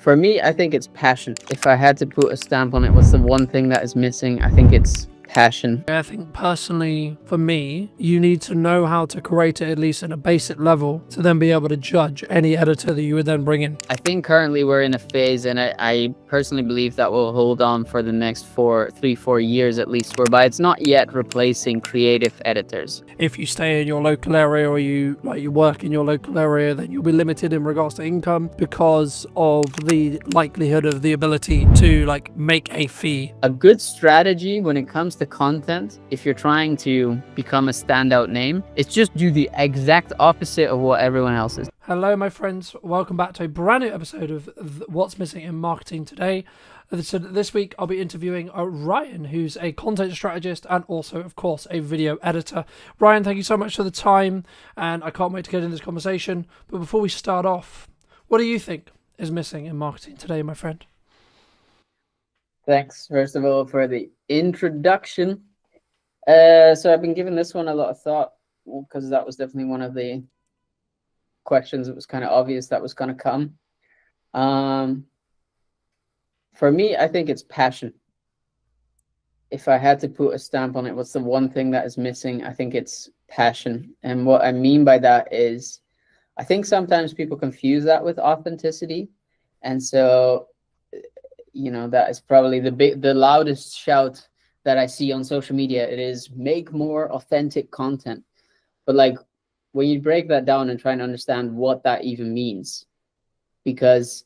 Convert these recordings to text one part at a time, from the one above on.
For me, I think it's passion. If I had to put a stamp on it, what's the one thing that is missing? I think it's passion. I think personally, for me, you need to know how to create it at least at a basic level to then be able to judge any editor that you would then bring in. I think currently we're in a phase, and I personally believe that will hold on for the next 4 years at least, whereby it's not yet replacing creative editors. If you stay in your local area or you work in your local area, then you'll be limited in regards to income because of the likelihood of the ability to make a fee. A good strategy when it comes to content, if you're trying to become a standout name, is just do the exact opposite of what everyone else is. Hello, my friends. Welcome back to a brand new episode of What's Missing in Marketing Today. So this week, I'll be interviewing Ryan, who's a content strategist and also, of course, a video editor. Ryan, thank you so much for the time, and I can't wait to get into this conversation. But before we start off, what do you think is missing in marketing today, my friend? Thanks, first of all, for the introduction. So I've been giving this one a lot of thought because that was definitely one of the questions that was kind of obvious that was going to come. For me, I think it's passion. If I had to put a stamp on it, what's the one thing that is missing? I think it's passion. And what I mean by that is, I think sometimes people confuse that with authenticity. And so, that is probably the loudest shout that I see on social media. It is make more authentic content. But when you break that down and try and understand what that even means, because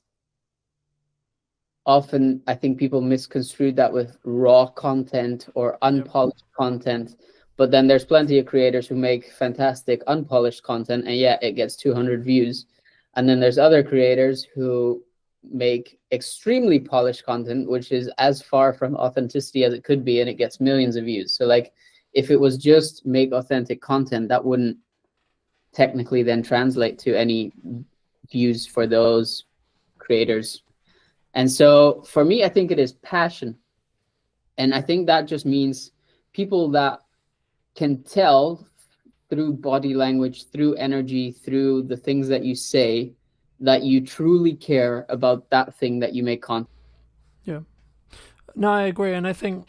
often I think people misconstrue that with raw content or unpolished content, but then there's plenty of creators who make fantastic unpolished content and yet it gets 200 views. And then there's other creators who make extremely polished content, which is as far from authenticity as it could be, and it gets millions of views. So if it was just make authentic content, that wouldn't technically then translate to any views for those creators. And so for me, I think it is passion. And I think that just means people that can tell through body language, through energy, through the things that you say, that you truly care about that thing that you make content. Yeah. No, I agree. And I think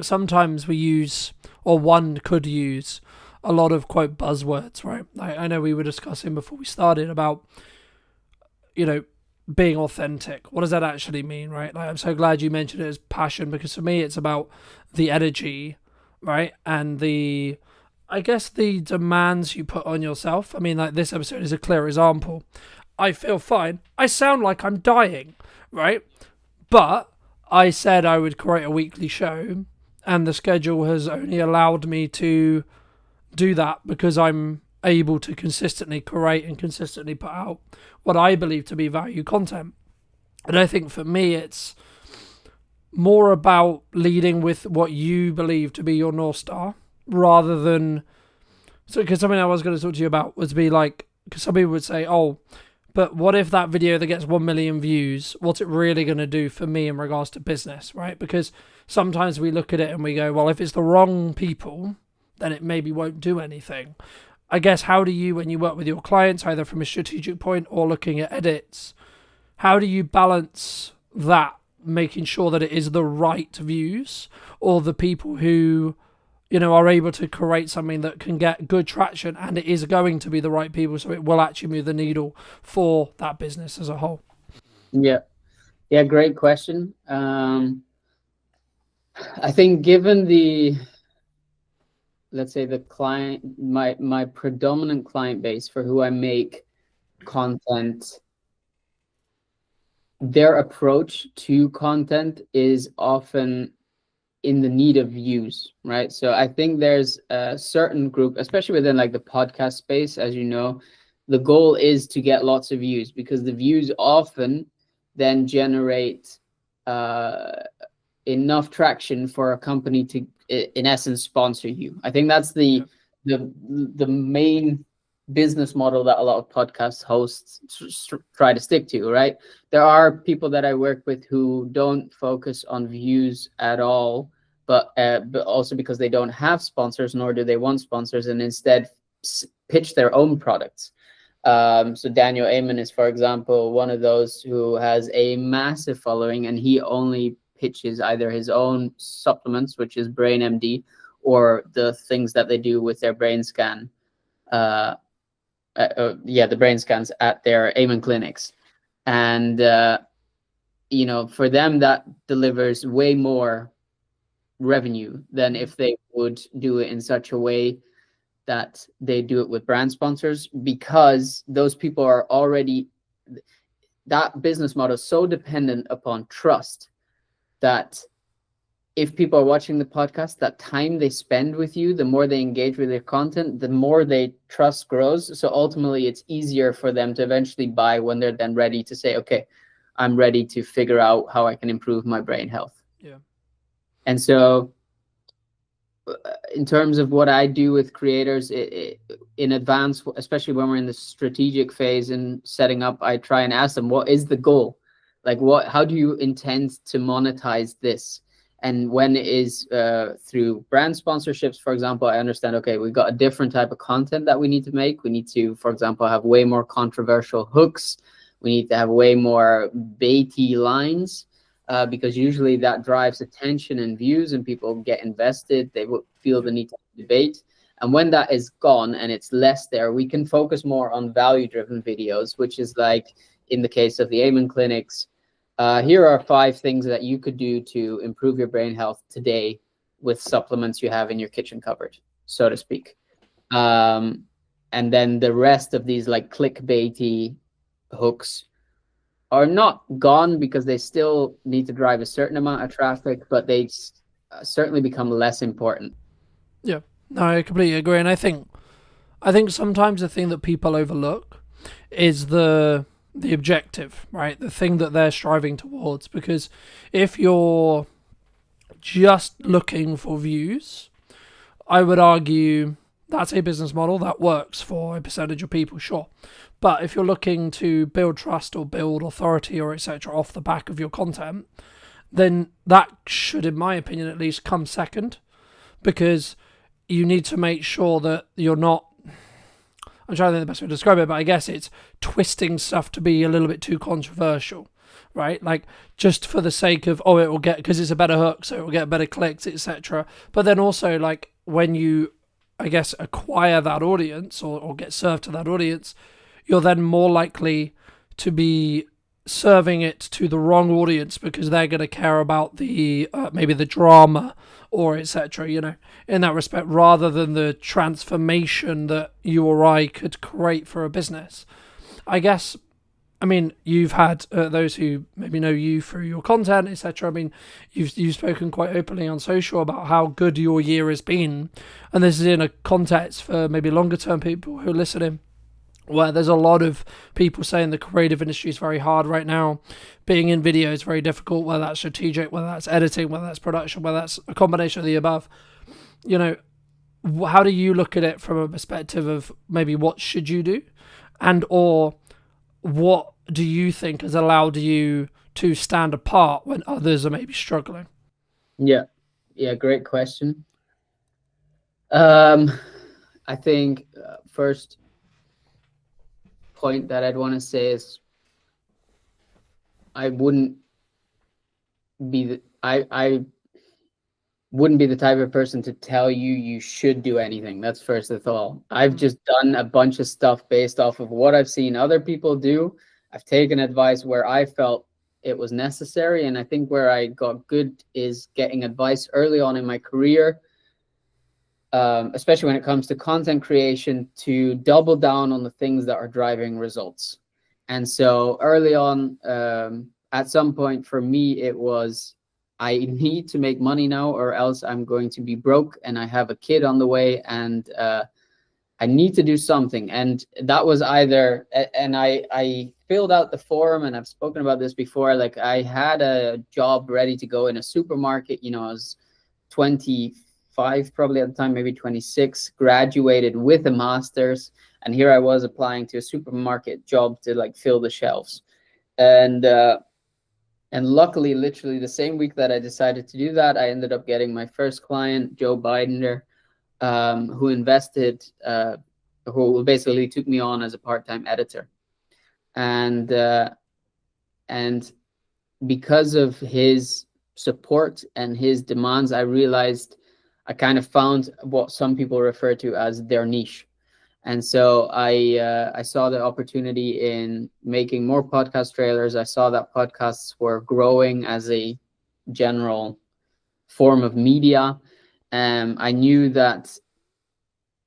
sometimes we use, or one could use, a lot of quote buzzwords, right? I know we were discussing before we started about, being authentic. What does that actually mean, right? I'm so glad you mentioned it as passion, because for me it's about the energy, right? And the demands you put on yourself. I mean, this episode is a clear example. I feel fine. I sound like I'm dying, right? But I said I would create a weekly show, and the schedule has only allowed me to do that because I'm able to consistently create and consistently put out what I believe to be value content. And I think for me, it's more about leading with what you believe to be your North Star rather than... So, because something I was going to talk to you about was because some people would say, oh, but what if that video that gets 1 million views, what's it really going to do for me in regards to business, right? Because sometimes we look at it and we go, well, if it's the wrong people, then it maybe won't do anything. I guess, how do you, when you work with your clients, either from a strategic point or looking at edits, how do you balance that, making sure that it is the right views or the people who, are able to create something that can get good traction and it is going to be the right people, so it will actually move the needle for that business as a whole? Yeah, great question. I think given the, let's say, the client, my predominant client base for who I make content, their approach to content is often in the need of views, right? So I think there's a certain group, especially within the podcast space, as you know, the goal is to get lots of views, because the views often then generate enough traction for a company to, in essence, sponsor you. I think that's the main business model that a lot of podcast hosts try to stick to, right? There are people that I work with who don't focus on views at all, but also because they don't have sponsors, nor do they want sponsors, and instead pitch their own products. So Daniel Amen is, for example, one of those who has a massive following, and he only pitches either his own supplements, which is Brain MD, or the things that they do with their brain scan. Yeah, the brain scans at their Amen clinics, and for them that delivers way more revenue than if they would do it in such a way that they do it with brand sponsors, because those people are already, that business model is so dependent upon trust that if people are watching the podcast, that time they spend with you, the more they engage with your content, the more they trust grows. So ultimately it's easier for them to eventually buy when they're then ready to say, okay, I'm ready to figure out how I can improve my brain health. Yeah. And so in terms of what I do with creators in advance, especially when we're in the strategic phase and setting up, I try and ask them, what is the goal? Like, how do you intend to monetize this? And when it is through brand sponsorships, for example, I understand, okay, we've got a different type of content that we need to make. We need to, for example, have way more controversial hooks. We need to have way more baity lines. Because usually that drives attention and views, and people get invested. They will feel the need to debate. And when that is gone and it's less there, we can focus more on value-driven videos, which is like in the case of the Amen clinics. Here are 5 things that you could do to improve your brain health today with supplements you have in your kitchen cupboard, so to speak. And then the rest of these like clickbaity hooks are not gone, because they still need to drive a certain amount of traffic, but they certainly become less important. Yeah, no, I completely agree, and I think sometimes the thing that people overlook is the objective, right? The thing that they're striving towards. Because if you're just looking for views, I would argue that's a business model that works for a percentage of people, sure. But if you're looking to build trust or build authority or etc. off the back of your content, then that should, in my opinion at least, come second, because you need to make sure that you're not, I'm trying to think the best way to describe it, but I guess it's twisting stuff to be a little bit too controversial, right? Like, just for the sake of, oh, it will get, because it's a better hook, so it will get better clicks, etc. But then also, like, when you, I guess, acquire that audience or get served to that audience, you're then more likely to be serving it to the wrong audience, because they're going to care about the maybe the drama or etc. In that respect, rather than the transformation that you or I could create for a business. I guess, I mean, you've had those who maybe know you through your content, etc. I mean, you've spoken quite openly on social about how good your year has been, and this is in a context for maybe longer term people who are listening, where there's a lot of people saying the creative industry is very hard right now. Being in video is very difficult, whether that's strategic, whether that's editing, whether that's production, whether that's a combination of the above. How do you look at it from a perspective of maybe what should you do, and or what do you think has allowed you to stand apart when others are maybe struggling? Yeah, great question. I think first point that I'd want to say is I wouldn't be the type of person to tell you should do anything. That's first of all. I've just done a bunch of stuff based off of what I've seen other people do. I've taken advice where I felt it was necessary, and I think where I got good is getting advice early on in my career, especially when it comes to content creation, to double down on the things that are driving results. And so early on, at some point for me, it was, I need to make money now or else I'm going to be broke, and I have a kid on the way, and I need to do something. And that was either, and I filled out the form, and I've spoken about this before, like I had a job ready to go in a supermarket. I was 25 probably at the time, maybe 26, graduated with a master's, and here I was applying to a supermarket job to like fill the shelves. And luckily, literally the same week that I decided to do that, I ended up getting my first client, Joe Bidender, who invested who basically took me on as a part-time editor. And because of his support and his demands, I realized I kind of found what some people refer to as their niche. And so I saw the opportunity in making more podcast trailers. I saw that podcasts were growing as a general form of media. I knew that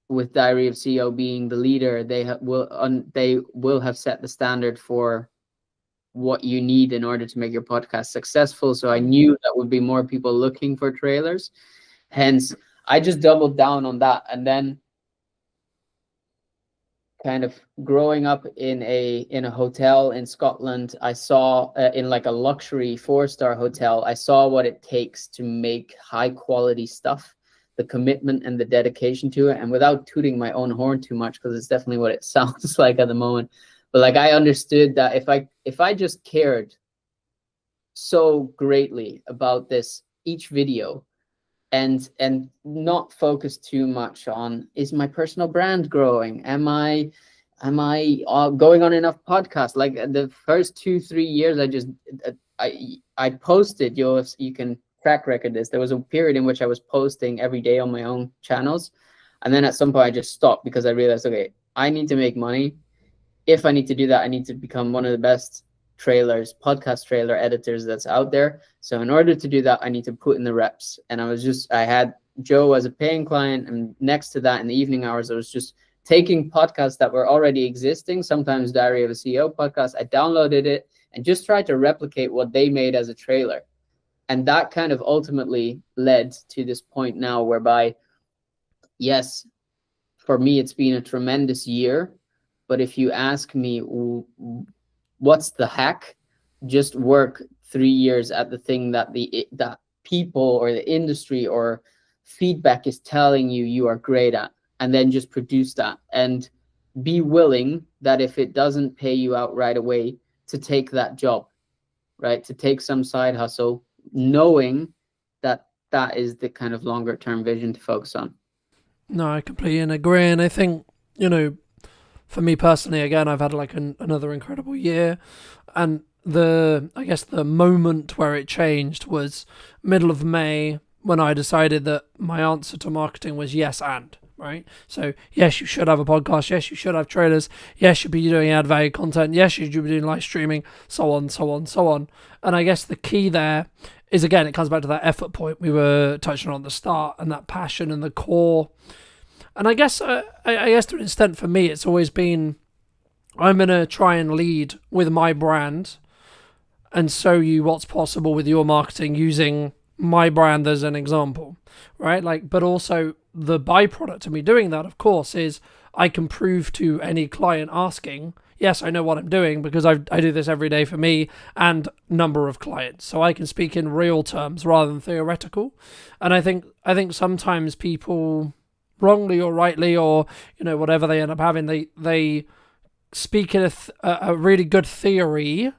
with Diary of CEO being the leader, they will have set the standard for what you need in order to make your podcast successful. So I knew that would be more people looking for trailers. Hence, I just doubled down on that. And then kind of growing up in a hotel in Scotland, I saw in like a luxury 4-star hotel, I saw what it takes to make high quality stuff, the commitment and the dedication to it. And without tooting my own horn too much, because it's definitely what it sounds like at the moment, but like I understood that if I just cared so greatly about this each video, and not focus too much on, is my personal brand growing, am I going on enough podcasts? Like the first 2-3 years, I posted, you can track record this, there was a period in which I was posting every day on my own channels, and then at some point I just stopped because I realized, okay, I need to make money. If I need to do that, I need to become one of the best podcast trailer editors that's out there. So in order to do that, I need to put in the reps. And I had Joe as a paying client, and next to that, in the evening hours, I was just taking podcasts that were already existing, sometimes Diary of a CEO podcast. I downloaded it and just tried to replicate what they made as a trailer. And that kind of ultimately led to this point now whereby, yes, for me, it's been a tremendous year. But if you ask me, what's the hack? Just work 3 years at the thing that that people or the industry or feedback is telling you are great at, and then just produce that, and be willing that if it doesn't pay you out right away, to take that job, right? To take some side hustle, knowing that that is the kind of longer term vision to focus on. No, I completely agree. And I think, for me personally, again, I've had like another incredible year. And I guess the moment where it changed was middle of May, when I decided that my answer to marketing was yes and. Right? So, yes, you should have a podcast. Yes, you should have trailers. Yes, you should be doing ad value content. Yes, you should be doing live streaming, so on, so on, so on. And I guess the key there is, again, it comes back to that effort point we were touching on at the start, and that passion and the core. And I guess to an extent for me, it's always been, I'm going to try and lead with my brand and show you what's possible with your marketing using my brand as an example, right? Like, but also the byproduct of me doing that, of course, is I can prove to any client asking, yes, I know what I'm doing because I do this every day for me and number of clients. So I can speak in real terms rather than theoretical. And I think sometimes people, wrongly or rightly, or whatever they end up having, they speak in a really good theory,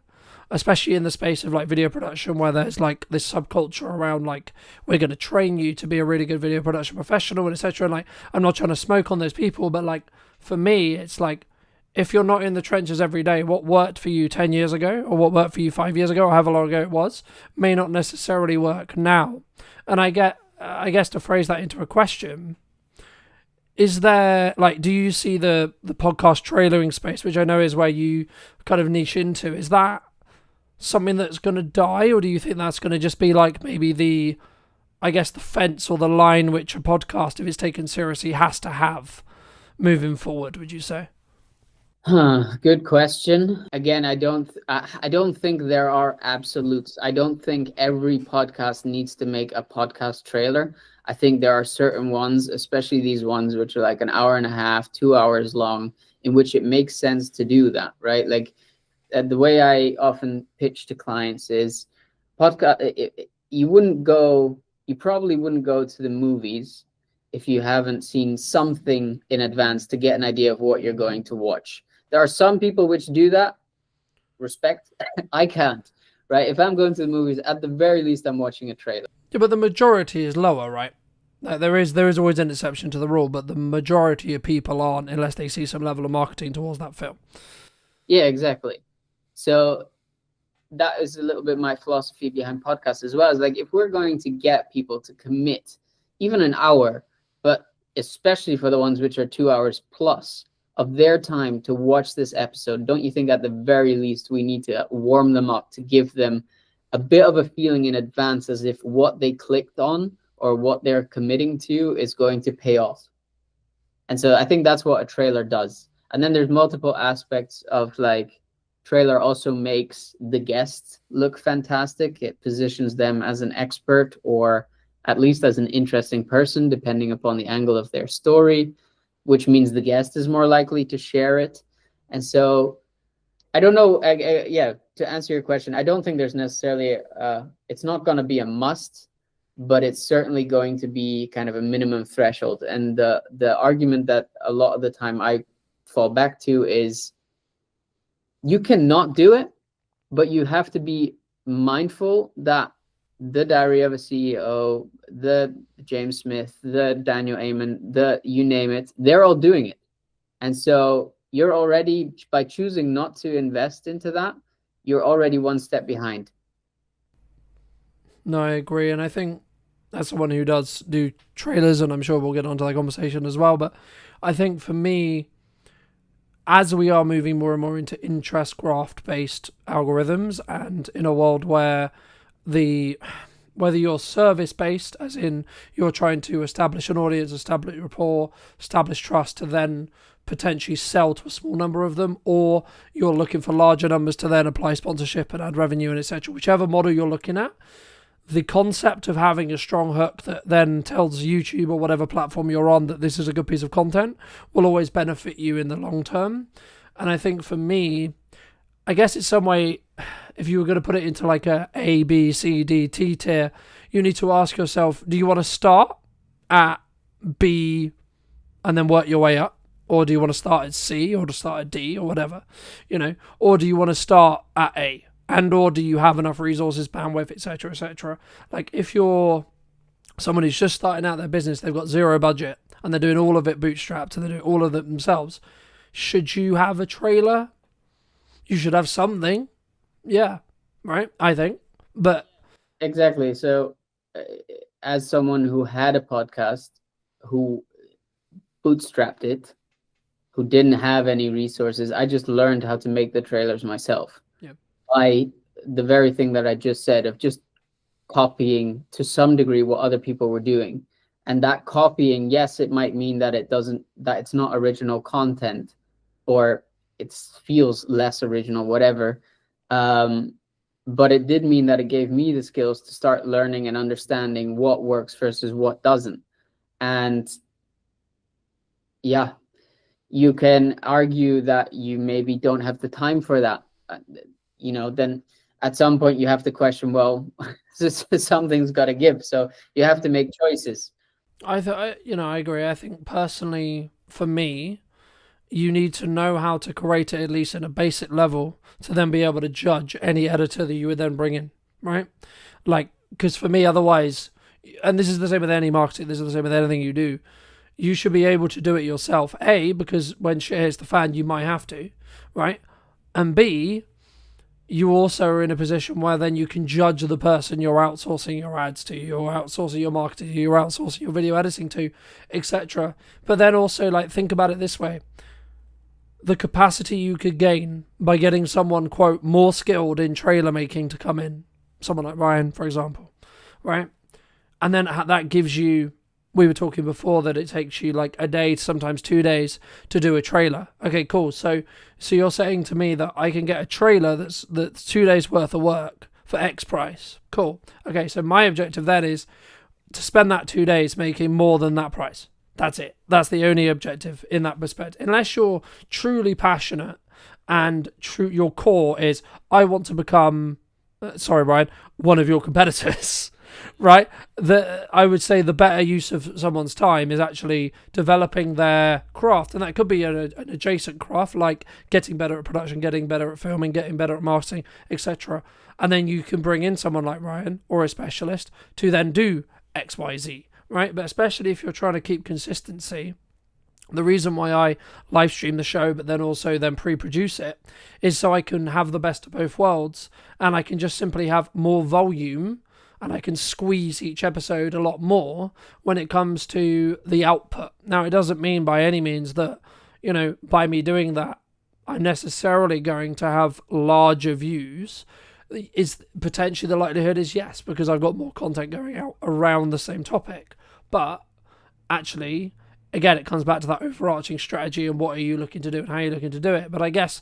especially in the space of like video production, where there's like this subculture around like, we're going to train you to be a really good video production professional, and etc. And like, I'm not trying to smoke on those people, but like for me, it's like, if you're not in the trenches every day, what worked for you 10 years ago, or what worked for you 5 years ago, or however long ago it was, may not necessarily work now. And I guess to phrase that into a question, is there, like, do you see the podcast trailering space, which I know is where you kind of niche into, is that something that's going to die, or do you think that's going to just be like maybe the fence or the line which a podcast, if it's taken seriously, has to have moving forward, would you say? Good question. Again, I don't think there are absolutes. I don't think every podcast needs to make a podcast trailer. I think there are certain ones, especially these ones which are like an hour and a half, 2 hours long, in which it makes sense to do that, right? Like the way I often pitch to clients is podcast. You probably wouldn't go to the movies if you haven't seen something in advance to get an idea of what you're going to watch. There are some people which do that. Respect. I can't, right? If I'm going to the movies, at the very least, I'm watching a trailer. Yeah, but the majority is lower, right? Like, there is always an exception to the rule, but the majority of people aren't unless they see some level of marketing towards that film. Yeah, exactly. So that is a little bit my philosophy behind podcasts as well. Is like, if we're going to get people to commit even an hour, but especially for the ones which are 2 hours plus of their time to watch this episode, don't you think at the very least we need to warm them up to give them a bit of a feeling in advance as if what they clicked on or what they're committing to is going to pay off? And so I think that's what a trailer does. And then there's multiple aspects of, like, trailer also makes the guests look fantastic. It positions them as an expert or at least as an interesting person, depending upon the angle of their story, which means the guest is more likely to share it. And so I don't know. Yeah, to answer your question, I don't think there's necessarily, it's not going to be a must, but it's certainly going to be kind of a minimum threshold. And the argument that a lot of the time I fall back to is, you cannot do it, but you have to be mindful that the Diary of a CEO, the James Smith, the Daniel Amen, the you name it, they're all doing it. And so you're already, by choosing not to invest into that, you're already one step behind. No, I agree. And I think as someone who does do trailers, and I'm sure we'll get onto that conversation as well, but I think for me, as we are moving more and more into interest graph based algorithms, and in a world where whether you're service based, as in you're trying to establish an audience, establish rapport, establish trust to then potentially sell to a small number of them, or you're looking for larger numbers to then apply sponsorship and add revenue and etc. Whichever model you're looking at, the concept of having a strong hook that then tells YouTube or whatever platform you're on that this is a good piece of content will always benefit you in the long term. And I think for me, I guess it's some way, if you were going to put it into like A, B, C, D, T tier, you need to ask yourself, do you want to start at B and then work your way up? Or do you want to start at C or to start at D or whatever, or do you want to start at A? And or do you have enough resources, bandwidth, etc., etc.? Like, if you're someone who's just starting out their business, they've got zero budget and they're doing all of it bootstrapped and they're doing all of it themselves, should you have a trailer? You should have something. Yeah, right? I think. But exactly. So as someone who had a podcast, who bootstrapped it, who didn't have any resources, I just learned how to make the trailers myself. By the very thing that I just said, of just copying to some degree what other people were doing. And that copying, yes, it might mean that it's not original content, or it feels less original, whatever. But it did mean that it gave me the skills to start learning and understanding what works versus what doesn't. And yeah, you can argue that you maybe don't have the time for that. Then at some point you have to question, well, something's got to give. So you have to make choices. I agree. I think personally, for me, you need to know how to create it, at least in a basic level, to then be able to judge any editor that you would then bring in, right? Like, because for me, otherwise, and this is the same with any marketing, this is the same with anything you do, you should be able to do it yourself. A, because when shit hits the fan, you might have to, right? And B, you also are in a position where then you can judge the person you're outsourcing your ads to, you're outsourcing your marketing to, you're outsourcing your video editing to, etc. But then also, like, think about it this way. The capacity you could gain by getting someone, quote, more skilled in trailer making to come in, someone like Ryan, for example, right? And then that gives you, we were talking before that it takes you like a day, sometimes 2 days to do a trailer. Okay, cool. So you're saying to me that I can get a trailer that's 2 days worth of work for X price. Cool. Okay, so my objective then is to spend that 2 days making more than that price. That's it. That's the only objective in that respect. Unless you're truly passionate and your core is, I want to become, sorry, Brian, one of your competitors. Right? I would say the better use of someone's time is actually developing their craft. And that could be an adjacent craft, like getting better at production, getting better at filming, getting better at marketing, etc. And then you can bring in someone like Ryan or a specialist to then do XYZ, right? But especially if you're trying to keep consistency, the reason why I live stream the show, but then also then pre-produce it, is so I can have the best of both worlds, and I can just simply have more volume, and I can squeeze each episode a lot more when it comes to the output. Now, it doesn't mean by any means that, by me doing that, I'm necessarily going to have larger views. Is potentially the likelihood is yes, because I've got more content going out around the same topic. But actually, again, it comes back to that overarching strategy and what are you looking to do and how you're looking to do it. But I guess,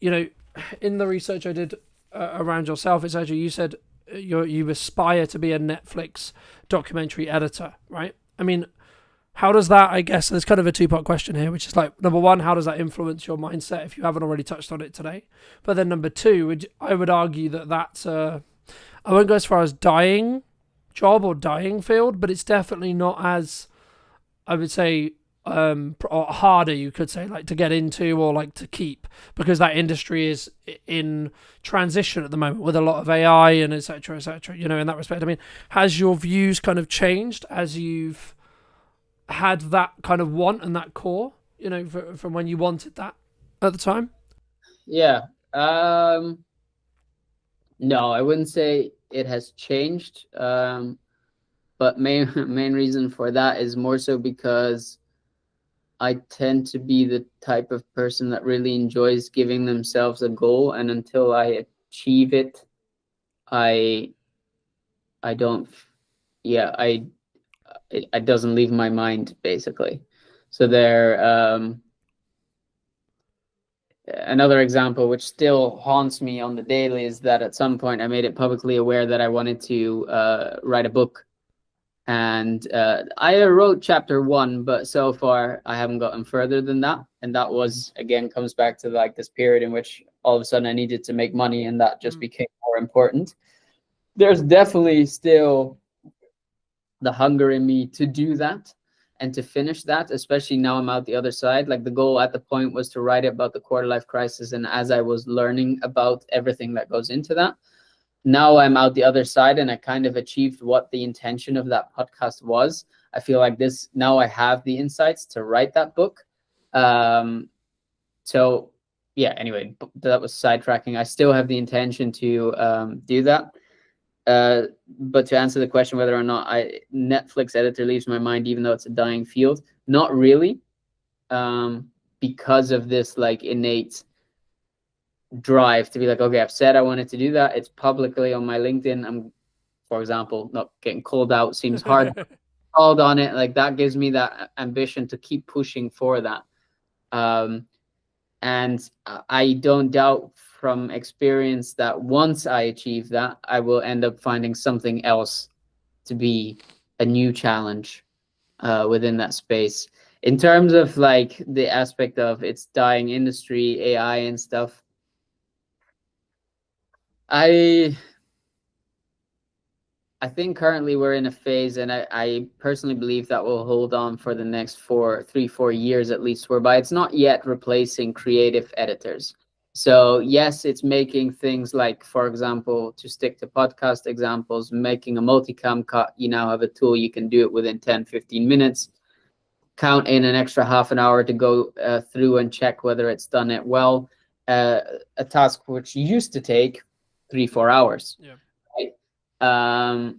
in the research I did around yourself, it's actually, you said you aspire to be a Netflix documentary editor, right? I mean, how does that, I guess, there's kind of a two-part question here, which is like, number one, how does that influence your mindset if you haven't already touched on it today? But then number two, I would argue that that's I won't go as far as dying job or dying field, but it's definitely not as, I would say, or harder, you could say, like to get into or like to keep, because that industry is in transition at the moment with a lot of AI and etc. etc. In that respect, I mean, has your views kind of changed as you've had that kind of want and that core, from when you wanted that at the time? Yeah. No, I wouldn't say it has changed. But main reason for that is more so because I tend to be the type of person that really enjoys giving themselves a goal, and until I achieve it, I don't, yeah, it doesn't leave my mind basically. So another example which still haunts me on the daily is that at some point I made it publicly aware that I wanted to write a book. And I wrote chapter 1, but so far I haven't gotten further than that. And that was, again, comes back to like this period in which all of a sudden I needed to make money, and that just became more important. There's definitely still the hunger in me to do that and to finish that, especially now I'm out the other side. Like the goal at the point was to write about the quarter life crisis. And as I was learning about everything that goes into that, now I'm out the other side and I kind of achieved what the intention of that podcast was. I feel like this, now I have the insights to write that book. So yeah, anyway, that was sidetracking. I still have the intention to do that. But to answer the question whether or not Netflix editor leaves my mind, even though it's a dying field, not really, because of this like innate drive to be like, okay, I've said I wanted to do that. It's publicly on my LinkedIn. I'm, for example, not getting called out seems hard. Called on it, like that gives me that ambition to keep pushing for that. And I don't doubt from experience that once I achieve that, I will end up finding something else to be a new challenge within that space. In terms of like the aspect of its dying industry, AI and stuff, I think currently we're in a phase, and I personally believe that will hold on for the next 4 years at least, whereby it's not yet replacing creative editors. So yes, it's making things like, for example, to stick to podcast examples, making a multicam cut, you now have a tool, you can do it within 10-15 minutes, count in an extra half an hour to go through and check whether it's done it well. A task which used to take 3-4 hours. Yeah. Right?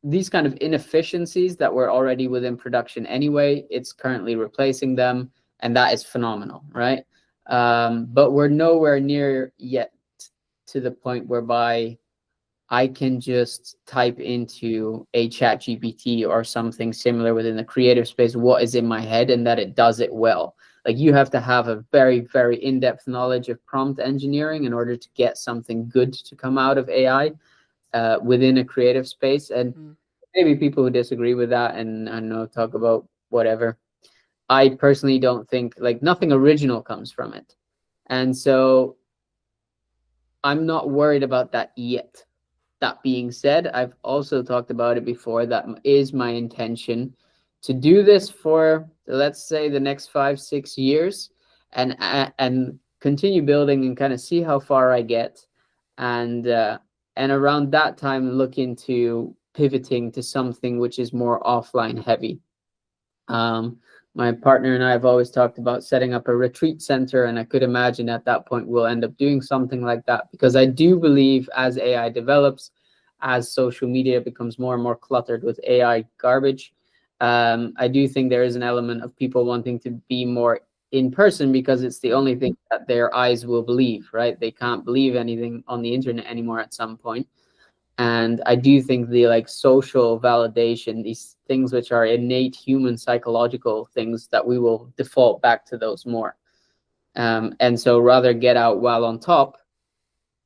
These kind of inefficiencies that were already within production anyway, it's currently replacing them, and that is phenomenal, right? But we're nowhere near yet to the point whereby I can just type into a chat GPT or something similar within the creative space what is in my head, and that it does it well. Like you have to have a very, very in-depth knowledge of prompt engineering in order to get something good to come out of AI within a creative space. And maybe people who disagree with that and I don't know, talk about whatever. I personally don't think, like, nothing original comes from it. And so I'm not worried about that yet. That being said, I've also talked about it before. That is my intention to do this for, let's say, the next 5-6 years, and continue building and kind of see how far I get, and around that time look into pivoting to something which is more offline heavy. My partner and I have always talked about setting up a retreat center, and I could imagine at that point we'll end up doing something like that, because I do believe as AI develops, as social media becomes more and more cluttered with AI garbage, I do think there is an element of people wanting to be more in person, because it's the only thing that their eyes will believe, right? They can't believe anything on the internet anymore at some point. And I do think the like social validation, these things which are innate human psychological things, that we will default back to those more. And so rather get out while on top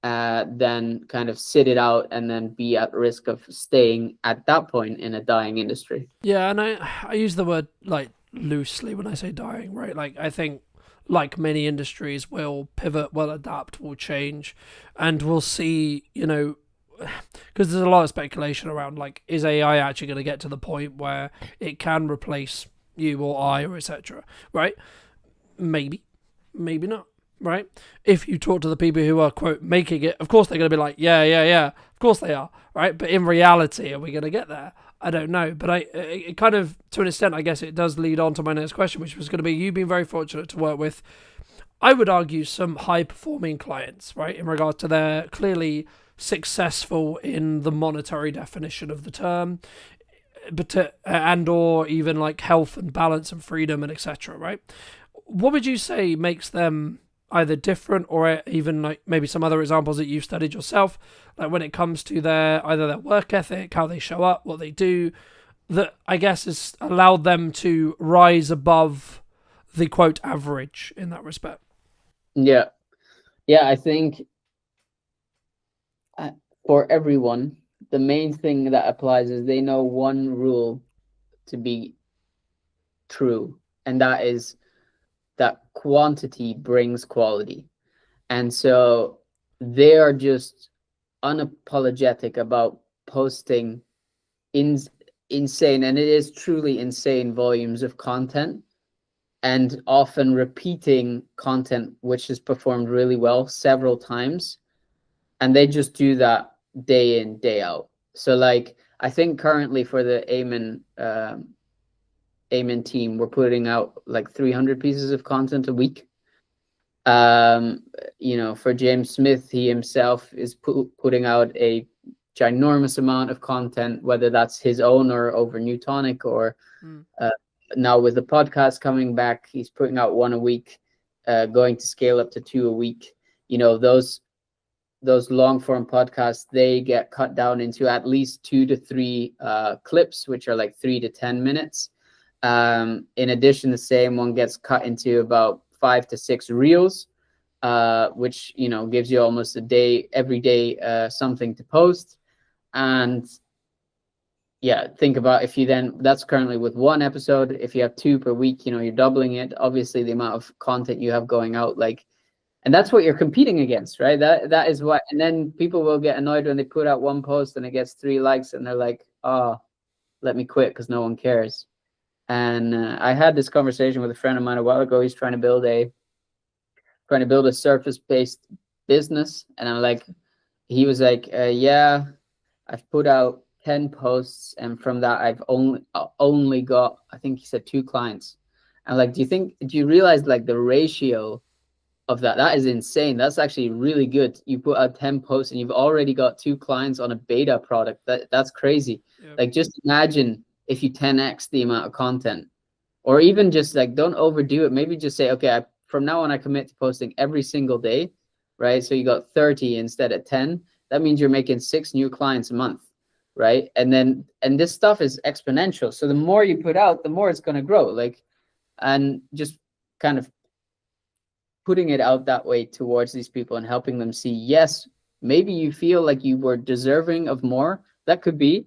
than kind of sit it out and then be at risk of staying at that point in a dying industry. Yeah, and I use the word like loosely when I say dying, right? Like I think like many industries will pivot, will adapt, will change, and we'll see, because there's a lot of speculation around like, is AI actually going to get to the point where it can replace you or I or etc. Right? Maybe, maybe not. Right? If you talk to the people who are quote making it, of course they're going to be like, yeah, of course they are. Right? But in reality, are we going to get there? I don't know. But it kind of, to an extent, I guess it does lead on to my next question, which was going to be, you've been very fortunate to work with, I would argue, some high performing clients, right? In regards to their clearly successful in the monetary definition of the term, but and or even like health and balance and freedom and etc. Right? What would you say makes them either different, or even like maybe some other examples that you've studied yourself, like when it comes to either their work ethic, how they show up, what they do, that I guess has allowed them to rise above the quote average in that respect? Yeah, I think for everyone, the main thing that applies is they know one rule to be true, and that is that quantity brings quality. And so they are just unapologetic about posting insane, and it is truly insane, volumes of content, and often repeating content which has performed really well several times. And they just do that day in, day out. So like, I think currently for the Amen team, we're putting out like 300 pieces of content a week. For James Smith, he himself is putting out a ginormous amount of content, whether that's his own or over Newtonic, or now with the podcast coming back, he's putting out one a week, going to scale up to 2 a week. Those long form podcasts, they get cut down into at least 2 to 3 clips, which are like 3 to 10 minutes. In addition, the same one gets cut into about 5 to 6 reels, which gives you almost a day every day, something to post. And yeah, think about if you then, that's currently with 1 episode. If you have 2 per week, you're doubling it. Obviously, the amount of content you have going out, and that's what you're competing against, right? That is what. And then people will get annoyed when they put out 1 post and it gets 3 likes, and they're like, "Oh, let me quit because no one cares." And I had this conversation with a friend of mine a while ago. He's trying to build a surface-based business, and he was like, "Yeah, I've put out 10 posts, and from that I've only got," I think he said, 2 clients. And do you realize like the ratio of that is insane? That's actually really good. You put out 10 posts and you've already got 2 clients on a beta product. That's crazy. Yep. Like, just imagine if you 10x the amount of content, or even just like, don't overdo it. Maybe just say, okay, from now on I commit to posting every single day, right? So you got 30 instead of 10. That means you're making 6 new clients a month, right? And this stuff is exponential. So the more you put out, the more it's going to grow. And just kind of putting it out that way towards these people and helping them see, yes, maybe you feel like you were deserving of more. That could be.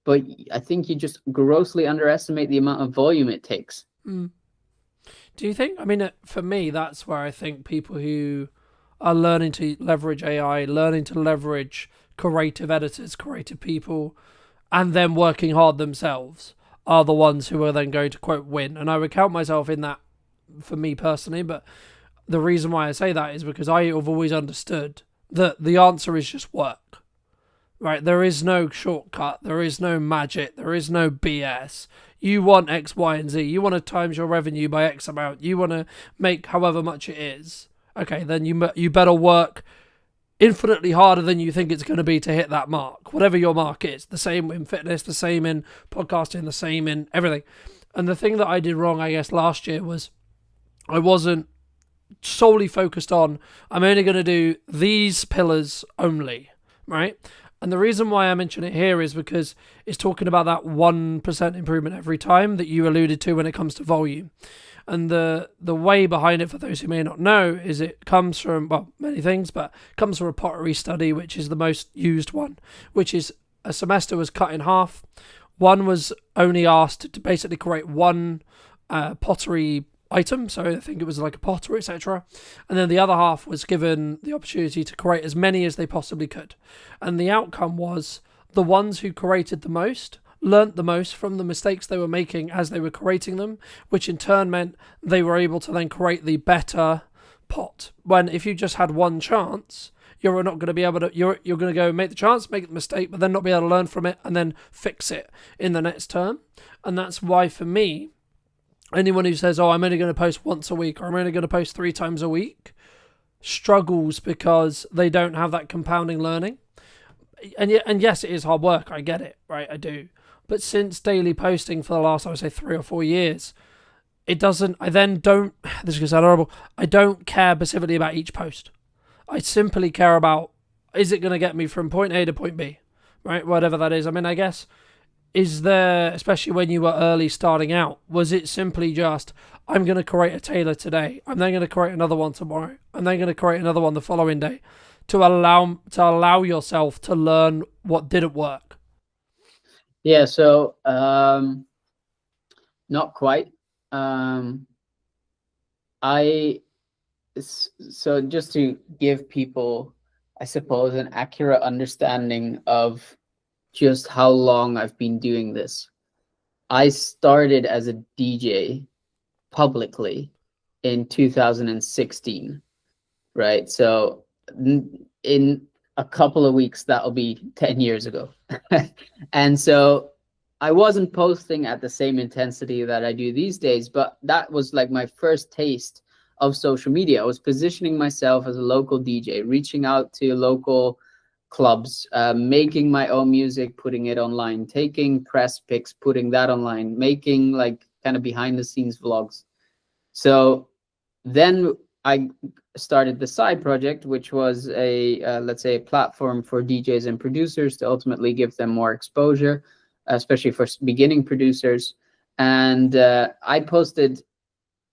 But I think you just grossly underestimate the amount of volume it takes. Do you think? I mean, for me, that's where I think people who are learning to leverage AI, learning to leverage creative editors, creative people, and then working hard themselves are the ones who are then going to, quote, win. And I would count myself in that for me personally. But the reason why I say that is because I have always understood that the answer is just work. right? There is no shortcut. There is no magic. There is no BS. You want X, Y, and Z. You want to times your revenue by X amount. You want to make however much it is. Okay, then you better work infinitely harder than you think it's going to be to hit that mark, whatever your mark is. The same in fitness, the same in podcasting, the same in everything. And the thing that I did wrong, I guess, last year was I wasn't solely focused on, I'm only going to do these pillars only, right? And the reason why I mention it here is because it's talking about that 1% improvement every time that you alluded to when it comes to volume. And the way behind it, for those who may not know, is it comes from, well, many things, but it comes from a pottery study, which is the most used one, which is a semester was cut in half. One was only asked to basically create one pottery item, so I think it was like a pot or etc. And then the other half was given the opportunity to create as many as they possibly could. And the outcome was the ones who created the most learnt the most from the mistakes they were making as they were creating them, which in turn meant they were able to then create the better pot. When if you just had one chance, you're not going to be able to, you're going to go make the chance, make the mistake, but then not be able to learn from it and then fix it in the next term. And that's why for me, anyone who says, oh, I'm only going to post once a week or I'm only going to post 3 times a week struggles because they don't have that compounding learning. And yes, it is hard work. I get it, right? I do. But since daily posting for the last, I would say 3 or 4 years, it doesn't, I then don't, this is going to sound horrible, I don't care specifically about each post. I simply care about, is it going to get me from point A to point B, right? Whatever that is. I mean, I guess, is there, especially when you were early starting out, was it simply just, I'm going to create a tailor today, I'm then going to create another one tomorrow, I'm then going to create another one the following day, to allow yourself to learn what didn't work? Yeah, so not quite. So just to give people, I suppose, an accurate understanding of just how long I've been doing this. I started as a DJ publicly in 2016, right? So in a couple of weeks, that'll be 10 years ago. And so I wasn't posting at the same intensity that I do these days, but that was like my first taste of social media. I was positioning myself as a local DJ, reaching out to local clubs, making my own music, putting it online, taking press pics, putting that online, making like kind of behind the scenes vlogs. So then I started the side project, which was a let's say a platform for DJs and producers to ultimately give them more exposure, especially for beginning producers. And I posted,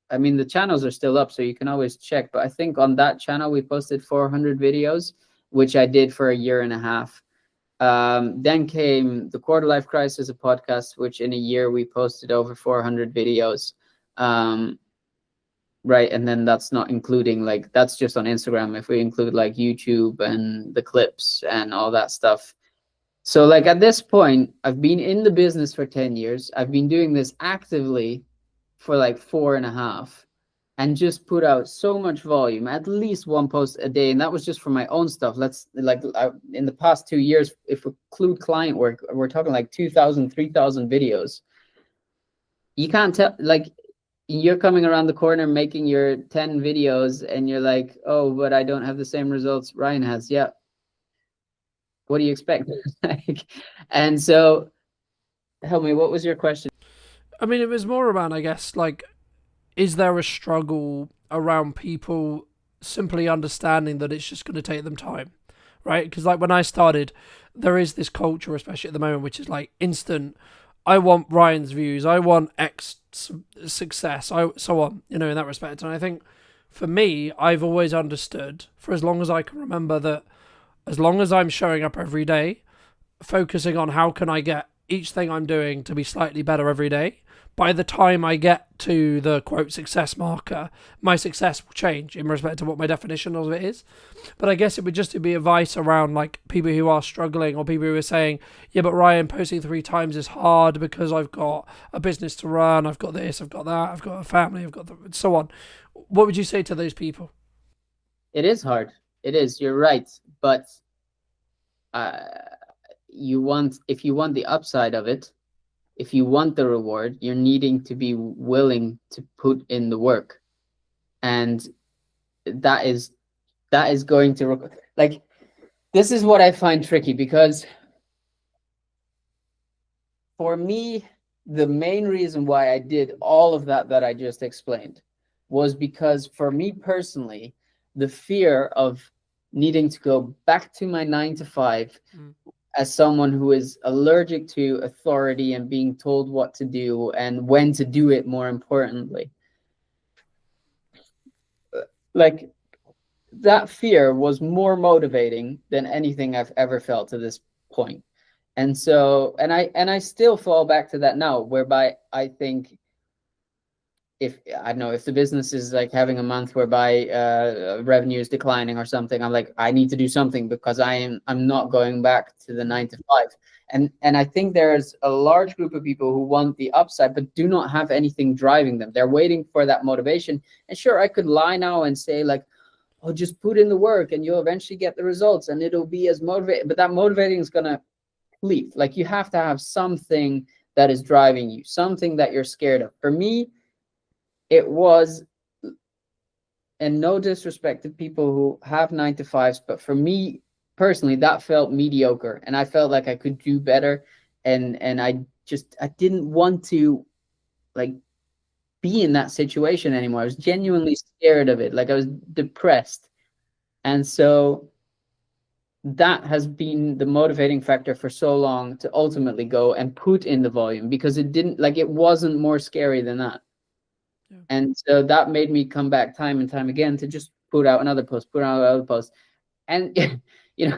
I mean, the channels are still up, so you can always check, but I think on that channel we posted 400 videos, which I did for a year and a half. Then came the Quarter Life Crisis, a podcast, which in a year we posted over 400 videos. Right, and then that's not including, like, that's just on Instagram. If we include like YouTube and the clips and all that stuff. So like at this point, I've been in the business for 10 years. I've been doing this actively for like 4.5, and just put out so much volume, at least one post a day. And that was just for my own stuff. Let's like in the past 2 years, if we include client work, we're talking like 2,000, 3,000 videos. You can't tell, like, you're coming around the corner making your 10 videos and you're like, oh, but I don't have the same results Ryan has. Yeah. What do you expect? Like, and so help me, what was your question? I mean, it was more around, I guess, like, is there a struggle around people simply understanding that it's just going to take them time, right? Because like when I started, there is this culture, especially at the moment, which is like instant. I want Ryan's views. I want X success. So on, in that respect. And I think for me, I've always understood, for as long as I can remember, that as long as I'm showing up every day, focusing on how can I get each thing I'm doing to be slightly better every day, by the time I get to the quote success marker, my success will change in respect to what my definition of it is. But I guess it would just be advice around like people who are struggling, or people who are saying, yeah, but Ryan, posting 3 times is hard because I've got a business to run, I've got this, I've got that, I've got a family, I've got so on. What would you say to those people? It is hard. It is. You're right. But if you want the upside of it, if you want the reward, you're needing to be willing to put in the work. And that is going to like, this is what I find tricky, because for me, the main reason why I did all of that I just explained was because for me personally, the fear of needing to go back to my 9 to 5 as someone who is allergic to authority and being told what to do and when to do it, more importantly, like, that fear was more motivating than anything I've ever felt to this point. And so, and I still fall back to that now, whereby I think, if I don't know, if the business is like having a month whereby revenue is declining or something, I'm like, I need to do something, because I'm not going back to the 9 to 5. And I think there's a large group of people who want the upside but do not have anything driving them. They're waiting for that motivation. And sure, I could lie now and say like, oh, just put in the work and you'll eventually get the results and it'll be as motivating. But that motivating is gonna leave. Like, you have to have something that is driving you, something that you're scared of. For me, it was, and no disrespect to people who have 9 to 5s, but for me personally, that felt mediocre, and I felt like I could do better, and I didn't want to like be in that situation anymore. I was genuinely scared of it. Like, I was depressed, and so that has been the motivating factor for so long to ultimately go and put in the volume, because it wasn't more scary than that. Yeah. And so that made me come back time and time again to just put out another post, and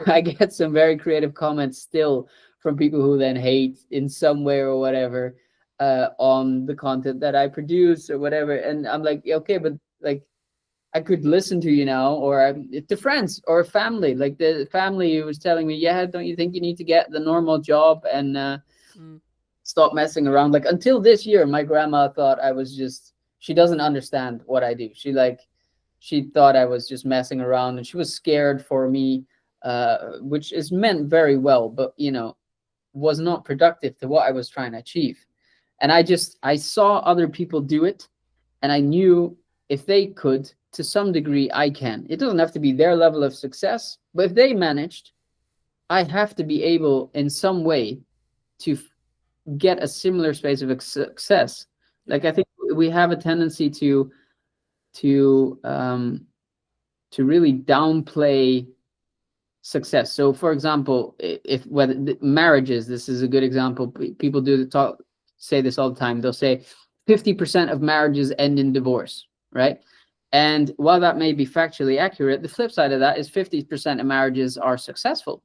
I get some very creative comments still from people who then hate in some way or whatever on the content that I produce or whatever, and I'm like, okay, but like, I could listen to you now, or to friends or family, like the family who was telling me, yeah, don't you think you need to get the normal job and stop messing around? Like, until this year, my grandma thought I was just, she doesn't understand what I do. She thought I was just messing around, and she was scared for me, which is meant very well, but was not productive to what I was trying to achieve. And I saw other people do it, and I knew if they could, to some degree, I can. It doesn't have to be their level of success, but if they managed, I have to be able in some way to get a similar space of success. Like, I think we have a tendency to really downplay success. So, for example, if whether marriages, this is a good example. People say this all the time. They'll say 50% of marriages end in divorce, right? And while that may be factually accurate, the flip side of that is 50% of marriages are successful.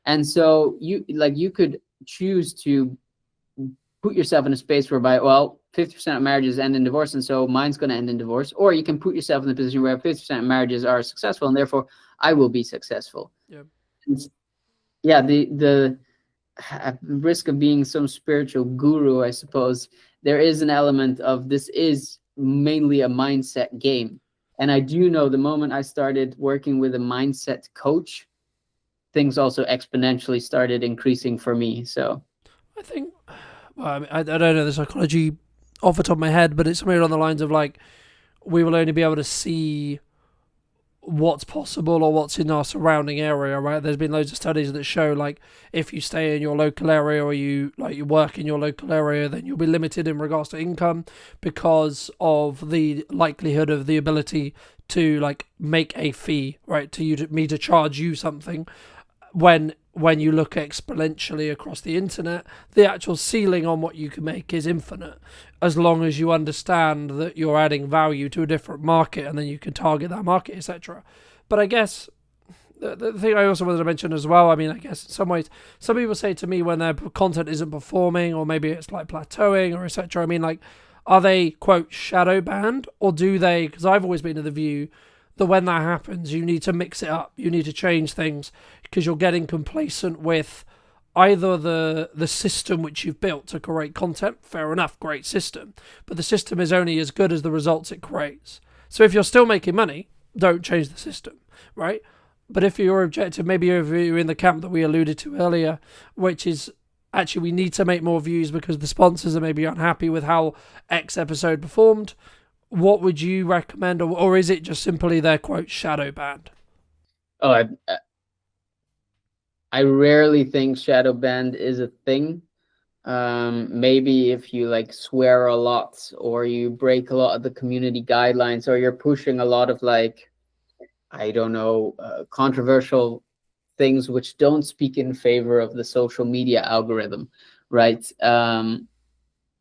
And so you could choose to put yourself in a space whereby, well, 50% of marriages end in divorce, and so mine's going to end in divorce. Or you can put yourself in the position where 50% of marriages are successful, and therefore I will be successful. Yep. Yeah, the risk of being some spiritual guru, I suppose, there is an element of this is mainly a mindset game. And I do know the moment I started working with a mindset coach, things also exponentially started increasing for me. So I think, well, I mean, I don't know the psychology off the top of my head, but it's somewhere along the lines of like, we will only be able to see what's possible or what's in our surrounding area, right? There's been loads of studies that show like, if you stay in your local area or you work in your local area, then you'll be limited in regards to income because of the likelihood of the ability to like make a fee, right? Me to charge you something. When you look exponentially across the internet, the actual ceiling on what you can make is infinite, as long as you understand that you're adding value to a different market and then you can target that market, etc. But I guess the thing I also wanted to mention as well, I mean, I guess in some ways, some people say to me when their content isn't performing, or maybe it's like plateauing or etc. I mean, like, are they, quote, shadow banned, or do they, because I've always been of the view that when that happens, you need to mix it up. You need to change things because you're getting complacent with either the system which you've built to create content. Fair enough, great system. But the system is only as good as the results it creates. So if you're still making money, don't change the system, right? But if your objective, maybe if you're in the camp that we alluded to earlier, which is actually we need to make more views because the sponsors are maybe unhappy with how X episode performed, what would you recommend? Or is it just simply their quote shadow banned? Oh, I rarely think shadow band is a thing. Maybe if you like swear a lot or you break a lot of the community guidelines or you're pushing a lot of like, I don't know, controversial things which don't speak in favor of the social media algorithm, right?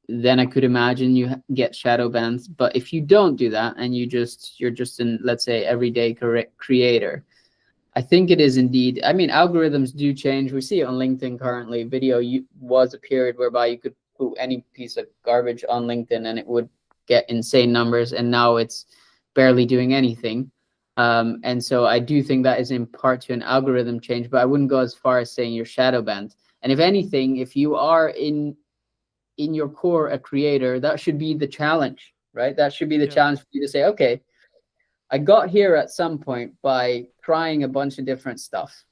Then I could imagine you get shadow bans. But if you don't do that and you're just an, let's say, everyday creator, I think it is indeed. I mean, algorithms do change. We see it on LinkedIn currently. Was a period whereby you could put any piece of garbage on LinkedIn and it would get insane numbers, and now it's barely doing anything. And so I do think that is in part to an algorithm change, but I wouldn't go as far as saying you're shadow banned. And if anything, if you are in your core a creator, that should be the challenge, right? That should be the challenge for you to say, okay, I got here at some point by trying a bunch of different stuff,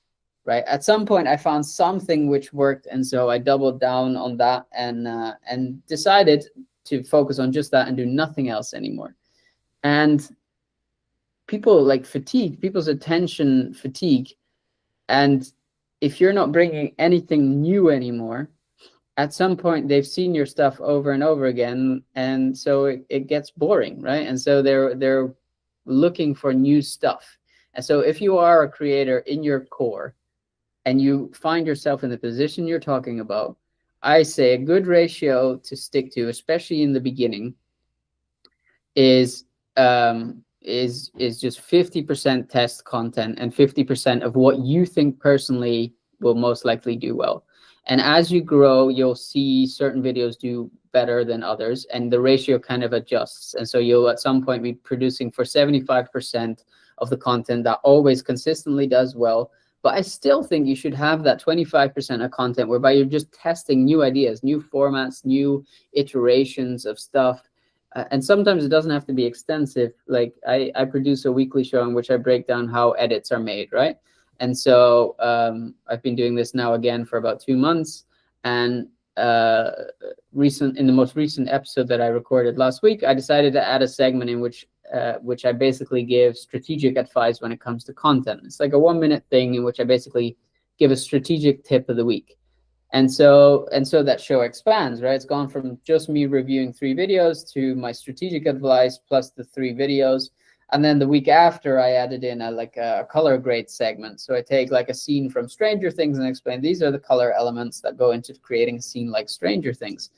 right? At some point, I found something which worked, and so I doubled down on that and decided to focus on just that and do nothing else anymore. And people like fatigue, people's attention fatigue, and if you're not bringing anything new anymore, at some point they've seen your stuff over and over again, and so it gets boring, right? And so they're looking for new stuff. And so if you are a creator in your core and you find yourself in the position you're talking about, I say a good ratio to stick to, especially in the beginning, is just 50% test content and 50% of what you think personally will most likely do well. And as you grow, you'll see certain videos do better than others, and the ratio kind of adjusts. And so you'll at some point be producing for 75% of the content that always consistently does well. But I still think you should have that 25% of content whereby you're just testing new ideas, new formats, new iterations of stuff. And sometimes it doesn't have to be extensive. Like I produce a weekly show in which I break down how edits are made, right? And so I've been doing this now again for about 2 months. And in the most recent episode that I recorded last week, I decided to add a segment in which I basically give strategic advice when it comes to content. It's like a 1-minute thing in which I basically give a strategic tip of the week. And so that show expands, right? It's gone from just me reviewing 3 videos to my strategic advice plus the 3 videos. And then the week after, I added in a color grade segment. So I take like a scene from Stranger Things and explain these are the color elements that go into creating a scene like Stranger Things.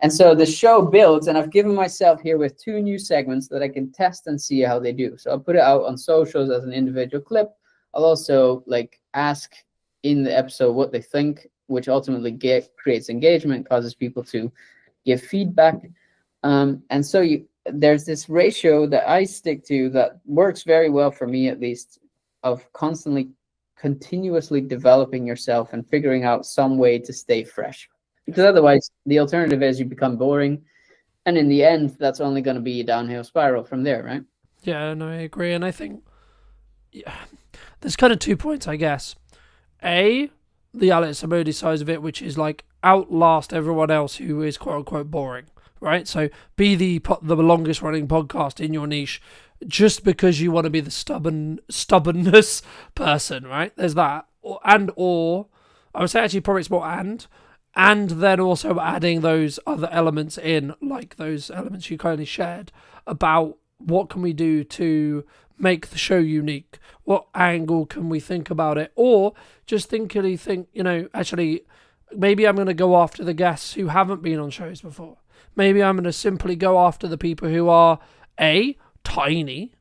And so the show builds, and I've given myself here with 2 new segments that I can test and see how they do. So I'll put it out on socials as an individual clip. I'll also like ask in the episode what they think, which ultimately creates engagement, causes people to give feedback. And so there's this ratio that I stick to that works very well for me, at least, of continuously developing yourself and figuring out some way to stay fresh. Because otherwise, the alternative is you become boring. And in the end, that's only going to be a downhill spiral from there, right? Yeah, no, I agree. And I think there's kind of 2 points, I guess. A, the Alex Amodi side of it, which is like outlast everyone else who is quote unquote boring, right? So be the longest running podcast in your niche just because you want to be the stubbornness person, right? There's that. Or I would say actually probably it's more and then also adding those other elements in, like those elements you kindly shared about what can we do to make the show unique? What angle can we think about it? Or just think, actually, maybe I'm going to go after the guests who haven't been on shows before. Maybe I'm going to simply go after the people who are, tiny,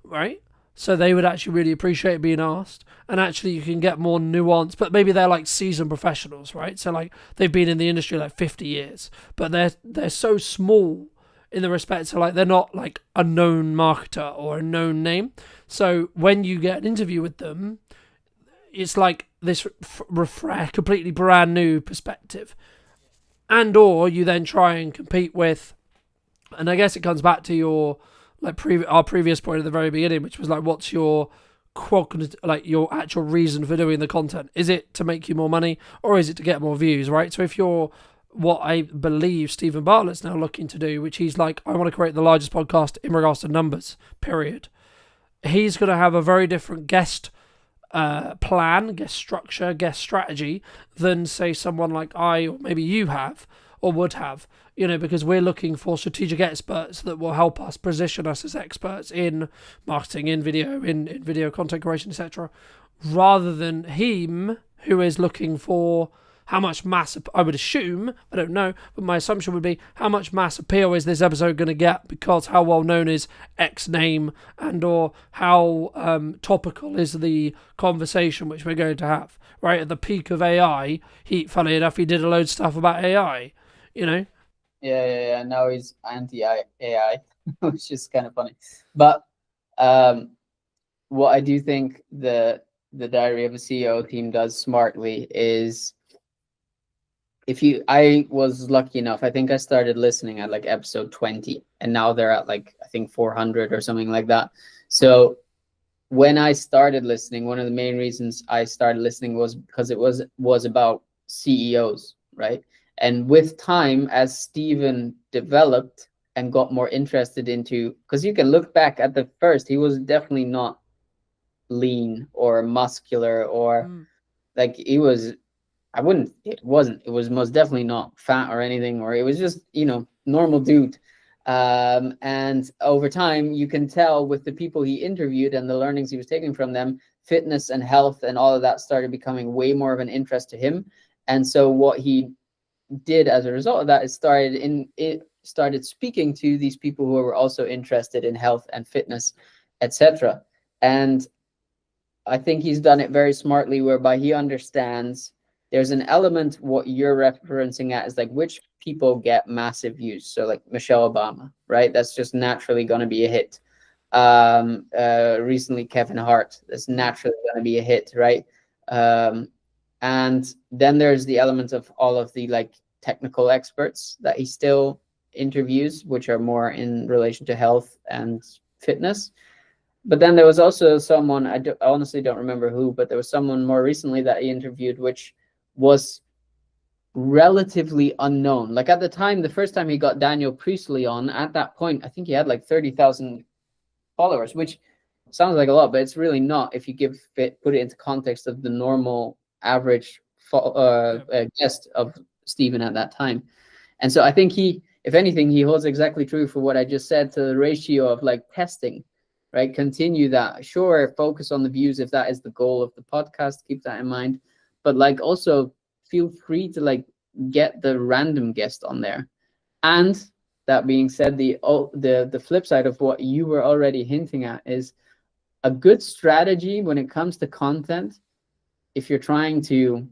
right? So they would actually really appreciate being asked. And actually you can get more nuance, but maybe they're like seasoned professionals, right? So like they've been in the industry like 50 years, but they're so small in the respect to like they're not like a known marketer or a known name. So when you get an interview with them, it's like this completely brand new perspective. And or you then try and compete with, and I guess it comes back to your like our previous point at the very beginning, which was like, what's your cognitive, like your actual reason for doing the content. Is it to make you more money, or is it to get more views, right? So if you're what I believe Stephen Bartlett's now looking to do, which he's like, I want to create the largest podcast in regards to numbers, period. He's going to have a very different guest plan, guest structure, guest strategy than, say, someone like I or maybe you have or would have, because we're looking for strategic experts that will help us position us as experts in marketing, in video, in video content creation, etc., rather than him who is looking for how much mass, I would assume, I don't know, but my assumption would be how much mass appeal is this episode going to get, because how well known is X name, and or how topical is the conversation which we're going to have, right? At the peak of AI, funnily enough, he did a load of stuff about AI, Yeah. Now he's anti-AI, which is kind of funny. But what I do think the Diary of a CEO team does smartly is, I was lucky enough, I think I started listening at like episode 20, and now they're at like, I think 400 or something like that. So when I started listening, one of the main reasons I started listening was because it was about CEOs, right? And with time, as Stephen developed and got more interested into, because you can look back at the first, he was definitely not lean or muscular or like he was, it was most definitely not fat or anything, or it was just, normal dude. And over time, you can tell with the people he interviewed and the learnings he was taking from them, fitness and health and all of that started becoming way more of an interest to him. And so what he did as a result of that is started speaking to these people who were also interested in health and fitness, etc. And I think he's done it very smartly, whereby he understands there's an element, what you're referencing at is like which people get massive views. So like Michelle Obama, right? That's just naturally going to be a hit. Recently Kevin Hart, that's naturally going to be a hit, right? And then there's the element of all of the like technical experts that he still interviews, which are more in relation to health and fitness. But then there was also someone, I honestly don't remember who, but there was someone more recently that he interviewed, which was relatively unknown. Like at the time, the first time he got Daniel Priestley on, at that point, I think he had like 30,000 followers, which sounds like a lot, but it's really not if you put it into context of the normal average guest of Stephen at that time. And so I think if anything, he holds exactly true for what I just said to the ratio of like testing, right? Continue that. Sure, focus on the views if that is the goal of the podcast. Keep that in mind. But like also feel free to like get the random guest on there. And that being said, the flip side of what you were already hinting at is a good strategy when it comes to content. If you're trying to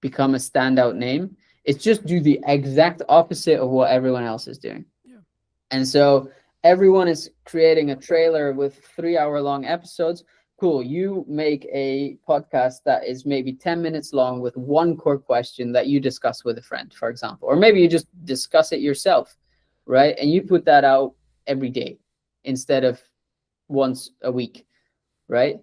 become a standout name, it's just do the exact opposite of what everyone else is doing. Yeah. And so everyone is creating a trailer with 3-hour-long episodes. Cool. You make a podcast that is maybe 10 minutes long with one core question that you discuss with a friend, for example, or maybe you just discuss it yourself, right? And you put that out every day instead of once a week, right?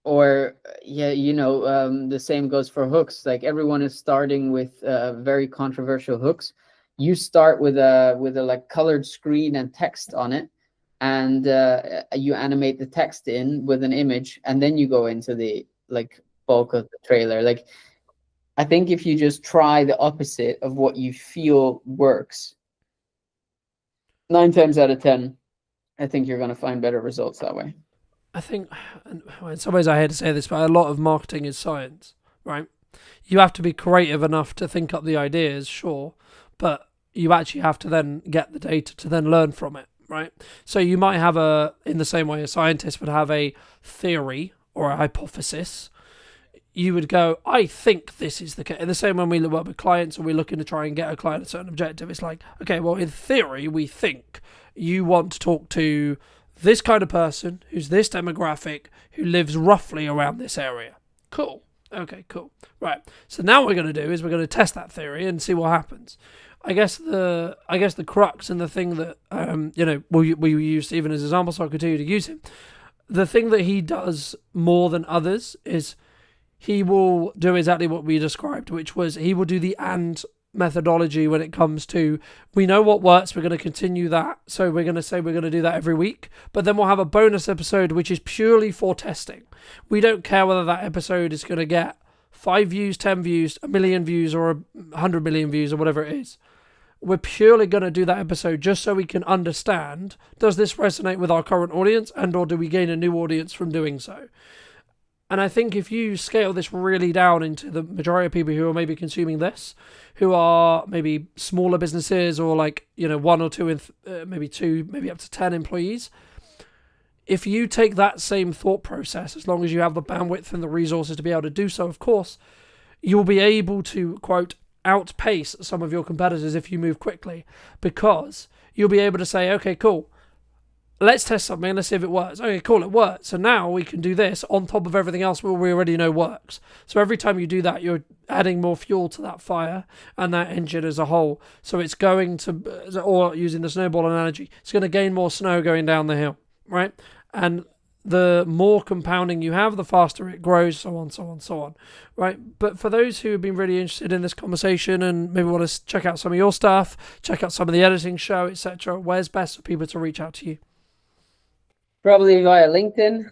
Or the same goes for hooks. Like everyone is starting with very controversial hooks. You start with a like colored screen and text on it, and you animate the text in with an image, and then you go into the like bulk of the trailer. Like I think if you just try the opposite of what you feel works, 9 times out of 10, I think you're going to find better results that way. I think, in some ways I hate to say this, but a lot of marketing is science, right? You have to be creative enough to think up the ideas, sure, but you actually have to then get the data to then learn from it, right? So you might have in the same way a scientist would have a theory or a hypothesis. You would go, I think this is the case. In the same when we work with clients or we're looking to try and get a client a certain objective, it's like, okay, well, in theory, we think you want to talk to this kind of person who's this demographic who lives roughly around this area. Cool. Okay, cool. Right. So now what we're going to do is we're going to test that theory and see what happens. I guess the crux and the thing that we use Stephen as an example, so I'll continue to use him. The thing that he does more than others is he will do exactly what we described, which was he will do the and methodology when it comes to, we know what works, we're going to continue that, so we're going to say we're going to do that every week, but then we'll have a bonus episode which is purely for testing. We don't care whether that episode is going to get 5 views, 10 views, 1 million views, or 100 million views, or whatever it is. We're purely going to do that episode just so we can understand, does this resonate with our current audience, and or do we gain a new audience from doing so? And I think if you scale this really down into the majority of people who are maybe consuming this, who are maybe smaller businesses or like, 1 or 2, maybe 2, maybe up to 10 employees, if you take that same thought process, as long as you have the bandwidth and the resources to be able to do so, of course, you'll be able to, quote, outpace some of your competitors if you move quickly, because you'll be able to say, okay, cool, let's test something, let's see if it works. Okay, cool, it works. So now we can do this on top of everything else we already know works. So every time you do that, you're adding more fuel to that fire and that engine as a whole. So it's going to, or using the snowball analogy, it's going to gain more snow going down the hill, right? And the more compounding you have, the faster it grows, so on, so on, so on, right? But for those who have been really interested in this conversation and maybe want to check out some of your stuff, check out some of the editing show, etc., where's best for people to reach out to you? Probably via LinkedIn.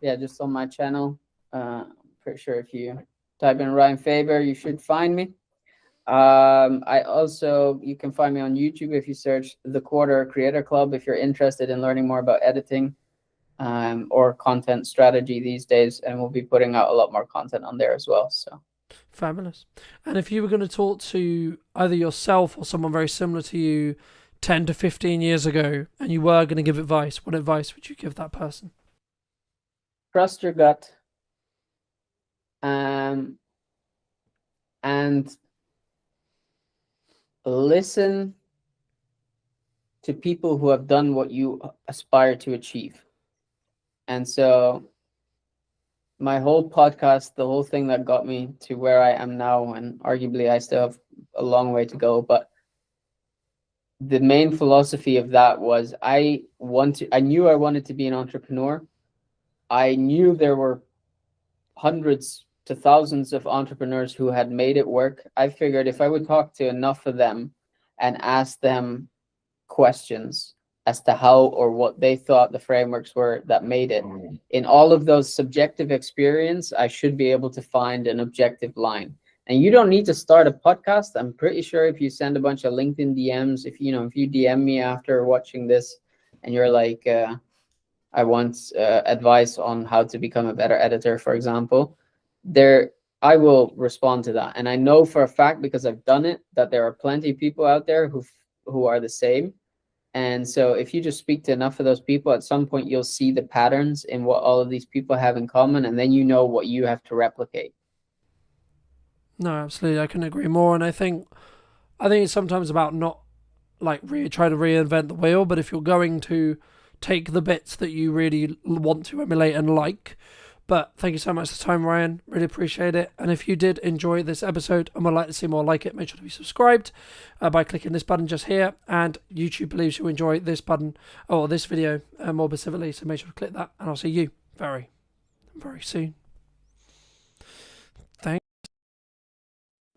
Just on my channel. Pretty sure if you type in Ryan Faber, you should find me. You can find me on YouTube if you search The Quarter Creator Club if you're interested in learning more about editing or content strategy these days, and we'll be putting out a lot more content on there as well. So fabulous. And if you were going to talk to either yourself or someone very similar to you 10 to 15 years ago, and you were going to give advice, what advice would you give that person? Trust your gut. And listen to people who have done what you aspire to achieve. And so my whole podcast, the whole thing that got me to where I am now, and arguably I still have a long way to go, but the main philosophy of that was I knew I wanted to be an entrepreneur. I knew there were hundreds to thousands of entrepreneurs who had made it work. I figured if I would talk to enough of them and ask them questions as to how or what they thought the frameworks were that made it, in all of those subjective experience, I should be able to find an objective line. And you don't need to start a podcast. I'm pretty sure if you send a bunch of LinkedIn DMs, if you DM me after watching this and you're like, I want advice on how to become a better editor, for example, I will respond to that. And I know for a fact, because I've done it, that there are plenty of people out there who are the same. And so if you just speak to enough of those people, at some point you'll see the patterns in what all of these people have in common, and then you know what you have to replicate. No, absolutely. I can agree more. And I think it's sometimes about not like trying to reinvent the wheel, but if you're going to take the bits that you really want to emulate and like. But thank you so much for the time, Ryan. Really appreciate it. And if you did enjoy this episode and would like to see more like it, make sure to be subscribed by clicking this button just here. And YouTube believes you'll enjoy this button or this video more specifically. So make sure to click that. And I'll see you very, very soon. Thanks.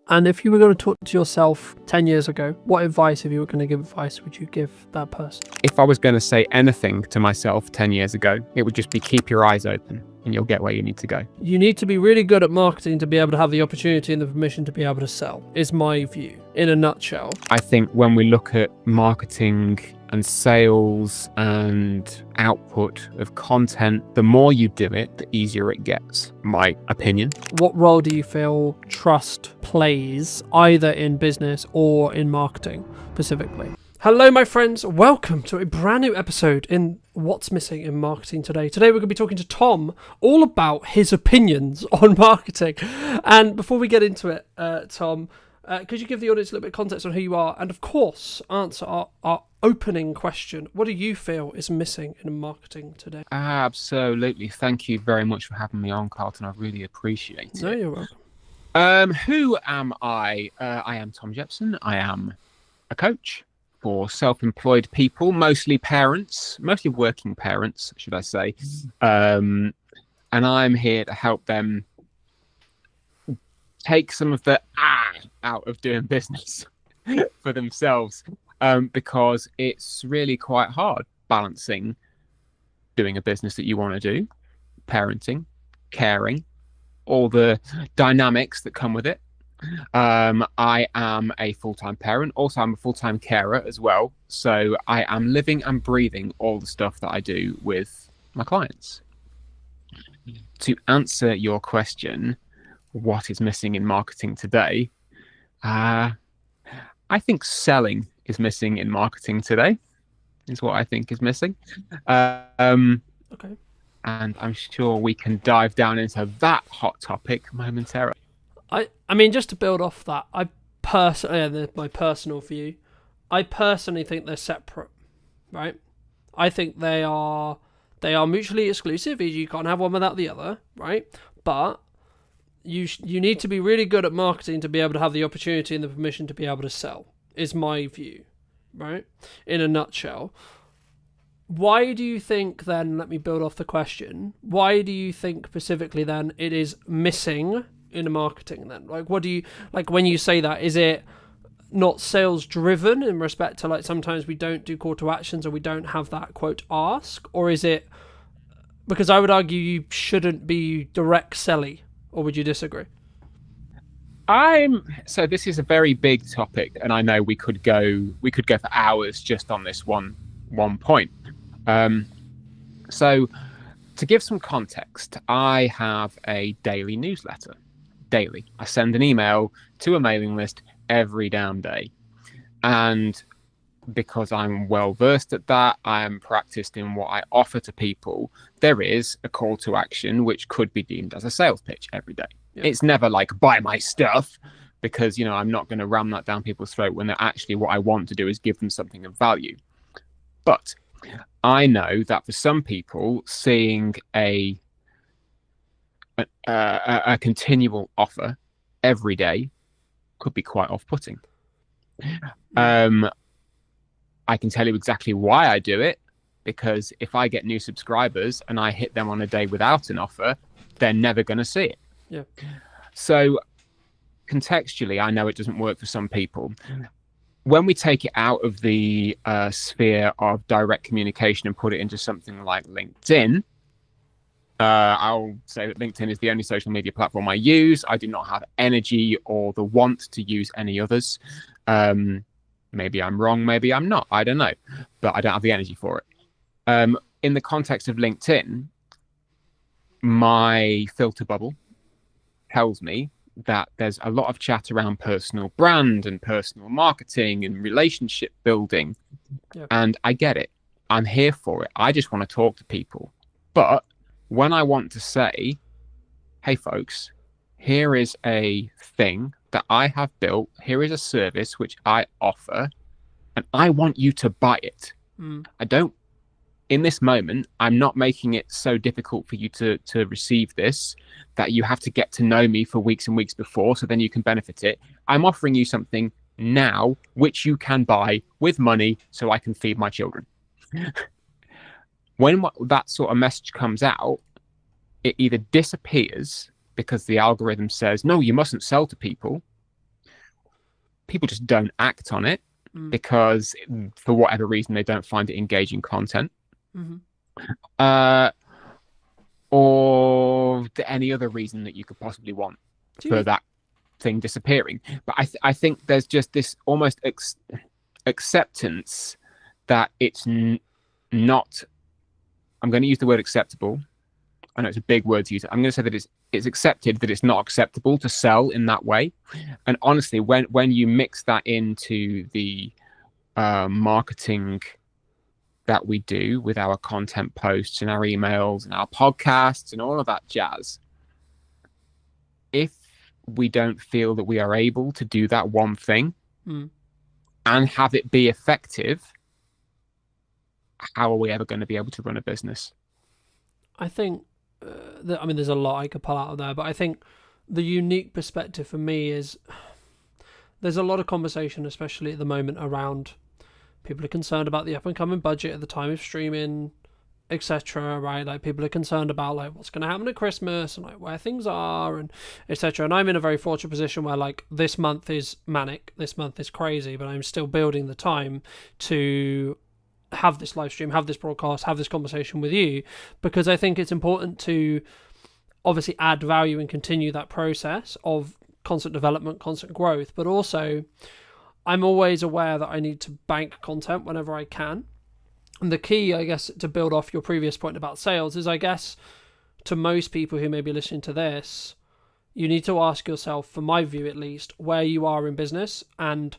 And if you were going to talk to yourself 10 years ago, what advice, if you were going to give advice, would you give that person? If I was going to say anything to myself 10 years ago, it would just be keep your eyes open and you'll get where you need to go. You need to be really good at marketing to be able to have the opportunity and the permission to be able to sell, is my view, in a nutshell. I think when we look at marketing and sales and output of content, the more you do it, the easier it gets, my opinion. What role do you feel trust plays either in business or in marketing specifically? Hello, my friends. Welcome to a brand new episode in What's Missing in Marketing Today. Today, we're going to be talking to Tom all about his opinions on marketing. And before we get into it, Tom, could you give the audience a little bit of context on who you are? And of course, answer our opening question. What do you feel is missing in marketing today? Absolutely. Thank you very much for having me on, Carlton. I really appreciate it. No, you're welcome. Who am I? I am Tom Jepson. I am a coach for self-employed people, mostly parents, mostly working parents, should I say. And I'm here to help them take some of the out of doing business for themselves, because it's really quite hard balancing doing a business that you want to do, parenting, caring, all the dynamics that come with it. I am a full-time parent. Also, I'm a full-time carer as well. So I am living and breathing all the stuff that I do with my clients. To answer your question, what is missing in marketing today? I think selling is missing in marketing today, is what I think is missing. Okay. And I'm sure we can dive down into that hot topic momentarily. I mean, just to build off that, my personal view, I personally think they're separate, right? I think they are mutually exclusive. You can't have one without the other, right? But you need to be really good at marketing to be able to have the opportunity and the permission to be able to sell, is my view, right? In a nutshell. Why do you think then, let me build off the question, why do you think specifically then it is missing in marketing then? Like, what do you, like when you say that, is it not sales driven in respect to like sometimes we don't do call to actions or we don't have that quote ask, or is it because I would argue you shouldn't be direct selling, or would you disagree? So this is a very big topic, and I know we could go for hours just on this one point. So to give some context, I have a daily newsletter. Daily, I send an email to a mailing list every damn day, and because I'm well versed at that, I am practiced in what I offer to people. There is a call to action which could be deemed as a sales pitch every day. Yeah. It's never like buy my stuff, because I'm not going to ram that down people's throat when they're actually, what I want to do is give them something of value. But I know that for some people, seeing a continual offer every day could be quite off-putting. I can tell you exactly why I do it, because if I get new subscribers and I hit them on a day without an offer, they're never going to see it. Yeah. So contextually, I know it doesn't work for some people. When we take it out of the sphere of direct communication and put it into something like LinkedIn, I'll say that LinkedIn is the only social media platform I use. I do not have energy or the want to use any others. Maybe I'm wrong, maybe I'm not. I don't know. But I don't have the energy for it. In the context of LinkedIn, my filter bubble tells me that there's a lot of chat around personal brand and personal marketing and relationship building. Yep. And I get it. I'm here for it. I just want to talk to people. But when I want to say, hey, folks, here is a thing that I have built. Here is a service which I offer, and I want you to buy it. I don't, in this moment, I'm not making it so difficult for you to receive this that you have to get to know me for weeks and weeks before, so then you can benefit it. I'm offering you something now which you can buy with money so I can feed my children. When that sort of message comes out, it either disappears because the algorithm says, no, you mustn't sell to people. People just don't act on it because for whatever reason, they don't find it engaging content. Or any other reason that you could possibly want for that thing disappearing. But I think there's just this almost acceptance that it's not, I'm going to use the word acceptable. I know it's a big word to use. I'm going to say that it's accepted that it's not acceptable to sell in that way. And honestly, when you mix that into the marketing that we do with our content posts and our emails and our podcasts and all of that jazz, if we don't feel that we are able to do that one thing and have it be effective, how are we ever going to be able to run a business? I think, there's a lot I could pull out of there, but I think the unique perspective for me is there's a lot of conversation, especially at the moment, around people are concerned about the up and coming budget at the time of streaming, etc. Right, like people are concerned about like what's going to happen at Christmas and like where things are and etc. And I'm in a very fortunate position where like this month is manic, this month is crazy, but I'm still building the time to have this live stream, have this broadcast, have this conversation with you, because I think it's important to obviously add value and continue that process of constant development, constant growth, but also I'm always aware that I need to bank content whenever I can. And the key, I guess, to build off your previous point about sales is, I guess, to most people who may be listening to this, you need to ask yourself, from my view at least, where you are in business. And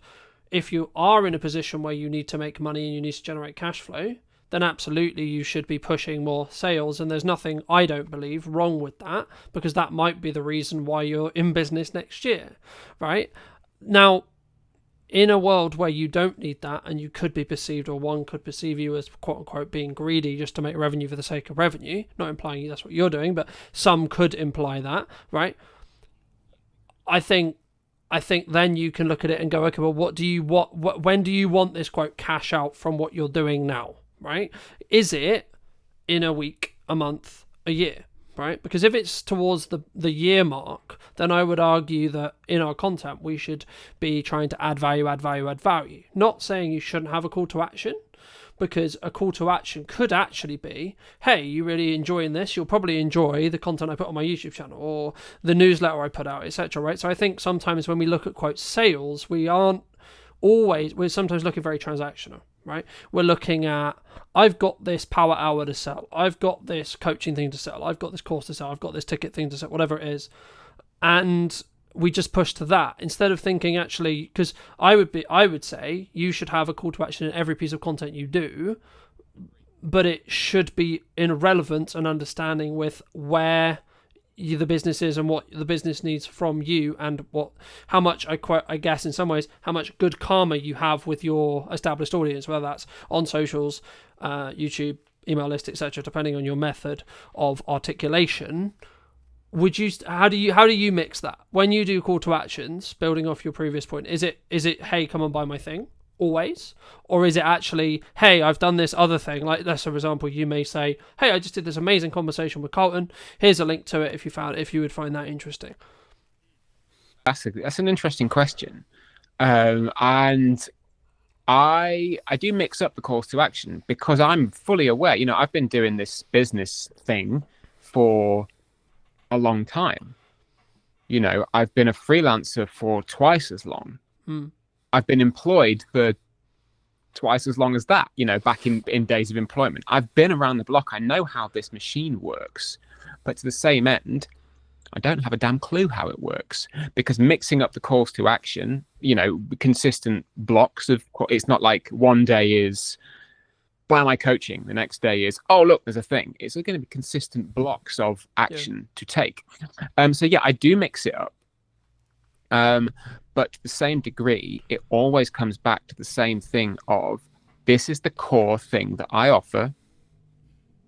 if you are in a position where you need to make money and you need to generate cash flow, then absolutely you should be pushing more sales. And there's nothing, I don't believe, wrong with that, because that might be the reason why you're in business next year, right? Now, in a world where you don't need that and you could be perceived, or one could perceive you as quote unquote being greedy just to make revenue for the sake of revenue, not implying that's what you're doing, but some could imply that, right? I think then you can look at it and go, okay, well, when do you want this quote cash out from what you're doing now, right? Is it in a week, a month, a year? Right? Because if it's towards the year mark, then I would argue that in our content, we should be trying to add value. Not saying you shouldn't have a call to action, because a call to action could actually be, hey, you really enjoying this? You'll probably enjoy the content I put on my YouTube channel or the newsletter I put out, etc. Right? So I think sometimes when we look at quote sales, we're sometimes looking very transactional. Right? We're looking at, I've got this power hour to sell, I've got this coaching thing to sell, I've got this course to sell, I've got this ticket thing to sell, whatever it is, and we just push to that instead of thinking actually, because I would say you should have a call to action in every piece of content you do, but it should be in relevance and understanding with where the business is and what the business needs from you, and how much I guess in some ways how much good karma you have with your established audience, whether that's on socials, YouTube, email list, etc. Depending on your method of articulation. How do you mix that when you do call to actions? Building off your previous point, is it hey, come and buy my thing always, or is it actually, hey, I've done this other thing? Like, let's for example, you may say, hey, I just did this amazing conversation with Carlton, here's a link to it if you would find that interesting. That's an interesting question, and I do mix up the calls to action because I'm fully aware, I've been doing this business thing for a long time. I've been a freelancer for twice as long. I've been employed for twice as long as that, back in days of employment. I've been around the block. I know how this machine works. But to the same end, I don't have a damn clue how it works, because mixing up the calls to action, consistent blocks of, it's not like one day is, why am I coaching? The next day is, oh, look, there's a thing. It's going to be consistent blocks of action to take. So yeah, I do mix it up. But to the same degree, it always comes back to the same thing of, this is the core thing that I offer.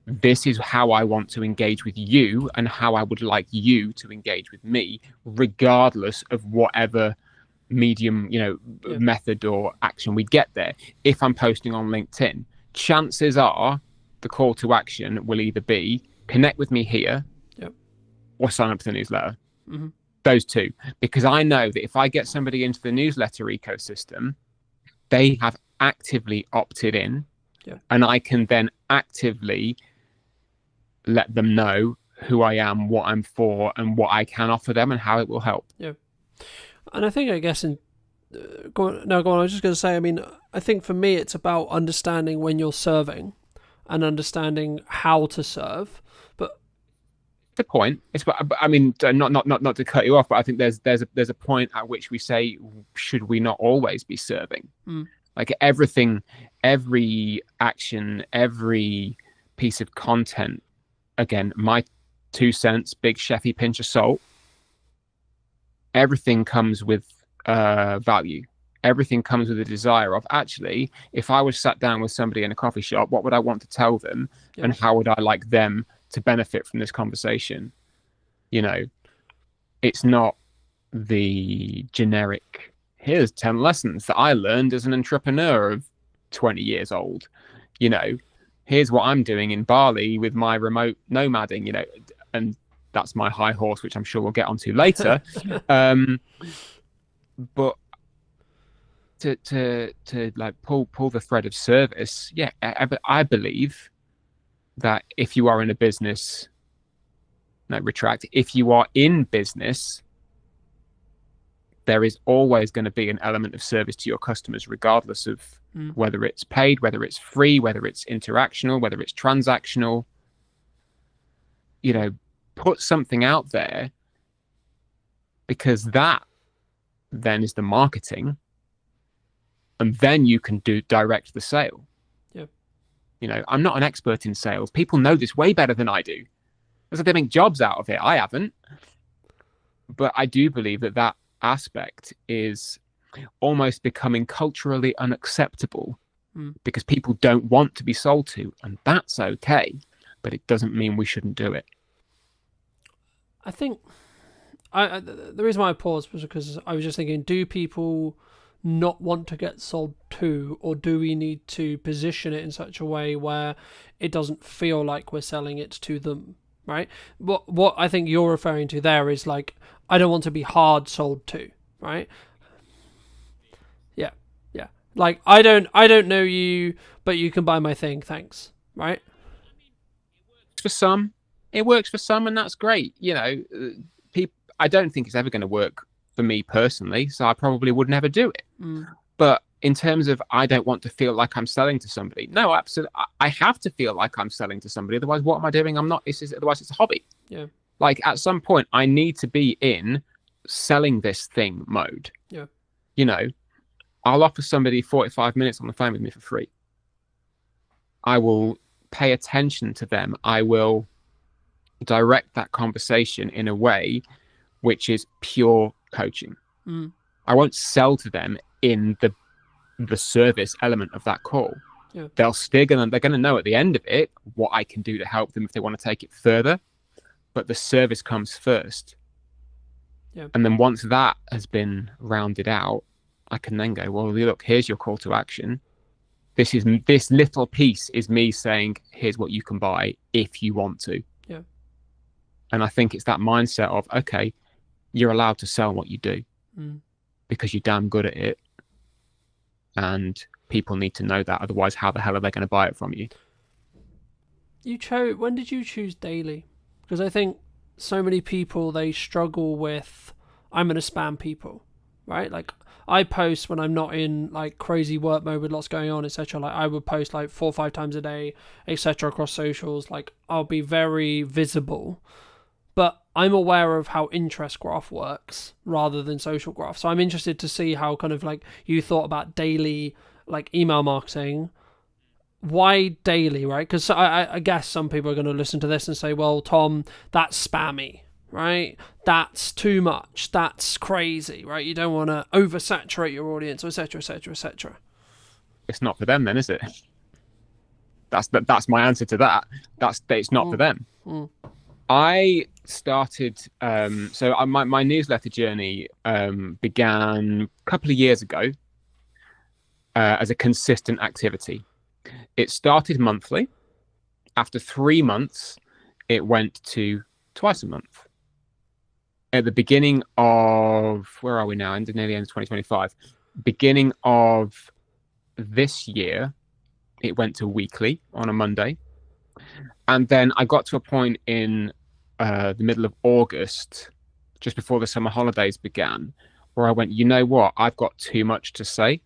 This is how I want to engage with you and how I would like you to engage with me, regardless of whatever medium, method or action we get there. If I'm posting on LinkedIn, chances are the call to action will either be connect with me here or sign up to the newsletter. Mm-hmm. Those two, because I know that if I get somebody into the newsletter ecosystem, they have actively opted in, and I can then actively let them know who I am, what I'm for, and what I can offer them, and how it will help. Yeah, and I think, I guess, go on. I was just going to say, I think for me, it's about understanding when you're serving and understanding how to serve. The point, not to cut you off, but I think there's a point at which we say, should we not always be serving? Like everything, every action, every piece of content, again, my 2 cents, big chefy pinch of salt, everything comes with value. Everything comes with a desire of, actually, if I was sat down with somebody in a coffee shop, what would I want to tell them, and how would I like them to benefit from this conversation? It's not the generic, here's 10 lessons that I learned as an entrepreneur of 20 years old. You know, here's what I'm doing in Bali with my remote nomading, you know, and that's my high horse, which I'm sure we'll get onto later. But to like pull the thread of service, yeah, I believe that if you are in a business, no, retract, if you are in business, there is always going to be an element of service to your customers, regardless of whether it's paid, whether it's free, whether it's interactional, whether it's transactional. You know, put something out there, because that then is the marketing, and then you can direct the sale. Yeah. You know, I'm not an expert in sales. People know this way better than I do. It's like they make jobs out of it. I haven't. But I do believe that aspect is almost becoming culturally unacceptable because people don't want to be sold to, and that's okay, but it doesn't mean we shouldn't do it. I think the reason why I paused was because I was just thinking, do people not want to get sold to, or do we need to position it in such a way where it doesn't feel like we're selling it to them, right? What I think you're referring to there is like, I don't want to be hard sold to, right? Yeah. Like, I don't know you, but you can buy my thing, thanks, right? For some, it works for some, and that's great. You know, I don't think it's ever going to work for me personally, so I probably would never do it. But in terms of, I don't want to feel like I'm selling to somebody. No, absolutely. I have to feel like I'm selling to somebody. Otherwise, what am I doing? I'm not. Otherwise, it's a hobby. Yeah. Like, at some point, I need to be in selling this thing mode. Yeah. You know, I'll offer somebody 45 minutes on the phone with me for free. I will pay attention to them. I will direct that conversation in a way which is pure coaching. I won't sell to them in the service element of that call. Yeah. They're gonna know at the end of it what I can do to help them if they want to take it further. But the service comes first. Yeah. And then once that has been rounded out, I can then go, well, look, here's your call to action. This little piece is me saying, here's what you can buy if you want to. Yeah. And I think it's that mindset of, okay, you're allowed to sell what you do because you're damn good at it. And people need to know that. Otherwise, how the hell are they going to buy it from you? When did you choose daily? Because I think so many people, they struggle with, I'm going to spam people, right? Like, I post when I'm not in like crazy work mode with lots going on, etc. Like, I would post like 4 or 5 times a day, etc. across socials. Like, I'll be very visible, but I'm aware of how interest graph works rather than social graph. So I'm interested to see how kind of like you thought about daily like email marketing. Why daily, right? Because I guess some people are going to listen to this and say, well, Tom, that's spammy, right? That's too much. That's crazy, right? You don't want to oversaturate your audience, etc., etc., etc. It's not for them then, is it? That's my answer to that. It's not for them. I started, my newsletter journey began a couple of years ago as a consistent activity. It started monthly. After 3 months, it went to twice a month. At the beginning of, where are we now? Nearly end of 2025. Beginning of this year, it went to weekly on a Monday. And then I got to a point in the middle of August, just before the summer holidays began, where I went, you know what? I've got too much to say.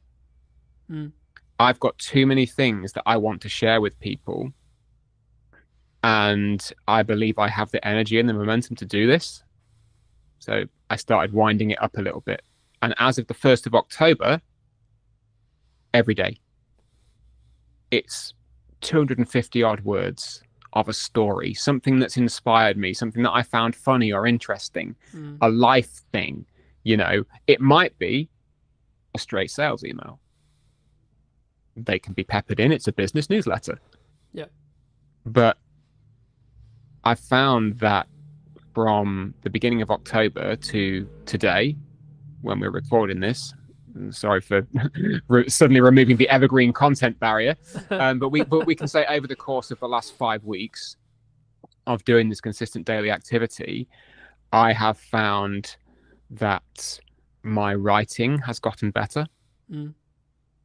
I've got too many things that I want to share with people. And I believe I have the energy and the momentum to do this. So I started winding it up a little bit. And as of the 1st of October, every day, it's 250 odd words of a story, something that's inspired me, something that I found funny or interesting, a life thing. You know, it might be a straight sales email. They can be peppered in. It's a business newsletter. Yeah. But I found that from the beginning of October to today, when we're recording this. Sorry for suddenly removing the evergreen content barrier, but we can say over the course of the last 5 weeks of doing this consistent daily activity, I have found that my writing has gotten better.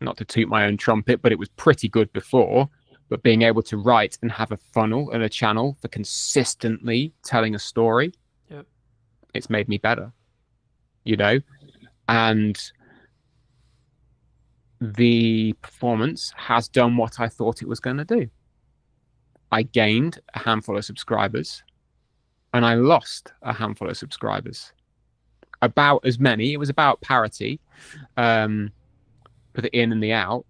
Not to toot my own trumpet, but it was pretty good before. But being able to write and have a funnel and a channel for consistently telling a story, it's made me better, you know? And the performance has done what I thought it was going to do. I gained a handful of subscribers and I lost a handful of subscribers. About as many. It was about parity for the in and the out.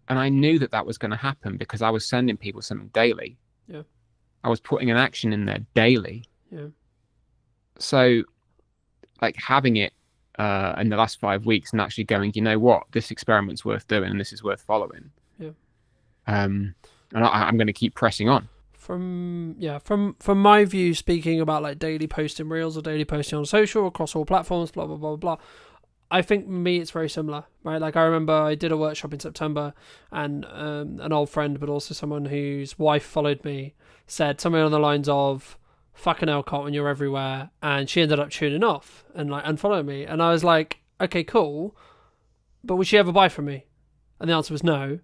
And I knew that that was going to happen because I was sending people something daily. I was putting an action in there daily. So, like, having it in the last 5 weeks and actually going, you know what, this experiment's worth doing and this is worth following. And I'm going to keep pressing on. From my view, speaking about like daily posting reels or daily posting on social across all platforms, blah blah blah blah, I think me it's very similar, right? Like, I remember I did a workshop in September, and an old friend, but also someone whose wife followed me, said something on the lines of, "Fucking hell, Carlton, you're everywhere," and she ended up tuning off and like unfollowing me, and I was like, okay, cool, but would she ever buy from me? And the answer was no.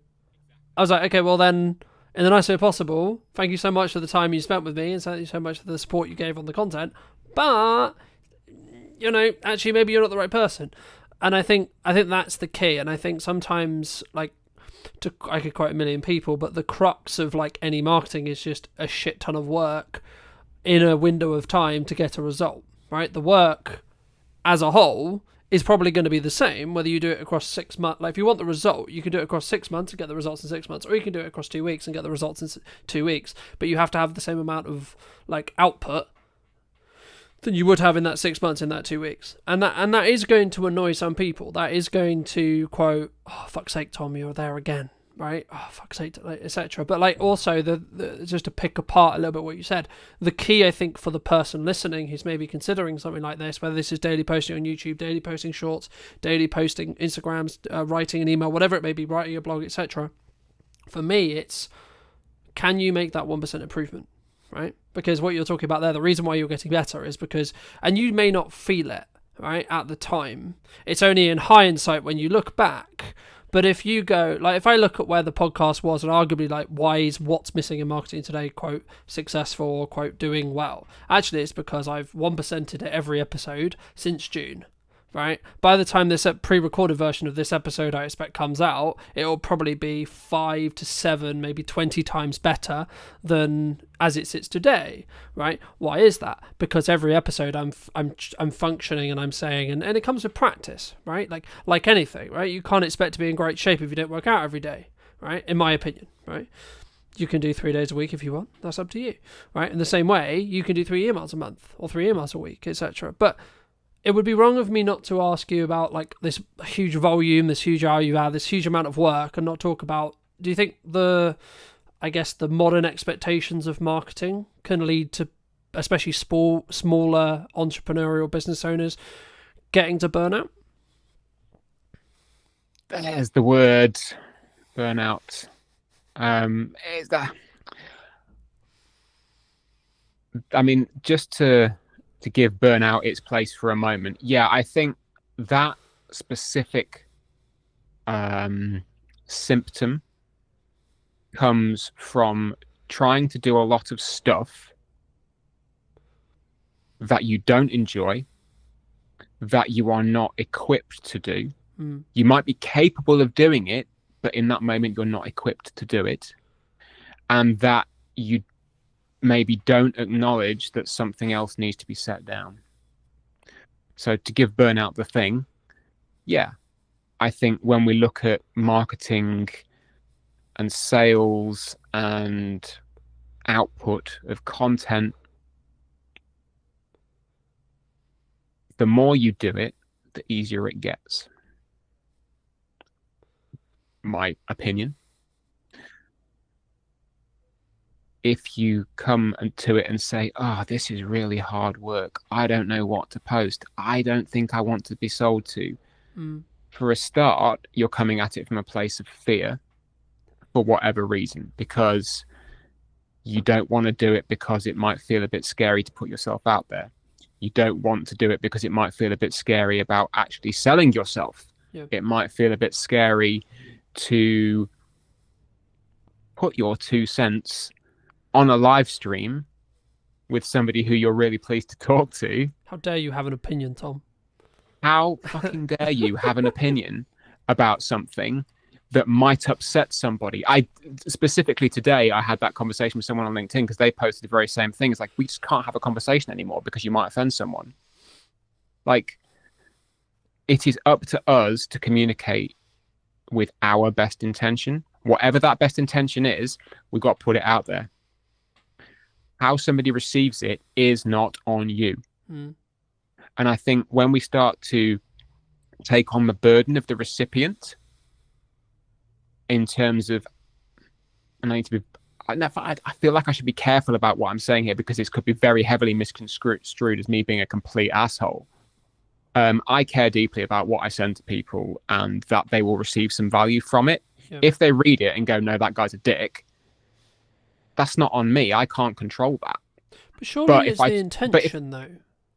I was like, okay, well then, in the nicest way possible, thank you so much for the time you spent with me, and thank you so much for the support you gave on the content, but, you know, actually maybe you're not the right person. And I think that's the key. And I think sometimes, like, I could quote a million people, but the crux of like any marketing is just a shit ton of work in a window of time to get a result, right? The work as a whole is probably going to be the same whether you do it across 6 months. Like, if you want the result, you can do it across 6 months and get the results in 6 months, or you can do it across 2 weeks and get the results in 2 weeks. But you have to have the same amount of like output than you would have in that 6 months, in that 2 weeks. And that is going to annoy some people. That is going to quote, "Oh, fuck's sake, Tom, you're there again," right? "Oh, fuck's sake," etc. But like, also the just to pick apart a little bit what you said, the key, I think, for the person listening who's maybe considering something like this, whether this is daily posting on YouTube, daily posting shorts, daily posting Instagrams, writing an email, whatever it may be, writing a blog, etc. For me, it's, can you make that 1% improvement? Right? Because what you're talking about there, the reason why you're getting better is because, and you may not feel it, right, at the time. It's only in hindsight when you look back. But if you go, like, if I look at where the podcast was, and arguably, like, why is what's missing in marketing today, quote, successful, or quote, doing well? Actually, it's because I've 1%ed it every episode since June. Right? By the time this pre-recorded version of this episode, I expect, comes out, it will probably be 5 to 7, maybe 20 times better than as it sits today. Right? Why is that? Because every episode I'm functioning and I'm saying, and it comes with practice, right? Like anything, right? You can't expect to be in great shape if you don't work out every day, right? In my opinion, right? You can do 3 days a week if you want. That's up to you, right? In the same way, you can do 3 emails a month or 3 emails a week, etc. But it would be wrong of me not to ask you about like this huge volume, this huge value add, this huge amount of work, and not talk about, do you think the modern expectations of marketing can lead to, especially smaller entrepreneurial business owners, getting to burnout? There's the word burnout. Is that? I mean, just to give burnout its place for a moment. Yeah, I think that specific symptom comes from trying to do a lot of stuff that you don't enjoy, that you are not equipped to do. You might be capable of doing it, but in that moment you're not equipped to do it. And that you maybe don't acknowledge that something else needs to be set down. So to give burnout the thing, yeah, I think when we look at marketing and sales and output of content, the more you do it, the easier it gets. My opinion. if you come to it and say, oh, this is really hard work, I don't know what to post, I don't think I want to be sold to. For a start, you're coming at it from a place of fear for whatever reason, because you don't want to do it because it might feel a bit scary to put yourself out there. You don't want to do it because it might feel a bit scary about actually selling yourself. It might feel a bit scary to put your 2 cents on a live stream with somebody who you're really pleased to talk to. How dare you have an opinion, Tom? How fucking dare you have an opinion about something that might upset somebody? I specifically today, I had that conversation with someone on LinkedIn because they posted the very same thing. It's like, we just can't have a conversation anymore because you might offend someone. Like, it is up to us to communicate with our best intention. Whatever that best intention is, we've got to put it out there. How somebody receives it is not on you. And I think when we start to take on the burden of the recipient, in terms of, and I feel like I should be careful about what I'm saying here because this could be very heavily misconstrued as me being a complete asshole. I care deeply about what I send to people and that they will receive some value from it. If they read it and go, no, that guy's a dick, that's not on me. I can't control that. But surely it's the intention, though,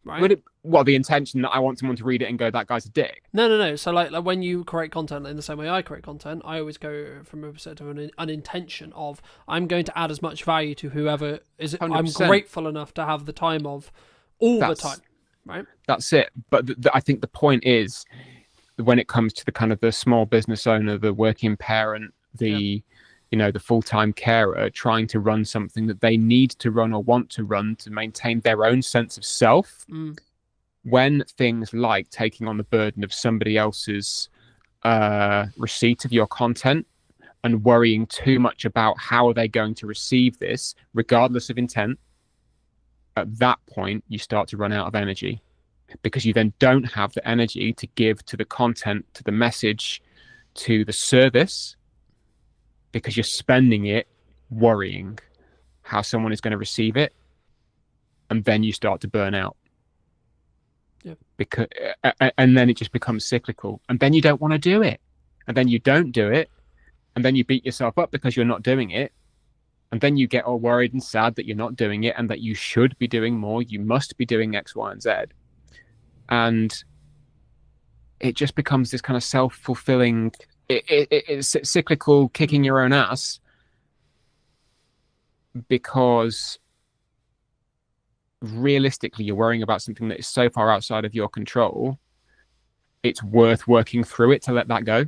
right? The intention that I want someone to read it and go, that guy's a dick. No. So like when you create content in the same way I create content, I always go from a perspective of an intention of, I'm going to add as much value to whoever is. 100%. I'm grateful enough to have the time of the time, right? That's it. But I think the point is, when it comes to the kind of the small business owner, the working parent, the full-time carer trying to run something that they need to run or want to run to maintain their own sense of self, when things like taking on the burden of somebody else's receipt of your content and worrying too much about how are they going to receive this, regardless of intent, at that point, you start to run out of energy, because you then don't have the energy to give to the content, to the message, to the service, because you're spending it worrying how someone is going to receive it. And then you start to burn out. And then it just becomes cyclical. And then you don't want to do it. And then you don't do it. And then you beat yourself up because you're not doing it. And then you get all worried and sad that you're not doing it and that you should be doing more. You must be doing X, Y, and Z. And it just becomes this kind of self-fulfilling, it's cyclical, kicking your own ass, because realistically you're worrying about something that is so far outside of your control, it's worth working through it to let that go.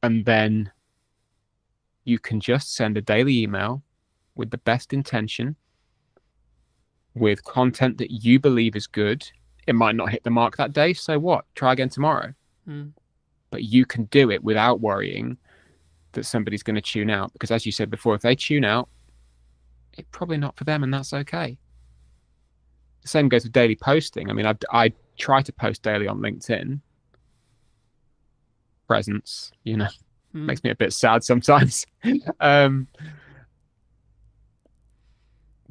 And then you can just send a daily email with the best intention, with content that you believe is good. It might not hit the mark that day, so what? Try again tomorrow. But you can do it without worrying that somebody's going to tune out, because as you said before, if they tune out, it's probably not for them, and that's okay. The same goes with daily posting. I mean, I try to post daily on LinkedIn. Presence, makes me a bit sad sometimes.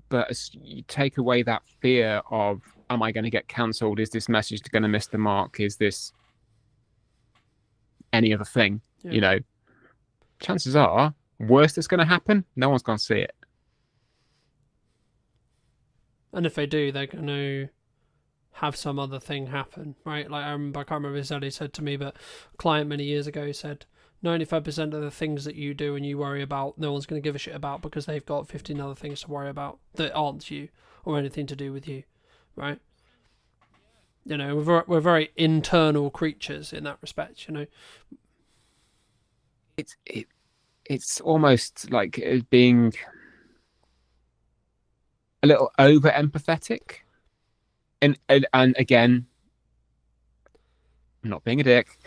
But as you take away that fear of, am I going to get cancelled? Is this message going to miss the mark? Is this any other thing? Chances are, worst that's going to happen, no one's going to see it. And if they do, they're going to have some other thing happen, right? Like I can't remember if he said to me, but a client many years ago said, 95% of the things that you do and you worry about, no one's going to give a shit about, because they've got 15 other things to worry about that aren't you or anything to do with you, right? We're very internal creatures in that respect, It's almost like being a little over empathetic, and again, I'm not being a dick.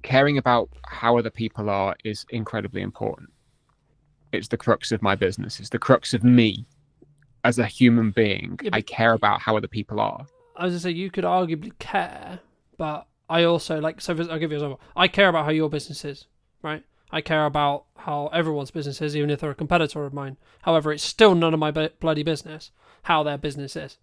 Caring about how other people are is incredibly important. It's the crux of my business. It's the crux of me as a human being. I care about how other people are. I was going to say, you could arguably care, but I also, I'll give you an example. I care about how your business is, right? I care about how everyone's business is, even if they're a competitor of mine. However, it's still none of my bloody business how their business is,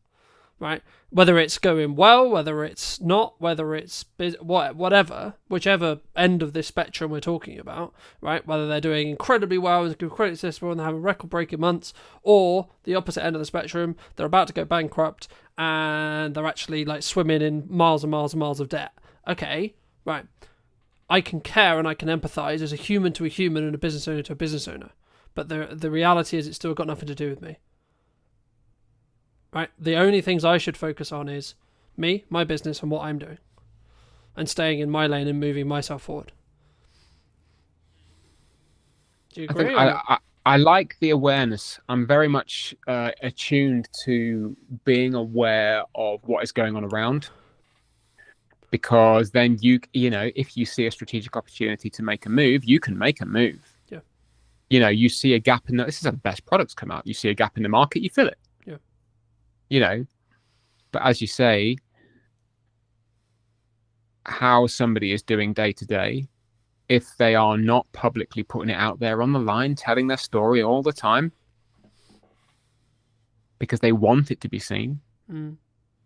right? Whether it's going well, whether it's not, whether it's whatever, whichever end of this spectrum we're talking about, right? Whether they're doing incredibly well and incredibly successful and they have a record-breaking months, or the opposite end of the spectrum, they're about to go bankrupt and they're actually like swimming in miles and miles and miles of debt. Okay, right. I can care and I can empathize as a human to a human and a business owner to a business owner. But the reality is it's still got nothing to do with me. Right? The only things I should focus on is me, my business, and what I'm doing. And staying in my lane and moving myself forward. Do you agree? I like the awareness. I'm very much attuned to being aware of what is going on around. Because then you know, if you see a strategic opportunity to make a move, you can make a move. Yeah. You know, you see a gap in this is how the best products come out. You see a gap in the market, you fill it. Yeah. You know, but as you say, how somebody is doing day to day, if they are not publicly putting it out there on the line, telling their story all the time, because they want it to be seen. And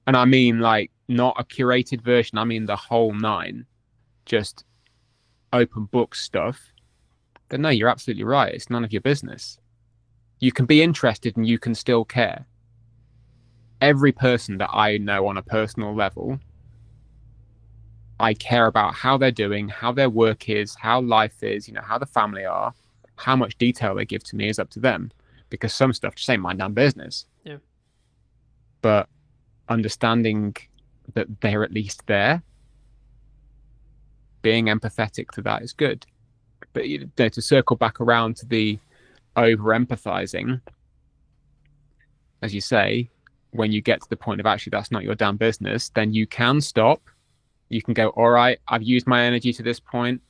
I mean, like, not a curated version. I mean, the whole nine, just open book stuff. Then no, you're absolutely right. It's none of your business. You can be interested and you can still care. Every person that I know on a personal level, I care about how they're doing, how their work is, how life is, you know, how the family are, how much detail they give to me is up to them. Because some stuff just ain't my damn business. Yeah. But understanding that they're at least there, being empathetic to that is good. But you know, to circle back around to the over empathizing, as you say, when you get to the point of actually that's not your damn business, then you can stop. You can go, all right, I've used my energy to this point.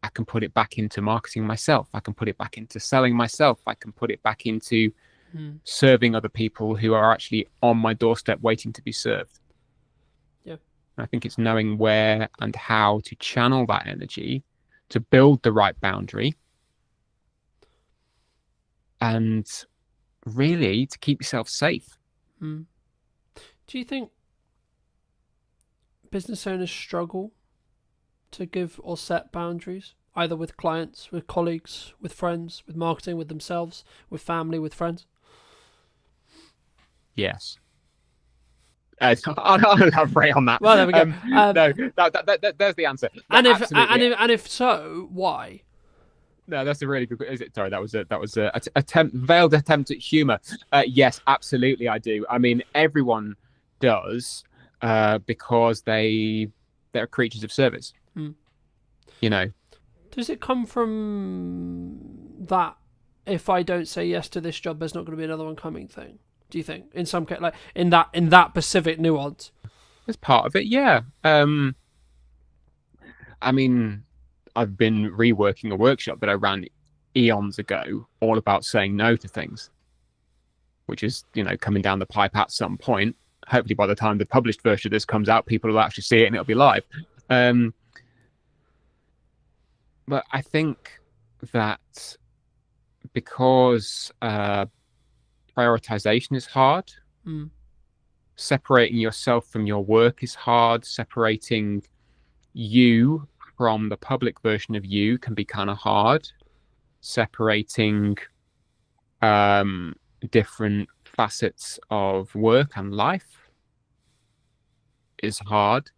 I can put it back into marketing myself. I can put it back into selling myself. I can put it back into serving other people who are actually on my doorstep waiting to be served. Yeah. I think it's knowing where and how to channel that energy to build the right boundary and really to keep yourself safe. Do you think business owners struggle to give or set boundaries, either with clients, with colleagues, with friends, with marketing, with themselves, with family, with friends? Yes. I'll elaborate on that. Well, there we go. No, there's the answer. And if so, why? No, that's a really good. Is it? Sorry, that was a veiled attempt at humor. Yes, absolutely, I do. I mean, everyone does because they're creatures of service. You know. Does it come from that? If I don't say yes to this job, there's not going to be another one coming thing. Do you think, in some case, like in that specific nuance? As part of it, yeah. I mean, I've been reworking a workshop that I ran eons ago, all about saying no to things, which is, you know, coming down the pipe at some point. Hopefully, by the time the published version of this comes out, people will actually see it and it'll be live. But I think that because prioritization is hard. Separating yourself from your work is hard. Separating you from the public version of you can be kind of hard. Separating different facets of work and life is hard.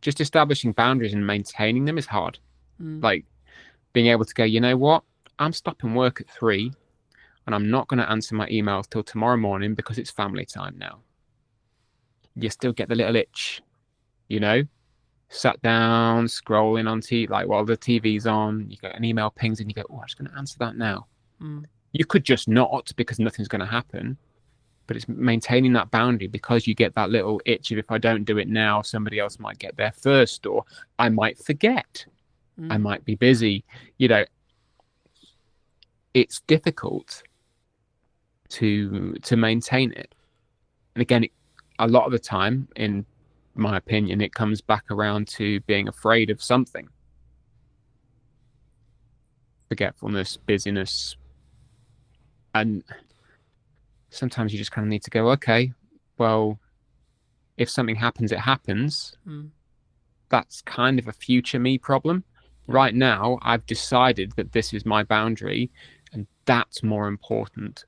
Just establishing boundaries and maintaining them is hard. Like being able to go, you know what? I'm stopping work at 3. And I'm not going to answer my emails till tomorrow morning because it's family time now. You still get the little itch, you know? Sat down, scrolling on TV, like while the TV's on, you get an email pings and you go, oh, I'm just going to answer that now. You could just not because nothing's going to happen. But it's maintaining that boundary because you get that little itch of if I don't do it now, somebody else might get there first, or I might forget. I might be busy. You know, it's difficult to maintain it. And again, a lot of the time, in my opinion, it comes back around to being afraid of something. forgetfulness, busyness. And sometimes you just kind of need to go, okay, well, if something happens, it happens. That's kind of a future me problem. Right now, I've decided that this is my boundary, and that's more important.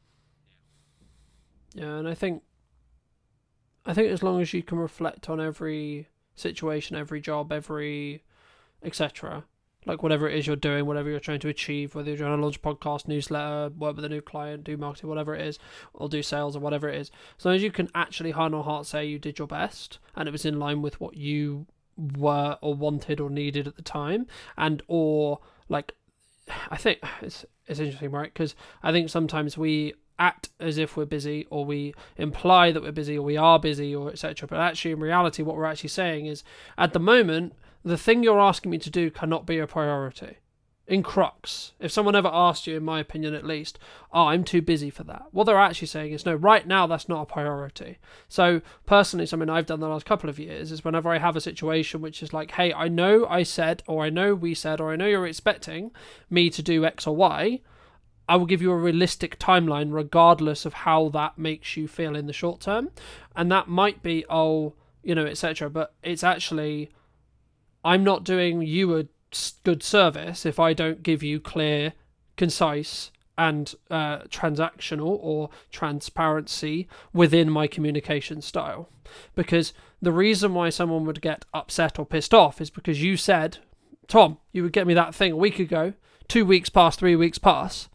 Yeah, and I think as long as you can reflect on every situation, every job, every etc., like whatever it is you're doing, whatever you're trying to achieve, whether you're trying to launch a podcast, newsletter, work with a new client, do marketing, whatever it is, or do sales or whatever it is, as long as you can actually hand on heart say you did your best and it was in line with what you were or wanted or needed at the time, and or like, I think it's interesting, right? Because I think sometimes we act as if we're busy, or we imply that we're busy, or we are busy, or etc. But actually, in reality, what we're actually saying is, at the moment, the thing you're asking me to do cannot be a priority. In crux, if someone ever asked you, in my opinion at least, oh, I'm too busy for that, what they're actually saying is, no, right now that's not a priority. So personally, something I've done the last couple of years is whenever I have a situation which is like, hey, I know I said, or I know we said, or I know you're expecting me to do X or Y, I will give you a realistic timeline regardless of how that makes you feel in the short term. And that might be, etc. But it's actually, I'm not doing you a good service if I don't give you clear, concise, and transactional or transparency within my communication style. Because the reason why someone would get upset or pissed off is because you said, Tom, you would get me that thing a week ago, 2 weeks pass, 3 weeks pass,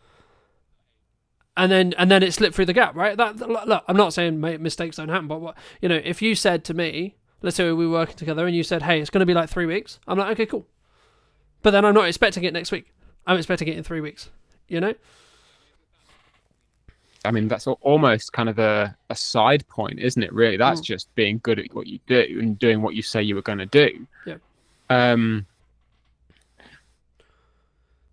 and then it slipped through the gap, right? Look, I'm not saying mistakes don't happen, but if you said to me, let's say we were working together, and you said, hey, it's going to be like 3 weeks, I'm like, okay, cool. But then I'm not expecting it next week. I'm expecting it in 3 weeks, I mean, that's almost kind of a side point, isn't it, really? That's just being good at what you do and doing what you say you were going to do. Yeah.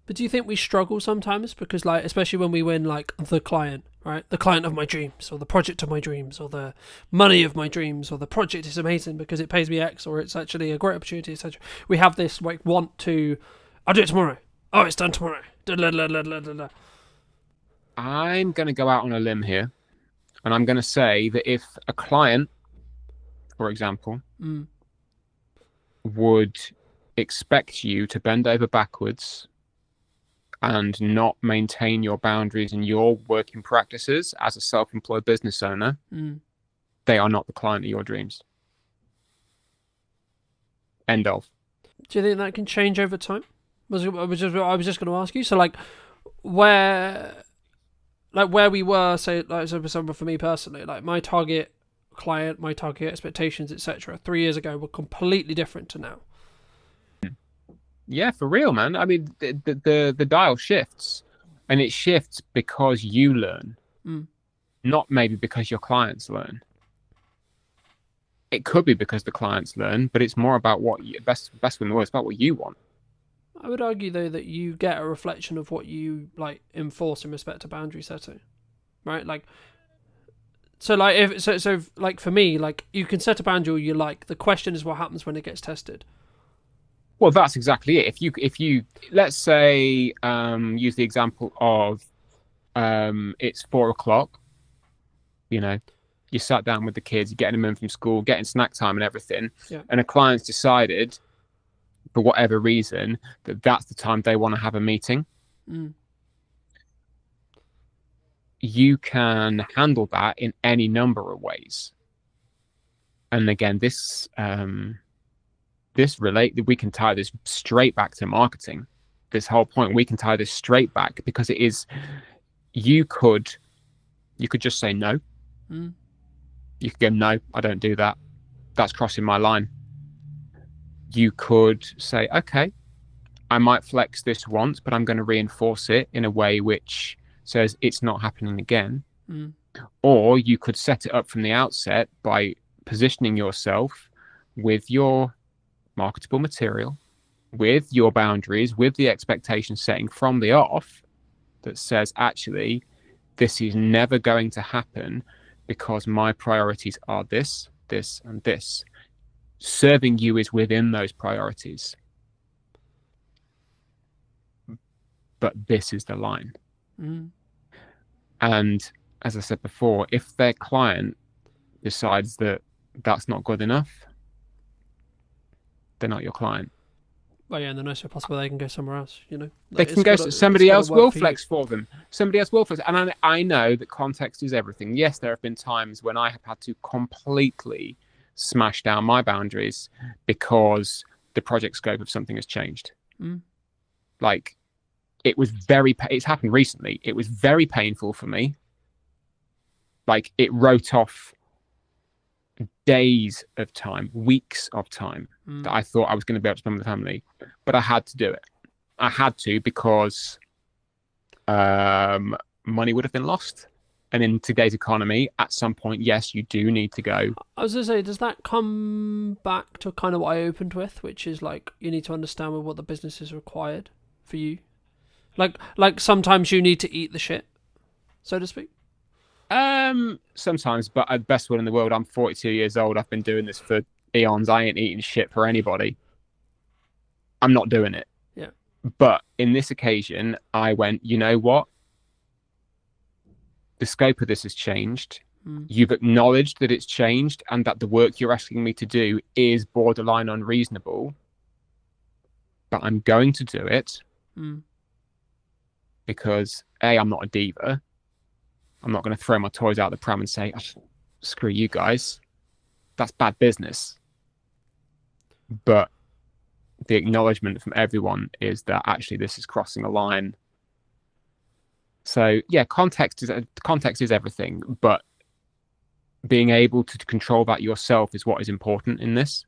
But do you think we struggle sometimes? Because, like, especially when we win, like, the client, right? The client of my dreams, or the project of my dreams, or the money of my dreams, or the project is amazing because it pays me X, or it's actually a great opportunity, etc. We have this, like, I'll do it tomorrow. Oh, it's done tomorrow. I'm going to go out on a limb here, and I'm going to say that if a client, for example, would expect you to bend over backwards and not maintain your boundaries and your working practices as a self-employed business owner, they are not the client of your dreams. End of. Do you think that can change over time? I was just going to ask you. So, like, where we were, say, like, so for me personally, like, my target client, my target expectations, etc., 3 years ago were completely different to now. Yeah, for real, man. I mean, the dial shifts, and it shifts because you learn, not maybe because your clients learn. It could be because the clients learn, but it's more about what you, best in the world, it's about what you want. I would argue, though, that you get a reflection of what you, like, enforce in respect to boundary setting, right? Like, so, like, like, for me, like, you can set a boundary you like. The question is what happens when it gets tested. Well, that's exactly it. If you let's say use the example of it's 4 o'clock, you sat down with the kids, you're getting them in from school, getting snack time and everything, and a client's decided for whatever reason that that's the time they want to have a meeting. You can handle that in any number of ways. And again, we can tie this straight back to marketing. This whole point, we can tie this straight back because it is, you could just say no. You could go, no, I don't do that. That's crossing my line. You could say, okay, I might flex this once, but I'm going to reinforce it in a way which says it's not happening again. Or you could set it up from the outset by positioning yourself with your marketable material, with your boundaries, with the expectation setting from the off that says, actually, this is never going to happen because my priorities are this, this, and this. Serving you is within those priorities. but this is the line. Mm. And as I said before, if their client decides that that's not good enough, they're not your client. Well, yeah, and the nicest possible, they can go somewhere else. You know, They can go. Somebody else will flex for them. Somebody else will flex. And I know that context is everything. Yes, there have been times when I have had to completely smash down my boundaries because the project scope of something has changed. Mm. Like, it's happened recently. It was very painful for me. Like, it wrote off days of time, weeks of time that I thought I was going to be able to spend with the family, but I had to do it. I had to because money would have been lost. And in today's economy, at some point, yes, you do need to go. I was going to say, does that come back to kind of what I opened with, which is like you need to understand what the business is required for you? Like sometimes you need to eat the shit, so to speak. Sometimes, but at best will in the world, I'm 42 years old. I've been doing this for eons. I ain't eating shit for anybody. I'm not doing it. Yeah. But in this occasion, I went, you know what? The scope of this has changed. You've acknowledged that it's changed and that the work you're asking me to do is borderline unreasonable. But I'm going to do it because A, I'm not a diva. I'm not going to throw my toys out the pram and say, oh, screw you guys. That's bad business. But the acknowledgement from everyone is that actually this is crossing a line. So yeah, context is everything, but being able to control that yourself is what is important in this.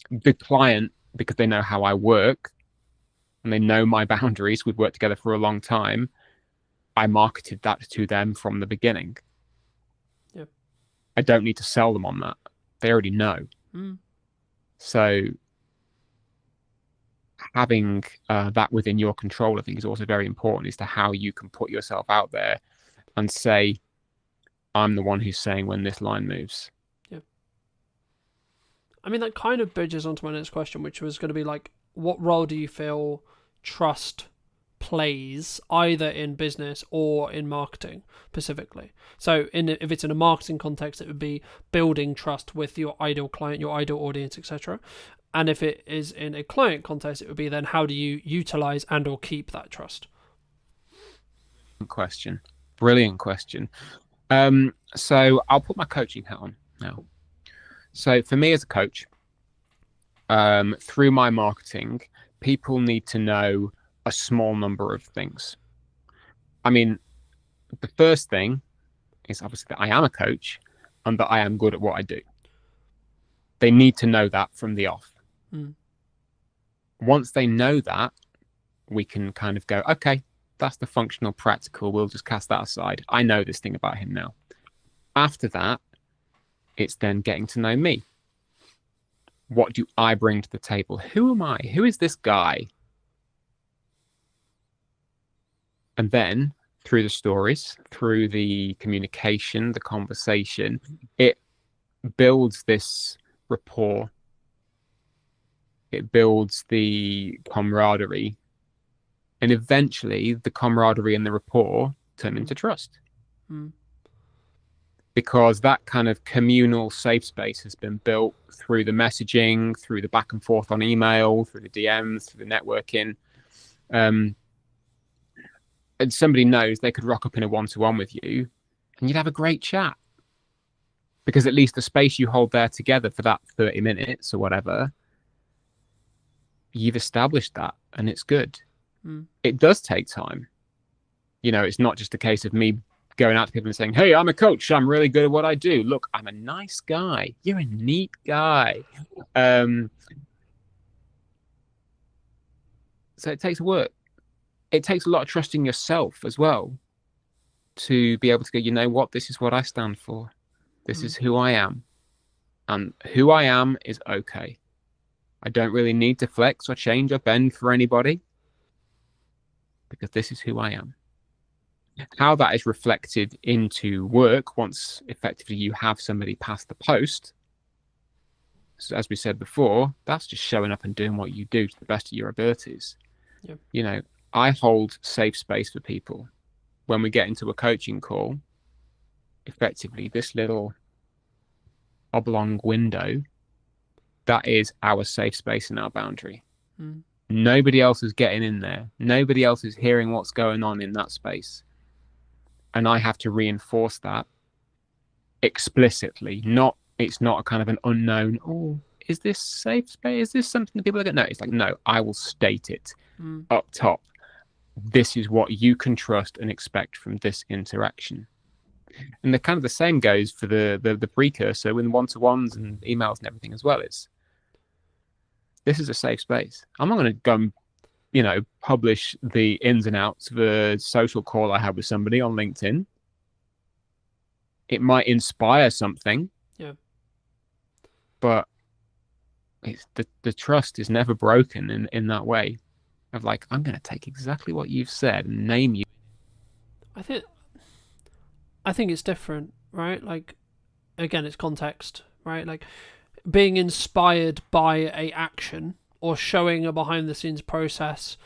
The client, because they know how I work and they know my boundaries, we've worked together for a long time, I marketed that to them from the beginning. Yep. I don't need to sell them on that. They already know. So having that within your control, I think, is also very important as to how you can put yourself out there and say, I'm the one who's saying when this line moves. Yeah. I mean, that kind of bridges onto my next question, which was going to be like, what role do you feel trust plays either in business or in marketing specifically? So if it's in a marketing context, it would be building trust with your ideal client, your ideal audience, etc. And if it is in a client context, it would be then how do you utilize and or keep that trust? Brilliant question. So I'll put my coaching hat on now. So for me as a coach, through my marketing, people need to know a small number of things. I mean, the first thing is obviously that I am a coach and that I am good at what I do. They need to know that from the off. Once they know that, we can kind of go, okay, that's the functional practical. We'll just cast that aside. I know this thing about him now. After that, it's then getting to know me. What do I bring to the table? Who am I? Who is this guy? And then through the stories, through the communication, the conversation, it builds this rapport. It builds the camaraderie. And eventually the camaraderie and the rapport turn into trust. Because that kind of communal safe space has been built through the messaging, through the back and forth on email, through the DMs, through the networking. And somebody knows they could rock up in a one-to-one with you and you'd have a great chat. Because at least the space you hold there together for that 30 minutes or whatever, you've established that and it's good. It does take time. You know, it's not just a case of me going out to people and saying, hey, I'm a coach. I'm really good at what I do. Look, I'm a nice guy. You're a neat guy. So it takes work. It takes a lot of trust in yourself as well to be able to go, you know what, this is what I stand for. This is who I am. And who I am is okay. I don't really need to flex or change or bend for anybody because this is who I am. How that is reflected into work once effectively you have somebody pass the post, so as we said before, that's just showing up and doing what you do to the best of your abilities. Yep. You know, I hold safe space for people. When we get into a coaching call, effectively this little oblong window, that is our safe space and our boundary. Nobody else is getting in there. Nobody else is hearing what's going on in that space. And I have to reinforce that explicitly. It's not a kind of an unknown, oh, is this safe space? Is this something that people are going to know? It's like, no, I will state it up top. This is what you can trust and expect from this interaction. And the kind of the same goes for the precursor with one-to-ones and emails and everything as well. This is a safe space. I'm not going to go and, publish the ins and outs of a social call I had with somebody on LinkedIn. It might inspire something. Yeah. But it's the trust is never broken in that way. Of like, I'm going to take exactly what you've said and name you. I think it's different, right? Like, again, it's context, right? Like, being inspired by a action or showing a behind the scenes process,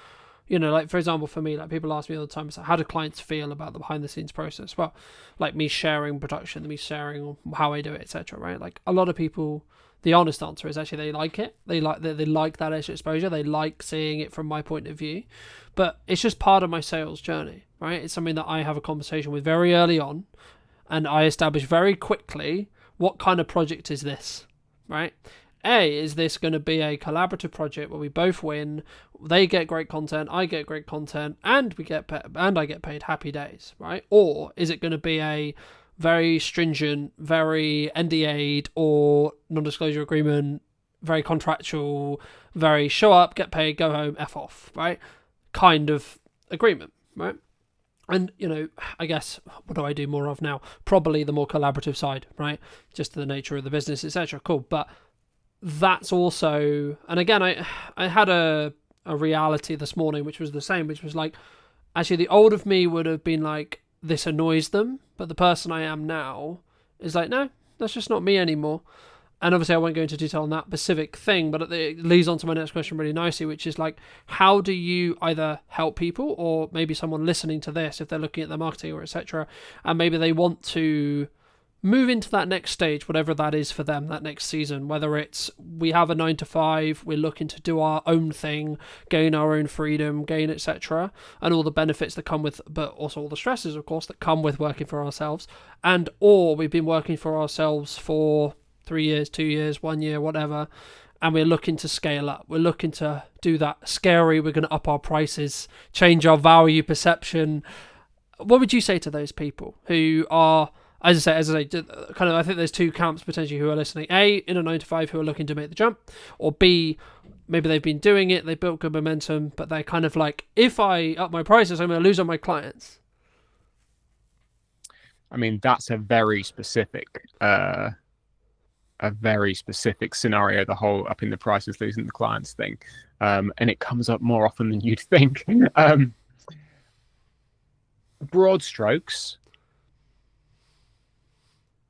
like, for example, for me, like, people ask me all the time, so how do clients feel about the behind the scenes process? Well, like, me sharing production, me sharing how I do it, etc., right? Like, a lot of people, the honest answer is actually they like it. They like that extra exposure. They like seeing it from my point of view. But it's just part of my sales journey, right? It's something that I have a conversation with very early on, and I establish very quickly what kind of project is this, right? Is this going to be a collaborative project where we both win? They get great content, I get great content, and I get paid, happy days, right? Or is it going to be a very stringent, very NDA'd or non-disclosure agreement, very contractual, very show up, get paid, go home, F off, right? Kind of agreement, right? And, I guess, what do I do more of now? Probably the more collaborative side, right? Just the nature of the business, etc. Cool. But that's also, and again, I had a reality this morning, which was the same, which was like, actually the old of me would have been like, this annoys them, but the person I am now is like, no, that's just not me anymore. And obviously I won't go into detail on that specific thing, but it leads on to my next question really nicely, which is like, how do you either help people, or maybe someone listening to this, if they're looking at their marketing or etc., and maybe they want to move into that next stage, whatever that is for them, that next season, whether it's we have a 9 to 5, we're looking to do our own thing, gain our own freedom, gain etc., and all the benefits that come with, but also all the stresses, of course, that come with working for ourselves, or we've been working for ourselves for 3 years, 2 years, 1 year, whatever, and we're looking to scale up. We're looking to do that scary, we're going to up our prices, change our value perception. What would you say to those people who are, as I say, kind of, I think there's two camps potentially who are listening. A, in a 9 to 5 who are looking to make the jump, or B, maybe they've been doing it, they built good momentum, but they're kind of like, if I up my prices, I'm going to lose on my clients. I mean, that's a very specific scenario, the whole upping the prices, losing the clients thing. And it comes up more often than you'd think. Broad strokes,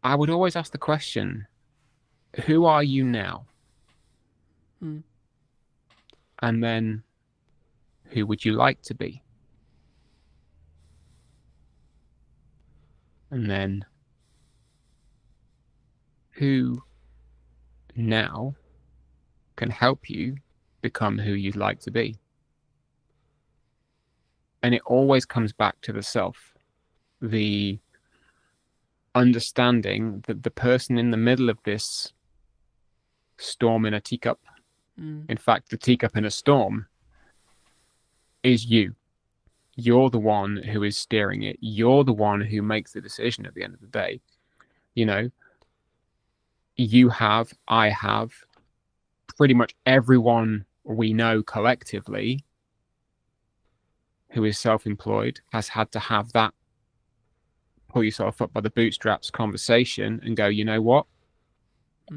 I would always ask the question, who are you now? And then, who would you like to be? And then, who now can help you become who you'd like to be? And it always comes back to the self, the understanding that the person in the middle of this storm in a teacup, in fact, the teacup in a storm, is you. You're the one who is steering it. You're the one who makes the decision at the end of the day. You have, I have, pretty much everyone we know collectively who is self-employed has had to have that pull yourself up by the bootstraps conversation and go, you know what?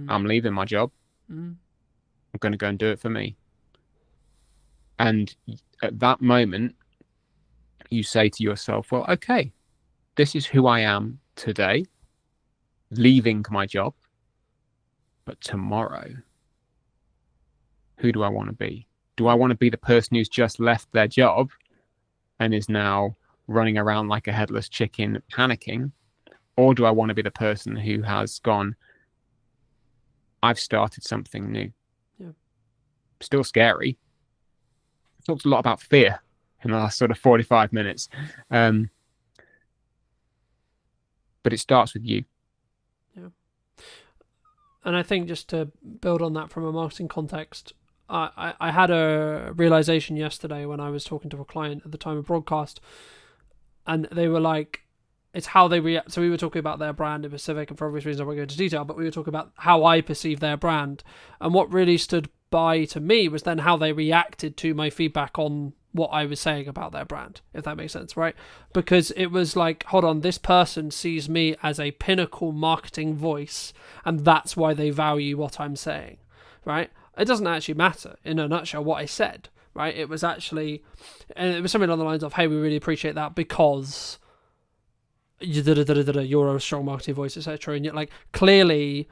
I'm leaving my job. I'm going to go and do it for me. And at that moment, you say to yourself, well, okay, this is who I am today, leaving my job. But tomorrow, who do I want to be? Do I want to be the person who's just left their job and is now running around like a headless chicken panicking? Or do I want to be the person who has gone, I've started something new? Yeah. Still scary. Talked a lot about fear in the last sort of 45 minutes. But it starts with you. Yeah. And I think just to build on that from a marketing context, I had a realization yesterday when I was talking to a client at the time of broadcast, and they were like, it's how they react. So we were talking about their brand in Pacific, and for obvious reasons I won't go into detail, but we were talking about how I perceive their brand. And what really stood by to me was then how they reacted to my feedback on what I was saying about their brand, if that makes sense, right? Because it was like, hold on, this person sees me as a pinnacle marketing voice, and that's why they value what I'm saying, right? It doesn't actually matter, in a nutshell, what I said, right? It was actually, and it was something along the lines of, hey, we really appreciate that because you're a strong marketing voice, etc. And yet, like, clearly,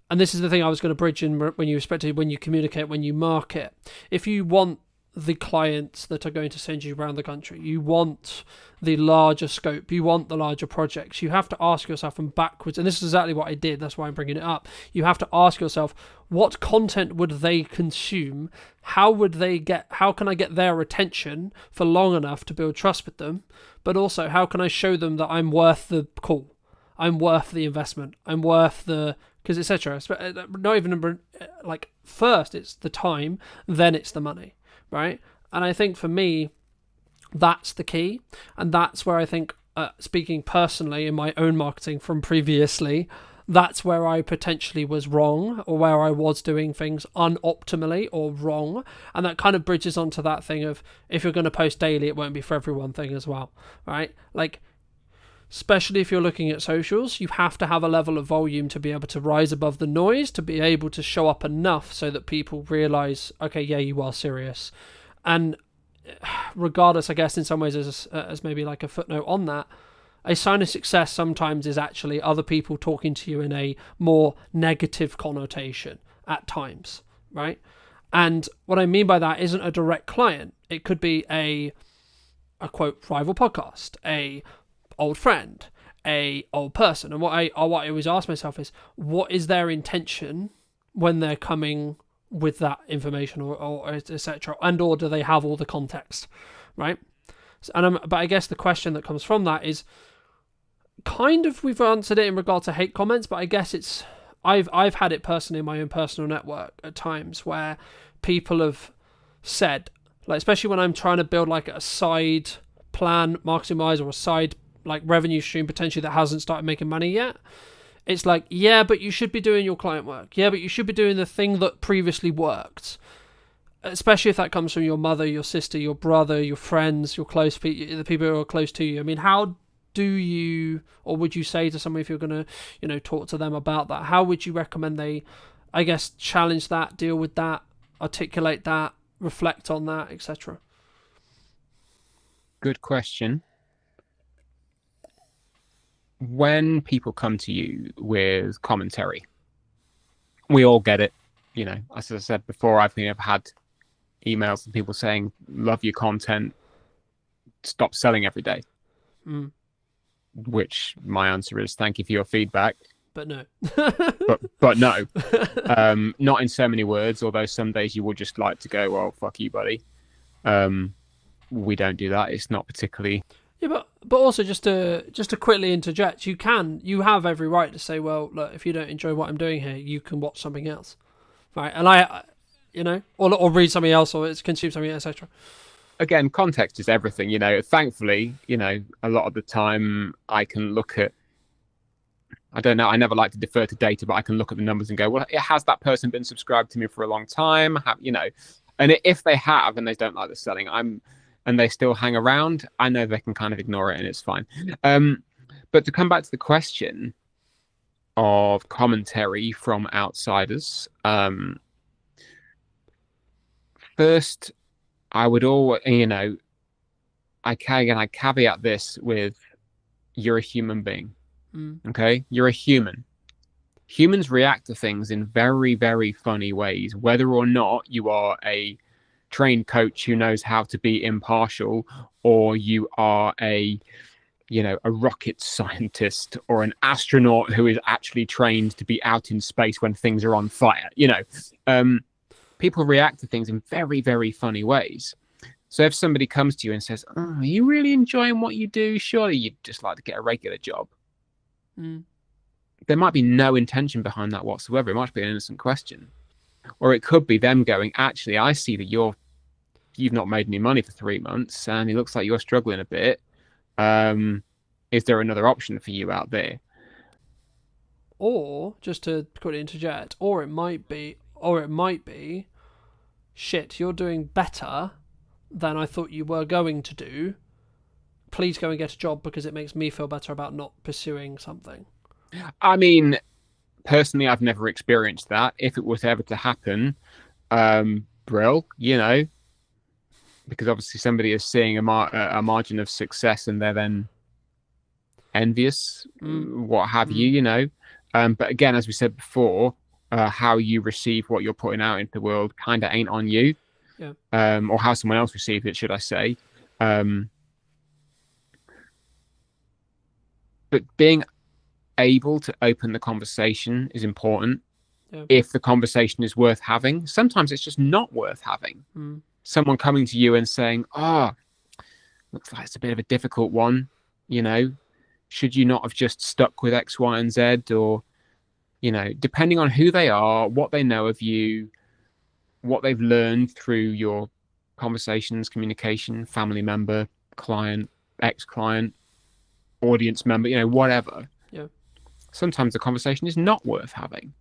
and this is the thing I was going to bridge in when you communicate, when you market. If you want the clients that are going to send you around the country, you want the larger scope, you want the larger projects, you have to ask yourself from backwards, and this is exactly what I did, that's why I'm bringing it up. You have to ask yourself, what content would they consume? How can I get their attention for long enough to build trust with them? But also, how can I show them that I'm worth the call? I'm worth the investment. I'm worth the, because etc. Not even like, first it's the time, then it's the money, right? And I think for me, that's the key, and that's where I think, speaking personally in my own marketing from previously, that's where I potentially was wrong, or where I was doing things unoptimally or wrong. And that kind of bridges onto that thing of, if you're going to post daily, it won't be for everyone thing as well, right? Like, especially if you're looking at socials, you have to have a level of volume to be able to rise above the noise, to be able to show up enough so that people realize, okay, yeah, you are serious. And regardless, I guess, in some ways, as maybe like a footnote on that, a sign of success sometimes is actually other people talking to you in a more negative connotation at times, right? And what I mean by that isn't a direct client. It could be a quote rival podcast, a old friend, a old person. And what I always ask myself is, what is their intention when they're coming with that information, or etc., and or do they have all the context, right? But I guess the question that comes from that is, kind of, we've answered it in regard to hate comments, but I guess it's, I've had it personally in my own personal network at times where people have said, like, especially when I'm trying to build like a side plan marketing wise, or a side like revenue stream potentially that hasn't started making money yet, it's like, yeah, but you should be doing your client work, yeah, but you should be doing the thing that previously worked, especially if that comes from your mother, your sister, your brother, your friends, your close people, the people who are close to you. I mean, how do you, or would you say to someone, if you're going to, talk to them about that, how would you recommend they, I guess, challenge that, deal with that, articulate that, reflect on that, etc.? Good question. When people come to you with commentary, we all get it. As I said before, I've had emails from people saying, love your content, stop selling every day. Which my answer is, thank you for your feedback, but no. but no. Not in so many words, although some days you would just like to go, well, fuck you, buddy. We don't do that. It's not particularly. Yeah, but also just to quickly interject, you have every right to say, well, look, if you don't enjoy what I'm doing here, you can watch something else, right? And or read something else, or consume something, etc. Again, context is everything. Thankfully, a lot of the time I can look at, I don't know, I never like to defer to data, but I can look at the numbers and go, well, has that person been subscribed to me for a long time? And if they have and they don't like the selling, and they still hang around, I know they can kind of ignore it and it's fine. But to come back to the question of commentary from outsiders, first, I would always, I caveat this with, you're a human being. Okay? You're a human. Humans react to things in very, very funny ways, whether or not you are a trained coach who knows how to be impartial, or you are a rocket scientist or an astronaut who is actually trained to be out in space when things are on fire. People react to things in very, very funny ways. So if somebody comes to you and says, "Oh, are you really enjoying what you do? Surely you'd just like to get a regular job." There might be no intention behind that whatsoever. It might be an innocent question. Or it could be them going, "Actually, I see that you've not made any money for 3 months and it looks like you're struggling a bit. Is there another option for you out there?" Or, just to quickly interject, or it might be, shit, you're doing better than I thought you were going to do. Please go and get a job because it makes me feel better about not pursuing something. I mean, personally, I've never experienced that. If it was ever to happen, brill, because obviously somebody is seeing a margin of success and they're then envious, what have you, But again, as we said before, how you receive what you're putting out into the world kind of ain't on you. Yeah. Or how someone else receives it, should I say. But being able to open the conversation is important. Yeah. If the conversation is worth having. Sometimes it's just not worth having. Someone coming to you and saying, "Oh, looks like it's a bit of a difficult one, should you not have just stuck with X, Y, and Z?" Or, depending on who they are, what they know of you, what they've learned through your conversations, communication, family member, client, ex-client, audience member, whatever. Yeah. Sometimes the conversation is not worth having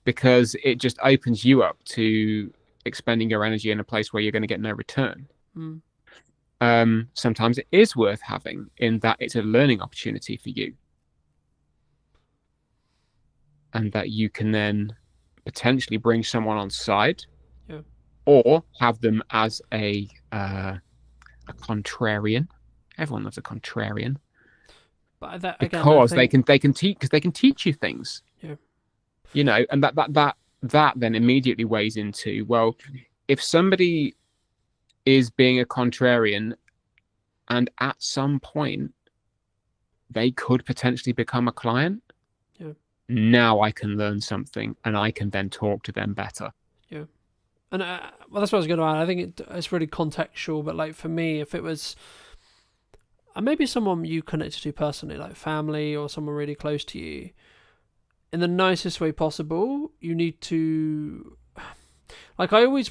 because it just opens you up to expending your energy in a place where you're going to get no return. Sometimes it is worth having in that it's a learning opportunity for you, and that you can then potentially bring someone on side, or have them as a contrarian. Everyone loves a contrarian. But again, because they can teach you things. Yeah. And that then immediately weighs into, well, if somebody is being a contrarian and at some point they could potentially become a client, now I can learn something and I can then talk to them better. Yeah. And well, that's what I was going to add. I think it's really contextual, but like for me, if it was maybe someone you connected to personally, like family or someone really close to you, in the nicest way possible, you need to, like, I always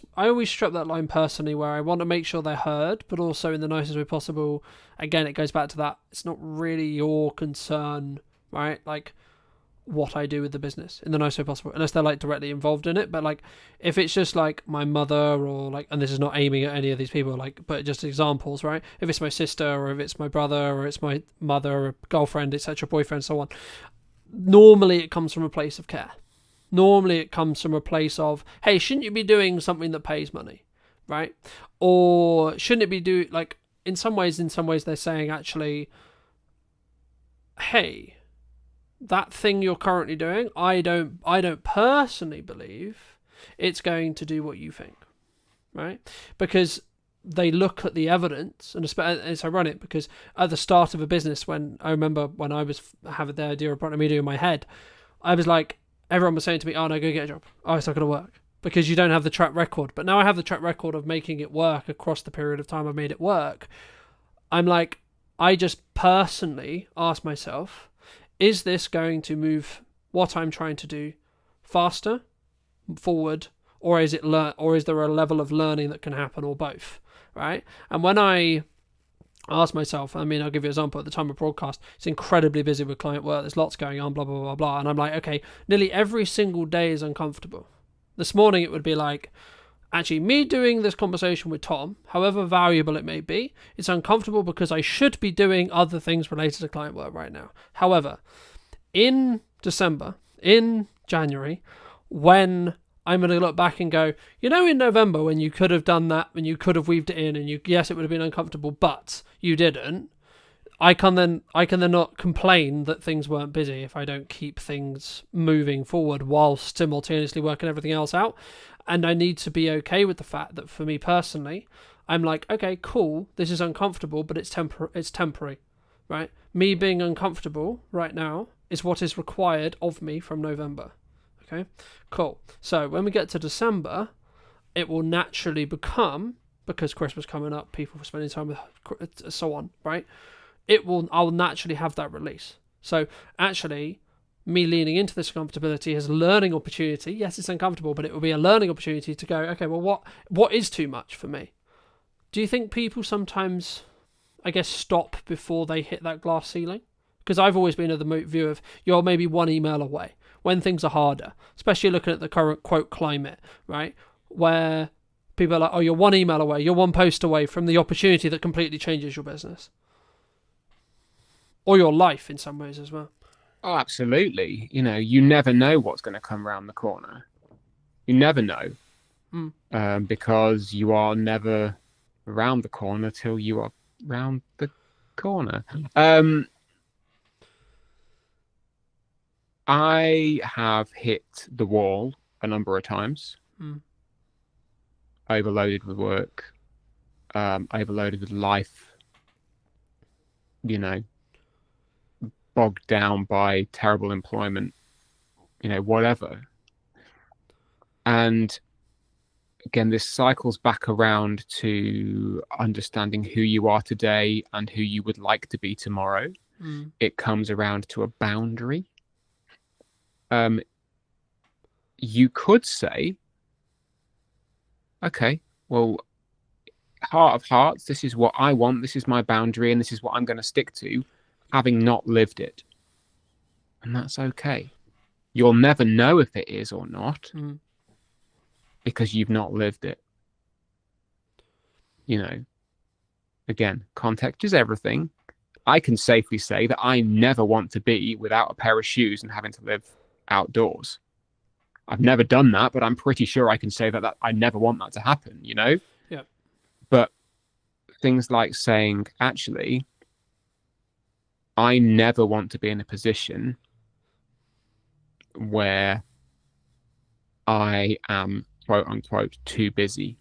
strip that line personally where I want to make sure they're heard, but also in the nicest way possible. Again, it goes back to that, it's not really your concern, right? Like, what I do with the business in the nicest way possible, unless they're like directly involved in it. But like, if it's just like my mother, or like, and this is not aiming at any of these people, like, but just examples, right? If it's my sister, or if it's my brother, or it's my mother, or girlfriend, etc., boyfriend, so on, normally it comes from a place of care. Normally it comes from a place of, hey, shouldn't you be doing something that pays money, right? Or shouldn't it be like, in some ways they're saying, actually, hey, that thing you're currently doing, I don't personally believe it's going to do what you think, right? Because they look at the evidence, and it's ironic because at the start of a business, when I remember when I was having the idea of Brand Media in my head, I was like, everyone was saying to me, "Oh no, go get a job. Oh, it's not going to work because you don't have the track record." But now I have the track record of making it work across the period of time I've made it work. I'm like, I just personally ask myself, is this going to move what I'm trying to do faster, forward, or is there a level of learning that can happen, or both, right? And when I ask myself, I mean, I'll give you an example. At the time of broadcast, it's incredibly busy with client work. There's lots going on, blah, blah, blah, blah. And I'm like, okay, nearly every single day is uncomfortable. This morning it would be like, actually, me doing this conversation with Tom, however valuable it may be, it's uncomfortable because I should be doing other things related to client work right now. However, in December, in January, when I'm going to look back and go, in November when you could have done that, when you could have weaved it in, and yes, it would have been uncomfortable, but you didn't. I can then not complain that things weren't busy if I don't keep things moving forward whilst simultaneously working everything else out. And I need to be okay with the fact that for me personally, I'm like, okay, cool, this is uncomfortable, but it's temporary, right? Me being uncomfortable right now is what is required of me from November. Okay, cool. So when we get to December, it will naturally become, because Christmas coming up, people spending time with, so on, right? I'll naturally have that release. So actually, me leaning into this comfortability is a learning opportunity. Yes, it's uncomfortable, but it will be a learning opportunity to go, okay, well, what is too much for me? Do you think people sometimes, I guess, stop before they hit that glass ceiling? Because I've always been of the view of you're maybe one email away when things are harder, especially looking at the current, quote, climate, right? Where people are like, oh, you're one email away, you're one post away from the opportunity that completely changes your business. Or your life in some ways as well. Oh, absolutely. You never know what's going to come around the corner. You never know. Because you are never around the corner till you are round the corner. I have hit the wall a number of times. Overloaded with work, overloaded with life, bogged down by terrible employment, whatever. And again, this cycles back around to understanding who you are today and who you would like to be tomorrow. It comes around to a boundary. You could say, okay, well, heart of hearts, this is what I want, this is my boundary, and this is what I'm going to stick to, having not lived it. And that's okay. You'll never know if it is or not, because you've not lived it. Again, context is everything. I can safely say that I never want to be without a pair of shoes and having to live outdoors. I've never done that, but I'm pretty sure I can say that I never want that to happen, Yeah. But things like saying, actually, I never want to be in a position where I am, quote unquote, too busy.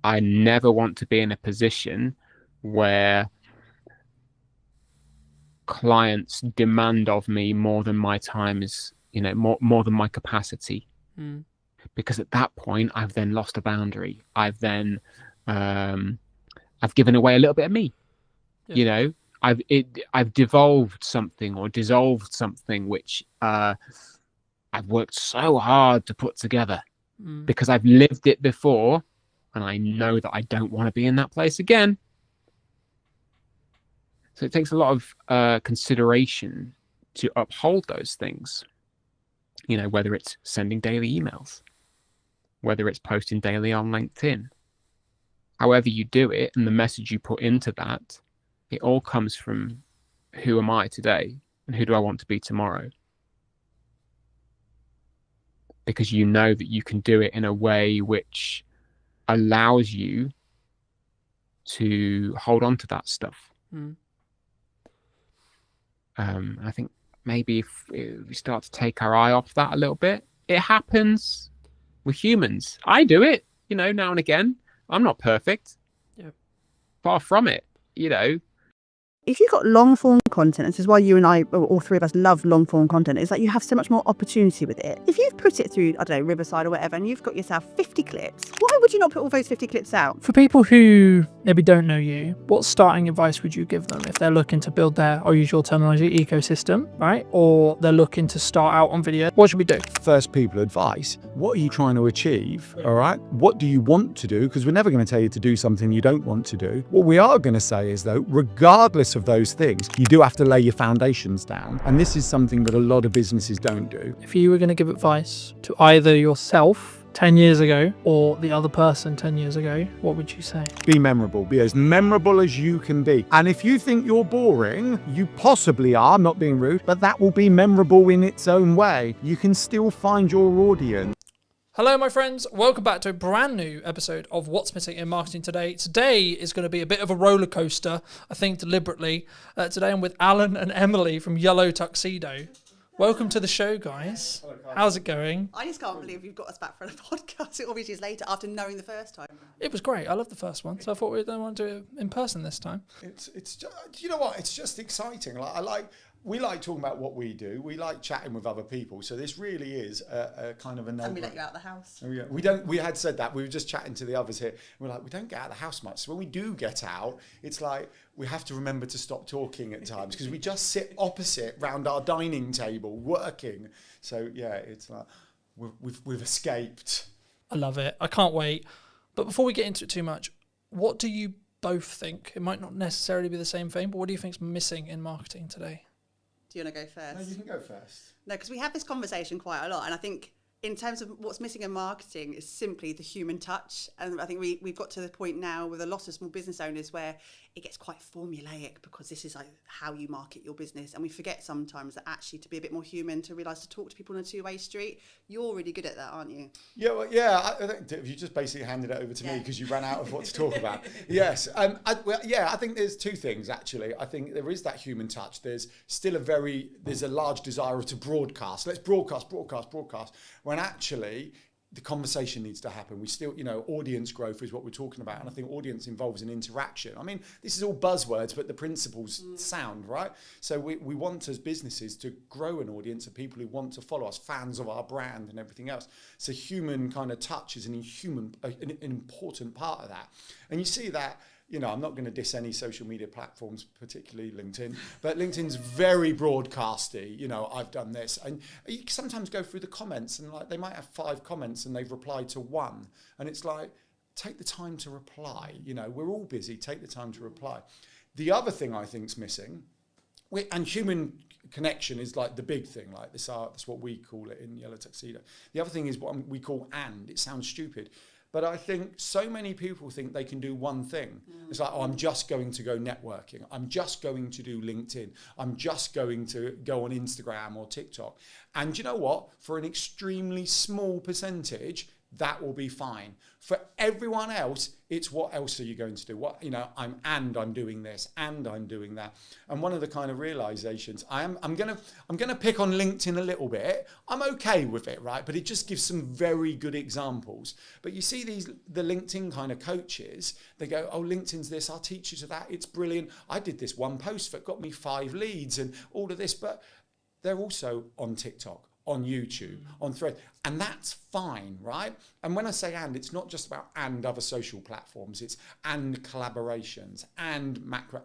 I never want to be in a position where clients demand of me more than my time is, more than my capacity. Because at that point, I've then lost a boundary. I've then, I've given away a little bit of me. I've devolved something or dissolved something which I've worked so hard to put together because I've lived it before, and I know that I don't want to be in that place again. So it takes a lot of consideration to uphold those things. Whether it's sending daily emails, whether it's posting daily on LinkedIn, however you do it, and the message you put into that, it all comes from who am I today and who do I want to be tomorrow? Because you know that you can do it in a way which allows you to hold on to that stuff. I think maybe if we start to take our eye off that a little bit, it happens with humans. I do it, now and again. I'm not perfect. Yeah. Far from it, If you've got long form content, this is why you and I, all three of us, love long form content, is that you have so much more opportunity with it. If you've put it through, I don't know, Riverside or whatever, and you've got yourself 50 clips, why would you not put all those 50 clips out? For people who maybe don't know you, what starting advice would you give them if they're looking to build their, I'll use your terminology, ecosystem, right? Or they're looking to start out on video? What should we do? First people advice. What are you trying to achieve? All right. What do you want to do? Because we're never going to tell you to do something you don't want to do. What we are going to say is, though, regardless of those things, you do have to lay your foundations down. And this is something that a lot of businesses don't do. If you were going to give advice to either yourself 10 years ago or the other person 10 years ago, what would you say? Be memorable. Be as memorable as you can be. And if you think you're boring, you possibly are, not being rude, but that will be memorable in its own way. You can still find your audience. Hello, my friends. Welcome back to a brand new episode of What's Missing in Marketing Today. Today is going to be a bit of a roller coaster, I think deliberately. Today I'm with Alan and Emily from Yellow Tuxedo. Welcome to the show, guys. Hello, Carl. How's it going? I just can't believe you've got us back for a podcast all these years later after knowing the first time. It was great. I loved the first one, so I thought we don't want to do it in person this time. It's just, you know what? It's just exciting. We like talking about what we do. We like chatting with other people. So this really is a kind of a no. And we let you out of the house. Oh, yeah. We don't. We had said that. We were just chatting to the others here. We're like, we don't get out of the house much. So when we do get out, it's like we have to remember to stop talking at times because we just sit opposite round our dining table working. So yeah, it's like we've escaped. I love it. I can't wait. But before we get into it too much, what do you both think? It might not necessarily be the same thing, but what do you think's missing in marketing today? Do you want to go first? No, you can go first. No, because we have this conversation quite a lot, and I think in terms of what's missing in marketing is simply the human touch. And I think we've got to the point now with a lot of small business owners where it gets quite formulaic because this is like how you market your business. And we forget sometimes that actually to be a bit more human, to realise to talk to people on a two-way street. You're really good at that, aren't you? Yeah, well, yeah. I think you just basically handed it over to me because you ran out of what to talk about. Yes. I think there's two things, actually. I think there is that human touch. There's still there's a large desire to broadcast. Let's broadcast. When actually the conversation needs to happen. We still, audience growth is what we're talking about. And I think audience involves an interaction. I mean, this is all buzzwords, but the principles sound, right? So we want as businesses to grow an audience of people who want to follow us, fans of our brand and everything else. So human kind of touch is an important part of that. And you see that, I'm not going to diss any social media platforms, particularly LinkedIn, but LinkedIn's very broadcasty. I've done this. And you sometimes go through the comments and they might have 5 comments and they've replied to 1. And it's like, take the time to reply. We're all busy. Take the time to reply. The other thing I think's missing, and human connection is like the big thing, like this art, that's what we call it in Yellow Tuxedo. The other thing is what we call it sounds stupid. But I think so many people think they can do one thing. It's like, I'm just going to go networking. I'm just going to do LinkedIn. I'm just going to go on Instagram or TikTok. And you know what? For an extremely small percentage, that will be fine. For everyone else, it's what else are you going to do? I'm doing this and I'm doing that. And one of the kind of realizations, I'm gonna pick on LinkedIn a little bit. I'm okay with it, right? But it just gives some very good examples. But you see the LinkedIn kind of coaches, they go, oh, LinkedIn's this, I'll teach you to that. It's brilliant. I did this one post that got me 5 leads and all of this, but they're also on TikTok, on YouTube, on Thread, and that's fine, right? And when I say it's not just about other social platforms, it's collaborations, macro,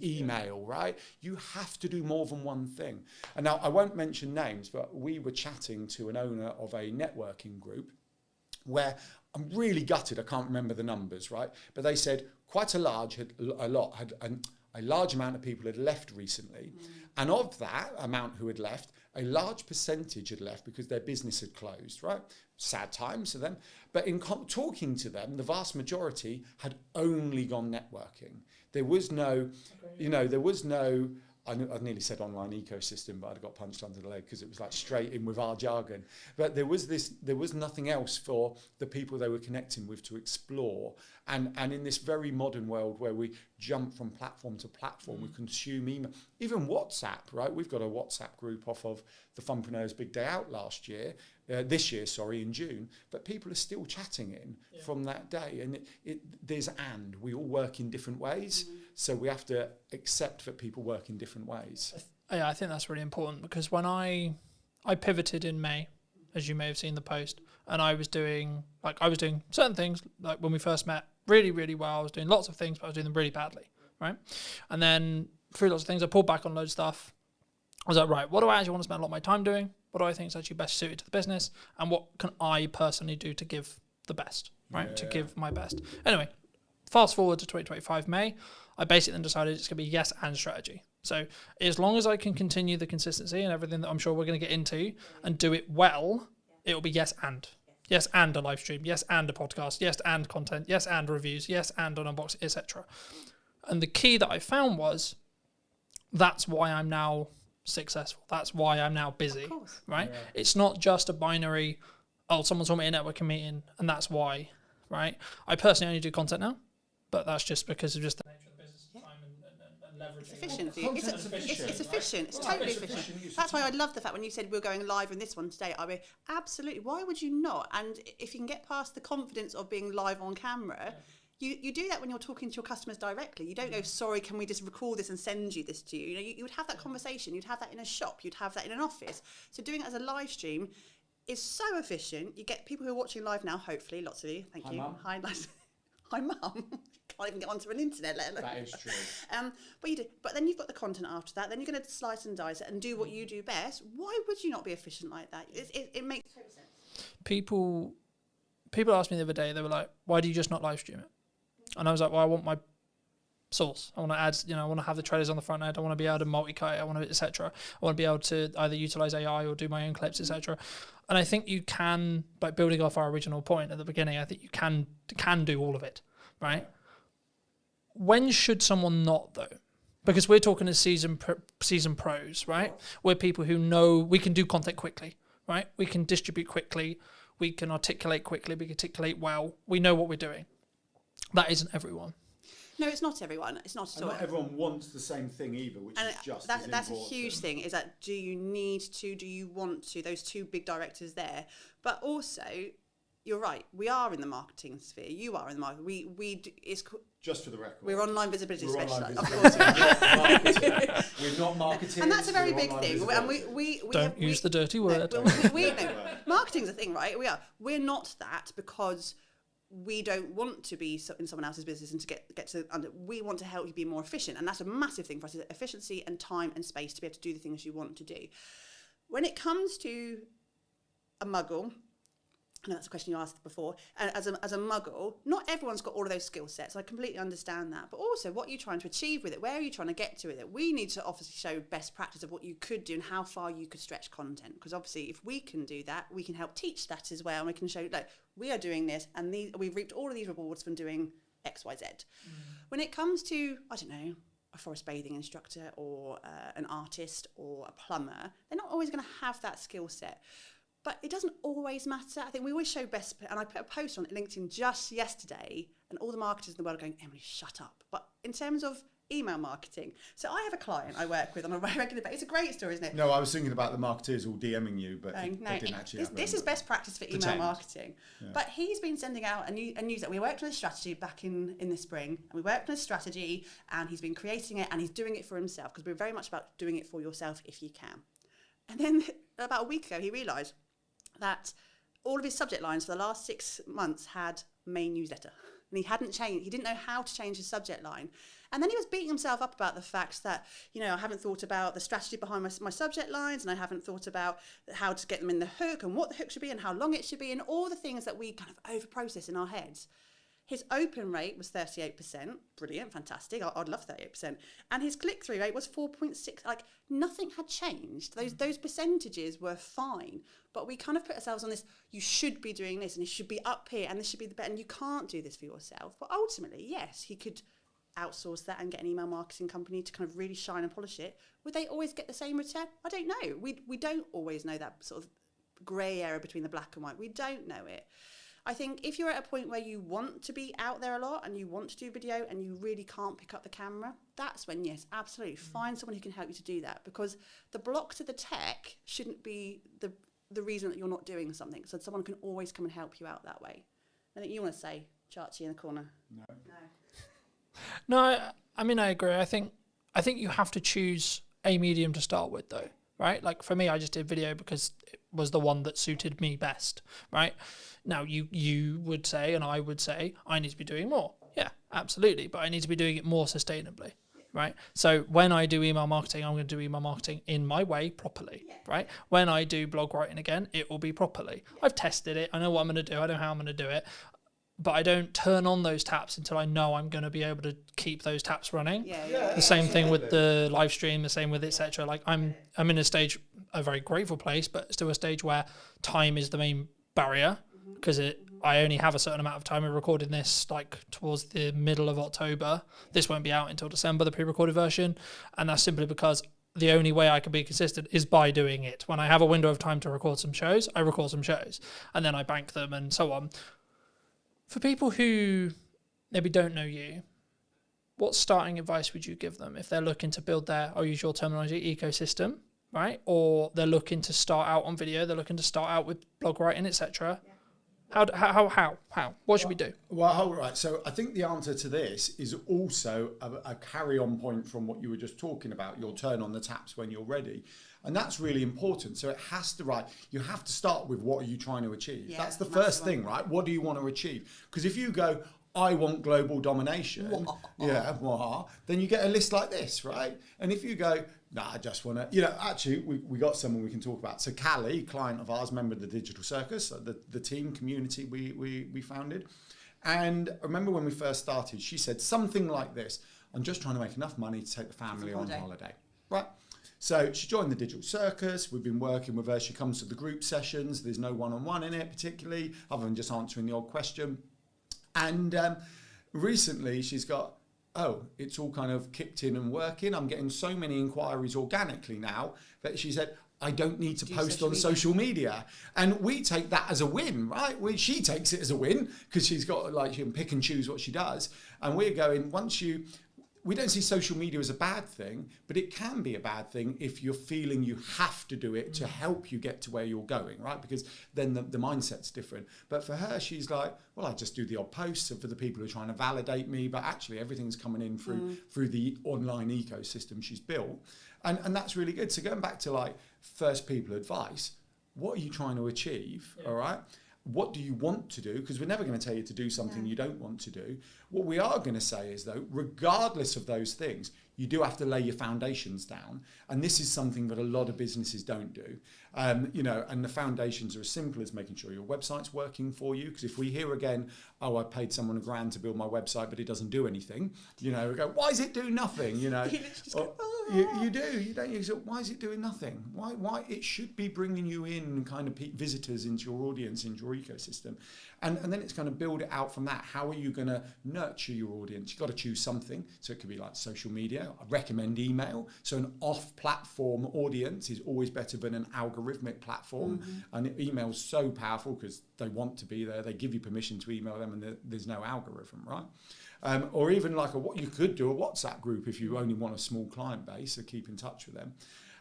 email, right? You have to do more than one thing. And now I won't mention names, but we were chatting to an owner of a networking group where I'm really gutted, I can't remember the numbers, right? But they said quite a large amount of people had left recently. And of that amount who had left, a large percentage had left because their business had closed, right? Sad times for them. But in talking to them, the vast majority had only gone networking. There was no, I nearly said online ecosystem, but I'd got punched under the leg because it was like straight in with our jargon. But there was nothing else for the people they were connecting with to explore. And in this very modern world where we jump from platform to platform, we consume email, even WhatsApp, right? We've got a WhatsApp group off of the Funpreneurs Big Day Out this year, in June, but people are still chatting from that day. And we all work in different ways. So we have to accept that people work in different ways. Yeah, I think that's really important because when I pivoted in May, as you may have seen the post, and I was doing certain things, like when we first met, really, really well. I was doing lots of things, but I was doing them really badly, right? And then through lots of things, I pulled back on loads of stuff. I was like, right, what do I actually want to spend a lot of my time doing? What do I think is actually best suited to the business? And what can I personally do to give the best, right? Yeah. To give my best. Anyway, fast forward to 2025 May, I basically then decided it's going to be yes and strategy. So as long as I can continue the consistency and everything that I'm sure we're going to get into and do it well, it will be yes and. Yes and a live stream. Yes and a podcast. Yes and content. Yes and reviews. Yes and an unboxing, etc. And the key that I found was that's why I'm now successful. That's why I'm now busy, right? Yeah. It's not just a binary, someone told me a networking meeting and that's why, right? I personally only do content now, but that's just because of just the nature of the business, time and leveraging. Efficiency. Well, It's content's efficient. It's Well, totally it's efficient. efficient use of That's why I time. love the fact when you said we're going live in this one today. I mean, absolutely. Why would you not? And if you can get past the confidence of being live on camera, you do that when you're talking to your customers directly. You don't go, sorry, can we just record this and send you this to you? You know, you would have that conversation. You'd have that in a shop. You'd have that in an office. So doing it as a live stream is so efficient. You get people who are watching live now, hopefully, lots of you. Thank you. Mum. Hi, nice. Hi, Mum. Can't even get onto an internet, let alone. That is true. But you do. But then you've got the content after that. Then you're going to slice and dice it and do what you do best. Why would you not be efficient like that? It makes total sense. People asked me the other day, they were like, why do you just not live stream it? And I was like, well, I want my source. I want to add, I want to have the trailers on the front end. I want to be able to multi-cut it. I want to, etc. I want to be able to either utilize AI or do my own clips, etc. And I think you can, by building off our original point at the beginning, I think you can do all of it, right? When should someone not, though? Because we're talking as season pros, right? We're people who know we can do content quickly, right? We can distribute quickly. We can articulate quickly. We can articulate well. We know what we're doing. That isn't everyone. No, it's not everyone. It's not at And all. not everyone wants the same thing either, which And is just that's as a important. huge thing, is that do you need to, do you want to, those two big directors there. But also, you're right, we are in the marketing sphere. You are in the market. Just for the record. We're online visibility We're online specialists. Of visibility. course. We're not marketing. And that's a very big thing. And we Don't use the dirty word. Marketing's a thing, right? We're not that because we don't want to be in someone else's business and to get to under. We want to help you be more efficient, and that's a massive thing for us: is efficiency and time and space to be able to do the things you want to do. When it comes to a muggle, I know that's a question you asked before. As a muggle, not everyone's got all of those skill sets. I completely understand that. But also, what are you trying to achieve with it? Where are you trying to get to with it? We need to obviously show best practice of what you could do and how far you could stretch content. Because obviously, if we can do that, we can help teach that as well. And we can show, like, we are doing this and we've reaped all of these rewards from doing X, Y, Z. When it comes to, I don't know, a forest bathing instructor or an artist or a plumber, they're not always going to have that skill set. But it doesn't always matter. I think we always show best, and I put a post on LinkedIn just yesterday, and all the marketers in the world are going, Emily, shut up. But in terms of email marketing, so I have a client I work with on a regular basis. It's a great story, isn't it? No, I was thinking about the marketers all DMing you, but they didn't actually. This is best practice for email marketing. Yeah. But he's been sending out a news that we worked on a strategy back in the spring, and we worked on a strategy, and he's been creating it, and he's doing it for himself, because we're very much about doing it for yourself if you can. And then about a week ago, he realised that all of his subject lines for the last 6 months had main newsletter, and he hadn't changed. He didn't know how to change his subject line, and then he was beating himself up about the fact that, I haven't thought about the strategy behind my subject lines, and I haven't thought about how to get them in the hook and what the hook should be and how long it should be and all the things that we kind of over process in our heads. His open rate was 38%. Brilliant, fantastic. I'd love 38%. And his click-through rate was 4.6. Like, nothing had changed. Those percentages were fine. But we kind of put ourselves on this, you should be doing this, and it should be up here, and this should be the better, and you can't do this for yourself. But ultimately, yes, he could outsource that and get an email marketing company to kind of really shine and polish it. Would they always get the same return? I don't know. We don't always know that sort of grey area between the black and white. We don't know it. I think if you're at a point where you want to be out there a lot and you want to do video and you really can't pick up the camera, that's when, yes, absolutely, find someone who can help you to do that, because the block to the tech shouldn't be the reason that you're not doing something. So someone can always come and help you out that way. I think you want to say, Chachi in the corner. No, I mean, I agree. I think you have to choose a medium to start with, though, right? Like for me, I just did video because it was the one that suited me best, right? Now, you would say, and I would say, I need to be doing more. Yeah, absolutely. But I need to be doing it more sustainably, right? So when I do email marketing, I'm going to do email marketing in my way properly, right? When I do blog writing again, it will be properly. I've tested it. I know what I'm going to do. I know how I'm going to do it. But I don't turn on those taps until I know I'm going to be able to keep those taps running. The same thing with the live stream, the same with etc. Like I'm in a stage, a very grateful place, but still a stage where time is the main barrier, because I only have a certain amount of time. We're recording this like towards the middle of October. This won't be out until December, the pre-recorded version, and that's simply because the only way I can be consistent is by doing it. When I have a window of time to record some shows, I record some shows, and then I bank them and so on. For people who maybe don't know you, what starting advice would you give them if they're looking to build their, I'll use your terminology, ecosystem, right? Or they're looking to start out on video, they're looking to start out with blog writing, etc. How? What should we do? Well, right. So I think the answer to this is also a carry-on point from what you were just talking about. You'll turn on the taps when you're ready. And that's really important. So it has to, you have to start with what are you trying to achieve? Yeah, that's the first thing, right? What do you want to achieve? Because if you go, I want global domination, then you get a list like this, right? And if you go, nah, I just want to, actually, we got someone we can talk about. So Callie, client of ours, member of the Digital Circus, the team community we founded. And I remember when we first started, she said something like this: I'm just trying to make enough money to take the family on holiday, right? So she joined the Digital Circus. We've been working with her. She comes to the group sessions. There's no one-on-one in it particularly, other than just answering the odd question. And recently she's got, it's all kind of kicked in and working. I'm getting so many inquiries organically now that she said, I don't need to post on social media. And we take that as a win, right? She takes it as a win because she's got, she can pick and choose what she does. And we're going, we don't see social media as a bad thing, but it can be a bad thing if you're feeling you have to do it to help you get to where you're going, right? Because then the mindset's different. But for her, she's like, well, I just do the odd posts for the people who are trying to validate me, but actually everything's coming in through the online ecosystem she's built. And that's really good. So going back to first people advice, what are you trying to achieve, all right? What do you want to do? Because we're never going to tell you to do something you don't want to do. What we are going to say is, though, regardless of those things, you do have to lay your foundations down. And this is something that a lot of businesses don't do. And the foundations are as simple as making sure your website's working for you. Because if we hear again, I paid someone $1,000 to build my website, but it doesn't do anything, we go, why is it doing nothing? You do. You don't. You say, why is it doing nothing? Why? It should be bringing you in kind of visitors into your audience, into your ecosystem. And then it's going to build it out from that. How are you going to nurture your audience? You've got to choose something. So it could be like social media. I recommend email. So an off-platform audience is always better than an algorithmic platform. And email's so powerful because they want to be there. They give you permission to email them and there's no algorithm, right? Or even what you could do a WhatsApp group if you only want a small client base, so keep in touch with them.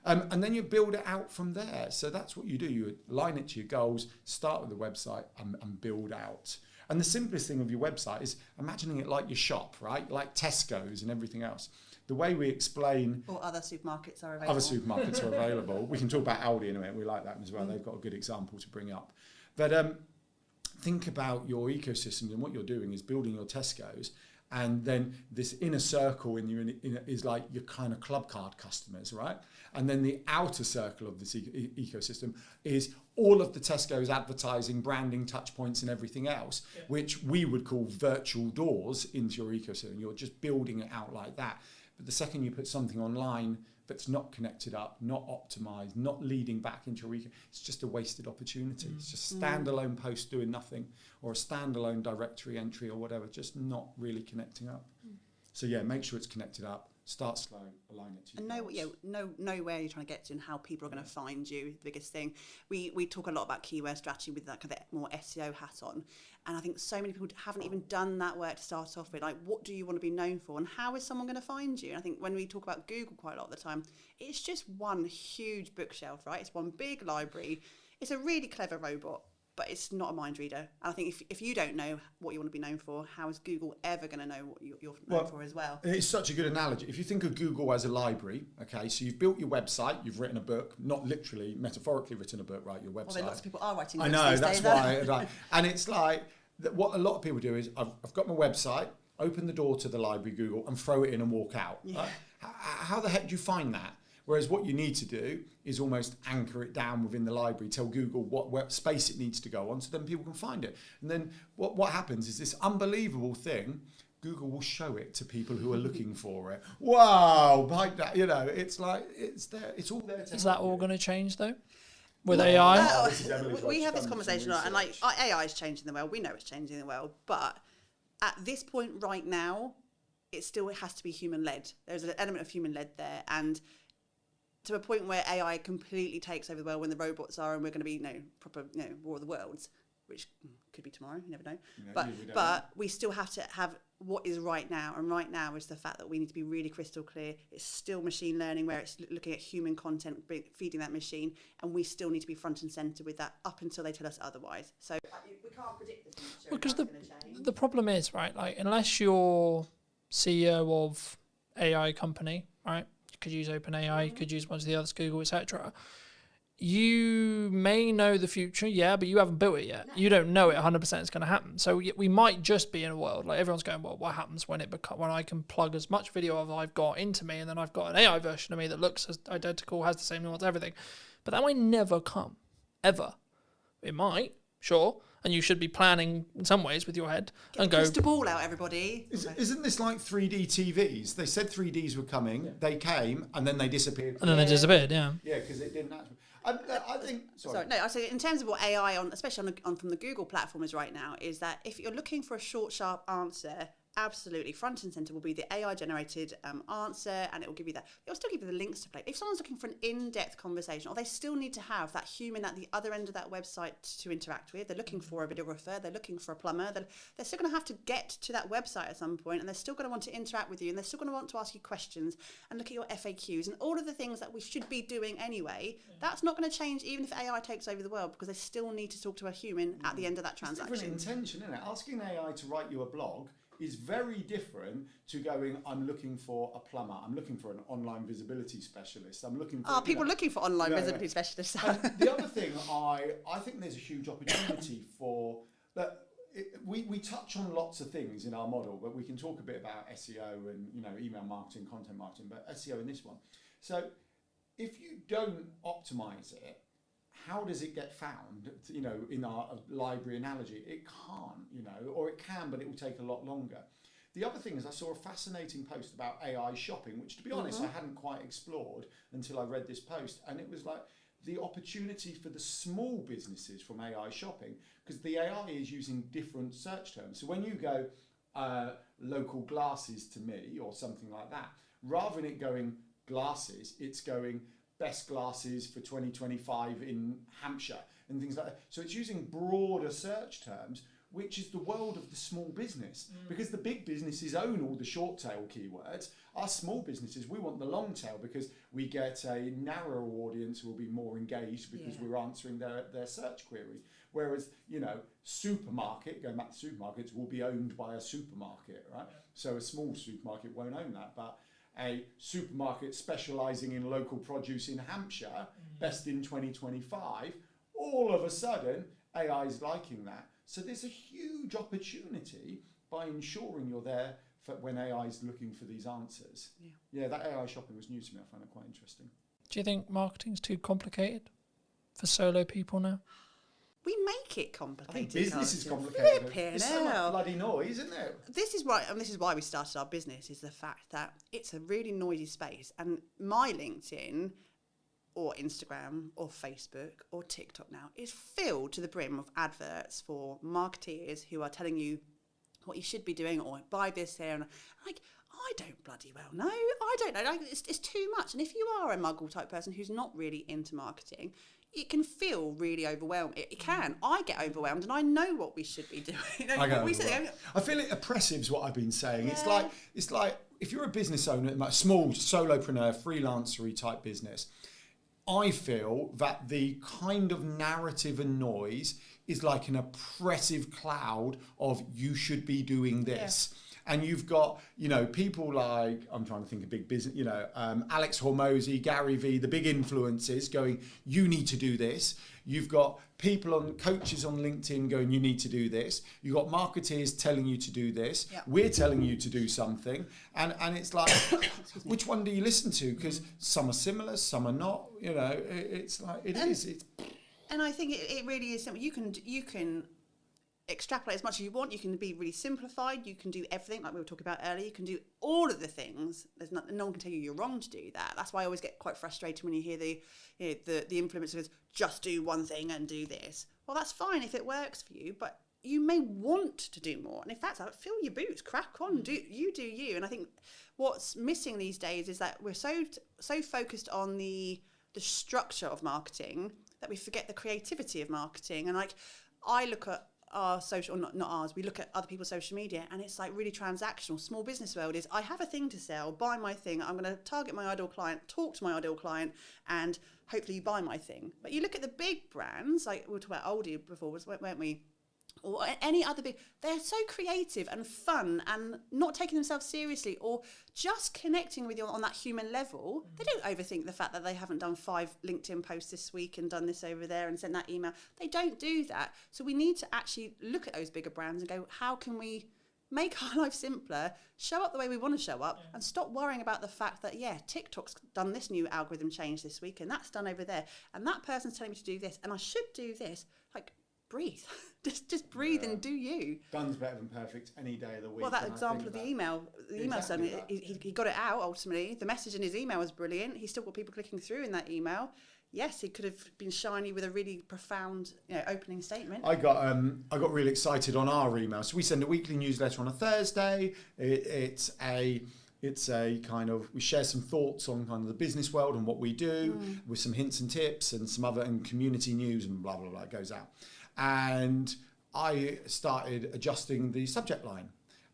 And then you build it out from there. So that's what you do. You align it to your goals, start with the website and build out. And the simplest thing of your website is imagining it like your shop, right? Like Tesco's and everything else. The way we explain... Or other supermarkets are available. Other supermarkets are available. We can talk about Aldi in a minute. We like that as well. They've got a good example to bring up. But think about your ecosystem, and what you're doing is building your Tesco's. And then this inner circle is like your kind of club card customers, right? And then the outer circle of this ecosystem is all of the Tesco's advertising, branding, touch points and everything else, which we would call virtual doors into your ecosystem. You're just building it out like that. But the second you put something online that's not connected up, not optimized, not leading back into your ecosystem, it's just a wasted opportunity. It's just a standalone post doing nothing, or a standalone directory entry or whatever, just not really connecting up. So make sure it's connected up. Start slow, align it to you. And know where you're trying to get to and how people are going to find you. The biggest thing. We talk a lot about keyword strategy with that kind of more SEO hat on. And I think so many people haven't even done that work to start off with. What do you want to be known for? And how is someone going to find you? And I think when we talk about Google quite a lot of the time, it's just one huge bookshelf, right? It's one big library. It's a really clever robot, but it's not a mind reader. And I think if you don't know what you want to be known for, how is Google ever going to know what you're known for as well? It's such a good analogy. If you think of Google as a library, okay, so you've built your website, you've written a book, not literally, metaphorically written a book, right, your website. Well, lots of people are writing books. I know, these that's days, why. And it's like, what a lot of people do is, I've got my website, open the door to the library, Google, and throw it in and walk out. Yeah. Right? How the heck do you find that? Whereas what you need to do is almost anchor it down within the library, tell Google what space it needs to go on, so then people can find it. And then what happens is this unbelievable thing, Google will show it to people who are looking for it. Wow, like that, it's like, it's there, it's all there. Is that all going to change though? With AI? We have this conversation a lot, and AI is changing the world. We know it's changing the world, but at this point right now, it still has to be human-led. There's an element of human-led there, and to a point where AI completely takes over the world when the robots are and we're going to be, proper, War of the Worlds, which could be tomorrow, you never know. Yeah, but we don't but we still have to have what is right now, and right now is the fact that we need to be really crystal clear. It's still machine learning, where it's looking at human content, feeding that machine, and we still need to be front and centre with that up until they tell us otherwise. So we can't predict the future. Because the problem is, right, like, unless you're CEO of AI company, right, you could use OpenAI, you could use one of the others, Google, etc. You may know the future, yeah, but you haven't built it yet. You don't know it 100% is going to happen. So we might just be in a world like everyone's going, well, what happens when when I can plug as much video as I've got into me, and then I've got an AI version of me that looks as identical, has the same nuance, everything. But that might never come, ever. It might, sure, and you should be planning in some ways with your head and Get the go. crystal ball out, everybody. Isn't this like 3D TVs? They said 3Ds were coming, they came, and then they disappeared. And then they disappeared, yeah. Yeah, because it didn't actually. I think. Sorry. No, I say in terms of what AI especially from the Google platform is right now, is that if you're looking for a short, sharp answer, absolutely front and center will be the AI generated answer, and it will give you that. It will still give you the links to play. If someone's looking for an in-depth conversation, or they still need to have that human at the other end of that website to interact with, they're looking for a videographer, they're looking for a plumber, they're still going to have to get to that website at some point, and they're still going to want to interact with you, and they're still going to want to ask you questions and look at your FAQs and all of the things that we should be doing anyway. That's not going to change even if AI takes over the world, because they still need to talk to a human at the end of that transaction. It's different intention, isn't it? Asking AI to write you a blog is very different to going, I'm looking for a plumber, I'm looking for an online visibility specialist, I'm looking for... people looking for online visibility specialists. And the other thing, I think there's a huge opportunity for... We touch on lots of things in our model, but we can talk a bit about SEO and email marketing, content marketing, but SEO in this one. So if you don't optimize it, how does it get found, in our library analogy? It can't, or it can, but it will take a lot longer. The other thing is I saw a fascinating post about AI shopping, which, to be honest, I hadn't quite explored until I read this post. And it was like the opportunity for the small businesses from AI shopping, because the AI is using different search terms. So when you go local glasses to me or something like that, rather than it going glasses, it's going best glasses for 2025 in Hampshire and things like that. So it's using broader search terms, which is the world of the small business, because the big businesses own all the short tail keywords. Our small businesses, we want the long tail, because we get a narrower audience who will be more engaged because we're answering their search query. Whereas, supermarket, going back to supermarkets, will be owned by a supermarket, right? So a small supermarket won't own that, but a supermarket specialising in local produce in Hampshire, best in 2025, all of a sudden AI is liking that. So there's a huge opportunity by ensuring you're there for when AI is looking for these answers. Yeah, that AI shopping was new to me. I found it quite interesting. Do you think marketing's too complicated for solo people now? We make it complicated. I think business is complicated. It's so much hell. bloody noise, isn't it? This is why we started our business, is the fact that it's a really noisy space. And my LinkedIn or Instagram or Facebook or TikTok now is filled to the brim of adverts for marketeers who are telling you what you should be doing, or buy this here. And I don't bloody well know. I don't know. It's too much. And if you are a muggle type person who's not really into marketing, it can feel really overwhelming. It can. I get overwhelmed, and I know what we should be doing. I feel it oppressive is what I've been saying. Yeah. It's like if you're a business owner, like small solopreneur, freelancery type business, I feel that the kind of narrative and noise is like an oppressive cloud of you should be doing this. And you've got, people like, I'm trying to think of big business, Alex Hormozy, Gary Vee, the big influencers going, you need to do this. You've got coaches on LinkedIn going, you need to do this. You've got marketeers telling you to do this. Yep. We're telling you to do something. And it's like, which one do you listen to? Because some are similar, some are not. It's like, it is. And I think it really is simple. You can extrapolate as much as you want. You can be really simplified. You can do everything like we were talking about earlier. You can do all of the things. No one can tell you you're wrong to do that. That's why I always get quite frustrated when you hear the influencers just do one thing and do this. Well, that's fine if it works for you, but you may want to do more. And in fact, fill your boots, crack on, do you. And I think what's missing these days is that we're so focused on the structure of marketing that we forget the creativity of marketing. And I look at our social, or not ours, we look at other people's social media, and it's like really transactional. Small business world is, I have a thing to sell, buy my thing, I'm going to target my ideal client, talk to my ideal client, and hopefully you buy my thing. But you look at the big brands, like we were talking about Aldi before, weren't we? Or any other big, they're so creative and fun and not taking themselves seriously, or just connecting with you on that human level. They don't overthink the fact that they haven't done 5 LinkedIn posts this week and done this over there and sent that email. They don't do that. So we need to actually look at those bigger brands and go, how can we make our life simpler, show up the way we want to show up, and stop worrying about the fact that, TikTok's done this new algorithm change this week, and that's done over there, and that person's telling me to do this, and I should do this. Like, breathe. just breathe and do you. Done's better than perfect any day of the week. Well, that example of the email Exactly son, he got it out ultimately. The message in his email was brilliant. He still got people clicking through in that email. Yes, he could have been shiny with a really profound, opening statement. I got really excited on our email. So we send a weekly newsletter on a Thursday. It's a kind of, we share some thoughts on kind of the business world and what we do with some hints and tips and some other, and community news and blah, blah, blah, it goes out. And I started adjusting the subject line,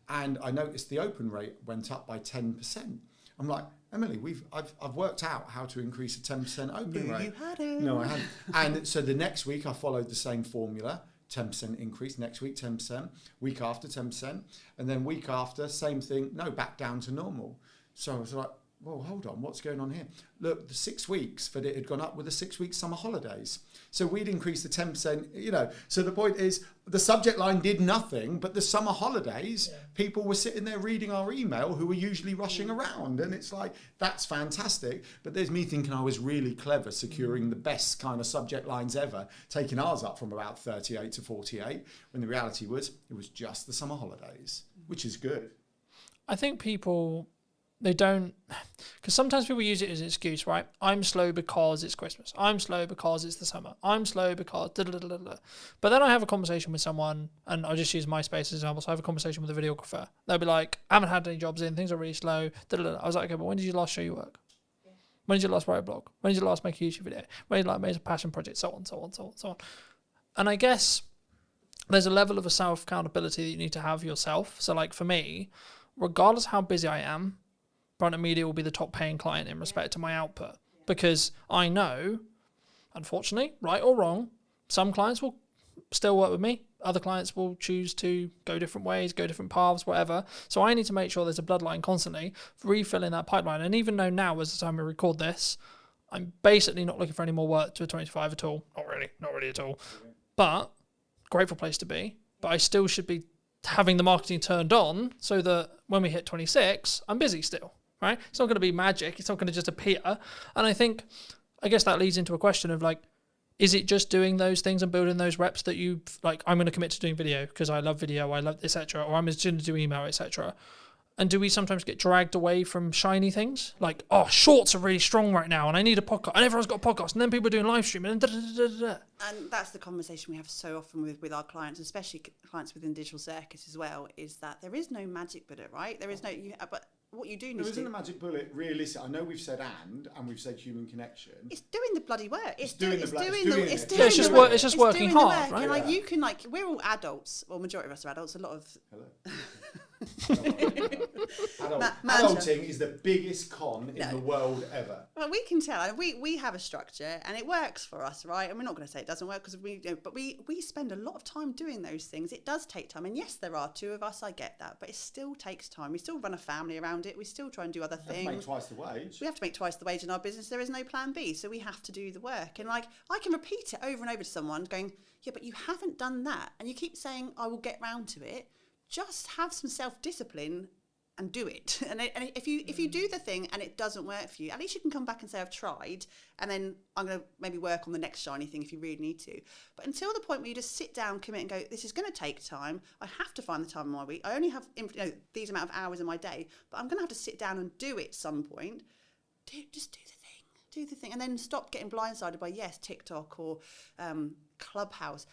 and I noticed the open rate went up by 10%. I'm like, Emily, I've worked out how to increase a 10% open rate. You hadn't. No, I hadn't. And so the next week I followed the same formula, 10% increase, next week 10%, week after 10%, and then week after, same thing, no, back down to normal. So I was like, well, hold on, what's going on here? Look, the 6 weeks that it had gone up with the 6 week summer holidays. So we'd increased the 10%, So the point is, the subject line did nothing, but the summer holidays, people were sitting there reading our email who were usually rushing around. And it's like, that's fantastic. But there's me thinking I was really clever, securing the best kind of subject lines ever, taking ours up from about 38 to 48, when the reality was, it was just the summer holidays, which is good. I think people, they don't, because sometimes people use it as an excuse, right? I'm slow because it's Christmas. I'm slow because it's the summer. I'm slow because da da da da da. But then I have a conversation with someone, and I'll just use MySpace as an example. So I have a conversation with a videographer. They'll be like, I haven't had any jobs in, things are really slow. Da da da. I was like, okay, but when did you last show your work? When did you last write a blog? When did you last make a YouTube video? When did you make a passion project? So on, so on, so on, so on. And I guess there's a level of a self-accountability that you need to have yourself. So like for me, regardless how busy I am, Brunton Media will be the top paying client in respect to my output, because I know, unfortunately, right or wrong, some clients will still work with me. Other clients will choose to go different ways, go different paths, whatever. So I need to make sure there's a bloodline constantly, refilling that pipeline. And even though now, as the time we record this, I'm basically not looking for any more work to a 25 at all. Not really at all. But grateful place to be. But I still should be having the marketing turned on so that when we hit 26, I'm busy still. Right? It's not going to be magic. It's not going to just appear. And I guess that leads into a question of like, is it just doing those things and building those reps that you like, I'm going to commit to doing video because I love video, I love etc. Or I'm just going to do email, etc. And do we sometimes get dragged away from shiny things? Like, oh, shorts are really strong right now and I need a podcast. And everyone's got a podcast. And then people are doing live streaming and da-da-da-da-da. And that's the conversation we have so often with our clients, especially clients within Digital Circus as well, is that there is no magic bullet, right? There is no, but what you do need to do. There isn't a magic bullet, realistic. I know we've said and we've said human connection. It's doing the bloody work. It's just working hard, right? And like you can we're all adults. Well, majority of us are adults. A lot of Adulting is the biggest con in the world ever. Well, we can tell. We have a structure and it works for us, right? And we're not going to say it doesn't work because we spend a lot of time doing those things. It does take time. And yes, there are 2 of us. I get that. But it still takes time. We still run a family around it. We still try and do other things. We have to make twice the wage. We have to make twice the wage in our business. There is no plan B. So we have to do the work. And I can repeat it over and over to someone going, yeah, but you haven't done that. And you keep saying, I will get round to it. Just have some self-discipline and do it. And if you do the thing and it doesn't work for you, at least you can come back and say, I've tried, and then I'm going to maybe work on the next shiny thing if you really need to. But until the point where you just sit down, commit and go, this is going to take time. I have to find the time in my week. I only have these amount of hours in my day, but I'm going to have to sit down and do it at some point. Just do the thing. Do the thing. And then stop getting blindsided by, TikTok or Clubhouse.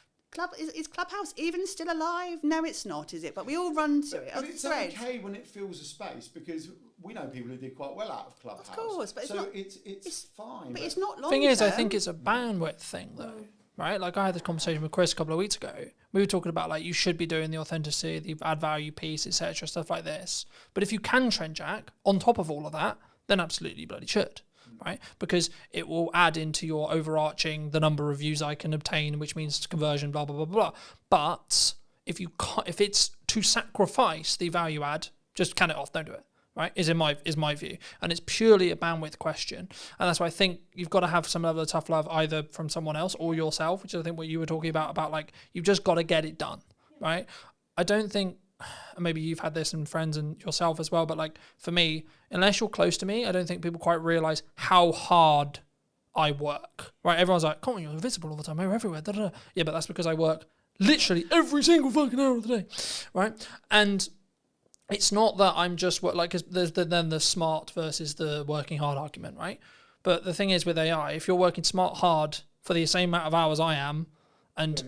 Is Clubhouse even still alive? No, it's not, is it? But we all run to it. But it's okay when it fills a space, because we know people who did quite well out of Clubhouse. Of course, but it's fine. But it's not long. Thing is, I think it's a bandwidth thing, though. right? Like I had this conversation with Chris a couple of weeks ago. We were talking about like you should be doing the authenticity, the add value piece, etc., stuff like this. But if you can trend jack on top of all of that, then absolutely you bloody should, right? Because it will add into your overarching the number of views I can obtain, which means conversion, blah blah blah blah. But if it's to sacrifice the value add, just can it off, don't do it. Right, is my view, and it's purely a bandwidth question, and that's why I think you've got to have some level of tough love either from someone else or yourself, which is I think what you were talking about like you've just got to get it done, right? I don't think, maybe you've had this in friends and yourself as well, but like for me, unless you're close to me, I don't think people quite realise how hard I work. Right, everyone's like, "Come on, you're invisible all the time, you're everywhere." Da, da, da. Yeah, but that's because I work literally every single fucking hour of the day, right? And it's not that I'm just like, cause there's then the smart versus the working hard argument, right? But the thing is with AI, if you're working smart hard for the same amount of hours I am, and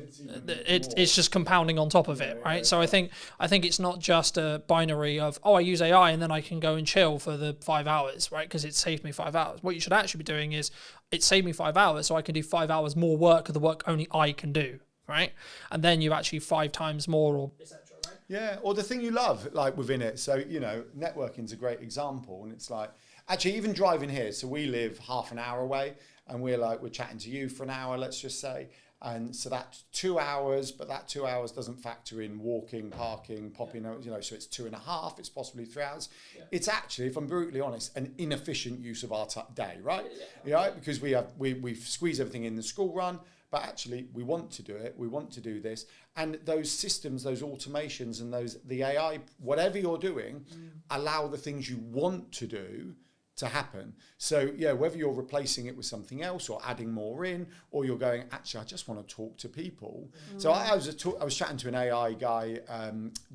it's just compounding on top of it, right? So I think it's not just a binary of, oh, I use AI and then I can go and chill for the 5 hours, right? Because it saved me 5 hours. What you should actually be doing is it saved me 5 hours, so I can do 5 hours more work of the work only I can do, right? And then you actually 5 times more or etc. Yeah, or the thing you love, like within it. So, you know, networking's a great example. And it's like, actually, even driving here. So we live half an hour away and we're chatting to you for an hour, let's just say. And so that's 2 hours, but that 2 hours doesn't factor in walking, parking, popping, you know, so it's 2.5, it's possibly 3 hours. Yeah. It's actually, if I'm brutally honest, an inefficient use of our day, right? Yeah, because we've squeezed everything in the school run. But actually, we want to do it. We want to do this, and those systems, those automations, and the AI, whatever you're doing, allow the things you want to do to happen. So yeah, whether you're replacing it with something else or adding more in, or you're going, actually, I just want to talk to people. So I was chatting to an AI guy,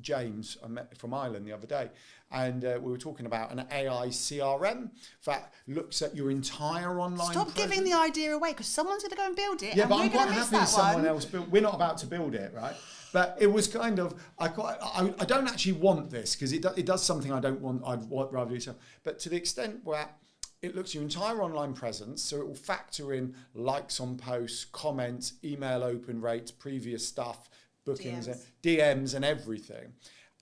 James, I met from Ireland the other day. And we were talking about an AI CRM that looks at your entire online Stop giving the idea away, because someone's going to go and build it. Yeah, and but we're I'm quite gonna miss happy that someone one. else built. We're not about to build it, right? But it was kind of, I don't actually want this, because it does something I don't want. I'd rather do so. But to the extent where it looks at your entire online presence, so it will factor in likes on posts, comments, email open rates, previous stuff, bookings, DMs and everything.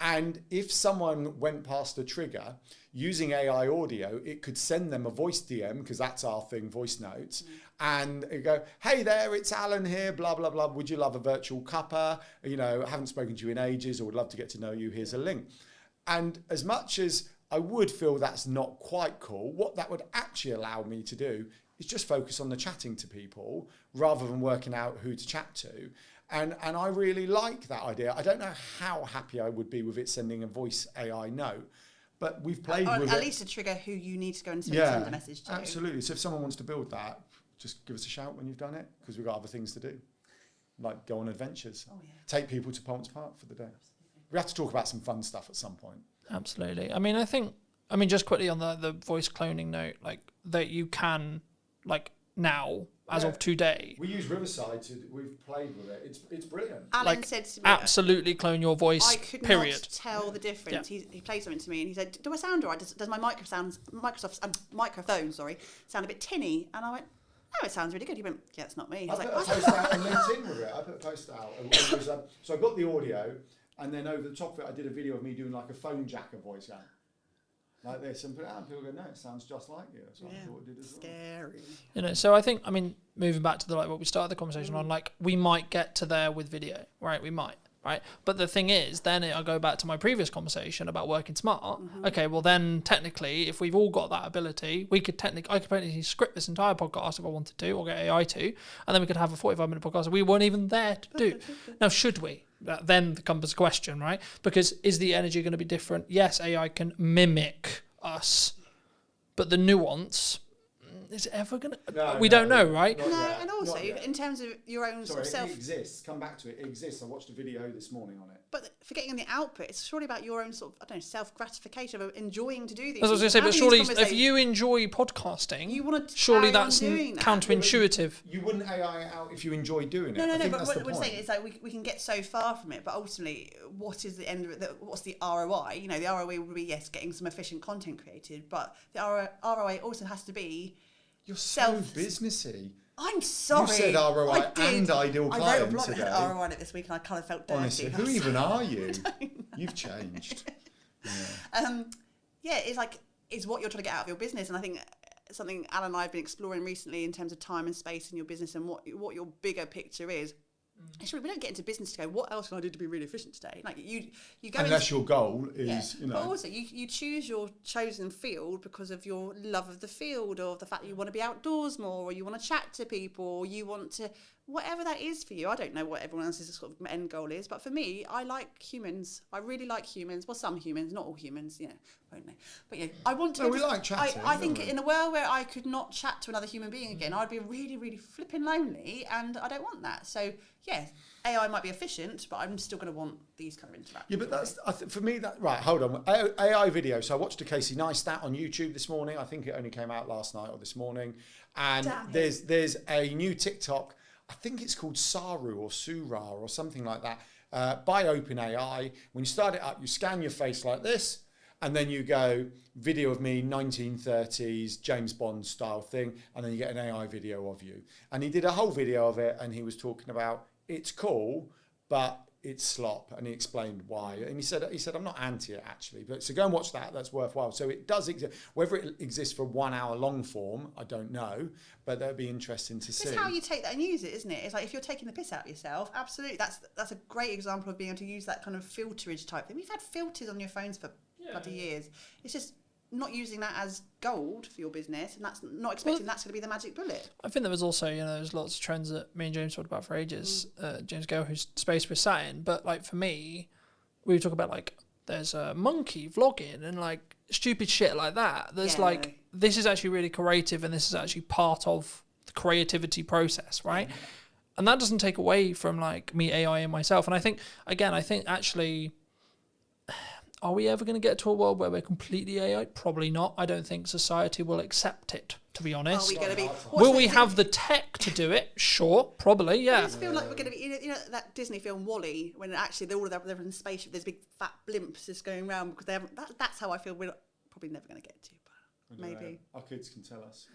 And if someone went past a trigger, using AI audio, it could send them a voice DM, because that's our thing, voice notes, and it go, hey there, it's Alan here, blah, blah, blah. Would you love a virtual cuppa? You know, I haven't spoken to you in ages, or would love to get to know you. Here's a link. And as much as I would feel that's not quite cool, what that would actually allow me to do is just focus on the chatting to people rather than working out who to chat to. And I really like that idea. I don't know how happy I would be with it sending a voice AI note, but we've played with it. At least to trigger who you need to go and send a message to. Absolutely. So if someone wants to build that, just give us a shout when you've done it, because we've got other things to do, like go on adventures, take people to Palms Park for the day. We have to talk about some fun stuff at some point. Absolutely. I mean, just quickly on the voice cloning note, like that you can, like now, as of today. We use Riverside we've played with it. It's brilliant. Alan said to me, absolutely clone your voice. I could not tell the difference. Yeah. He played something to me and he said, do I sound all right? Does my microphone sound a bit tinny? And I went, no, it sounds really good. He went, yeah, it's not me. I put a post out on LinkedIn with it. I put a post out. It was, so I got the audio, and then over the top of it, I did a video of me doing like a phone jacker voice going like this, and put it out, and people go, no, it sounds just like you. So I thought it did as well. Scary. You know, so I think, I mean, moving back to the what we started the conversation on, like we might get to there with video, right? We might, right? But the thing is, then I'll go back to my previous conversation about working smart. Okay, well then technically, if we've all got that ability, I could technically script this entire podcast if I wanted to, or get AI to, and then we could have a 45-minute podcast that we weren't even there to do. Now, should we? That then becomes a question, right? Because is the energy going to be different? Yes, AI can mimic us, but the nuance, is it ever going to... We don't know, right? No, and also, in terms of your own sort of self... It exists. Come back to it. It exists. I watched a video this morning on it. But forgetting on the output, it's surely about your own sort of, I don't know, self-gratification of enjoying to do these. As I was going to say, but surely if you enjoy podcasting, you want to surely that's counterintuitive. You wouldn't AI it out if you enjoy doing it. No, but what we're saying is like we can get so far from it, but ultimately, what is the end of it? What's the ROI? You know, the ROI would be, yes, getting some efficient content created, but the ROI also has to be You're so businessy. I'm sorry. You said ROI I did. and ideal I wrote a client blog today. that had ROI on it this week, and I kind of felt dirty. Honestly, who even are you? You've changed. Yeah, it's like, it's what you're trying to get out of your business. And I think something Alan and I have been exploring recently in terms of time and space in your business and what your bigger picture is. Actually, we don't get into business to go, what else can I do to be really efficient today? Like you go Unless your goal is, But also you choose your chosen field because of your love of the field, or the fact that you want to be outdoors more, or you want to chat to people, or you want to, whatever that is for you. I don't know what everyone else's sort of end goal is, but for me, I like humans. I really like humans. Well, some humans, not all humans, won't they? But I want to. No, we like chatting. I think in a world where I could not chat to another human being again, I'd be really, really flipping lonely, and I don't want that. So yeah, AI might be efficient, but I'm still going to want these kind of interactions. Yeah, but that's for me. That right? Hold on. AI video. So I watched a Casey Neistat on YouTube this morning. I think it only came out last night or this morning. And there's a new TikTok. I think it's called Saru or Sura or something like that, by OpenAI. When you start it up, you scan your face like this, and then you go video of me 1930s James Bond style thing, and then you get an AI video of you. And he did a whole video of it, and he was talking about it's cool, but it's slop, and he explained why. And he said I'm not anti it actually, but so go and watch that. That's worthwhile. So it does exist. Whether it exists for 1 hour long form, I don't know, but that'd be interesting to see. It's how you take that and use it, isn't it? It's like if you're taking the piss out of yourself, absolutely. That's a great example of being able to use that kind of filterage type thing. We've had filters on your phones for bloody years. It's just not using that as gold for your business, and that's not expecting that's going to be the magic bullet. I think there was also, there's lots of trends that me and James talked about for ages. James Gale, whose space we're sat in, but like for me, we talk about like there's a monkey vlogging and like stupid shit like that. There's this is actually really creative, and this is actually part of the creativity process, right? And that doesn't take away from like me AI and myself. And I think actually, are we ever going to get to a world where we're completely AI? Probably not. I don't think society will accept it, to be honest. Are we going to be? Will we have the tech to do it? Sure, probably, yeah. I just feel like we're going to be, you know that Disney film WALL-E, when actually they're in the spaceship, there's big fat blimps just going around because they haven't. That's how I feel we're probably never going to get to, but maybe. Our kids can tell us.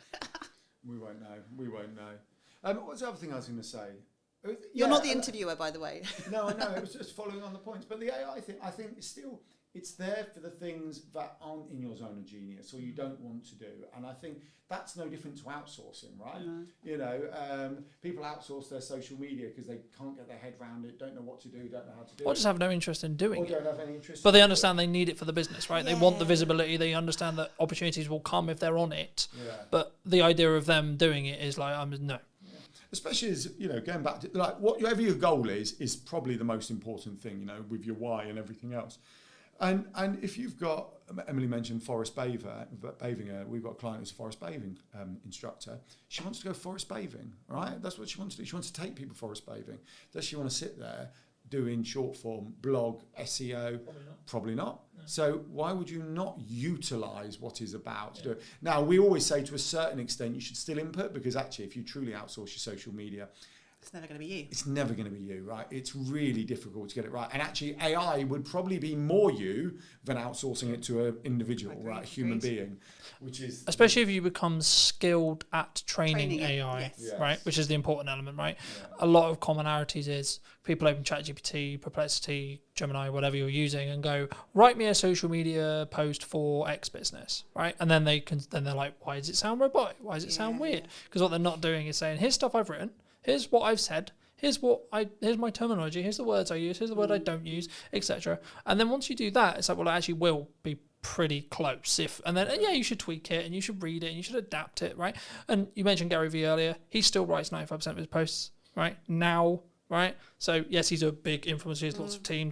We won't know. What's the other thing I was going to say? You're not the interviewer, by the way. No, I know. It was just following on the points. But the AI thing, I think, is still, it's there for the things that aren't in your zone of genius or you don't want to do. And I think that's no different to outsourcing, right? No. People outsource their social media because they can't get their head around it, don't know what to do, don't know how to do it. Or just have no interest in doing it. Or don't have any interest. But they understand they need it for the business, right? Yeah. They want the visibility. They understand that opportunities will come if they're on it. Yeah. But the idea of them doing it is like, no. Especially as, going back to, like, whatever your goal is probably the most important thing, with your why and everything else. And if you've got, Emily mentioned forest bathing, we've got a client who's a forest bathing instructor. She wants to go forest bathing, right? That's what she wants to do. She wants to take people forest bathing. Does she want to sit there doing short form, blog, SEO? Probably not. No. So why would you not utilise what is about to do it? Now, we always say to a certain extent you should still input, because actually if you truly outsource your social media, it's never going to be you. It's never going to be you, right? It's really difficult to get it right. And actually AI would probably be more you than outsourcing it to an individual, right? A human being, which is... Especially if you become skilled at training AI, right? Which is the important element, right? Yeah. A lot of commonalities is people open ChatGPT, Perplexity, Gemini, whatever you're using, and go, write me a social media post for X business, right? And then they're like, why does it sound robotic? Why does it sound weird? Because what they're not doing is saying, here's stuff I've written, here's what I've said, here's my terminology, here's the words I use, here's the word I don't use, etc. And then once you do that, it's like, well, it actually will be pretty close. And then you should tweak it, and you should read it, and you should adapt it, right? And you mentioned Gary Vee earlier. He still writes 95% of his posts, right? Now, right? So yes, he's a big influencer, he has lots of team,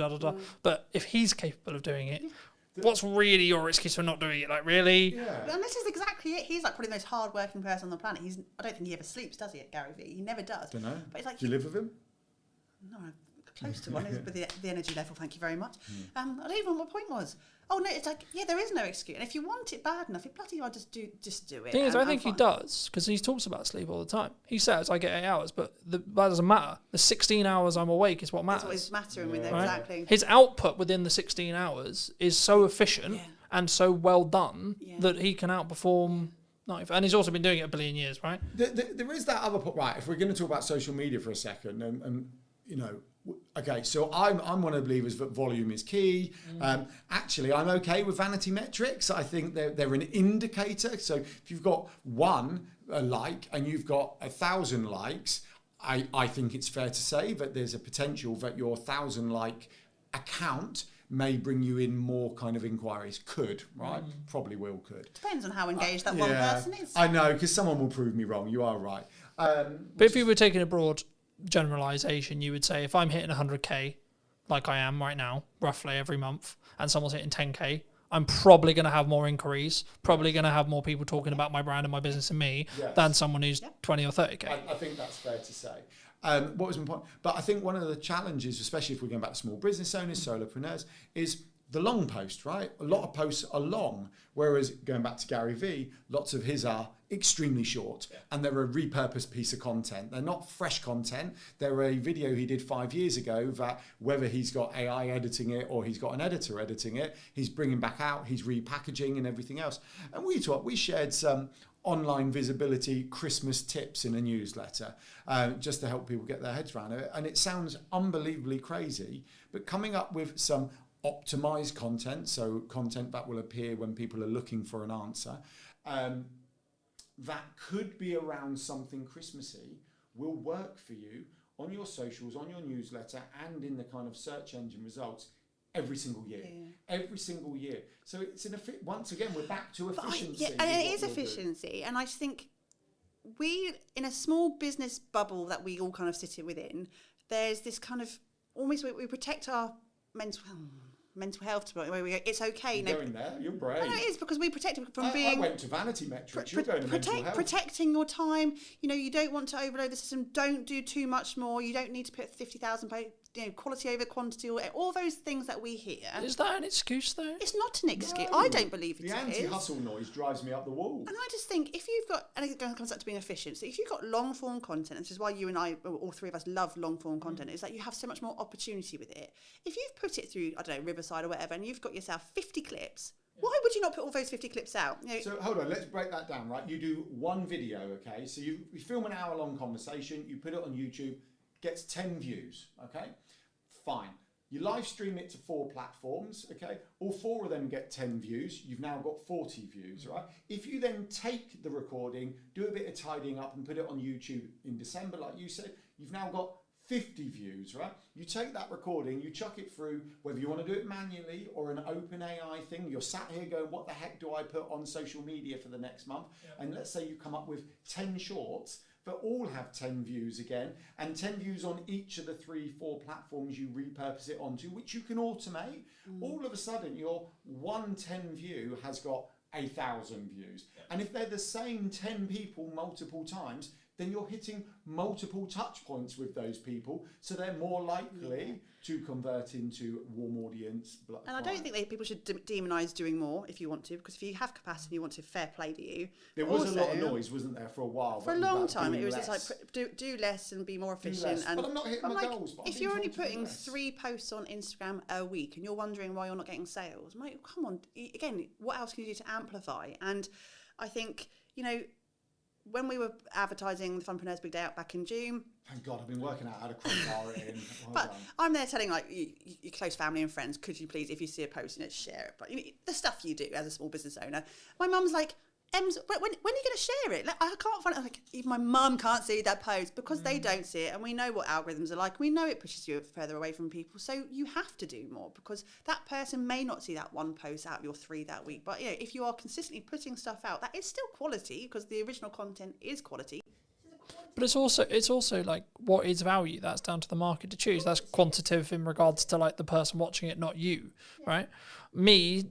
but if he's capable of doing it, what's really your excuse for not doing it? Like, really? Yeah. And this is exactly it. He's like probably the most hard-working person on the planet. I don't think he ever sleeps, does he, at Gary Vee? He never does. Don't know. But it's like, do you live with him? No, I'm close to one. With the energy level, thank you very much. I don't even know what my point was. Oh no, it's like, there is no excuse. And if you want it bad enough, you bloody well just do it. Thing is, I think he does, because he talks about sleep all the time. He says I get 8 hours, but that doesn't matter. The 16 hours I'm awake is what matters. That's what is mattering with it, exactly. His output within the 16 hours is so efficient and so well done that he can outperform And he's also been doing it a billion years, right? There is that other point, right? If we're going to talk about social media for a second, and you know, okay, so I'm one of the believers that volume is key. Actually, I'm okay with vanity metrics. I think they're an indicator. So if you've got one like and you've got 1,000 likes, I think it's fair to say that there's a potential that your 1,000 like account may bring you in more kind of inquiries. Could, right? Probably could. Depends on how engaged that one person is. I know, because someone will prove me wrong. You are right. But if you were taking a broad generalization, you would say if I'm hitting 100k, like I am right now, roughly every month, and someone's hitting 10k, I'm probably going to have more inquiries, probably going to have more people talking about my brand and my business and me than someone who's 20 or 30k. I think that's fair to say. What was my point? But I think one of the challenges, especially if we're going back to small business owners, solopreneurs, is the long post, right? A lot of posts are long, whereas going back to Gary Vee, lots of his are extremely short, and they're a repurposed piece of content. They're not fresh content. They're a video he did 5 years ago that whether he's got AI editing it or he's got an editor editing it, he's bringing back out, he's repackaging and everything else. And we shared some online visibility Christmas tips in a newsletter just to help people get their heads around it. And it sounds unbelievably crazy, but coming up with some optimized content, so content that will appear when people are looking for an answer, that could be around something Christmassy, will work for you on your socials, on your newsletter, and in the kind of search engine results every single year. Every single year. So it's once again, we're back to efficiency. And it is efficiency. And I just think we, in a small business bubble that we all kind of sit within, there's this kind of almost we protect our mental health to where we go, it's okay. You're going there, you're brave. No, it is because we protect it from being... I went to vanity metrics, you're going to mental health. Protecting your time, you don't want to overload the system, don't do too much more, you don't need to put 50,000 quality over quantity, or all those things that we hear. Is that an excuse though? It's not an excuse. No. I don't believe it is. The anti-hustle noise drives me up the wall. And I just think if you've got, and it comes back to being efficient, so if you've got long form content, and this is why you and I, all three of us, love long form content, is that you have so much more opportunity with it. If you've put it through, I don't know, Riverside or whatever, and you've got yourself 50 clips, why would you not put all those 50 clips out? So hold on, let's break that down, right? You do one video, okay? So you film an hour-long conversation, you put it on YouTube, gets 10 views, okay? Fine. You live stream it to 4 platforms, okay? All 4 of them get 10 views. You've now got 40 views, right? If you then take the recording, do a bit of tidying up and put it on YouTube in December, like you said, you've now got 50 views, right? You take that recording, you chuck it through, whether you want to do it manually or an open AI thing, you're sat here going, what the heck do I put on social media for the next month? Yeah. And let's say you come up with 10 shorts that all have 10 views again, and 10 views on each of the 3-4 platforms you repurpose it onto, which you can automate. All of a sudden, your 110 view has got 1,000 views. And if they're the same 10 people multiple times, then you're hitting multiple touch points with those people, so they're more likely to convert into warm audience. And I don't think people should demonise doing more if you want to, because if you have capacity and you want to, fair play to you. There was a lot of noise, wasn't there, for a while? For a long time, it was just like do less and be more efficient. And but I'm not hitting my goals. If you're only putting 3 posts on Instagram a week and you're wondering why you're not getting sales, mate, come on. Again, what else can you do to amplify? And I think, when we were advertising the Funpreneurs Big Day Out back in June. Thank God, I've been working out how to crowbar it in. But I'm there telling your close family and friends, could you please, if you see a post, share it. But the stuff you do as a small business owner. My mum's like, Ems, when are you going to share it? I can't find it. Even my mum can't see that post because they don't see it, and we know what algorithms are like. We know it pushes you further away from people, so you have to do more because that person may not see that one post out of your 3 that week. But if you are consistently putting stuff out, that is still quality because the original content is quality. But it's also like, what is value? That's down to the market to choose. That's quantitative in regards to like the person watching it, not you, right? Me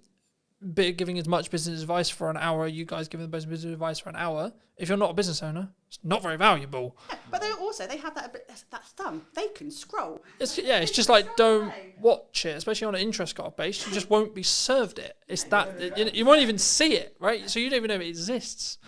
giving as much business advice for an hour, you guys giving the business advice for an hour, if you're not a business owner, it's not very valuable. Yeah, but they have that thumb. They can scroll. It's just like, don't watch it, especially on an interest card base. You just won't be served it. It's that you won't even see it, right? So you don't even know it exists.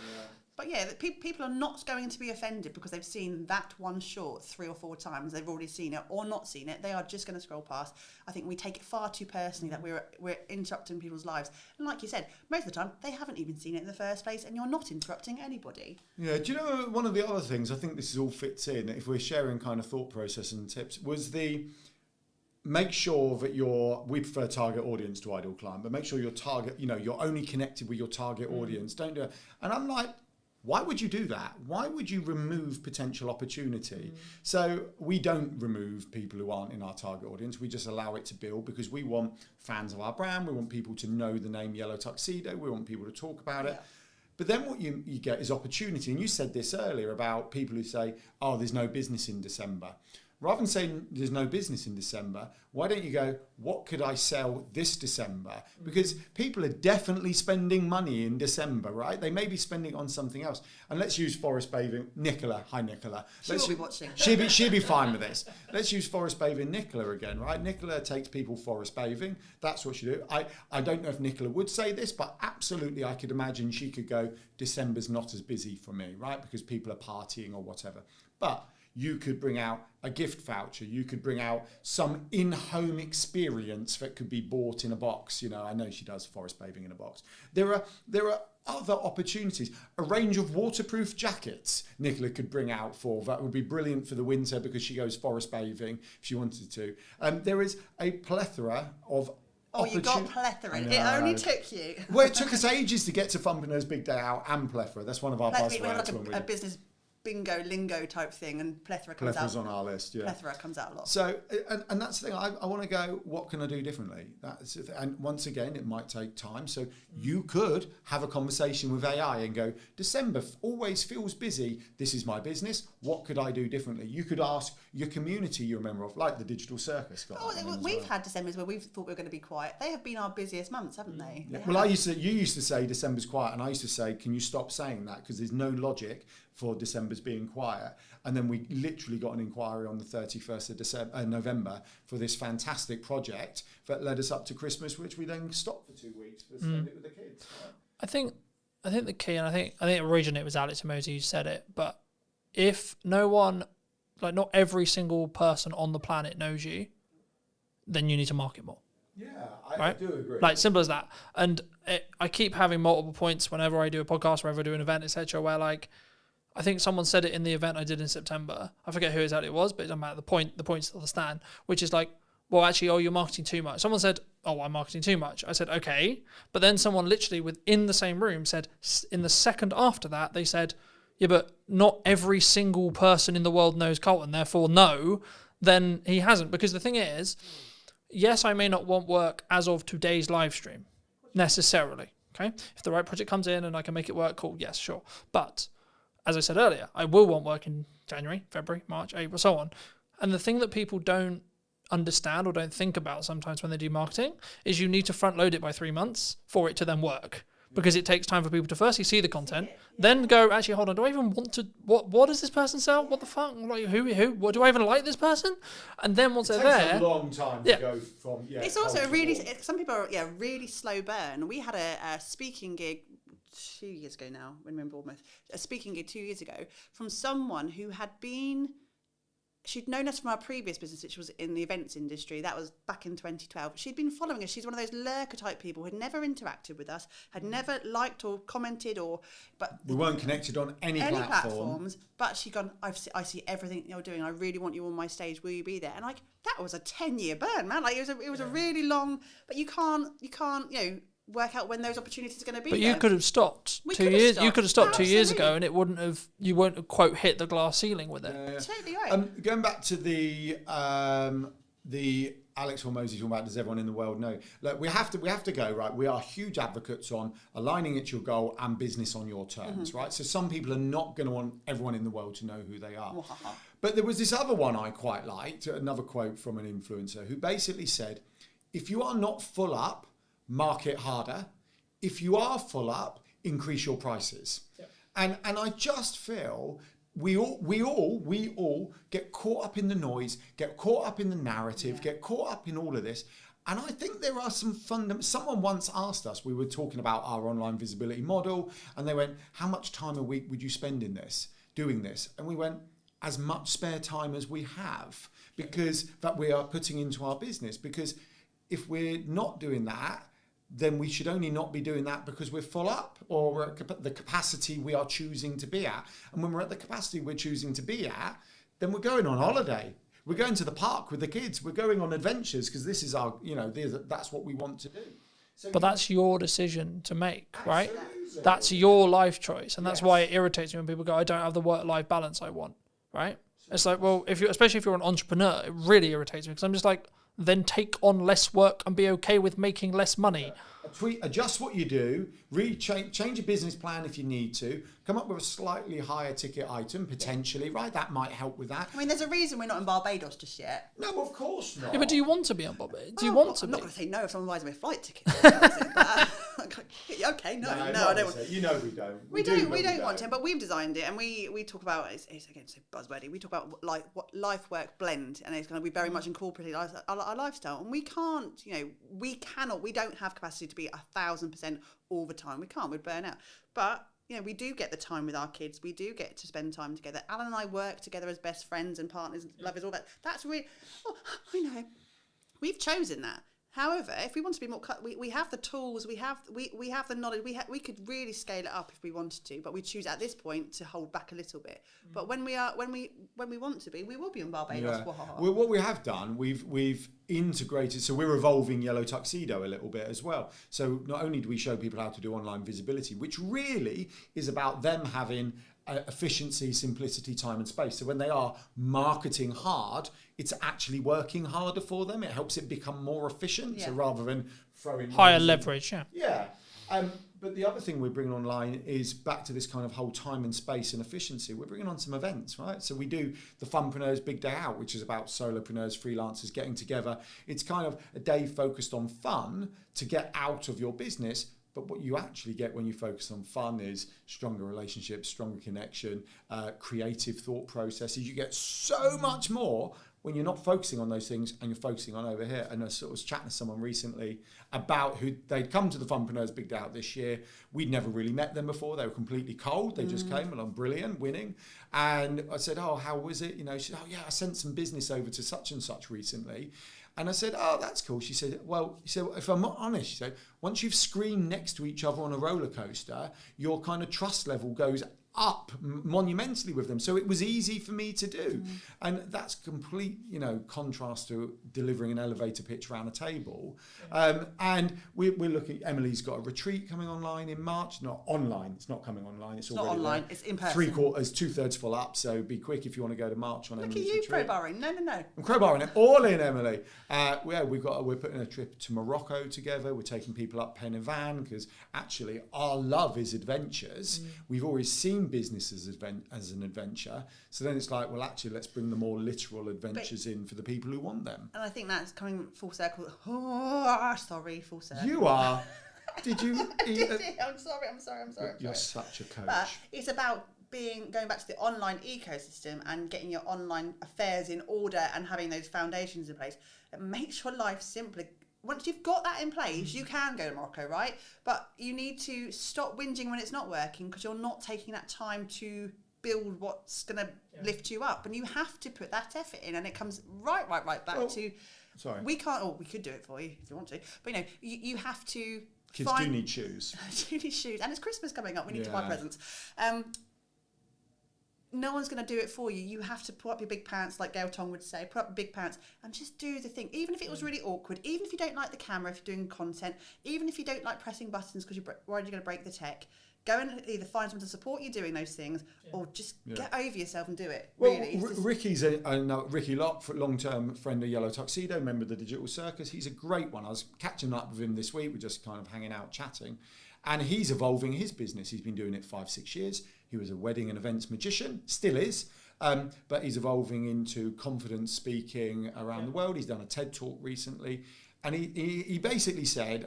But yeah, people are not going to be offended because they've seen that one short 3 or 4 times. They've already seen it or not seen it. They are just going to scroll past. I think we take it far too personally that we're interrupting people's lives. And like you said, most of the time they haven't even seen it in the first place, and you're not interrupting anybody. Yeah, do you know one of the other things, I think this all fits in, if we're sharing kind of thought process and tips, was the make sure that we prefer target audience to ideal client, but make sure your target, you're only connected with your target audience. Don't do it. And I'm like, why would you do that? Why would you remove potential opportunity? So we don't remove people who aren't in our target audience. We just allow it to build because we want fans of our brand. We want people to know the name Yellow Tuxedo. We want people to talk about it. But then what you get is opportunity. And you said this earlier about people who say, oh, there's no business in December. Rather than saying there's no business in December, why don't you go, what could I sell this December? Because people are definitely spending money in December, right? They may be spending on something else. And let's use forest bathing. Nicola, hi Nicola. She'll be watching. She'll be fine with this. Let's use forest bathing Nicola again, right? Nicola takes people forest bathing. That's what she do. I don't know if Nicola would say this, but absolutely I could imagine she could go, December's not as busy for me, right? Because people are partying or whatever. But you could bring out a gift voucher. You could bring out some in-home experience that could be bought in a box. I know she does forest bathing in a box. There are other opportunities. A range of waterproof jackets Nicola could bring out that would be brilliant for the winter because she goes forest bathing if she wanted to. There is a plethora of you got plethora. It only took you. Well, it took us ages to get to Funpreneurs Big Day Out and plethora. That's one of our buzzwords. We have like a business bingo lingo type thing, and plethora comes Plethra's out. on our list, yeah. Plethora comes out a lot. So, and that's the thing. I want to go, what can I do differently? And once again, it might take time. So you could have a conversation with AI and go, December always feels busy. This is my business. What could I do differently? You could ask your community you're a member of, like the Digital Circus. We've had Decembers where we've thought we were going to be quiet. They have been our busiest months, haven't they? Yeah. Well, you used to say December's quiet, and I used to say, can you stop saying that? Because there's no logic for December's being quiet. And then we literally got an inquiry on the 31st of November for this fantastic project that led us up to Christmas, which we then stopped for 2 weeks to spend it with the kids. Right? I think the key, and I think originally it was Alex and Mosey who said it, but if no one, like not every single person on the planet knows you, then you need to market more. Yeah, I do agree. Like, simple as that. And I keep having multiple points whenever I do a podcast, whenever I do an event, etc., where like, I think someone said it in the event I did in September. I forget who exactly it was, but it doesn't matter. The point still stands, which is like, well, actually, you're marketing too much. Someone said, oh, I'm marketing too much. I said, okay. But then someone literally within the same room said, in the second after that, they said, yeah, but not every single person in the world knows Colton, therefore no, then he hasn't. Because the thing is, yes, I may not want work as of today's live stream, necessarily, okay? If the right project comes in and I can make it work, cool, yes, sure. But as I said earlier, I will want work in January, February, March, April, so on. And the thing that people don't understand or don't think about sometimes when they do marketing is you need to front load it by 3 months for it to then work. Because it takes time for people to firstly see the content, then go, actually, hold on, do I even want to, what does this person sell? What the fuck? Like, who, what, do I even like this person? And then once they're there. It takes a long time to go from, It's also some people are, really slow burn. We had a speaking gig 2 years ago now, when we were in Bournemouth, a speaking gig 2 years ago from someone who had been, she'd known us from our previous business, which was in the events industry. That was back in 2012. She'd been following us. She's one of those lurker type people who had never interacted with us, had never liked or commented but we weren't connected on any platforms. But she'd gone, I see everything you're doing. I really want you on my stage. Will you be there? And like, that was a 10-year burn, man. Like, it was a really long, but you can't, work out when those opportunities are going to be. But you could have stopped 2 years. You could have stopped 2 years ago, and it wouldn't have. You won't have quote hit the glass ceiling with it. Yeah. Totally right. Going back to the Alex or Mosey talking about, does everyone in the world know? Look, we have to go, right. We are huge advocates on aligning it to your goal and business on your terms, right? So some people are not going to want everyone in the world to know who they are. But there was this other one I quite liked, another quote from an influencer who basically said, if you are not full up, market harder. If you are full up, increase your prices. Yep. And I just feel we all get caught up in the noise, get caught up in the narrative, get caught up in all of this. And I think there are some someone once asked us, we were talking about our online visibility model, and they went, how much time a week would you spend in this, doing this? And we went, as much spare time as we have, because that we are putting into our business. Because if we're not doing that, then we should only not be doing that because we're full up, or we're at the capacity we are choosing to be at. And when we're at the capacity we're choosing to be at, then we're going on holiday. We're going to the park with the kids. We're going on adventures because this is our, that's what we want to do. So But that's your decision to make, right? Absolutely. That's your life choice. And that's why it irritates me when people go, I don't have the work-life balance I want, right? It's like, well, especially if you're an entrepreneur, it really irritates me because I'm just like, then take on less work and be okay with making less money. Adjust what you do, change your business plan if you need to, come up with a slightly higher ticket item, potentially, right? That might help with that. I mean, there's a reason we're not in Barbados just yet. No, of course not. Yeah, but do you want to be on Bobby? Do you want to I'm be? not going to say no if someone buys me a flight ticket. Okay, no, I don't want. You know we don't. We don't want to, but we've designed it, and we talk about it's again so buzzwordy. We talk about like what life work blend, and it's going to be very much incorporated our lifestyle. And we can't, we don't have capacity to be 1,000% all the time. We can't. We'd burn out. But we do get the time with our kids. We do get to spend time together. Alan and I work together as best friends and partners, lovers, all that. That's really. Oh, I know. We've chosen that. However, if we want to be more, we have the tools, we have the knowledge, we could really scale it up if we wanted to, but we choose at this point to hold back a little bit. But when we want to be, we will be in Barbados. Yeah. Well, what we have done, we've integrated, so we're evolving Yellow Tuxedo a little bit as well. So not only do we show people how to do online visibility, which really is about them having efficiency, simplicity, time and space. So when they are marketing hard, it's actually working harder for them. It helps it become more efficient. Yeah. So rather than throwing higher leverage, Yeah. But the other thing we're bringing online is back to this kind of whole time and space and efficiency. We're bringing on some events, right? So we do the Funpreneurs Big Day Out, which is about solopreneurs, freelancers getting together. It's kind of a day focused on fun to get out of your business. But what you actually get when you focus on fun is stronger relationships, stronger connection, creative thought processes. You get so much more when you're not focusing on those things and you're focusing on over here. And I sort of was chatting to someone recently about who they'd come to the Funpreneurs Big Day Out this year. We'd never really met them before. They were completely cold. They just came along, brilliant, winning. And I said, oh, how was it? She said, oh yeah, I sent some business over to such and such recently. And I said, oh, that's cool. She said, well, if I'm not honest, she said, once you've screamed next to each other on a roller coaster, your kind of trust level goes up monumentally with them. So it was easy for me to do. And that's complete, contrast to delivering an elevator pitch around a table. And we're looking, Emily's got a retreat coming online in March. Not online, it's not coming online. It's already not online, there. It's in person. 2/3 full up. So be quick if you want to go to March on Emily's retreat. Look at you crowbarring. No. I'm crowbarring it all in, Emily. We're putting a trip to Morocco together. We're taking people up Pen y Fan because actually our love is adventures. We've always seen business as an adventure. So then it's like, well, actually, let's bring the more literal adventures in for the people who want them. And I think that's coming full circle. Full circle. You are. Did you? I'm sorry. You're such a coach. But it's about going back to the online ecosystem and getting your online affairs in order and having those foundations in place. It makes your life simpler. Once you've got that in place, you can go to Morocco, right? But you need to stop whinging when it's not working because you're not taking that time to build what's going to lift you up. And you have to put that effort in. And it comes right back to... Sorry. We can't... we could do it for you if you want to. But, you have to... Kids do need shoes. do need shoes. And it's Christmas coming up. We need to buy presents. No one's going to do it for you. You have to put up your big pants, like Gail Tong would say, put up your big pants and just do the thing. Even if it was really awkward, even if you don't like the camera, if you're doing content, even if you don't like pressing buttons because you're worried you're going to break the tech, go and either find someone to support you doing those things or just get over yourself and do it. Well, really. Ricky's Ricky Locke, long-term friend of Yellow Tuxedo, member of the Digital Circus. He's a great one. I was catching up with him this week. We're just kind of hanging out, chatting. And he's evolving his business. He's been doing it 5-6 years. He was a wedding and events magician, still is, but he's evolving into confidence speaking around the world. He's done a TED Talk recently. And he basically said,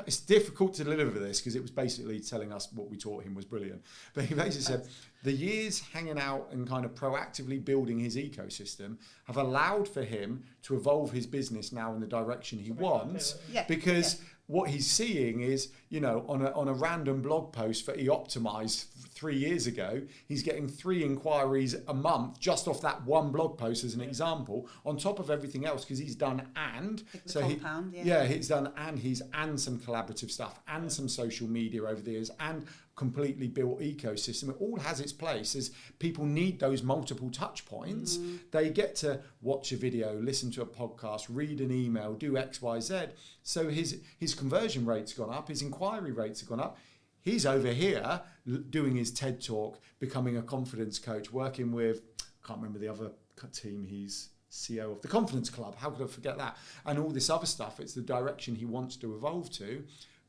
it's difficult to deliver this because it was basically telling us what we taught him was brilliant. But he basically said, the years hanging out and kind of proactively building his ecosystem have allowed for him to evolve his business now in the direction he wants. Because what he's seeing is, on a random blog post that he optimized 3 years ago, he's getting 3 inquiries a month just off that one blog post as an example, on top of everything else, because he's done he's done some collaborative stuff and some social media over the years and completely built ecosystem. It all has its place as people need those multiple touch points. They get to watch a video, listen to a podcast, read an email, do X, Y, Z. So his conversion rate's gone up, his inquiry rates have gone up. He's over here doing his TED talk, becoming a confidence coach, working with, I can't remember the other team, he's CEO of the Confidence Club. How could I forget that? And all this other stuff, it's the direction he wants to evolve to.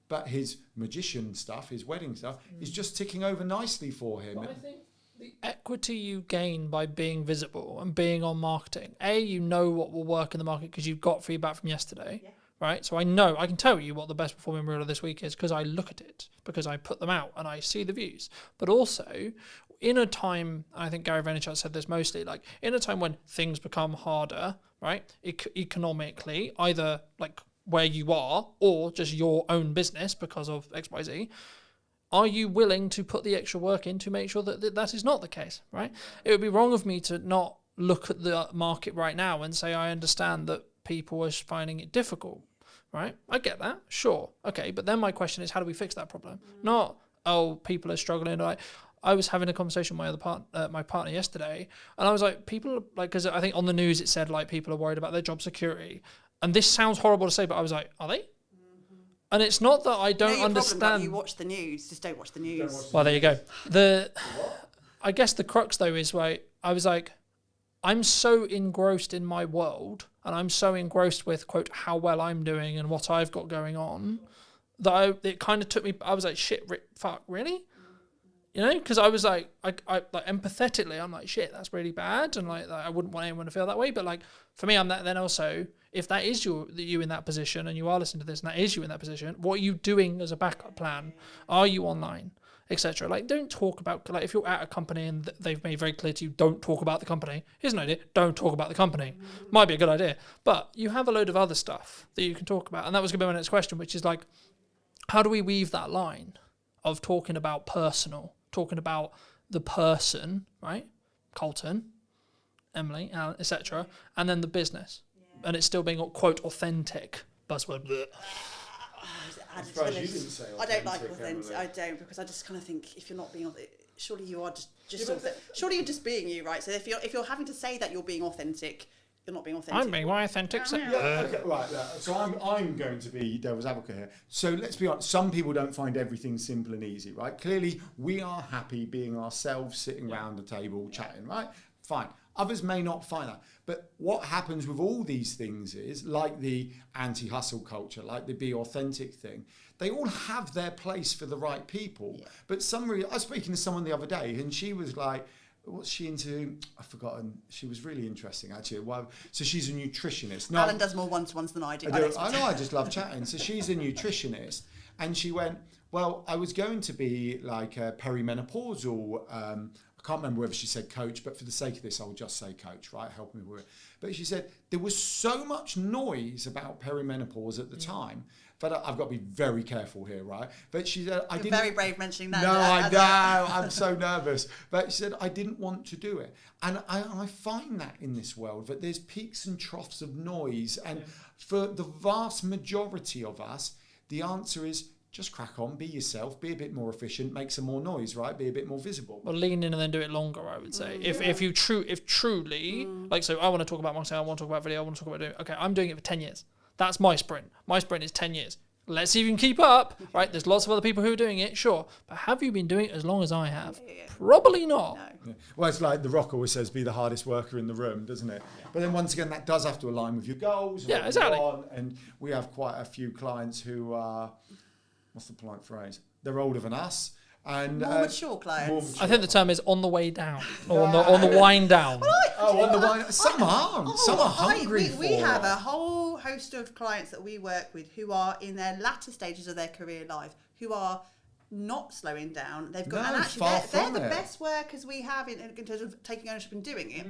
But his magician stuff, his wedding stuff, is just ticking over nicely for him. But I think the equity you gain by being visible and being on marketing, you know what will work in the market because you've got feedback from yesterday, right? So I can tell you what the best performing reel of this week is because I look at it, because I put them out and I see the views. But also, in a time, I think Gary Vaynerchuk said this mostly, like in a time when things become harder, right? Economically, either like where you are or just your own business because of XYZ, are you willing to put the extra work in to make sure that is not the case, right? It would be wrong of me to not look at the market right now and say, I understand that people are finding it difficult, right? I get that, sure. Okay, but then my question is, how do we fix that problem? Not, people are struggling. I was having a conversation with my partner yesterday, and I was like, people, like, because I think on the news it said, like, people are worried about their job security. And this sounds horrible to say, but I was like, are they? And it's not that I don't understand. You watch the news, just don't watch the news. Well, there you go. I guess the crux though is, right, I was like, I'm so engrossed in my world and I'm so engrossed with, quote, how well I'm doing and what I've got going on that it kind of took me, I was like, shit, fuck, really? Because I was like, I like empathetically, I'm like, shit, that's really bad. And like I wouldn't want anyone to feel that way. But like, for me, I'm that then also, if that is you in that position and you are listening to this and that is you in that position, what are you doing as a backup plan? Are you online, etc.? Like, don't talk about, like, if you're at a company and they've made very clear to you, don't talk about the company. Here's an idea, don't talk about the company. Might be a good idea. But you have a load of other stuff that you can talk about. And that was going to be my next question, which is like, how do we weave that line of talking about personal, talking about the person, right? Colton, Emily, Alan, etc., and then the business, and it's still being, quote, authentic. Buzzword. I don't like authentic. I don't, because I just kind of think if you're not being authentic, surely you are surely you're just being you, right? So if you're having to say that you're being authentic, you're not being authentic. I'm being my authentic. Okay, right. So I'm going to be devil's advocate here. So let's be honest. Some people don't find everything simple and easy, right? Clearly, we are happy being ourselves, sitting around the table, chatting, right? Fine. Others may not find that. But what happens with all these things is, like the anti-hustle culture, like the be authentic thing, they all have their place for the right people. Yeah. But I was speaking to someone the other day, and she was like, what's she into? I've forgotten. She was really interesting, actually. So she's a nutritionist. No, Alan does more one-to-ones than I do. I know, I just love chatting. So she's a nutritionist. And she went, well, I was going to be like a perimenopausal, I can't remember whether she said coach, but for the sake of this, I'll just say coach, right? Help me with it. But she said there was so much noise about perimenopause at the time. But I've got to be very careful here, right? But she said, You're very brave mentioning that. No, I know. I'm so nervous. But she said, I didn't want to do it. And I find that in this world, that there's peaks and troughs of noise. And for the vast majority of us, the answer is just crack on, be yourself, be a bit more efficient, make some more noise, right? Be a bit more visible. Well, lean in and then do it longer, I would say. If truly, like, so I want to talk about marketing, I want to talk about video, I want to talk about doing, okay, I'm doing it for 10 years. That's my sprint. My sprint is 10 years. Let's see if you can keep up, right? There's lots of other people who are doing it, sure. But have you been doing it as long as I have? Probably not. No. Yeah. Well, it's like The Rock always says, be the hardest worker in the room, doesn't it? But then once again, that does have to align with your goals. Yeah, exactly. And we have quite a few clients who are, what's the polite phrase? They're older than us. And More mature clients. more mature I think the term is on the way down, or on the wind down. on the wine. Some aren't. Some are hungry we have it. a whole host of clients that we work with who are in their latter stages of their career life, who are not slowing down. They've got, and actually, they're the best workers we have in terms of taking ownership and doing it.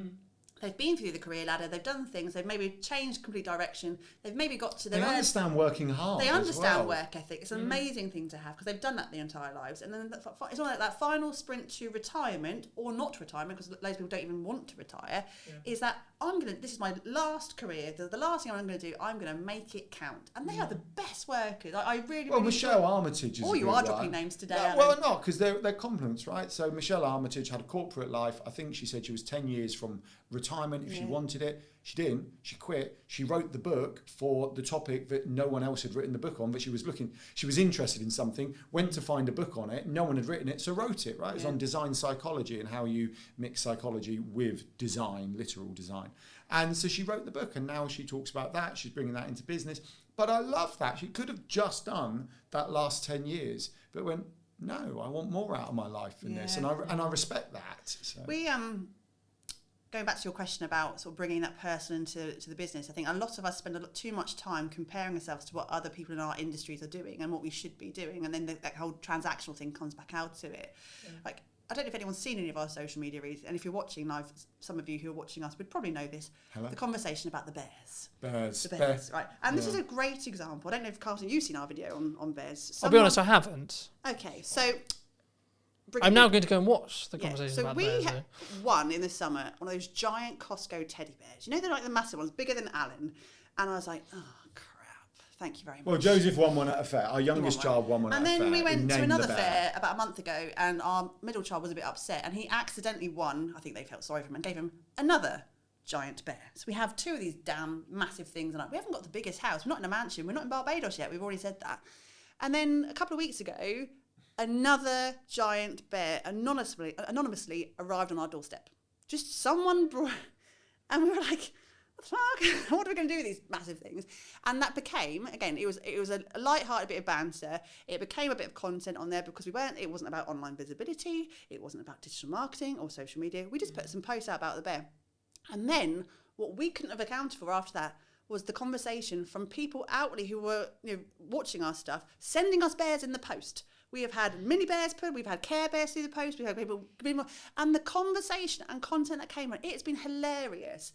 They've been through the career ladder, they've done things, they've maybe changed complete direction, they've maybe got to their They understand working hard. They understand well. work ethic. It's an amazing thing to have because they've done that their entire lives. And then it's not like that final sprint to retirement or not retirement, because loads of people don't even want to retire, is that this is my last career, the last thing I'm going to do, I'm going to make it count. And they are the best workers. I really, Well, really Michelle Armitage is Oh, you are dropping names today, Alan. Well, not, because they're compliments, right? So Michelle Armitage had a corporate life. I think she said she was 10 years from retirement if she wanted it. She didn't. She quit. She wrote the book for the topic that no one else had written the book on, but she was interested in something, went to find a book on it. No one had written it, so wrote it, right? It's on design psychology and how you mix psychology with design, literal design. And so she wrote the book, and now she talks about that. She's bringing that into business. But I love that. She could have just done that last 10 years, but went, no, I want more out of my life than this. And I respect that. So. We going back to your question about sort of bringing that person into the business, I think a lot of us spend too much time comparing ourselves to what other people in our industries are doing and what we should be doing, and then that whole transactional thing comes back out to it. Like, I don't know if anyone's seen any of our social media reads, and if you're watching live, some of you who are watching us would probably know this. Hello? The conversation about the bears. The bears, right? And this is a great example. I don't know if, Carlton, you've seen our video on bears. I'll be honest, I haven't. Okay, so I'm now going to go and watch the conversation about bears. So we had one in the summer, one of those giant Costco teddy bears. You know, they're like the massive ones, bigger than Alan. And I was like, oh, crap. Thank you very much. Well, Joseph won one at a fair. Our youngest child won one at a fair. And then we went to another fair about a month ago, and our middle child was a bit upset, and he accidentally won. I think they felt sorry for him and gave him another giant bear. So we have two of these damn massive things, and we haven't got the biggest house. We're not in a mansion. We're not in Barbados yet. We've already said that. And then a couple of weeks ago, another giant bear anonymously arrived on our doorstep. Just someone brought, and we were like, what the fuck? What are we going to do with these massive things? And that became, again, it was a light-hearted bit of banter. It became a bit of content on there because it wasn't about online visibility. It wasn't about digital marketing or social media. We just put some posts out about the bear. And then what we couldn't have accounted for after that was the conversation from people outwardly who were watching our stuff, sending us bears in the post. We have had mini bears put, we've had Care Bears through the post, we've had people, and the conversation and content that came on, it's been hilarious.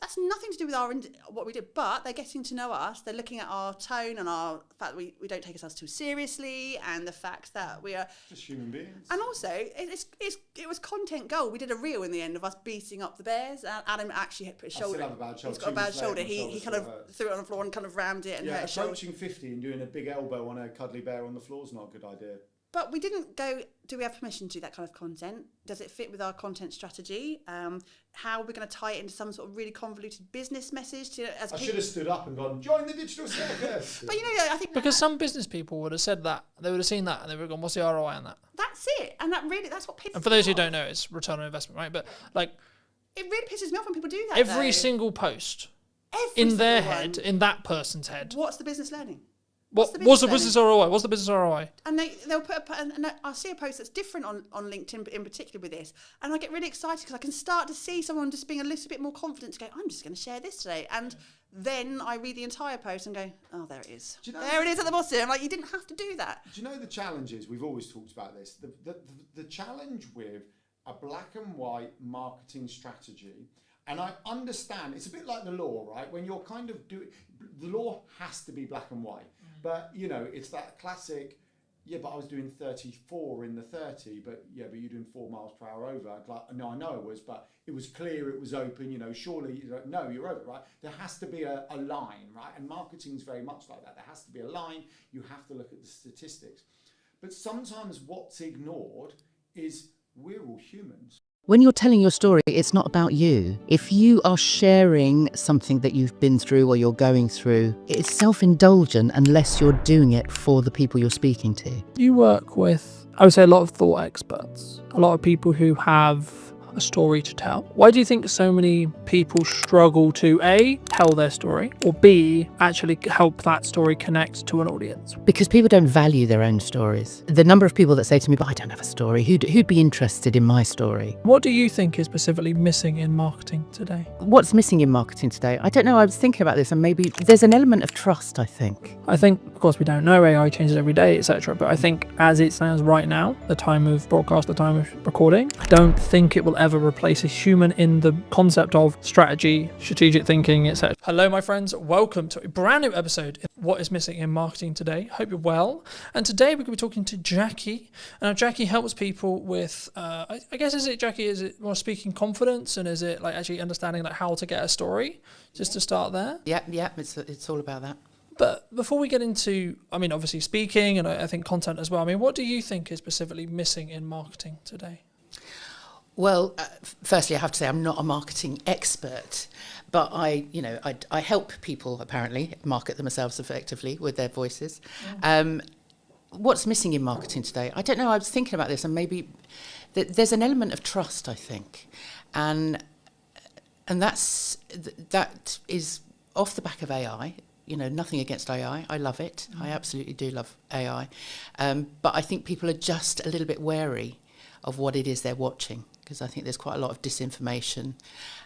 That's nothing to do with what we do, but they're getting to know us. They're looking at our tone and our fact that we don't take ourselves too seriously, and the fact that we are just human beings. And also, it was content gold. We did a reel in the end of us beating up the bears. Adam actually had put his shoulder. I still have a bad shoulder. He's got a bad shoulder. He kind of threw it on the floor and kind of rammed it and hurt his shoulder. Approaching 50 and doing a big elbow on a cuddly bear on the floor is not a good idea. But we didn't go, do we have permission to do that kind of content? Does it fit with our content strategy? How are we going to tie it into some sort of really convoluted business message? I should have stood up and gone, join the digital circus. But I think... Because some business people would have said that. They would have seen that and they would have gone, what's the ROI on that? That's it. And that's what pisses me off. And for those who don't know, it's return on investment, right? But like... It really pisses me off when people do that, Every single post in their head, in that person's head. What's the business learning? What's the business ROI? What's the business ROI? And they'll put and I'll see a post that's different on LinkedIn in particular with this, and I get really excited because I can start to see someone just being a little bit more confident to go, I'm just going to share this today, and then I read the entire post and go, oh, there it is. There it is at the bottom. I'm like, you didn't have to do that. Do you know the challenge is, we've always talked about this, the challenge with a black and white marketing strategy. And I understand, it's a bit like the law, right? When you're kind of doing, the law has to be black and white. But, it's that classic, but I was doing 34 in the 30, but you're doing 4 miles per hour over. Like, no, I know I was, but it was clear, it was open, surely, no, you're over, right? There has to be a line, right? And marketing's very much like that. There has to be a line. You have to look at the statistics. But sometimes what's ignored is we're all humans. When you're telling your story, it's not about you. If you are sharing something that you've been through or you're going through, it's self-indulgent unless you're doing it for the people you're speaking to. You work with, I would say, a lot of thought experts, a lot of people who have a story to tell. Why do you think so many people struggle to A, tell their story, or B, actually help that story connect to an audience? Because people don't value their own stories. The number of people that say to me, but I don't have a story, who'd be interested in my story? What do you think is specifically missing in marketing today? What's missing in marketing today? I don't know, I was thinking about this, and maybe there's an element of trust, I think. I think, of course, we don't know, AI changes every day, etc. But I think as it stands right now, the time of broadcast, the time of recording, I don't think it will ever replace a human in the concept of strategy, strategic thinking, etc. Hello, my friends. Welcome to a brand new episode of What is Missing in Marketing Today. Hope you're well. And today we're going to be talking to Jackie. Now, Jackie helps people with, I guess, is it more speaking confidence, and is it like actually understanding like how to get a story? Just to start there. Yeah, it's all about that. But before we get into, I mean, obviously speaking and I think content as well, I mean, what do you think is specifically missing in marketing today? Well, firstly, I have to say I'm not a marketing expert, but I help people apparently market themselves effectively with their voices. Yeah. What's missing in marketing today? I don't know. I was thinking about this, and maybe there's an element of trust, I think, and that is off the back of AI. You know, nothing against AI. I love it. I absolutely do love AI. But I think people are just a little bit wary of what it is they're watching, because I think there's quite a lot of disinformation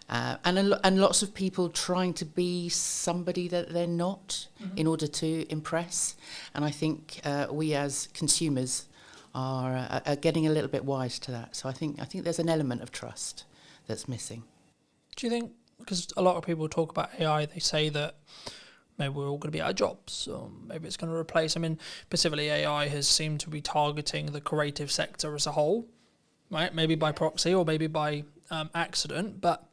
and lots of people trying to be somebody that they're not in order to impress. And I think we as consumers are getting a little bit wise to that. So I think there's an element of trust that's missing. Do you think, because a lot of people talk about AI, they say that maybe we're all going to be out of jobs, or maybe it's going to replace. I mean, specifically AI has seemed to be targeting the creative sector as a whole, right? Maybe by proxy or maybe by accident. But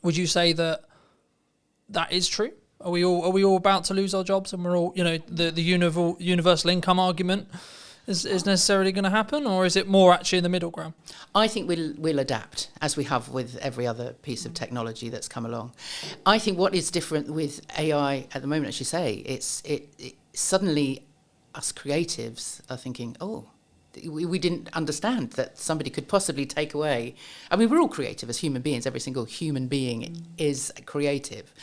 would you say that is true? Are we all about to lose our jobs, and we're all, you know, the universal income argument is necessarily going to happen, or is it more actually in the middle ground? I think we'll adapt, as we have with every other piece of technology that's come along. I think what is different with AI at the moment, as you say, it suddenly us creatives are thinking, oh, we didn't understand that somebody could possibly take away. I mean, we're all creative as human beings. Every single human being is creative.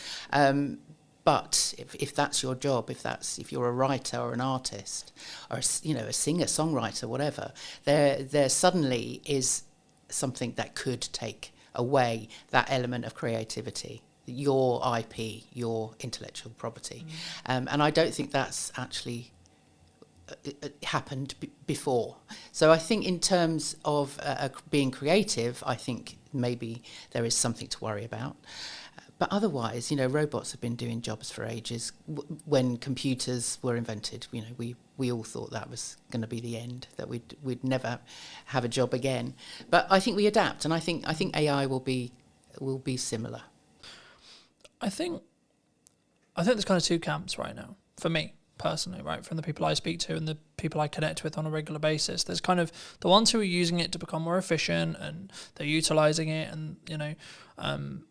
But if that's your job, if you're a writer or an artist or a singer, songwriter, whatever, there suddenly is something that could take away that element of creativity, your IP, your intellectual property, and I don't think that's actually happened before. So I think in terms of being creative, I think maybe there is something to worry about. But otherwise, you know, robots have been doing jobs for ages. When computers were invented, you know, we all thought that was going to be the end, that we'd never have a job again. But I think we adapt, and I think AI will be similar. I think there's kind of two camps right now for me personally, right? From the people I speak to and the people I connect with on a regular basis, there's kind of the ones who are using it to become more efficient, and they're utilizing it, and you know,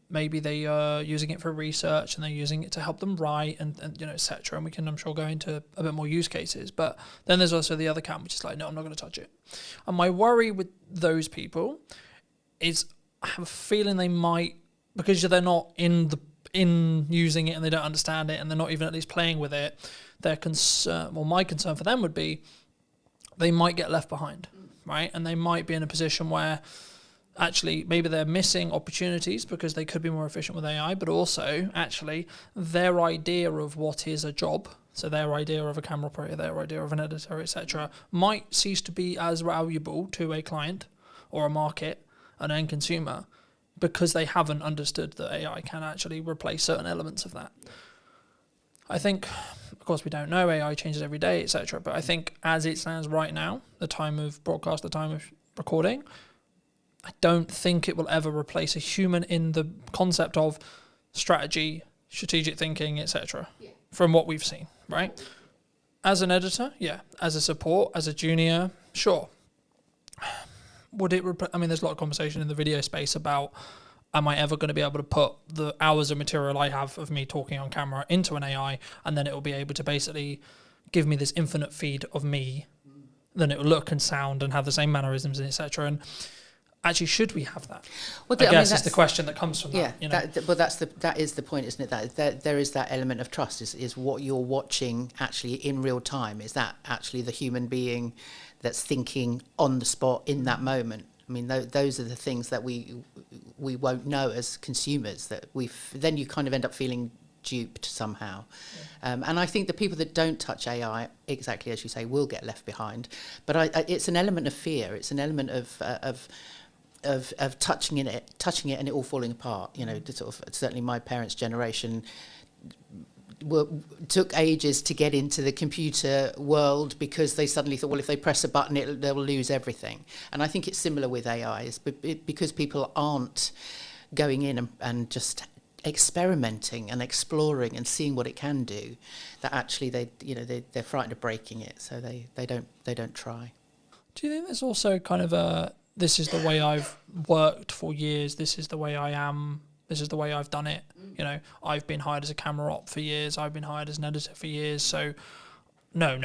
maybe they are using it for research, and they're using it to help them write, and you know, etc. And we can, I'm sure, go into a bit more use cases. But then there's also the other camp, which is like, no, I'm not going to touch it. And my worry with those people is I have a feeling they might, because they're not in using it and they don't understand it, and they're not even at least playing with it, their concern, well, my concern for them would be they might get left behind, right? And they might be in a position where actually maybe they're missing opportunities because they could be more efficient with AI, but also actually their idea of what is a job, so their idea of a camera operator, their idea of an editor, etc., might cease to be as valuable to a client or a market, an end consumer, because they haven't understood that AI can actually replace certain elements of that. I think, of course, we don't know, AI changes every day, etc. But I think as it stands right now, the time of broadcast, the time of recording, I don't think it will ever replace a human in the concept of strategy, strategic thinking, etc. From what we've seen, right? As an editor, yeah. As a support, as a junior, sure. Would it? I mean, there's a lot of conversation in the video space about, am I ever going to be able to put the hours of material I have of me talking on camera into an AI, and then it will be able to basically give me this infinite feed of me, then it will look and sound and have the same mannerisms and etc. And actually, should we have that? Well, I guess is the question that comes from that. You know? That is the point, isn't it? That there is that element of trust. Is what you're watching actually in real time? Is that actually the human being that's thinking on the spot in that moment? I mean, those are the things that we won't know as consumers. That then you kind of end up feeling duped somehow. And I think the people that don't touch AI, exactly as you say, will get left behind. But it's an element of fear. It's an element of touching it and it all falling apart. You know, certainly my parents' generation took ages to get into the computer world because they suddenly thought, well, if they press a button, they'll lose everything. And I think it's similar with AI, because people aren't going in and just experimenting and exploring and seeing what it can do, that actually they're frightened of breaking it, so they don't try. Do you think there's also kind of this is the way I've worked for years, this is the way I am, this is the way I've done it? You know, I've been hired as a camera op for years, I've been hired as an editor for years, so no,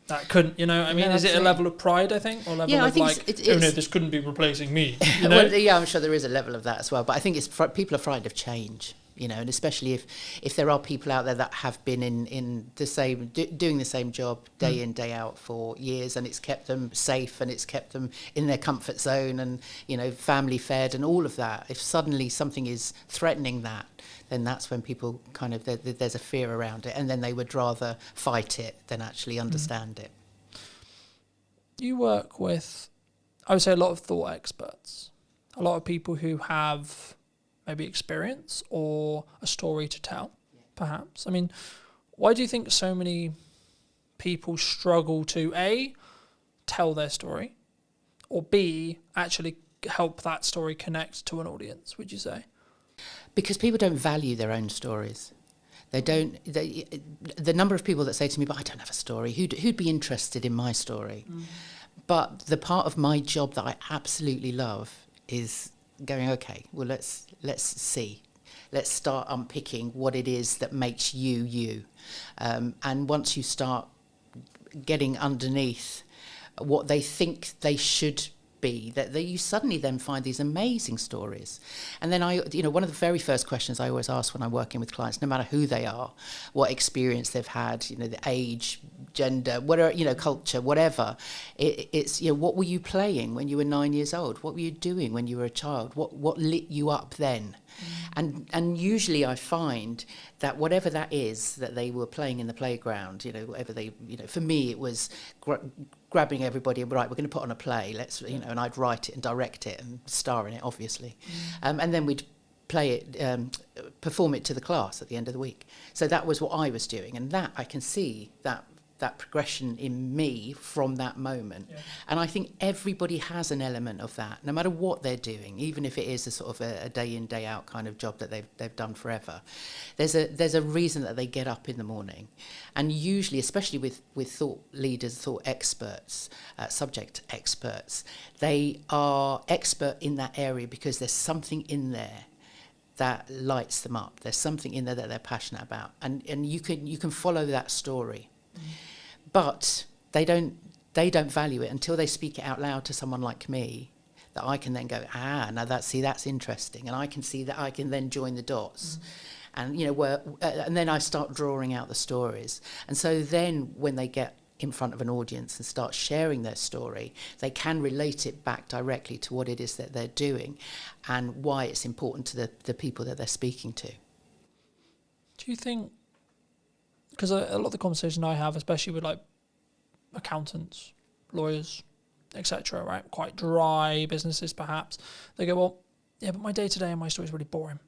that couldn't, you know, I mean, is it a level of pride, I think, or level of like, oh no, this couldn't be replacing me, you know? Well, yeah, I'm sure there is a level of that as well, but I think people are frightened of change. You know, and especially if there are people out there that have been in the same doing the same job day in, day out for years, and it's kept them safe and it's kept them in their comfort zone and, you know, family fed and all of that. If suddenly something is threatening that, then that's when people kind of there's a fear around it, and then they would rather fight it than actually understand it. You work with, I would say, a lot of thought experts, a lot of people who have maybe experience or a story to tell, perhaps. I mean, why do you think so many people struggle to A, tell their story, or B, actually help that story connect to an audience, would you say? Because people don't value their own stories. The number of people that say to me, but I don't have a story, who'd be interested in my story? But the part of my job that I absolutely love is going, okay, well, let's see. Let's start unpicking what it is that makes you, you. And once you start getting underneath what they think they should be, that you suddenly then find these amazing stories. And then one of the very first questions I always ask when I'm working with clients, no matter who they are, what experience they've had, you know, the age, gender, whatever, you know, culture, whatever, it's, you know, what were you playing when you were 9 years old? What were you doing when you were a child? What lit you up then? And usually I find that whatever that is that they were playing in the playground, you know, whatever they, you know, for me it was grabbing everybody, right, we're going to put on a play, let's, you know, and I'd write it and direct it and star in it, obviously. And then we'd play it, perform it to the class at the end of the week. So that was what I was doing, and that I can see that progression in me from that moment. And I think everybody has an element of that, no matter what they're doing, even if it is a sort of a day in, day out kind of job that they've done forever. There's a reason that they get up in the morning. And usually, especially with thought leaders, thought experts, subject experts, they are expert in that area because there's something in there that lights them up. There's something in there that they're passionate about. And you can follow that story. But they don't value it until they speak it out loud to someone like me, that I can then go, now that's interesting, and I can see that I can then join the dots, and you know and then I start drawing out the stories, and so then when they get in front of an audience and start sharing their story, they can relate it back directly to what it is that they're doing, and why it's important to the people that they're speaking to. Do you think? Because a lot of the conversation I have, especially with like accountants, lawyers, etc., right, quite dry businesses perhaps, they go, well, yeah, but my day-to-day and my story is really boring.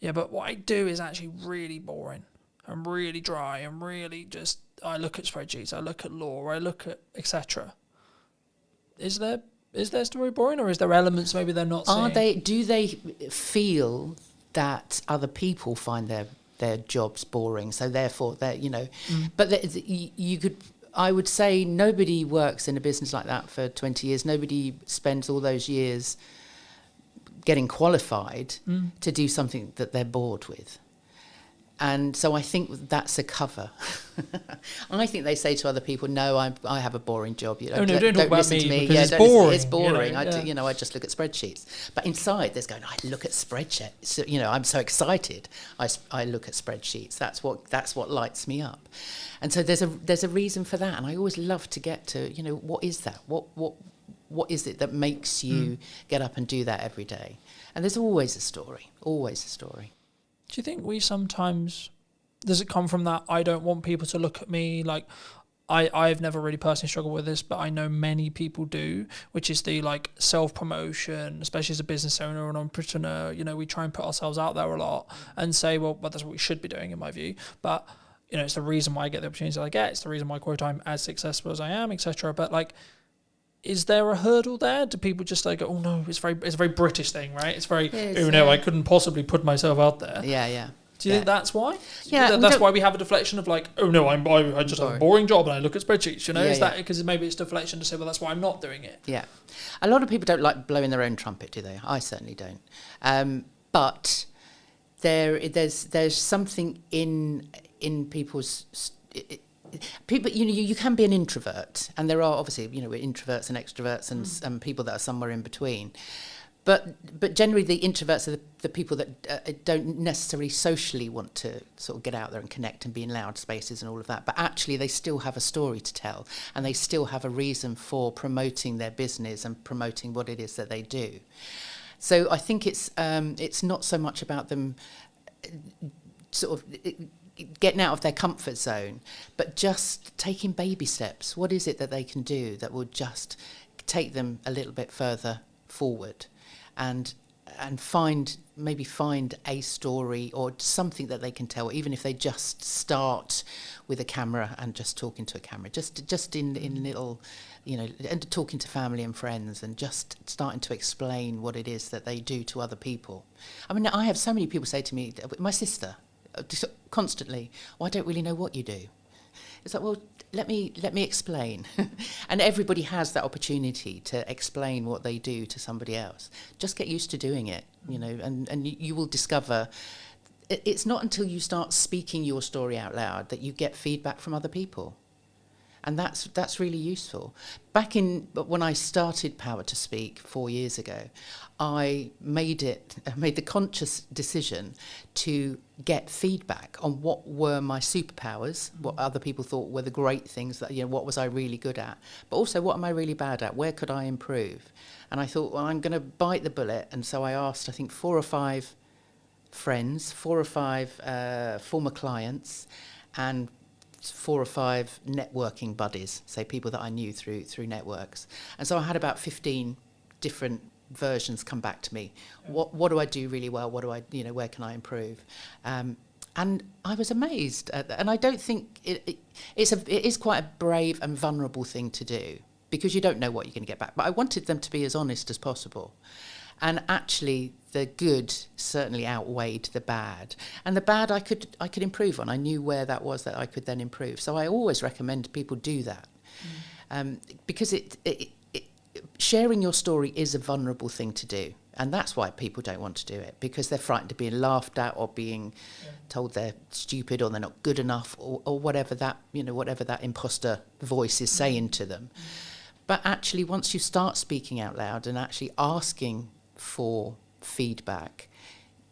Yeah, but what I do is actually really boring and really dry and really just, I look at spreadsheets, I look at law, I look at etc. Is their story boring, or is there elements maybe they're not seeing? Do they feel that other people find their jobs boring, so therefore they're, you know, but I would say nobody works in a business like that for 20 years. Nobody spends all those years getting qualified to do something that they're bored with. And so I think that's a cover. I think they say to other people, "No, I have a boring job. You know, Oh, no, don't talk about listen me to me. because it's don't listen- boring, It's boring. you know, I just look at spreadsheets." But inside, there's going, "I look at spreadsheets. So, you know, I'm so excited. I look at spreadsheets. That's what lights me up." And so there's a reason for that. And I always love to get to, you know, what is that? What is it that makes you get up and do that every day? And there's always a story. Always a story. Do you think we sometimes, does it come from that I don't want people to look at me like, I've never really personally struggled with this, but I know many people do, which is the like self-promotion, especially as a business owner or an entrepreneur. You know, we try and put ourselves out there a lot and say, well, that's what we should be doing in my view. But, you know, it's the reason why I get the opportunities that I get. It's the reason why, quote, I'm as successful as I am, etc. But like, is there a hurdle there? Do people just like, oh no, it's a very British thing, right? It's very, oh no, I couldn't possibly put myself out there. Yeah. Do you think that's why? Yeah, that's why we have a deflection of like, oh no, I just have a boring job and I look at spreadsheets. You know, is that because maybe it's deflection to say, well, that's why I'm not doing it? Yeah, a lot of people don't like blowing their own trumpet, do they? I certainly don't. But there's something in people's people. You know, you can be an introvert, and there are obviously, you know, introverts and extroverts and people that are somewhere in between. But generally, the introverts are the people that don't necessarily socially want to sort of get out there and connect and be in loud spaces and all of that. But actually, they still have a story to tell, and they still have a reason for promoting their business and promoting what it is that they do. So I think it's not so much about them sort of getting out of their comfort zone, but just taking baby steps. What is it that they can do that will just take them a little bit further forward? And find a story or something that they can tell, even if they just start with a camera and just talking to a camera, just in little, you know, and talking to family and friends and just starting to explain what it is that they do to other people. I mean, I have so many people say to me, my sister, constantly, "Well, I don't really know what you do." It's like, well, let me explain. And everybody has that opportunity to explain what they do to somebody else. Just get used to doing it, you know, and you will discover it's not until you start speaking your story out loud that you get feedback from other people. And that's really useful. Back when I started Power to Speak 4 years ago, I made the conscious decision to get feedback on what were my superpowers, what other people thought were the great things, that, you know, what was I really good at, but also what am I really bad at, where could I improve? And I thought, well, I'm going to bite the bullet. And so I asked, I think, 4 or 5 friends, 4 or 5 former clients, and 4 or 5 networking buddies, say people that I knew through networks. And so I had about 15 different versions come back to me. What do I do really well? What do I, you know, where can I improve? And I was amazed. And I don't think it is quite a brave and vulnerable thing to do, because you don't know what you're going to get back. But I wanted them to be as honest as possible. And actually, the good certainly outweighed the bad. And the bad I could improve on. I knew where that was that I could then improve. So I always recommend people do that. Because sharing your story is a vulnerable thing to do. And that's why people don't want to do it, because they're frightened of being laughed at or being told they're stupid or they're not good enough or whatever that, you know, whatever that imposter voice is saying to them. But actually, once you start speaking out loud and actually asking for feedback,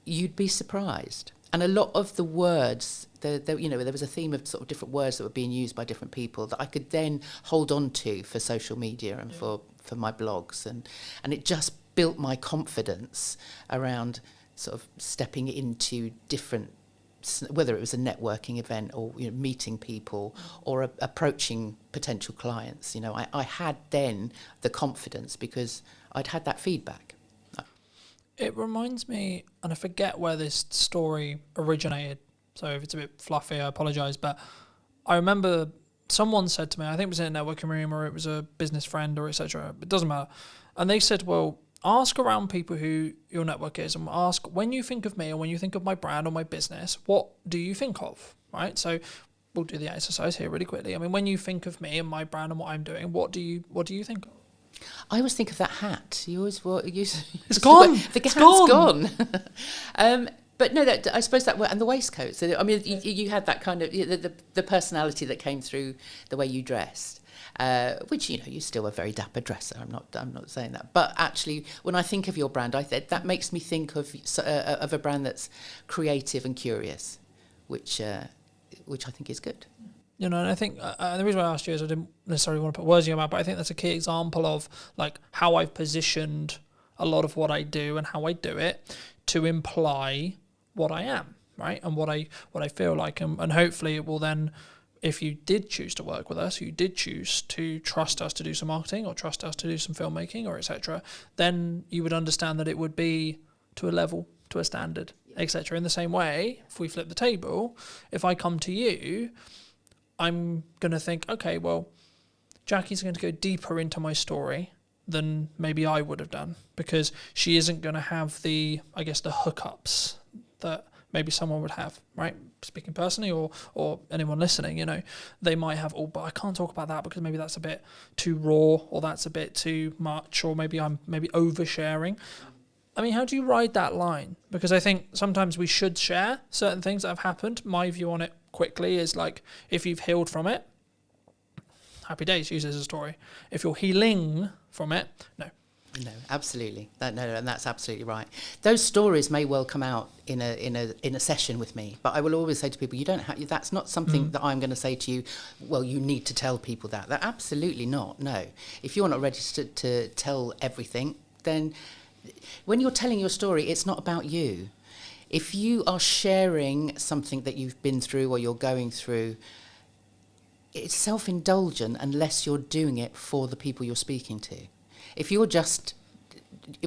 you'd be surprised. And a lot of the words, you know, there was a theme of sort of different words that were being used by different people that I could then hold on to for social media and for my blogs. And it just built my confidence around sort of stepping into different, whether it was a networking event or, you know, meeting people or approaching potential clients. You know, I had then the confidence because I'd had that feedback. It reminds me, and I forget where this story originated, so if it's a bit fluffy, I apologise, but I remember someone said to me, I think it was in a networking room or it was a business friend or etc., it doesn't matter, and they said, well, ask around people who your network is and ask, when you think of me or when you think of my brand or my business, what do you think of, right? So we'll do the exercise here really quickly. I mean, when you think of me and my brand and what I'm doing, what do you think of? I always think of that hat. You always it's gone. The hat's gone. But no, I suppose that, and the waistcoat. So I mean, you had that kind of the personality that came through the way you dressed, which you still a very dapper dresser. I'm not saying that, but actually, when I think of your brand, that makes me think of a brand that's creative and curious, which I think is good. And I think the reason why I asked you is I didn't necessarily want to put words in your mouth, but I think that's a key example of like how I've positioned a lot of what I do and how I do it to imply what I am, right? And what I feel like, and hopefully it will then, if you did choose to work with us, you did choose to trust us to do some marketing or trust us to do some filmmaking or etc., then you would understand that it would be to a level, to a standard, etc. In the same way, if we flip the table, if I come to you, I'm going to think, okay, well, Jackie's going to go deeper into my story than maybe I would have done, because she isn't going to have the hookups that maybe someone would have, right? Speaking personally, or anyone listening, they might have, but I can't talk about that because maybe that's a bit too raw, or that's a bit too much, or maybe I'm oversharing. I mean, how do you ride that line? Because I think sometimes we should share certain things that have happened. My view on it quickly is like, if you've healed from it, happy days, use it as a story. If you're healing from it, no. No, absolutely. And that's absolutely right. Those stories may well come out in a session with me, but I will always say to people, you don't have. That's not something that I'm going to say to you. Well, you need to tell people that. That absolutely not. No. If you're not ready to tell everything, then when you're telling your story, it's not about you. If you are sharing something that you've been through or you're going through, it's self-indulgent unless you're doing it for the people you're speaking to. If you're just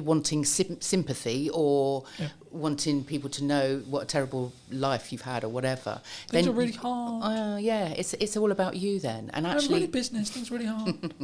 wanting sympathy or wanting people to know what a terrible life you've had or whatever, things are really hard. It's all about you then. And actually, really business, things really hard.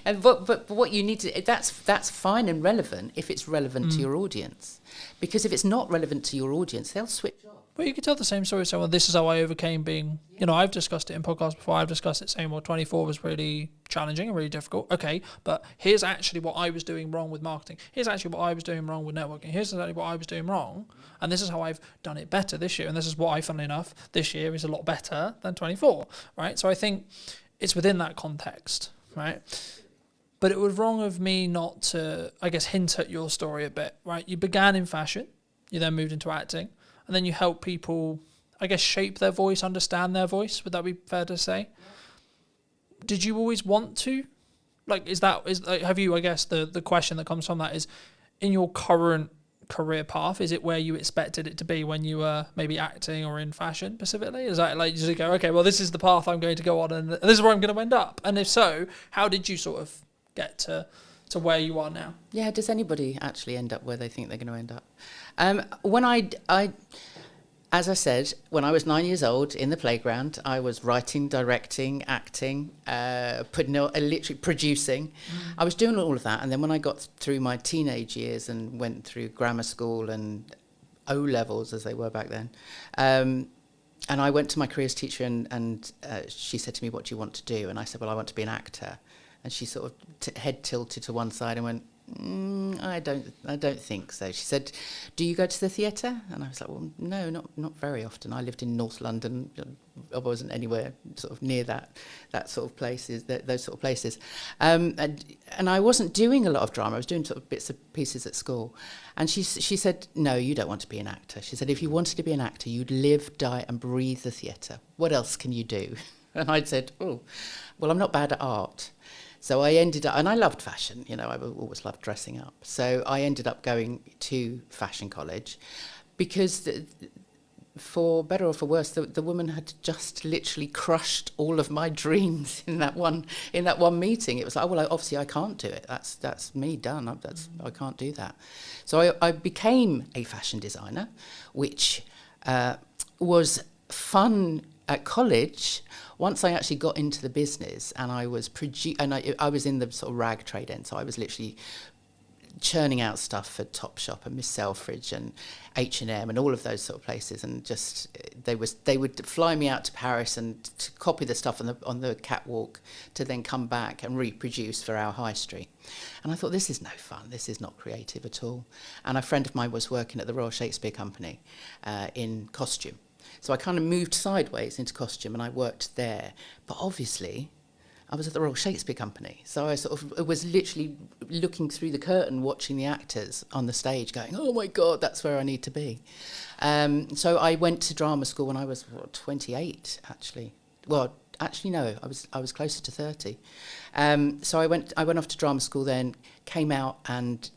And but what you need to, that's fine and relevant if it's relevant to your audience, because if it's not relevant to your audience, they'll switch off. Well, you could tell the same story. So, well, this is how I overcame being, I've discussed it in podcasts before. I've discussed it saying, well, 24 was really challenging and really difficult. Okay, but here's actually what I was doing wrong with marketing. Here's actually what I was doing wrong with networking. Here's exactly what I was doing wrong. And this is how I've done it better this year. And this is what I, funnily enough, this year is a lot better than 24, right? So I think it's within that context, right? But it was wrong of me not to, I guess, hint at your story a bit, right? You began in fashion. You then moved into acting. And then you help people, I guess, shape their voice, understand their voice. Would that be fair to say? Yeah. Did you always want to? Like, have you, I guess, the question that comes from that is, in your current career path, is it where you expected it to be when you were maybe acting or in fashion specifically? Is that like, you just go, okay, well, this is the path I'm going to go on and this is where I'm going to end up? And if so, how did you sort of get to where you are now? Yeah, does anybody actually end up where they think they're going to end up? When as I said, when I was 9 years old in the playground, I was writing, directing, acting, literally producing. I was doing all of that. And then when I got through my teenage years and went through grammar school and O-levels, as they were back then, and I went to my careers teacher and she said to me, what do you want to do? And I said, well, I want to be an actor. And she sort of head tilted to one side and went, I don't think so. She said, do you go to the theatre? And I was like, well, no, not very often. I lived in North London. I wasn't anywhere sort of near that sort of places, those sort of places. And I wasn't doing a lot of drama. I was doing sort of bits and pieces at school. And she said, no, you don't want to be an actor. She said, if you wanted to be an actor, you'd live, die and breathe the theatre. What else can you do? And I'd said, oh, well, I'm not bad at art. So I ended up, and I loved fashion, I always loved dressing up. So I ended up going to fashion college because, for better or for worse, the woman had just literally crushed all of my dreams in that one meeting. It was like, well, obviously I can't do it. That's me done. I can't do that. So I became a fashion designer, which was fun at college. Once I actually got into the business and I was I was in the sort of rag trade end, so I was literally churning out stuff for Topshop and Miss Selfridge and H&M and all of those sort of places, and just they would fly me out to Paris and to copy the stuff on the catwalk to then come back and reproduce for our high street. And I thought, this is no fun, this is not creative at all. And a friend of mine was working at the Royal Shakespeare Company in costume. So I kind of moved sideways into costume and I worked there. But obviously, I was at the Royal Shakespeare Company. So I sort of was literally looking through the curtain, watching the actors on the stage going, oh my God, that's where I need to be. So I went to drama school when I was 28, actually. Well, actually, no, I was closer to 30. So I went off to drama school then, came out and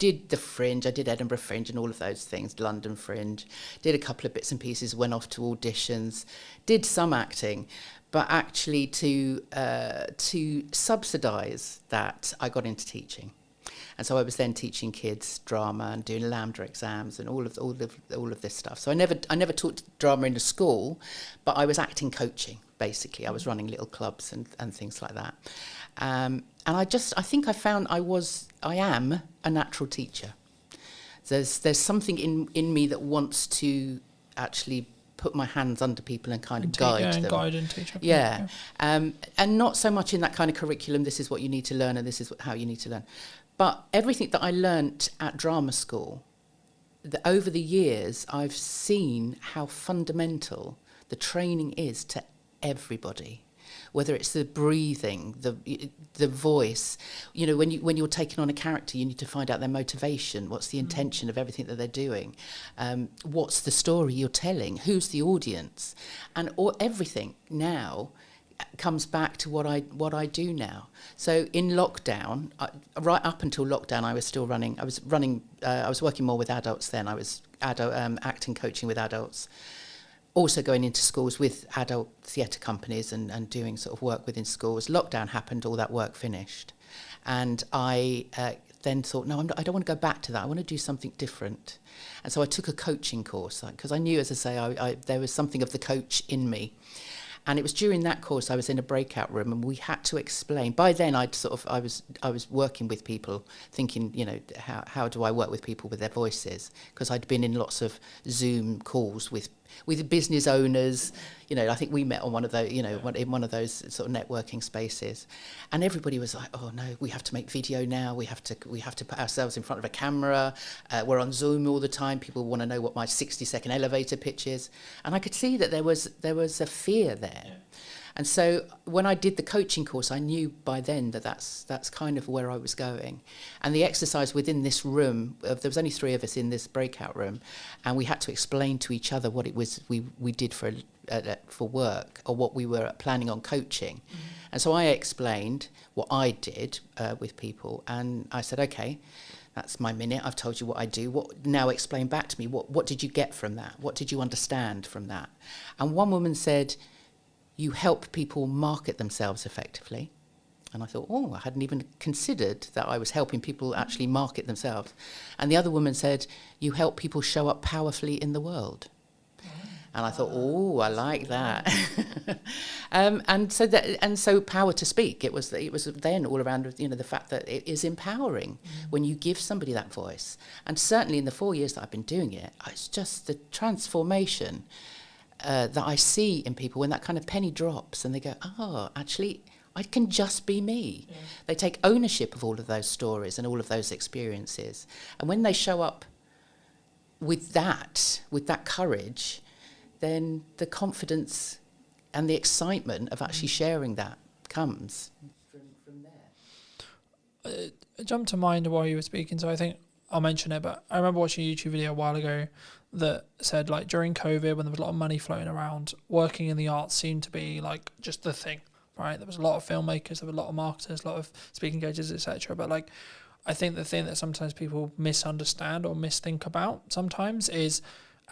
did the Fringe. I did Edinburgh Fringe and all of those things, London Fringe, did a couple of bits and pieces, went off to auditions, did some acting, but actually to subsidise that, I got into teaching. And so I was then teaching kids drama and doing Lambda exams and all of this stuff. So I never taught drama in a school, but I was acting coaching, basically. I was running little clubs and things like that. And I think I am a natural teacher. There's something in me that wants to actually put my hands under people and kind of guide them. Guide and teach. Yeah. And not so much in that kind of curriculum, this is what you need to learn and this is how you need to learn. But everything that I learnt at drama school, over the years, I've seen how fundamental the training is to everybody. Whether it's the breathing, the voice, when you're taking on a character, you need to find out their motivation. What's the intention of everything that they're doing? What's the story you're telling? Who's the audience? And everything now comes back to what I do now. So in lockdown, right up until lockdown, I was still running. I was working more with adults then. I was acting coaching with adults. Also going into schools with adult theatre companies and doing sort of work within schools. Lockdown happened, all that work finished. And I then thought, no, I don't want to go back to that. I want to do something different. And so I took a coaching course, because I knew, as I say, there was something of the coach in me. And it was during that course I was in a breakout room and we had to explain. By then I was working with people, thinking, how do I work with people with their voices? Because I'd been in lots of Zoom calls with business owners. I think we met on one of those, in one of those sort of networking spaces, and everybody was like, "Oh no, we have to make video now. We have to put ourselves in front of a camera. We're on Zoom all the time. People want to know what my 60-second elevator pitch is." And I could see that there was a fear there. Yeah. And so when I did the coaching course, I knew by then that that's kind of where I was going. And the exercise within this room, there was only 3 of us in this breakout room, and we had to explain to each other what it was we did for work, or what we were planning on coaching. Mm-hmm. And so I explained what I did with people, and I said, okay, that's my minute. I've told you what I do. Now explain back to me, what did you get from that? What did you understand from that? And one woman said, you help people market themselves effectively. And I thought, I hadn't even considered that I was helping people actually market themselves. And the other woman said, you help people show up powerfully in the world. And I thought, I like that. and so power to speak. It was then all around, the fact that it is empowering when you give somebody that voice. And certainly in the 4 years that I've been doing it, it's just the transformation that I see in people when that kind of penny drops and they go, actually, I can just be me. Yeah. They take ownership of all of those stories and all of those experiences. And when they show up with that courage, then the confidence and the excitement of actually sharing that comes from there. It jumped to mind while you were speaking, so I think I'll mention it, but I remember watching a YouTube video a while ago that said, like, during COVID, when there was a lot of money floating around, working in the arts seemed to be like just the thing, right? There was a lot of filmmakers, there were a lot of marketers, a lot of speaking engagements, etc. But like, I think the thing that sometimes people misunderstand or misthink about sometimes is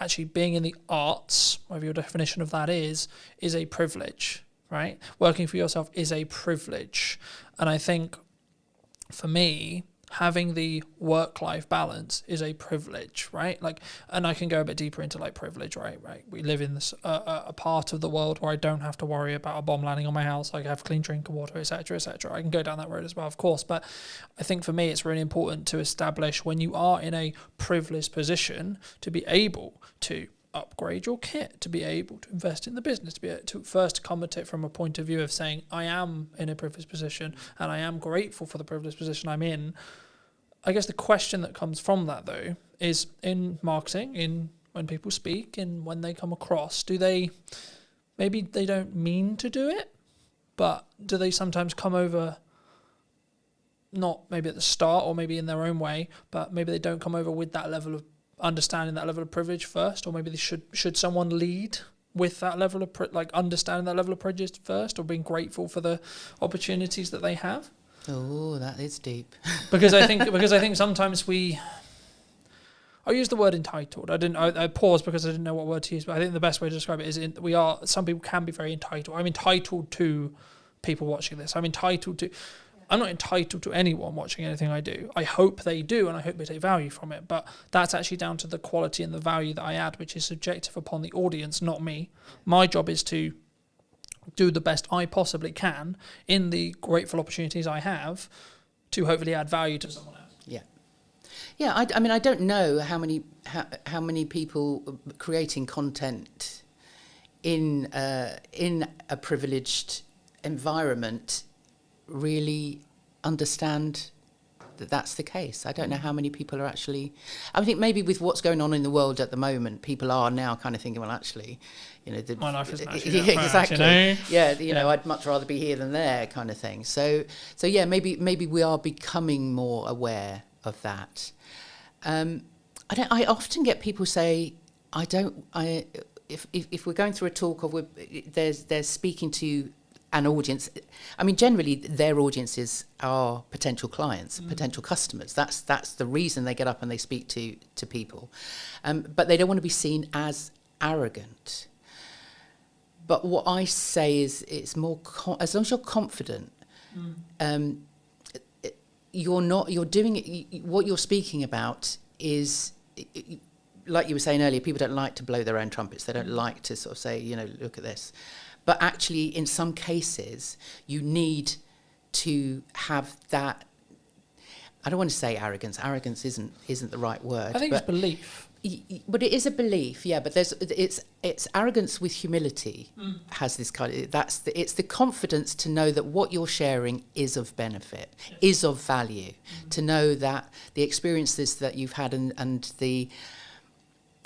actually being in the arts, whatever your definition of that is a privilege, right? Working for yourself is a privilege. And I think for me, having the work-life balance is a privilege, right? Like, and I can go a bit deeper into like privilege, right? We live in this a part of the world where I don't have to worry about a bomb landing on my house. I have clean drinking water, etc., etc. I can go down that road as well, of course, but I think for me it's really important to establish when you are in a privileged position to be able to upgrade your kit, to be able to invest in the business, to be able to first come at it from a point of view of saying, I am in a privileged position and I am grateful for the privileged position I'm in. I guess the question that comes from that, though, is in marketing, in when people speak, in when they come across, maybe they don't mean to do it, but do they sometimes come over, not maybe at the start or maybe in their own way, but maybe they don't come over with that level of understanding, that level of privilege first, or maybe they should someone lead with that level of understanding that level of privilege first, or being grateful for the opportunities that they have. Oh, that is deep. because I think sometimes I use the word entitled. I paused because I didn't know what word to use, but I think the best way to describe it is some people can be very entitled. I'm entitled to people watching this. I'm not entitled to anyone watching anything I do. I hope they do, and I hope they take value from it. But that's actually down to the quality and the value that I add, which is subjective upon the audience, not me. My job is to do the best I possibly can in the grateful opportunities I have to hopefully add value to someone else. Yeah. I mean, I don't know how many people creating content in a privileged environment really understand that that's the case. I don't know how many people are actually. I think maybe with what's going on in the world at the moment, people are now kind of thinking, well, actually, my life isn't actually that exactly. bad, Yeah, I'd much rather be here than there, kind of thing. So yeah, maybe we are becoming more aware of that. I often get people say, if we're going through a talk or they're speaking to an audience, I mean, generally their audiences are potential clients, potential customers. That's the reason they get up and they speak to people. But they don't want to be seen as arrogant. But what I say is, it's more as long as you're confident, you're doing it. What you're speaking about is, like you were saying earlier, people don't like to blow their own trumpets. They don't like to sort of say, look at this. But actually, in some cases, you need to have that. I don't want to say arrogance. Arrogance isn't the right word. I think it's belief. But it is a belief, yeah. But it's arrogance with humility. Has this kind of it's the confidence to know that what you're sharing is of benefit, is of value. To know that the experiences that you've had and the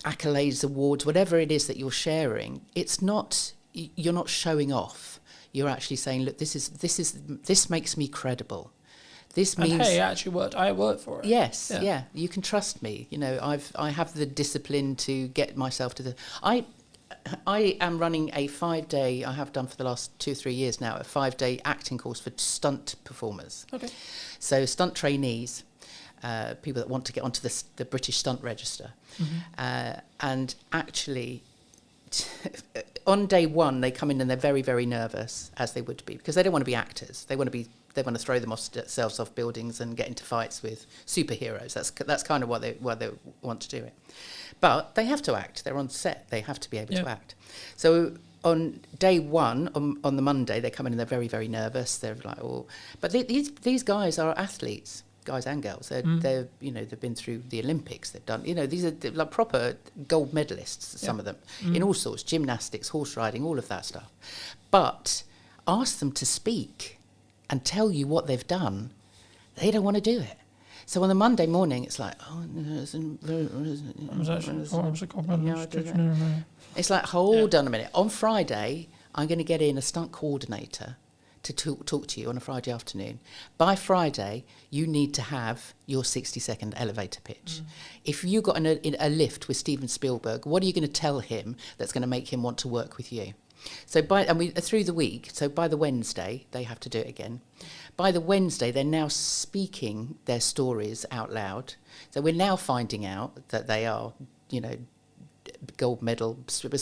accolades, awards, whatever it is that you're sharing, you're not showing off. You're actually saying, look, this makes me credible. This means, and hey, I worked for it. Yes, yeah. You can trust me. I have the discipline to get myself to the. I am running a 5-day. I have done for the last 2 or 3 years now, a 5-day acting course for stunt performers. Okay. So stunt trainees, people that want to get onto the British Stunt Register, and actually. On day one, they come in and they're very, very nervous, as they would be, because they don't want to be actors. They want to throw themselves off buildings and get into fights with superheroes. That's kind of why they want to do it. But they have to act. They're on set. They have to be able to act. So on day one, on the Monday, they come in and they're very, very nervous. They're like, oh, but these guys are athletes. Guys and girls, they've been through the Olympics. They've done, these are like proper gold medalists. Some of them in all sorts, gymnastics, horse riding, all of that stuff. But ask them to speak and tell you what they've done, they don't want to do it. So on the Monday morning, it's like, it's like, hold on a minute. On Friday, I'm going to get in a stunt coordinator to talk to you on a Friday afternoon. By Friday, you need to have your 60-second elevator pitch. If you got a lift with Steven Spielberg, what are you going to tell him that's going to make him want to work with you? So through the week, so by the Wednesday, they have to do it again. By the Wednesday, they're now speaking their stories out loud. So we're now finding out that they are, gold medal.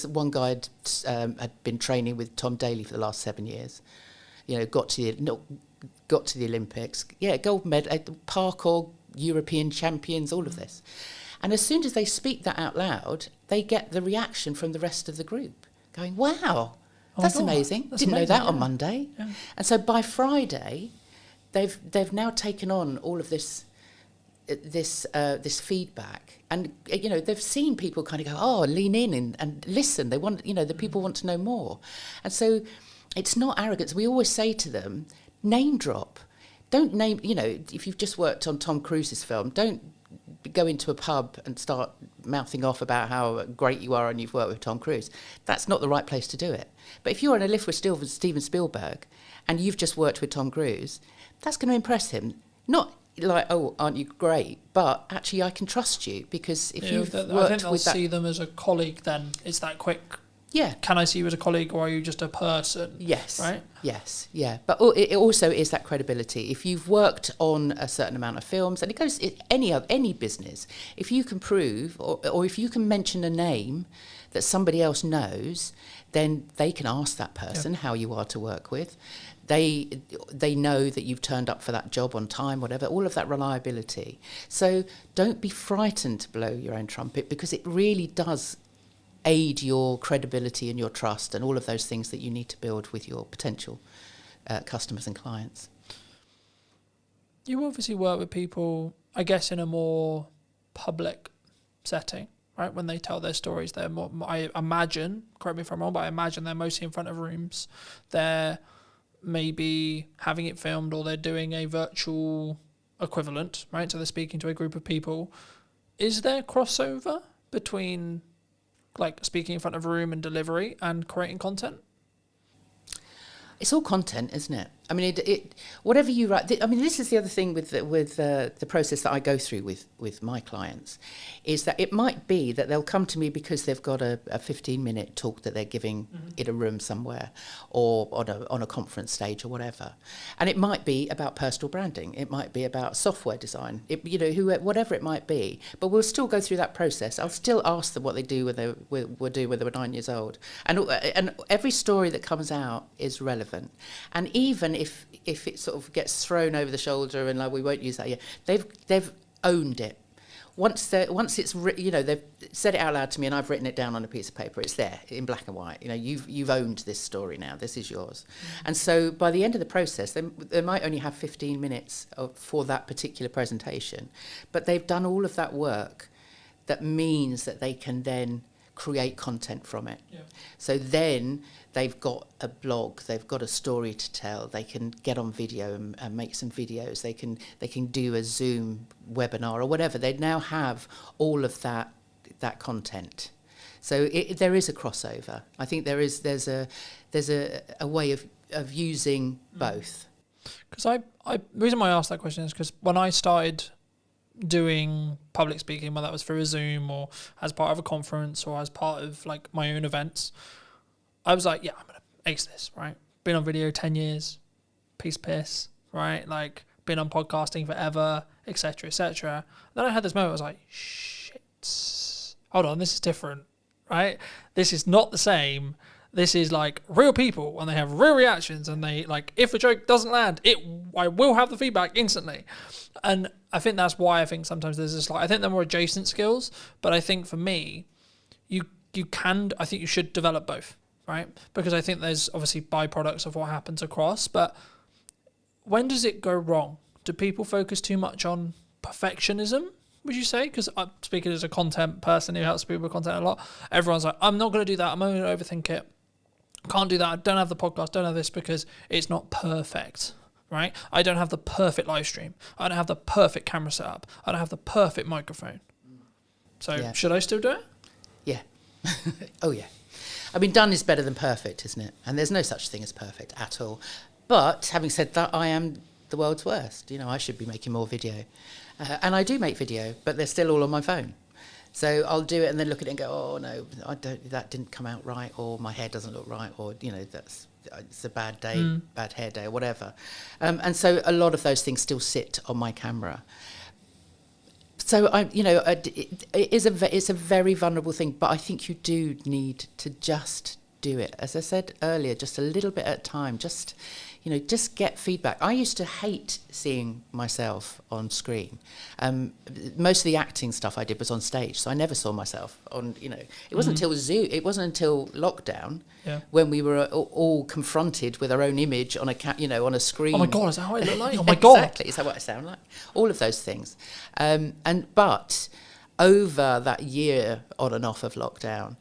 One guy had been training with Tom Daley for the last 7 years. Got to got to the Olympics, gold medal, parkour, European champions, all of this. And as soon as they speak that out loud, they get the reaction from the rest of the group going, wow, that's amazing. Didn't know that on Monday. Yeah. And so by Friday, they've now taken on all of this feedback, and they've seen people kind of go, lean in and listen. They want, the people want to know more. And so it's not arrogance. We always say to them, name drop. Don't name, if you've just worked on Tom Cruise's film, don't go into a pub and start mouthing off about how great you are and you've worked with Tom Cruise. That's not the right place to do it. But if you're on a lift with Steven Spielberg and you've just worked with Tom Cruise, that's going to impress him. Not like, oh, aren't you great? But actually, I can trust you, because if you've worked I think they'll with that, see them as a colleague. Then it's that quick. Yeah. Can I see you as a colleague, or are you just a person? Yes. Right? Yes. Yeah. But it also is that credibility. If you've worked on a certain amount of films, and it goes in any business, if you can prove, or if you can mention a name that somebody else knows, then they can ask that person how you are to work with. They know that you've turned up for that job on time, whatever, all of that reliability. So don't be frightened to blow your own trumpet, because it really does aid your credibility and your trust and all of those things that you need to build with your potential customers and clients. You obviously work with people, I guess, in a more public setting, right? When they tell their stories, they're more, I imagine, correct me if I'm wrong, but I imagine they're mostly in front of rooms. They're maybe having it filmed, or they're doing a virtual equivalent, right? So they're speaking to a group of people. Is there crossover between like speaking in front of a room and delivery and creating content? It's all content, isn't it? I mean, it whatever you write. I mean, this is the other thing with the process that I go through with my clients, is that it might be that they'll come to me because they've got a 15-minute talk that they're giving in a room somewhere, or on a conference stage or whatever, and it might be about personal branding. It might be about software design. Whatever it might be. But we'll still go through that process. I'll still ask them what they do when they were 9 years old, and every story that comes out is relevant. And even if it sort of gets thrown over the shoulder and like, we won't use that yet, they've owned it. Once it's they've said it out loud to me and I've written it down on a piece of paper, it's there in black and white. You've owned this story now. This is yours. And so by the end of the process, they might only have 15 minutes for that particular presentation, but they've done all of that work. That means that they can then create content from it. Yeah. So then they've got a blog, they've got a story to tell, they can get on video and make some videos, they can do a Zoom webinar or whatever. They now have all of that content. So there is a crossover. I think there's a way of using both. Because the reason why I asked that question is because when I started doing public speaking, whether that was through a Zoom or as part of a conference or as part of like my own events, I was like, yeah, I'm gonna ace this, right? Been on video 10 years, piss, right? Like been on podcasting forever, etc., etc. Then I had this moment, I was like, shit, hold on, this is different, right? This is not the same. This is like real people, and they have real reactions, and they like, if a joke doesn't land, I will have the feedback instantly. And I think that's why I think sometimes there's this like, I think they're more adjacent skills, but I think for me, I think you should develop both, right? Because I think there's obviously byproducts of what happens across, but when does it go wrong? Do people focus too much on perfectionism, would you say? Because I'm speaking as a content person who helps people with content a lot. Everyone's like, I'm not going to do that. I'm only going to overthink it. Can't do that. I don't have the podcast. Don't have this because it's not perfect, right? I don't have the perfect live stream. I don't have the perfect camera setup. I don't have the perfect microphone. So should I still do it? Yeah. Oh, yeah. I mean, done is better than perfect, isn't it? And there's no such thing as perfect at all. But having said that, I am the world's worst. I should be making more video. And I do make video, but they're still all on my phone. So I'll do it and then look at it and go, oh no, that didn't come out right, or my hair doesn't look right, or it's a bad day, bad hair day, or whatever. And so a lot of those things still sit on my camera. So it's a very vulnerable thing, but I think you do need to just do it. As I said earlier, just a little bit at a time, just get feedback. I used to hate seeing myself on screen. Most of the acting stuff I did was on stage, so I never saw myself on, it wasn't until Zoom, it wasn't until lockdown when we were all confronted with our own image on on a screen. Oh my God, is that how I look like? Oh my God. Exactly, is that what I sound like? All of those things. But over that year on and off of lockdown,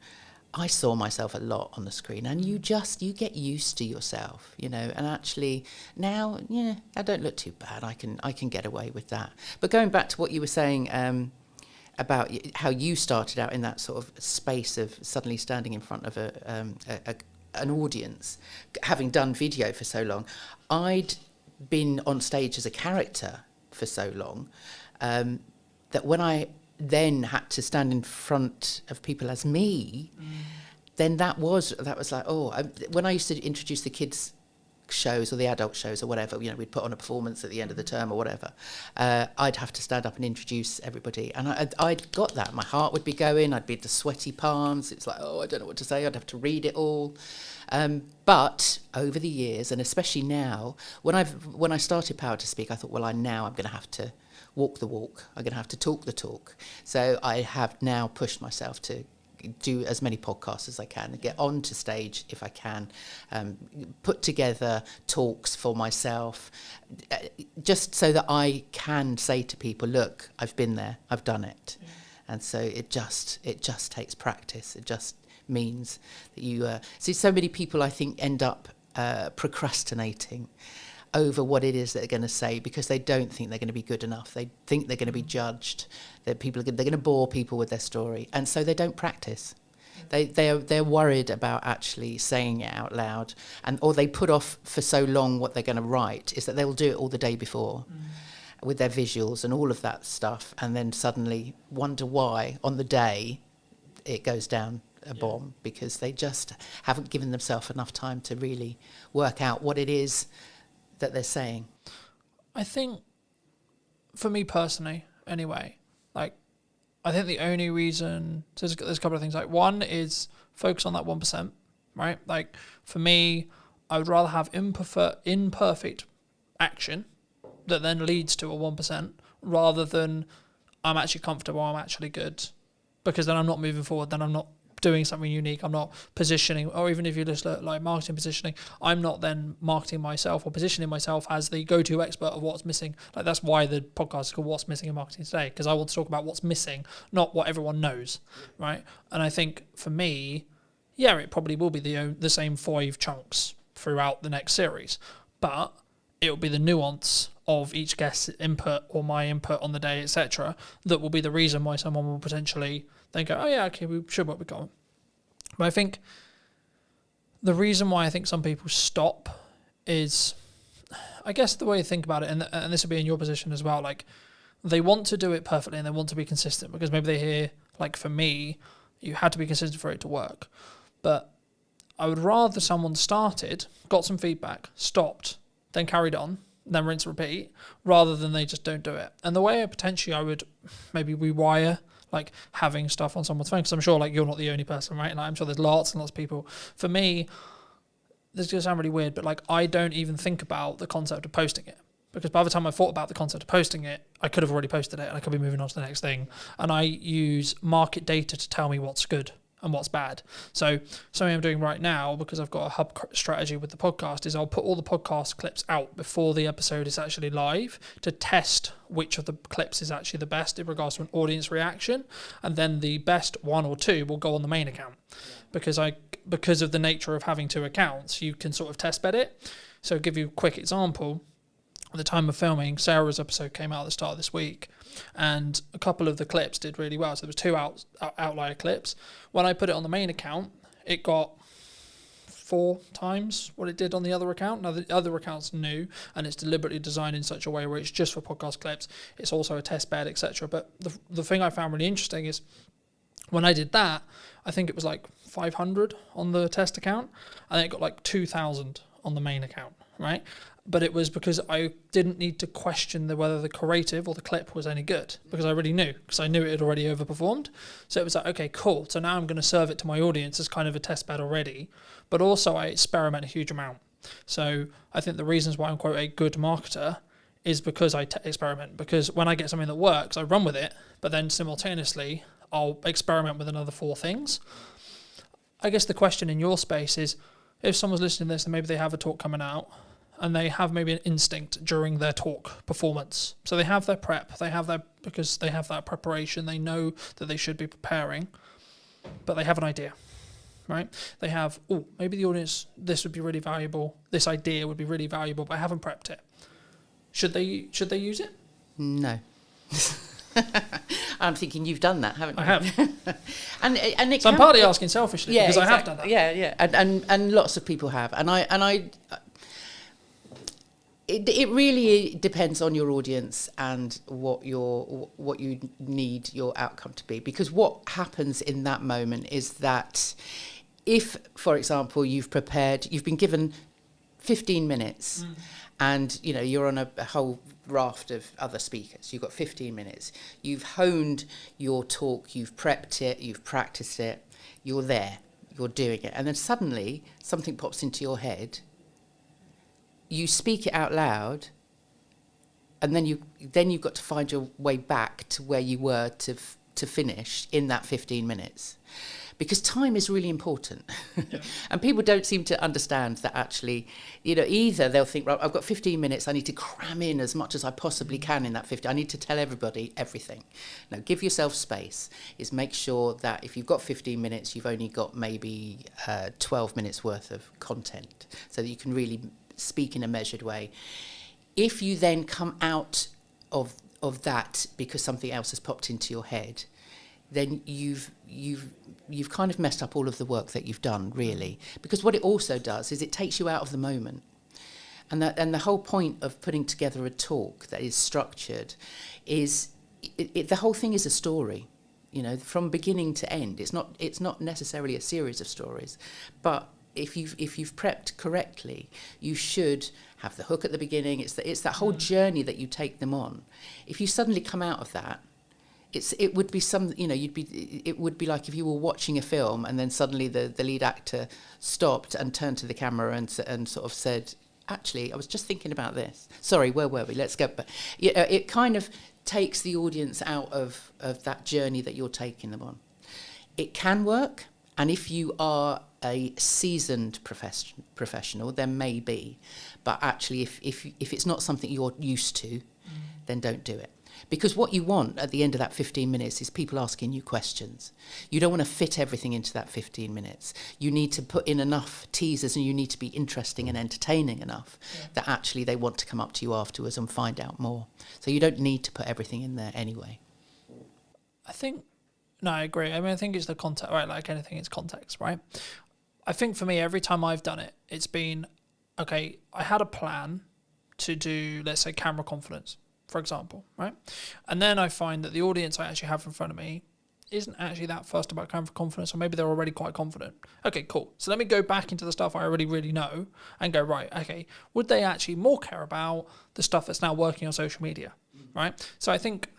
I saw myself a lot on the screen, and you get used to yourself, and actually now, I don't look too bad. I can get away with that. But going back to what you were saying about how you started out in that sort of space of suddenly standing in front of an audience, having done video for so long, I'd been on stage as a character for so long that when I then had to stand in front of people as me, then that was like, when I used to introduce the kids shows or the adult shows or whatever, we'd put on a performance at the end of the term or whatever, I'd have to stand up and introduce everybody, and I'd got that. My heart would be going, I'd be the sweaty palms, it's like, I don't know what to say, I'd have to read it all. But over the years, and especially now, when I started Power to Speak, I thought, now I'm going to have to walk the walk. I'm going to have to talk the talk. So I have now pushed myself to do as many podcasts as I can, get onto stage if I can, put together talks for myself, just so that I can say to people, look, I've been there, I've done it. Yeah. And so it just takes practice. It just means that you see so many people, I think, end up procrastinating over what it is they're going to say because they don't think they're going to be good enough. They think they're going to be judged. That they're going to bore people with their story, and so they don't practice. They're worried about actually saying it out loud, or they put off for so long what they're going to write is that they'll do it all the day before with their visuals and all of that stuff, and then suddenly wonder why on the day it goes down a bomb because they just haven't given themselves enough time to really work out what it is that they're saying. I think, for me personally, anyway, I think the only reason, so there's a couple of things. One is focus on that 1%, right? For me, I would rather have imperfect action that then leads to a 1% rather than I'm actually comfortable, I'm actually good, because then I'm not moving forward, then I'm not doing something unique, I'm not positioning, or even if you just look like marketing positioning, I'm not then marketing myself or positioning myself as the go-to expert of what's missing. That's why the podcast is called What's Missing in Marketing Today, because I want to talk about what's missing, not what everyone knows, right? And I think for me, it probably will be the same 5 chunks throughout the next series, but it will be the nuance of each guest's input or my input on the day, etc., that will be the reason why someone will potentially then go, okay, we should what we got. But I think the reason why I think some people stop is, I guess the way you think about it, and this will be in your position as well, they want to do it perfectly and they want to be consistent because maybe they hear, for me, you had to be consistent for it to work. But I would rather someone started, got some feedback, stopped, then carried on, then rinse and repeat, rather than they just don't do it. And the way I would maybe rewire having stuff on someone's phone, because I'm sure you're not the only person, right? And I'm sure there's lots and lots of people. For me, this is going to sound really weird, but I don't even think about the concept of posting it, because by the time I thought about the concept of posting it, I could have already posted it and I could be moving on to the next thing. And I use market data to tell me what's good and what's bad. So something I'm doing right now, because I've got a hub strategy with the podcast, is I'll put all the podcast clips out before the episode is actually live to test which of the clips is actually the best in regards to an audience reaction, and then the best 1 or 2 will go on the main account. Because of the nature of having 2 accounts, you can sort of test bed it. So I'll give you a quick example. At the time of filming, Sarah's episode came out at the start of this week, and a couple of the clips did really well. So there was 2 outlier clips. When I put it on the main account, it got 4 times what it did on the other account. Now, the other account's new, and it's deliberately designed in such a way where it's just for podcast clips. It's also a test bed, etc. But the thing I found really interesting is when I did that, I think it was 500 on the test account, and then it got 2,000 on the main account. right? But it was because I didn't need to question whether the creative or the clip was any good, because I already knew, because I knew it had already overperformed. So it was like, okay, cool. So now I'm going to serve it to my audience as kind of a test bed already. But also I experiment a huge amount. So I think the reasons why I'm quote a good marketer is because I experiment. Because when I get something that works, I run with it, but then simultaneously I'll experiment with another 4 things. I guess the question in your space is, if someone's listening to this and maybe they have a talk coming out and they have maybe an instinct during their talk performance. So they have their prep, because they have that preparation, they know that they should be preparing, but they have an idea, right? They have, maybe the audience, this would be really valuable, this idea would be really valuable, but I haven't prepped it. Should they use it? No. I'm thinking you've done that, haven't you? I have. and it so I'm partly asking selfishly, yeah, because exactly. I have done that. Yeah. And lots of people have. It really depends on your audience and what you need your outcome to be. Because what happens in that moment is that if, for example, you've been given 15 minutes and you're on a whole raft of other speakers, you've got 15 minutes, you've honed your talk, you've prepped it, you've practiced it, you're there, you're doing it, and then suddenly something pops into your head. You speak it out loud, and then you've got to find your way back to where you were to finish in that 15 minutes, because time is really important. Yeah. And people don't seem to understand that actually, either they'll think, right, I've got 15 minutes, I need to cram in as much as I possibly can in that 15. I need to tell everybody everything. No, give yourself space. Is make sure that if you've got 15 minutes, you've only got maybe 12 minutes worth of content, so that you can really speak in a measured way. If you then come out of that because something else has popped into your head, then you've kind of messed up all of the work that you've done, really. Because what it also does is it takes you out of the moment. And the whole point of putting together a talk that is structured is the whole thing is a story, from beginning to end. It's not necessarily a series of stories, but if you've prepped correctly, you should have the hook at the beginning. It's that whole journey that you take them on. If you suddenly come out of that, it would be it would be like if you were watching a film and then suddenly the lead actor stopped and turned to the camera and sort of said, actually, I was just thinking about this. Sorry, where were we? Let's go. But it kind of takes the audience out of that journey that you're taking them on. It can work, and if you are a seasoned professional, then maybe. But actually, if it's not something you're used to, then don't do it. Because what you want at the end of that 15 minutes is people asking you questions. You don't want to fit everything into that 15 minutes. You need to put in enough teasers, and you need to be interesting and entertaining enough that actually they want to come up to you afterwards and find out more. So you don't need to put everything in there anyway. I agree. I think it's the context, right? Like anything, it's context, right? I think for me, every time I've done it, it's been, okay, I had a plan to do, let's say, camera confidence, for example, right? And then I find that the audience I actually have in front of me isn't actually that fussed about camera confidence, or maybe they're already quite confident. Okay, cool. So let me go back into the stuff I already really know and go, right, okay, would they actually more care about the stuff that's now working on social media, right? So I think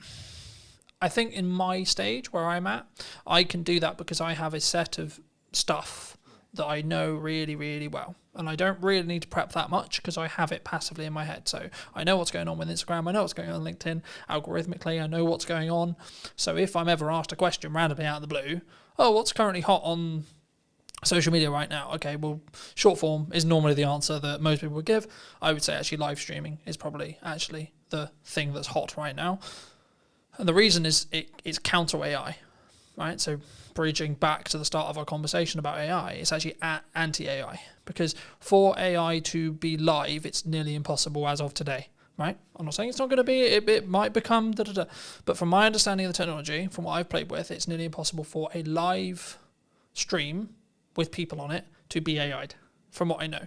in my stage where I'm at, I can do that because I have a set of stuff that I know really, really well. And I don't really need to prep that much because I have it passively in my head. So I know what's going on with Instagram. I know what's going on LinkedIn. Algorithmically, I know what's going on. So if I'm ever asked a question randomly out of the blue, what's currently hot on social media right now? Okay, well, short form is normally the answer that most people would give. I would say actually live streaming is probably actually the thing that's hot right now. And the reason is it's counter AI, right? So bridging back to the start of our conversation about AI, it's actually anti-AI, because for AI to be live, it's nearly impossible as of today, right? I'm not saying it's not going to be, it might become but from my understanding of the technology, from what I've played with, it's nearly impossible for a live stream with people on it to be AI'd, from what I know.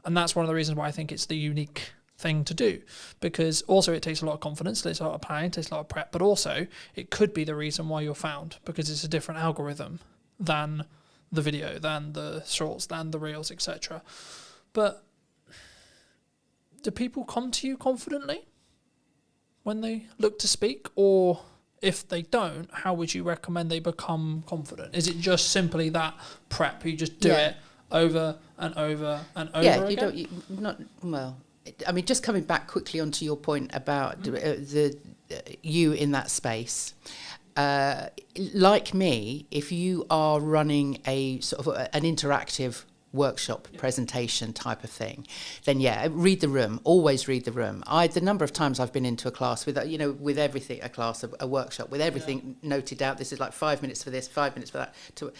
And that's one of the reasons why I think it's the unique thing to do, because also it takes a lot of confidence, it takes a lot of planning, it takes a lot of prep, but also it could be the reason why you're found, because it's a different algorithm than the video, than the shorts, than the reels, etc. But do people come to you confidently when they look to speak? Or if they don't, how would you recommend they become confident? Is it just simply that prep? You just do it over and over and over again? I mean, just coming back quickly onto your point about you in that space. Like me, if you are running a sort of an interactive workshop presentation type of thing, then read the room. Always read the room. The number of times I've been into a class with everything, a workshop with everything noted out. This is like 5 minutes for this, 5 minutes for that. To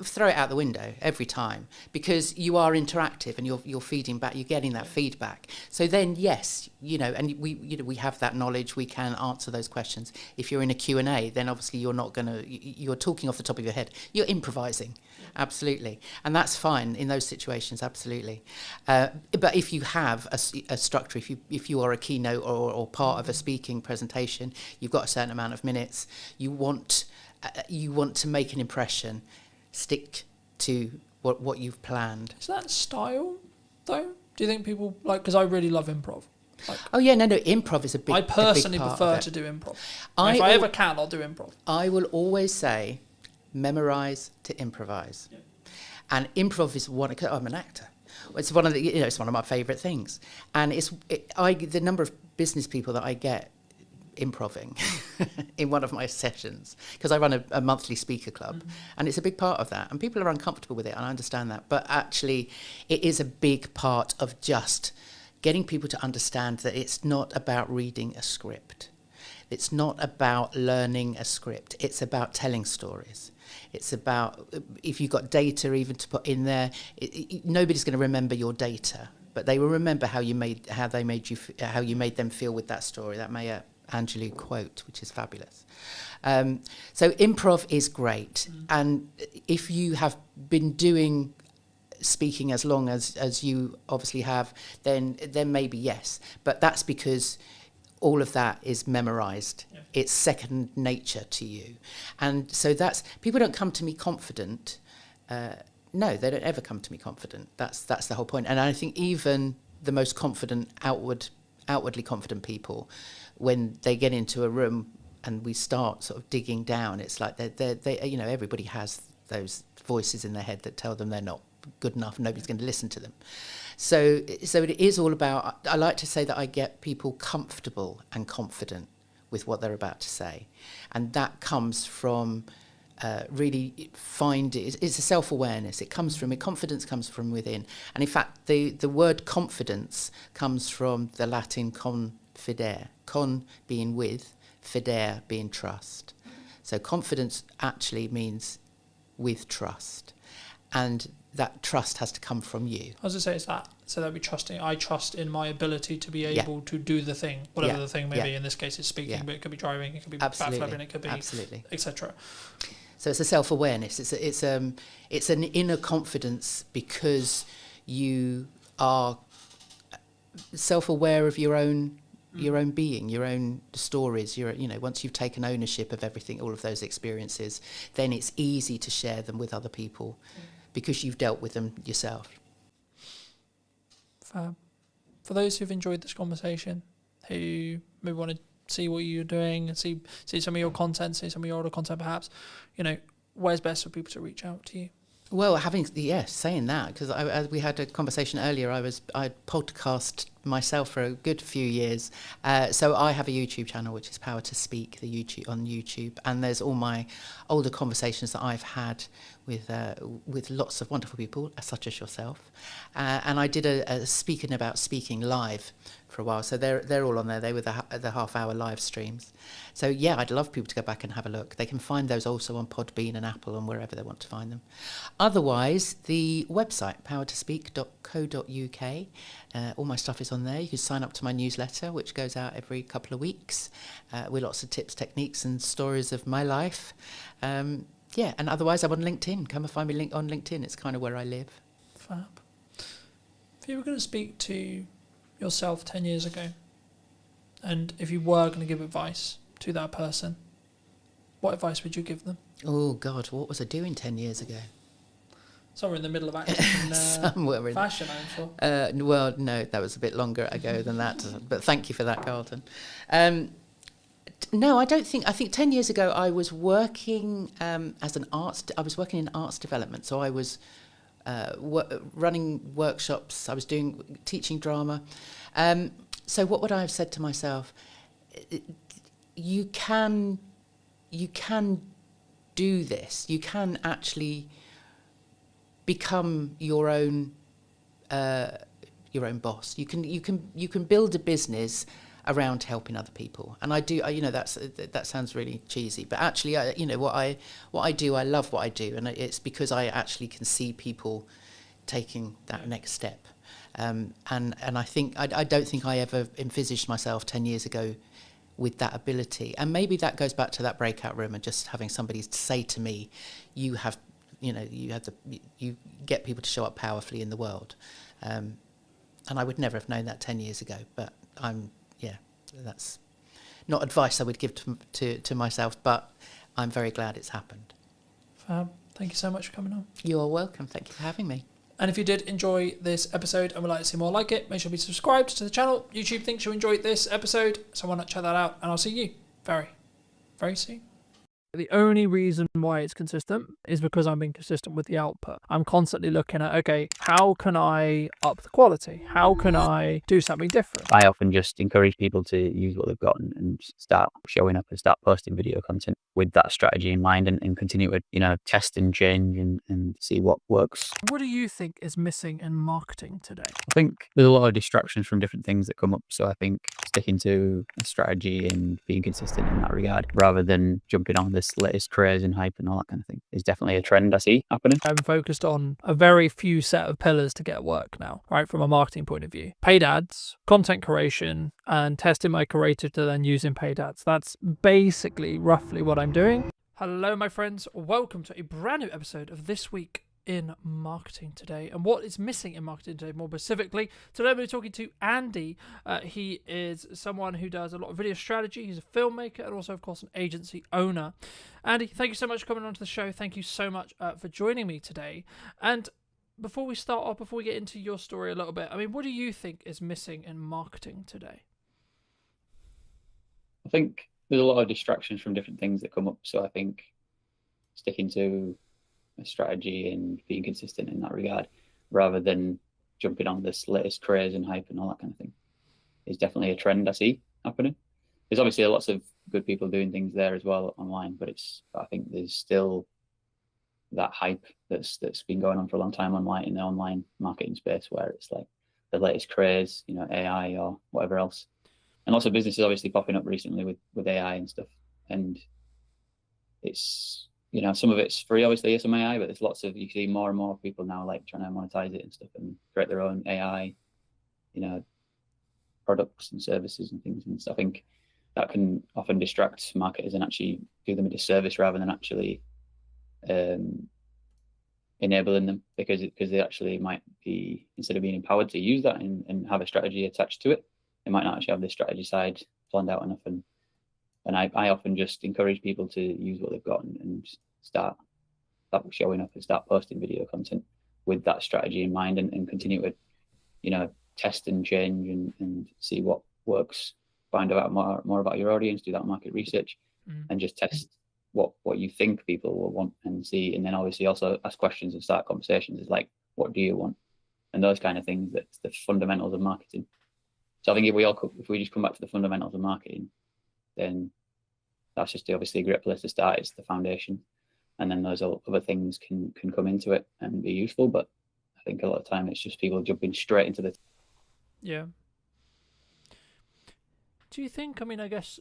throw it out the window every time, because you are interactive and you're feeding back. You're getting that feedback. So then and we have that knowledge. We can answer those questions. If you're in a Q&A, then obviously you're talking off the top of your head. You're improvising. Absolutely. And that's fine in those situations, absolutely. But if you have a structure, if you are a keynote or part of a speaking presentation, you've got a certain amount of minutes, you want to make an impression, stick to what you've planned. Is that style, though? Do you think people, because I really love improv. Improv is a big I personally prefer to do improv. If I ever can, I'll do improv. I will always say, memorize to improvise. Yeah. And improv is I'm an actor. It's one of it's one of my favourite things. And the number of business people that I get improving in one of my sessions, because I run a monthly speaker club, and it's a big part of that. And people are uncomfortable with it, and I understand that. But actually, it is a big part of just getting people to understand that it's not about reading a script. It's not about learning a script. It's about telling stories. It's about, if you've got data even to put in there, nobody's going to remember your data, but they will remember how you made them feel with that story. That Maya Angelou quote, which is fabulous. So improv is great, and if you have been doing speaking as long as you obviously have, then maybe yes, but that's because all of that is memorized. Yeah. It's second nature to you. And so people don't come to me confident. No, they don't ever come to me confident. That's the whole point. And I think even the most confident, outwardly confident people, when they get into a room and we start sort of digging down, it's like they everybody has those voices in their head that tell them they're not good enough, nobody's going to listen to them. So it is all about, I like to say that I get people comfortable and confident with what they're about to say. And that comes from really it's a self-awareness. Confidence comes from within. And in fact, the word confidence comes from the Latin confidere, con being with, fidere being trust. So confidence actually means with trust. And that trust has to come from you. I was going to say, it's that. So that we trusting. I trust in my ability to be able to do the thing, whatever the thing may be. In this case, it's speaking, but it could be driving, it could be backflipping, it could be etc. So it's a self-awareness. It's an inner confidence because you are self-aware of your own being, your own stories. Once you've taken ownership of everything, all of those experiences, then it's easy to share them with other people. Because you've dealt with them yourself. For those who've enjoyed this conversation, who maybe want to see what you're doing and see some of your content, see some of your older content perhaps, where's best for people to reach out to you? Well, saying that, because as we had a conversation earlier, I podcast myself for a good few years. So I have a YouTube channel, which is Power to Speak, on YouTube, and there's all my older conversations that I've had with lots of wonderful people, such as yourself. And I did a speaking about speaking live for a while, so they're all on there. They were the half-hour live streams. So yeah, I'd love people to go back and have a look. They can find those also on Podbean and Apple and wherever they want to find them. Otherwise, the website, powertospeak.co.uk, all my stuff is on there. You can sign up to my newsletter, which goes out every couple of weeks, with lots of tips, techniques and stories of my life. And otherwise I'm on LinkedIn. Come and find me on LinkedIn. It's kind of where I live. Fab. If you were going to speak to yourself 10 years ago, and if you were going to give advice to that person, what advice would you give them? Oh God, what was I doing 10 years ago? Somewhere in the middle of acting and Somewhere in fashion, I'm sure. well, no, that was a bit longer ago than that. But thank you for that, Carlton. No, I don't think. I think 10 years ago I was working as an arts. I was working in arts development, so I was running workshops. I was teaching drama. So what would I have said to myself? You can do this. You can actually become your own boss. You can build a business around helping other people. And I do. That sounds really cheesy, but actually, what I do, I love what I do, and it's because I actually can see people taking that next step. And I think I don't think I ever envisaged myself 10 years ago with that ability. And maybe that goes back to that breakout room and just having somebody say to me, you get people to show up powerfully in the world. And I would never have known that 10 years ago, but that's not advice I would give to myself, but I'm very glad it's happened. Fab. Thank you so much for coming on. You're welcome. Thank you for having me. And if you did enjoy this episode and would like to see more like it, make sure to be subscribed to the channel. YouTube thinks you enjoyed this episode, so why not check that out? And I'll see you very, very soon. The only reason why it's consistent is because I'm being consistent with the output. I'm constantly looking at, okay, how can I up the quality? How can I do something different? I often just encourage people to use what they've got and start showing up and start posting video content with that strategy in mind and continue to, test and change and see what works. What do you think is missing in marketing today? I think there's a lot of distractions from different things that come up. So I think sticking to a strategy and being consistent in that regard, rather than jumping on this latest craze and hype and all that kind of thing, is definitely a trend I see happening. I'm focused on a very few set of pillars to get work now, right, from a marketing point of view. Paid ads, content creation, and testing my creative to then using paid ads. That's basically roughly what I'm doing. Hello, my friends. Welcome to a brand new episode of This Week in Marketing Today. And what is missing in marketing today, more specifically, today I'm going to be talking to Andy. He is someone who does a lot of video strategy. He's a filmmaker and also, of course, an agency owner. Andy, thank you so much for coming onto the show. Thank you so much for joining me today. And before we start off, before we get into your story a little bit, I mean, what do you think is missing in marketing today? I think there's a lot of distractions from different things that come up. So I think sticking to a strategy and being consistent in that regard, rather than jumping on this latest craze and hype and all that kind of thing, is definitely a trend I see happening. There's obviously lots of good people doing things there as well online, but I think there's still that hype that's been going on for a long time online, in the online marketing space, where it's like the latest craze, AI or whatever else. And lots of businesses obviously popping up recently with AI and stuff. And it's, some of it's free, obviously, some AI, but there's you see more and more people now like trying to monetize it and stuff and create their own AI, products and services and things. And so I think that can often distract marketers and actually do them a disservice rather than actually enabling them, because they actually might be, instead of being empowered to use that and have a strategy attached to it, they might not actually have the strategy side planned out enough. And I often just encourage people to use what they've got and start showing up and start posting video content with that strategy in mind, and continue to, test and change and see what works, find out more about your audience, do that market research, and just test what you think people will want and see. And then obviously also ask questions and start conversations. It's like, what do you want? And those kind of things, that's the fundamentals of marketing. So I think if we just come back to the fundamentals of marketing, then that's just obviously a great place to start. It's the foundation, and then those other things can come into it and be useful. But I think a lot of time it's just people jumping straight into the. Yeah. Do you think? I mean, I guess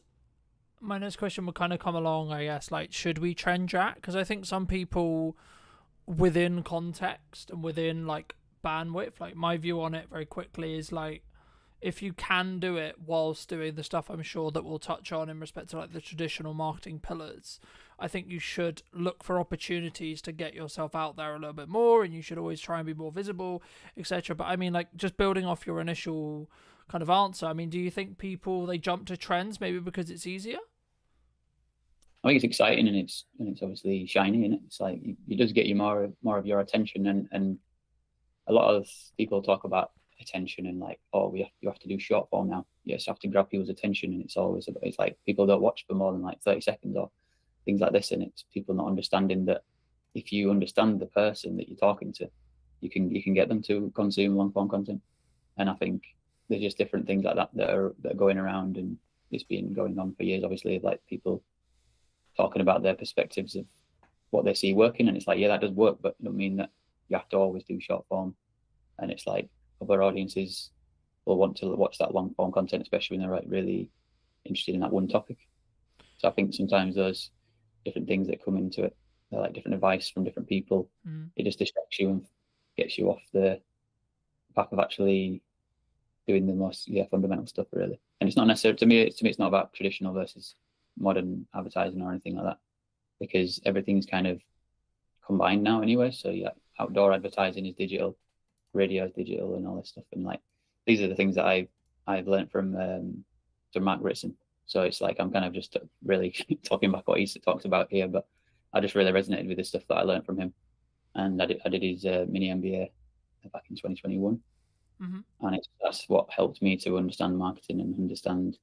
my next question would kind of come along. I guess, like, should we trend jack? Because I think some people, within context and within like bandwidth, like my view on it very quickly is like, if you can do it whilst doing the stuff I'm sure that we'll touch on in respect to like the traditional marketing pillars, I think you should look for opportunities to get yourself out there a little bit more, and you should always try and be more visible, etc. But I mean, like, just building off your initial kind of answer, I mean, do you think people, they jump to trends maybe because it's easier? I think it's exciting, and it's obviously shiny, and it's like it does get you more of your attention, and a lot of people talk about attention and like, oh, you have to do short form now. Yes, you have to grab people's attention, and it's like people don't watch for more than like 30 seconds or things like this, and it's people not understanding that if you understand the person that you're talking to, you can get them to consume long form content. And I think there's just different things like that are going around, and it's been going on for years, obviously, like people talking about their perspectives of what they see working, and it's like, yeah, that does work, but it don't mean that you have to always do short form. And it's like other audiences will want to watch that long form content, especially when they're like really interested in that one topic. So I think sometimes those different things that come into it, they're like different advice from different people. It just distracts you and gets you off the path of actually doing the most fundamental stuff, really. And it's not necessarily, to me it's not about traditional versus modern advertising or anything like that, because everything's kind of combined now anyway. So yeah, outdoor advertising is digital, radio is digital, and all this stuff. And like these are the things that I've learned from Mark Ritson. So it's like I'm kind of just really talking back what he talks about here, but I just really resonated with the stuff that I learned from him. And I did his mini MBA back in 2021. And that's what helped me to understand marketing and understand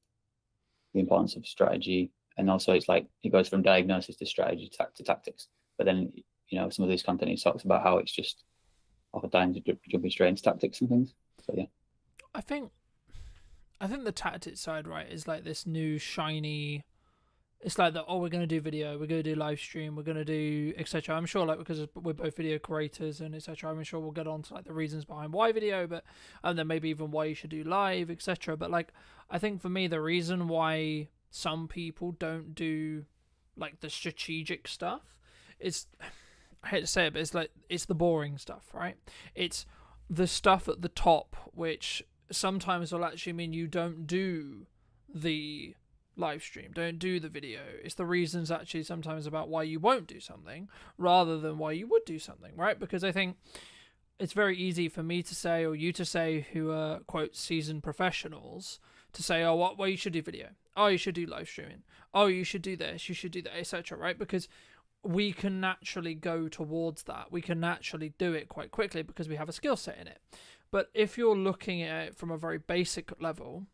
the importance of strategy. And also it's like it goes from diagnosis to strategy to tactics. But then, you know, some of these content he talks about how it's just oftentimes jumping straight into tactics and things. So yeah. I think the tactics side, right, is like this new shiny. It's like that. Oh, we're gonna do video. We're gonna do live stream. We're gonna do etc. I'm sure, like, because we're both video creators and etc. I'm sure we'll get on to like the reasons behind why video, but and then maybe even why you should do live, etc. But like, I think for me, the reason why some people don't do like the strategic stuff is, I hate to say it, but it's like it's the boring stuff, right? It's the stuff at the top, which sometimes will actually mean you don't do the live stream, don't do the video. It's the reasons actually sometimes about why you won't do something rather than why you would do something, right? Because I think it's very easy for me to say, or you to say, who are quote seasoned professionals, to say, oh, well, you should do video, oh, you should do live streaming, oh, you should do this, you should do that, etc., right? Because we can naturally go towards that. We can naturally do it quite quickly because we have a skill set in it. But if you're looking at it from a very basic level,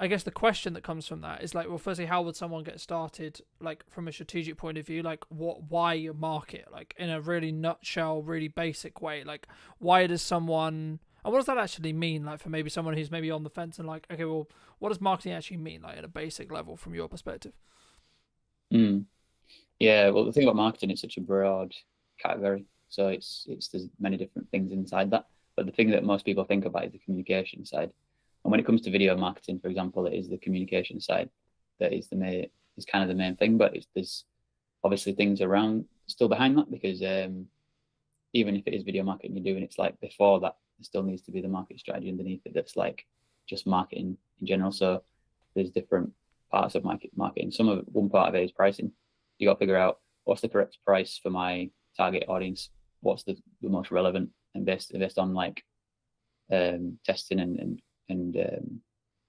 I guess the question that comes from that is like, well, firstly, how would someone get started, like from a strategic point of view? Like, why market? Like, in a really nutshell, really basic way. Like, why does someone, and what does that actually mean? Like, for maybe someone who's maybe on the fence and like, okay, well, what does marketing actually mean? Like, at a basic level, from your perspective. Yeah, well, the thing about marketing, it's such a broad category. So it's there's many different things inside that. But the thing that most people think about is the communication side. And when it comes to video marketing, for example, it is the communication side that is kind of the main thing. But there's obviously things around still behind that, because even if it is video marketing you're doing, it's like before that there still needs to be the market strategy underneath it that's like just marketing in general. So there's different parts of marketing. One part of it is pricing. You got to figure out what's the correct price for my target audience, what's the most relevant, and based on like testing and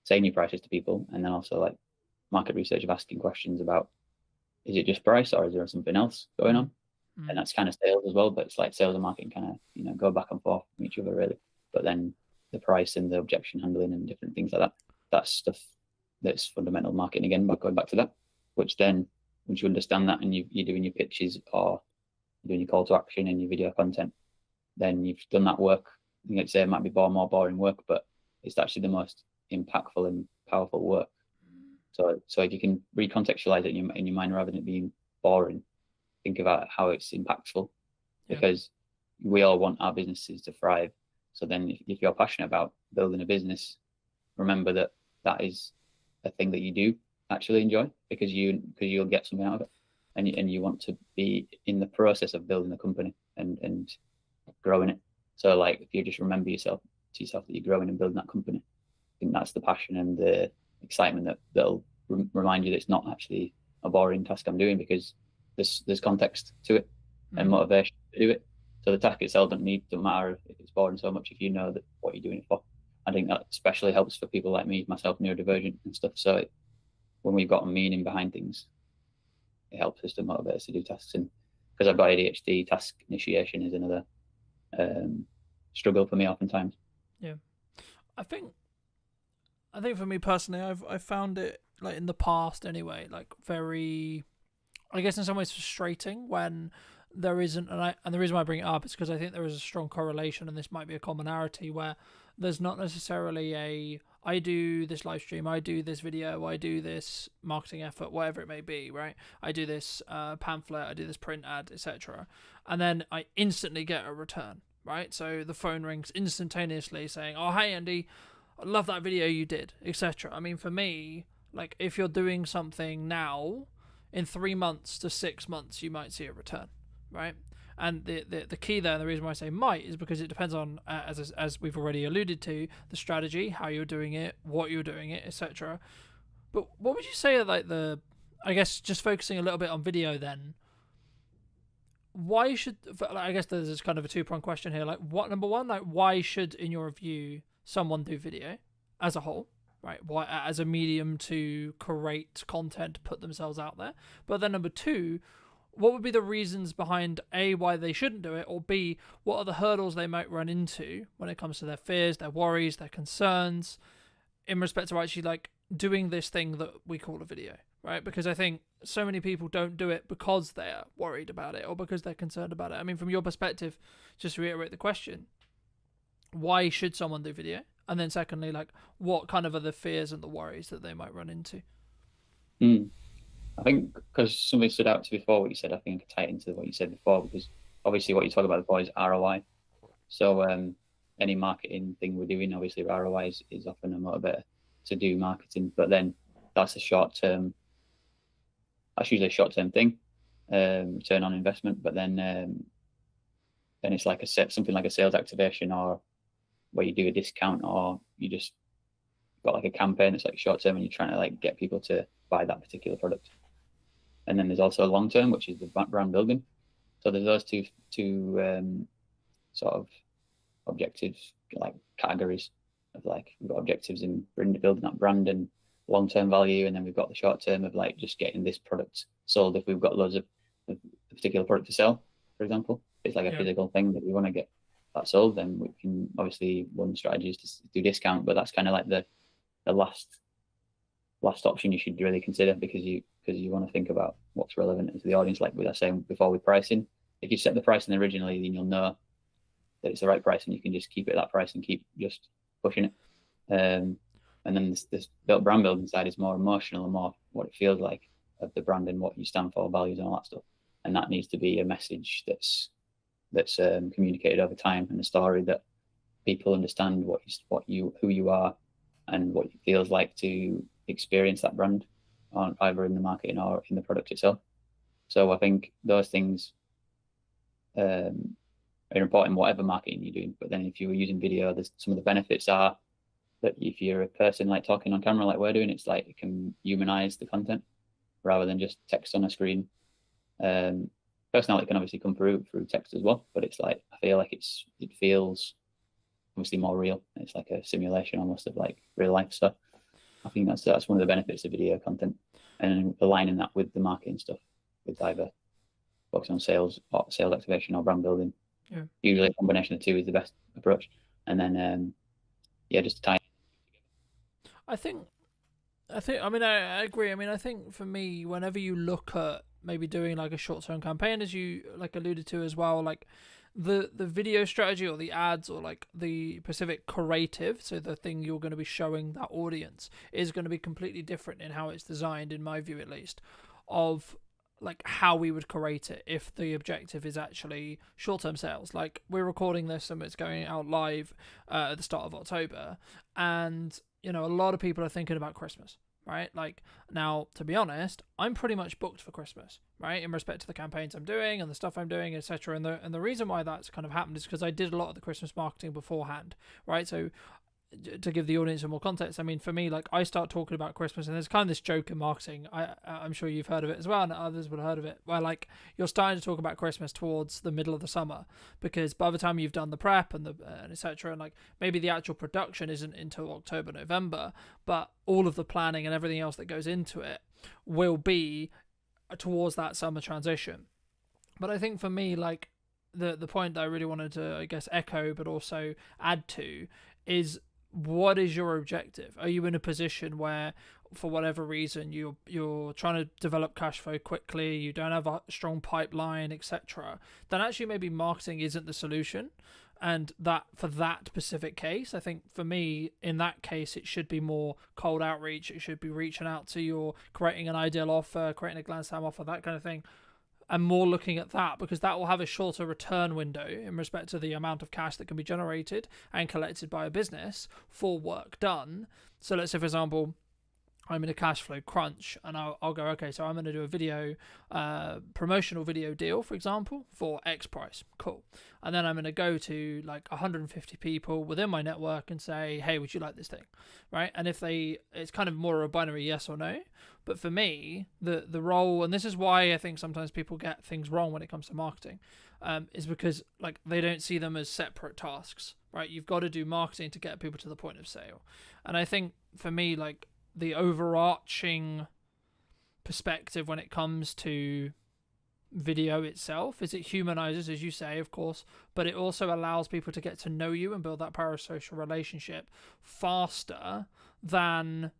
saying your prices to people, and then also like market research of asking questions about, is it just price or is there something else going on? And that's kind of sales as well, but it's like sales and marketing kind of, you know, go back and forth from each other really. But then the price and the objection handling and different things like that, that's stuff that's fundamental marketing again, but going back to that, which then once you understand that and you're doing your pitches or you're doing your call to action and your video content, then you've done that work. You might say it might be more boring work, but it's actually the most impactful and powerful work. So if you can recontextualize it in your mind rather than it being boring, think about how it's impactful, because we all want our businesses to thrive. So then if you're passionate about building a business, remember that is a thing that you do actually enjoy, because you'll get something out of it, and you want to be in the process of building the company and growing it. So like if you just remember yourself that you're growing and building that company, I think that's the passion and the excitement that'll remind you that it's not actually a boring task I'm doing, because there's context to it and motivation to do it. So the task itself don't matter if it's boring so much if you know that what you're doing it for. I think that especially helps for people like me, myself, neurodivergent and stuff. So when we've got a meaning behind things, it helps us to motivate us to do tasks. And because I've got ADHD, task initiation is another struggle for me oftentimes. Yeah, I think for me personally, I've found it, like in the past anyway, like very, I guess in some ways frustrating when there isn't, and the reason why I bring it up is because I think there is a strong correlation, and this might be a commonality, where there's not necessarily a, I do this live stream, I do this video, I do this marketing effort, whatever it may be, right? I do this pamphlet, I do this print ad, etc. And then I instantly get a return, right? So the phone rings instantaneously saying, oh, hey, Andy, I love that video you did, etc. I mean, for me, like, if you're doing something now, in 3 months to 6 months, you might see a return, right? And the key there, and the reason why I say might, is because it depends on, as we've already alluded to, the strategy, how you're doing it, what you're doing it, etc. But what would you say, like, I guess just focusing a little bit on video then, why should, I guess there's this kind of a two-pronged question here, like, number one, like, why should, in your view, someone do video as a whole, right? Why, as a medium to create content, put themselves out there? But then number two, what would be the reasons behind A, why they shouldn't do it, or B, what are the hurdles they might run into when it comes to their fears, their worries, their concerns in respect to actually, like, doing this thing that we call a video, right? Because I think so many people don't do it because they're worried about it or because they're concerned about it. I mean, from your perspective, just to reiterate the question, why should someone do video? And then secondly, like, what kind of are the fears and the worries that they might run into? I think because something stood out to before what you said, I think I could tie it into what you said before, because obviously what you talk about before is ROI. So any marketing thing we're doing, obviously ROI is often a motivator to do marketing, but then that's usually a short-term thing, return on investment. But then it's like something like a sales activation, or where you do a discount, or you just got like a campaign that's like short-term and you're trying to like get people to buy that particular product. And then there's also long term, which is the brand building. So there's those two sort of objectives, like categories of, like, we've got objectives in building that brand and long term value, and then we've got the short term of, like, just getting this product sold. If we've got loads of a particular product to sell, for example, it's like a physical thing that we want to get that sold, then we can, obviously, one strategy is to do discount, but that's kind of like the last option you should really consider, because you want to think about what's relevant to the audience. Like we were saying before with pricing, if you set the pricing originally, then you'll know that it's the right price and you can just keep it at that price and keep just pushing it. And then this brand building side is more emotional and more what it feels like of the brand and what you stand for, values and all that stuff. And that needs to be a message that's communicated over time, and a story that people understand who you are and what it feels like to experience that brand, on either in the marketing or in the product itself. So I think those things are important, whatever marketing you're doing. But then if you're using video, there's some of the benefits are that if you're a person, like, talking on camera like we're doing, it's like it can humanize the content rather than just text on a screen. Personality can obviously come through text as well, but it's like, I feel like it feels obviously more real. It's like a simulation almost of, like, real life. So I think that's one of the benefits of video content, and aligning that with the marketing stuff, with either focusing on sales activation or brand building. Yeah. Usually a combination of the two is the best approach. And then just to tie. I mean, I agree. I mean, I think for me, whenever you look at maybe doing like a short-term campaign, as you like alluded to as well, like the video strategy or the ads or like the specific creative, so the thing you're going to be showing that audience, is going to be completely different in how it's designed, in my view at least, of like how we would create it if the objective is actually short-term sales. Like, we're recording this and it's going out live at the start of October, and you know, a lot of people are thinking about Christmas, right? Like, now, to be honest, I'm pretty much booked for Christmas, right, in respect to the campaigns I'm doing and the stuff I'm doing, etc. And the reason why that's kind of happened is because I did a lot of the Christmas marketing beforehand, right? So to give the audience some more context, I mean, for me, like, I start talking about Christmas, and there's kind of this joke in marketing, I'm sure you've heard of it as well, and others would have heard of it, where, like, you're starting to talk about Christmas towards the middle of the summer, because by the time you've done the prep and etc., and like maybe the actual production isn't until October, November, but all of the planning and everything else that goes into it will be towards that summer transition. But I think for me, like the point that I really wanted to, I guess, echo, but also add to, is what is your objective? Are you in a position where, for whatever reason, you're trying to develop cash flow quickly, you don't have a strong pipeline, etc., then actually maybe marketing isn't the solution. And that for that specific case, I think for me, in that case, it should be more cold outreach. It should be reaching out to your, creating an ideal offer, creating a glance time offer, that kind of thing, and more looking at that, because that will have a shorter return window in respect to the amount of cash that can be generated and collected by a business for work done. So let's say, for example, I'm in a cash flow crunch, and I'll go, okay, so I'm going to do a video, promotional video deal, for example, for X price. Cool. And then I'm going to go to like 150 people within my network and say, hey, would you like this thing? Right. And if it's kind of more a binary yes or no. But for me, the role, and this is why I think sometimes people get things wrong when it comes to marketing, is because like they don't see them as separate tasks, right? You've got to do marketing to get people to the point of sale. And I think for me, like, the overarching perspective when it comes to video itself is it humanizes, as you say, of course, but it also allows people to get to know you and build that parasocial relationship faster than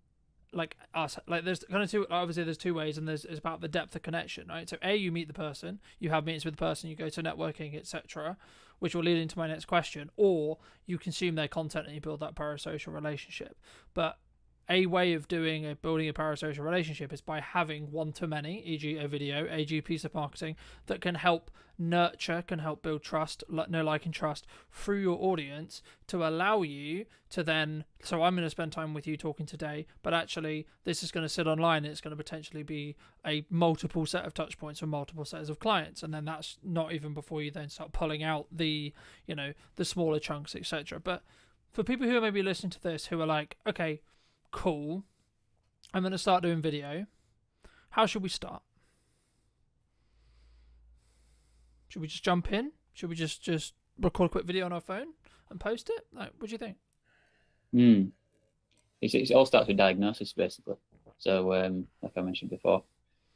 like us. Like there's kind of obviously there's two ways, and it's about the depth of connection, right? So you meet the person, you have meetings with the person, you go to networking, etc., which will lead into my next question, or you consume their content and you build that parasocial relationship. But a way of building a parasocial relationship is by having one-to-many, e.g. a video, e.g. piece of marketing that can help nurture, can help build trust, know, like, and trust through your audience to allow you to then, so I'm going to spend time with you talking today, but actually this is going to sit online and it's going to potentially be a multiple set of touch points for multiple sets of clients. And then that's not even before you then start pulling out the, the smaller chunks, etc. But for people who are maybe listening to this who are like, okay, cool, I'm going to start doing video. How should we start? Should we just jump in? Should we just record a quick video on our phone and post it? Like, what do you think? It all starts with diagnosis, basically. So, like I mentioned before,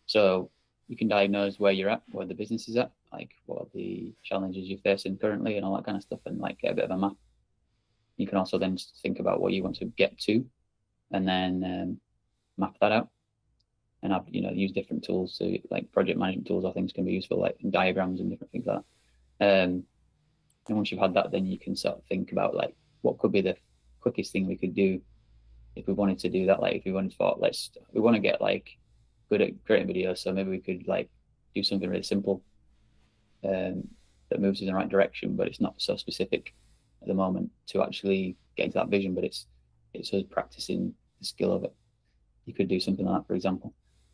so you can diagnose where you're at, where the business is at, like what are the challenges you're facing currently and all that kind of stuff, and like get a bit of a map. You can also then think about what you want to get to, and then map that out, and have use different tools. So like project management tools, I think can be useful, like diagrams and different things like that. And once you've had that, then you can sort of think about like what could be the quickest thing we could do if we wanted to do that. Like if we wanted to we want to get like good at creating videos, so maybe we could like do something really simple that moves in the right direction, but it's not so specific at the moment to actually get into that vision. But it's us practicing the skill of it. You could do something like that, for example,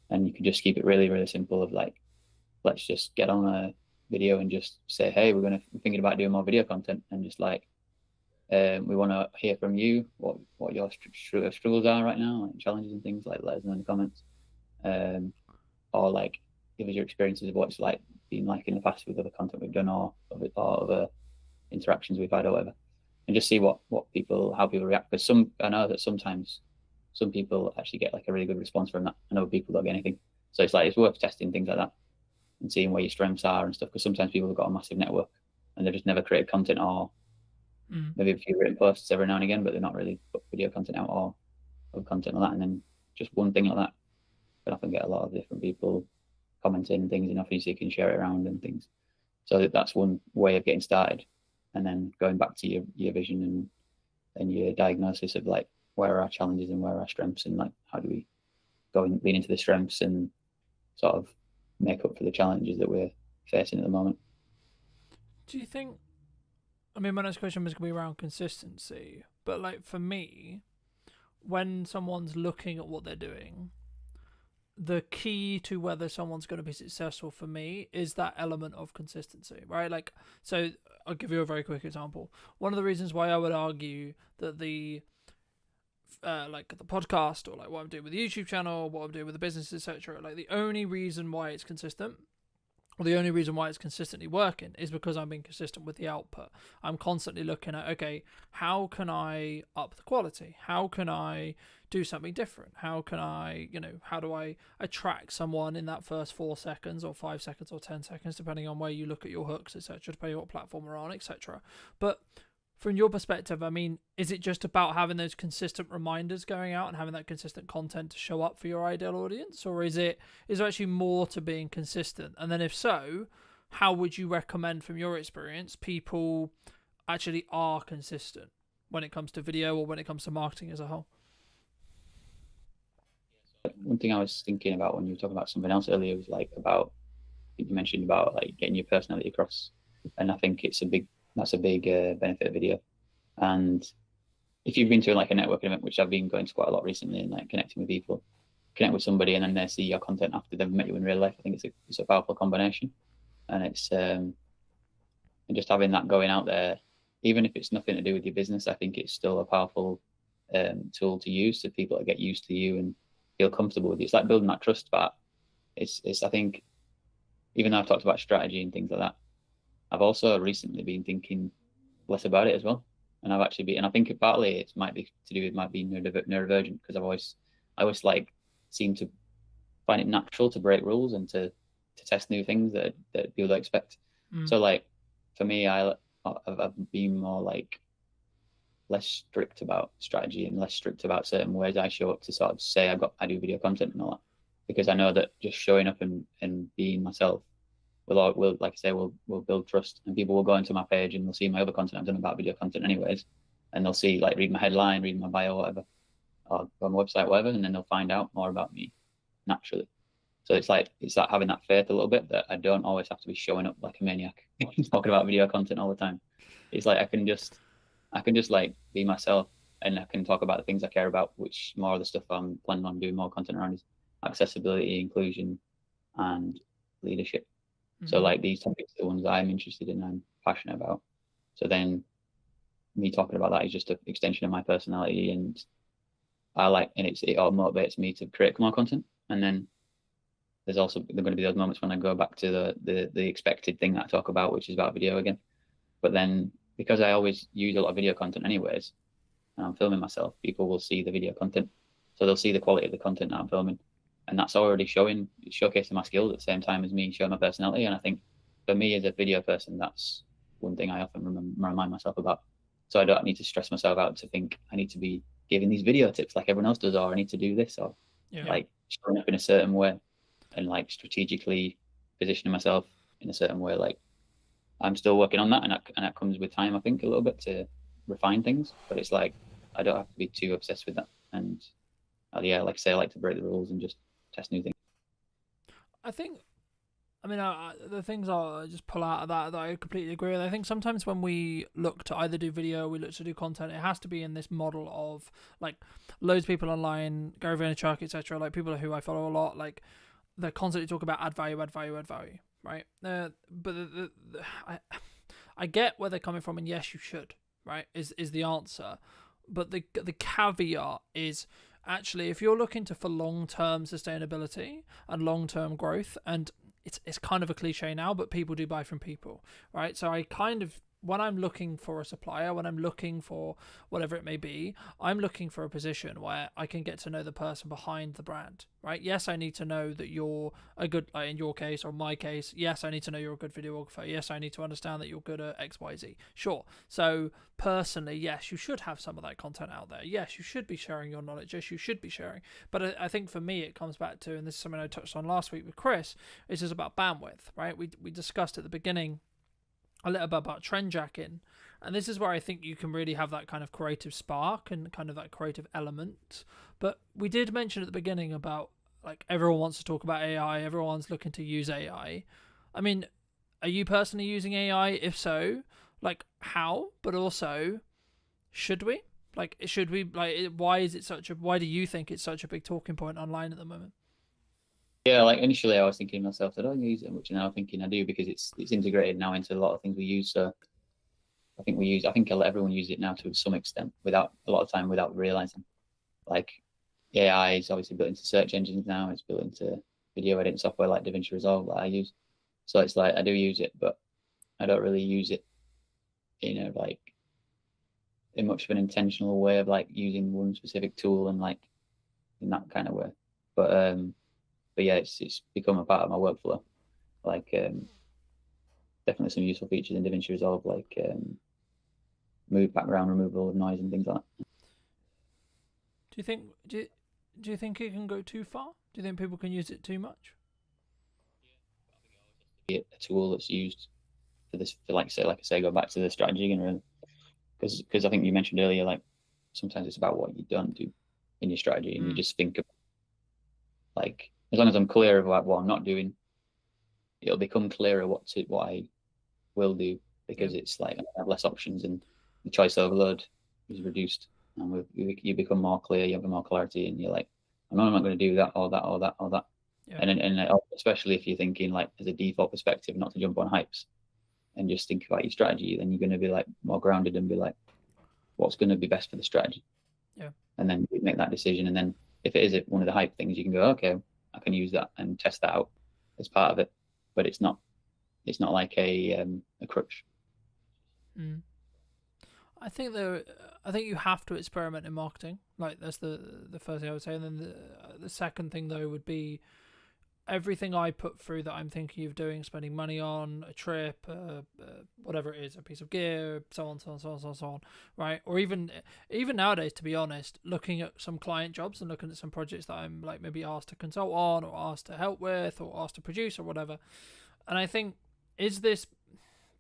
and you could just keep it really, really simple of like, let's just get on a video and just say, hey, we're thinking about doing more video content, and just like, we want to hear from you what your struggles are right now, like challenges and things, like let us know in the comments, or like give us your experiences of what it's like been like in the past with other content we've done, or other interactions we've had or whatever, and just see how people react. Because I know that sometimes some people actually get like a really good response from that, and other people don't get anything. So it's like it's worth testing things like that and seeing where your strengths are and stuff. Because sometimes people have got a massive network and they've just never created content, or maybe a few written posts every now and again, but they're not really put video content out or content like that. And then just one thing like that can often get a lot of different people commenting and things, and obviously you can share it around and things. So that's one way of getting started, and then going back to your vision and your diagnosis of like where are our challenges and where are our strengths, and like how do we go and lean into the strengths and sort of make up for the challenges that we're facing at the moment. Do you think, I mean, my next question was going to be around consistency, but like for me, when someone's looking at what they're doing, the key to whether someone's going to be successful for me is that element of consistency, right? Like, so I'll give you a very quick example. One of the reasons why I would argue that the like the podcast, or like what I'm doing with the YouTube channel, what I'm doing with the business, etc., like the only reason why it's consistent the only reason why it's consistently working is because I'm being consistent with the output. I'm constantly looking at, okay, how can I up the quality? How can I do something different? How can I, how do I attract someone in that first 4 seconds or 5 seconds or 10 seconds, depending on where you look at your hooks, etc., depending on what platform we're on, etc. But from your perspective, I mean, is it just about having those consistent reminders going out and having that consistent content to show up for your ideal audience? Or is there actually more to being consistent? And then if so, how would you recommend from your experience people actually are consistent when it comes to video or when it comes to marketing as a whole? One thing I was thinking about when you were talking about something else earlier was like about, you mentioned about like getting your personality across. And I think that's a big benefit of video. And if you've been to like a networking event, which I've been going to quite a lot recently, and like connecting with people, connect with somebody and then they see your content after they've met you in real life, I think it's a powerful combination. And it's and just having that going out there, even if it's nothing to do with your business, I think it's still a powerful tool to use so people that get used to you and feel comfortable with you. It's like building that trust back. It's I think, even though I've talked about strategy and things like that, I've also recently been thinking less about it as well. And I've actually and I think partly it might be to do with might be neurodivergent, because I always like seem to find it natural to break rules and to test new things that people don't expect. So like for me, I've been more like less strict about strategy and less strict about certain ways I show up to sort of say I do video content and all that, because I know that just showing up and being myself will like I say, will build trust, and people will go into my page and they'll see my other content I've done about video content anyways, and they'll see, like, read my headline, read my bio, whatever, or go on my website, whatever, and then they'll find out more about me naturally. So it's like having that faith a little bit that I don't always have to be showing up like a maniac talking about video content all the time. It's like I can just like be myself, and I can talk about the things I care about, which more of the stuff I'm planning on doing more content around is accessibility, inclusion, and leadership. So like these topics are the ones I'm interested in and I'm passionate about. So then me talking about that is just an extension of my personality, and it all motivates me to create more content. And then there's also going to be those moments when I go back to the expected thing that I talk about, which is about video again. But then because I always use a lot of video content anyways, and I'm filming myself, people will see the video content. So they'll see the quality of the content that I'm filming. And that's already showcasing my skills at the same time as me showing my personality. And I think for me as a video person, that's one thing I often remind myself about. So I don't need to stress myself out to think I need to be giving these video tips like everyone else does, or I need to do this, or like showing up in a certain way and like strategically positioning myself in a certain way. Like I'm still working on that, and that comes with time, I think, a little bit to refine things. But it's like I don't have to be too obsessed with that. And like I say, I like to break the rules and just test new things. I think, the things I'll just pull out of that I completely agree with. I think sometimes when we look to either do video, we look to do content, it has to be in this model of like loads of people online, Gary Vaynerchuk, etc., like people who I follow a lot, like they constantly talk about add value, right? But I get where they're coming from, and yes, you should, right? Is the answer, but the caveat is, actually, if you're looking for long-term sustainability and long-term growth, and it's kind of a cliche now, but people do buy from people, right? So when I'm looking for a supplier, when I'm looking for whatever it may be, I'm looking for a position where I can get to know the person behind the brand, right? Yes, I need to know that you're a good, in your case or my case, yes, I need to know you're a good videographer. Yes, I need to understand that you're good at X, Y, Z. Sure. So personally, yes, you should have some of that content out there. Yes, you should be sharing your knowledge. Yes, you should be sharing. But I think for me, it comes back to, and this is something I touched on last week with Chris, it's just about bandwidth, right? We discussed at the beginning a little bit about trend jacking, and this is where I think you can really have that kind of creative spark and kind of that creative element. But we did mention at the beginning about like everyone wants to talk about AI, everyone's looking to use AI. I mean, are you personally using AI? If so, like how? But also, should we? Like, why do you think it's such a big talking point online at the moment? Yeah, like initially I was thinking to myself that I don't use it much, and now I'm thinking I do, because it's integrated now into a lot of things we use. So I think everyone uses it now to some extent, without a lot of time, without realizing. Like AI is obviously built into search engines now. It's built into video editing software like DaVinci Resolve that I use. So it's like I do use it, but I don't really use it in a like in much of an intentional way of like using one specific tool and like in that kind of way. But yeah, it's become a part of my workflow. Like definitely some useful features in DaVinci Resolve, like move background removal of noise and things like that. Do you think it can go too far? Do you think people can use it too much? A tool that's used for this, for like I say, go back to the strategy and really, because I think you mentioned earlier, like sometimes it's about what you don't do in your strategy, and you just think of like, as long as I'm clear of like what I'm not doing, it'll become clearer what I will do, because it's like I have less options and the choice overload is reduced, and you become more clear, you have more clarity, and you're like, I'm not going to do that or that or that or that. Yeah. And especially if you're thinking like as a default perspective, not to jump on hypes and just think about your strategy, then you're going to be like more grounded and be like, what's going to be best for the strategy? Yeah. And then you make that decision. And then if it is one of the hype things, you can go, okay, I can use that and test that out as part of it. But it's not like a crutch. Mm. I think you have to experiment in marketing. Like that's the first thing I would say, and then the second thing though would be everything I put through that I'm thinking of doing, spending money on a trip, whatever it is, a piece of gear, so on, right? Or even nowadays, to be honest, looking at some client jobs and looking at some projects that I'm like maybe asked to consult on or asked to help with or asked to produce or whatever, and I think, is this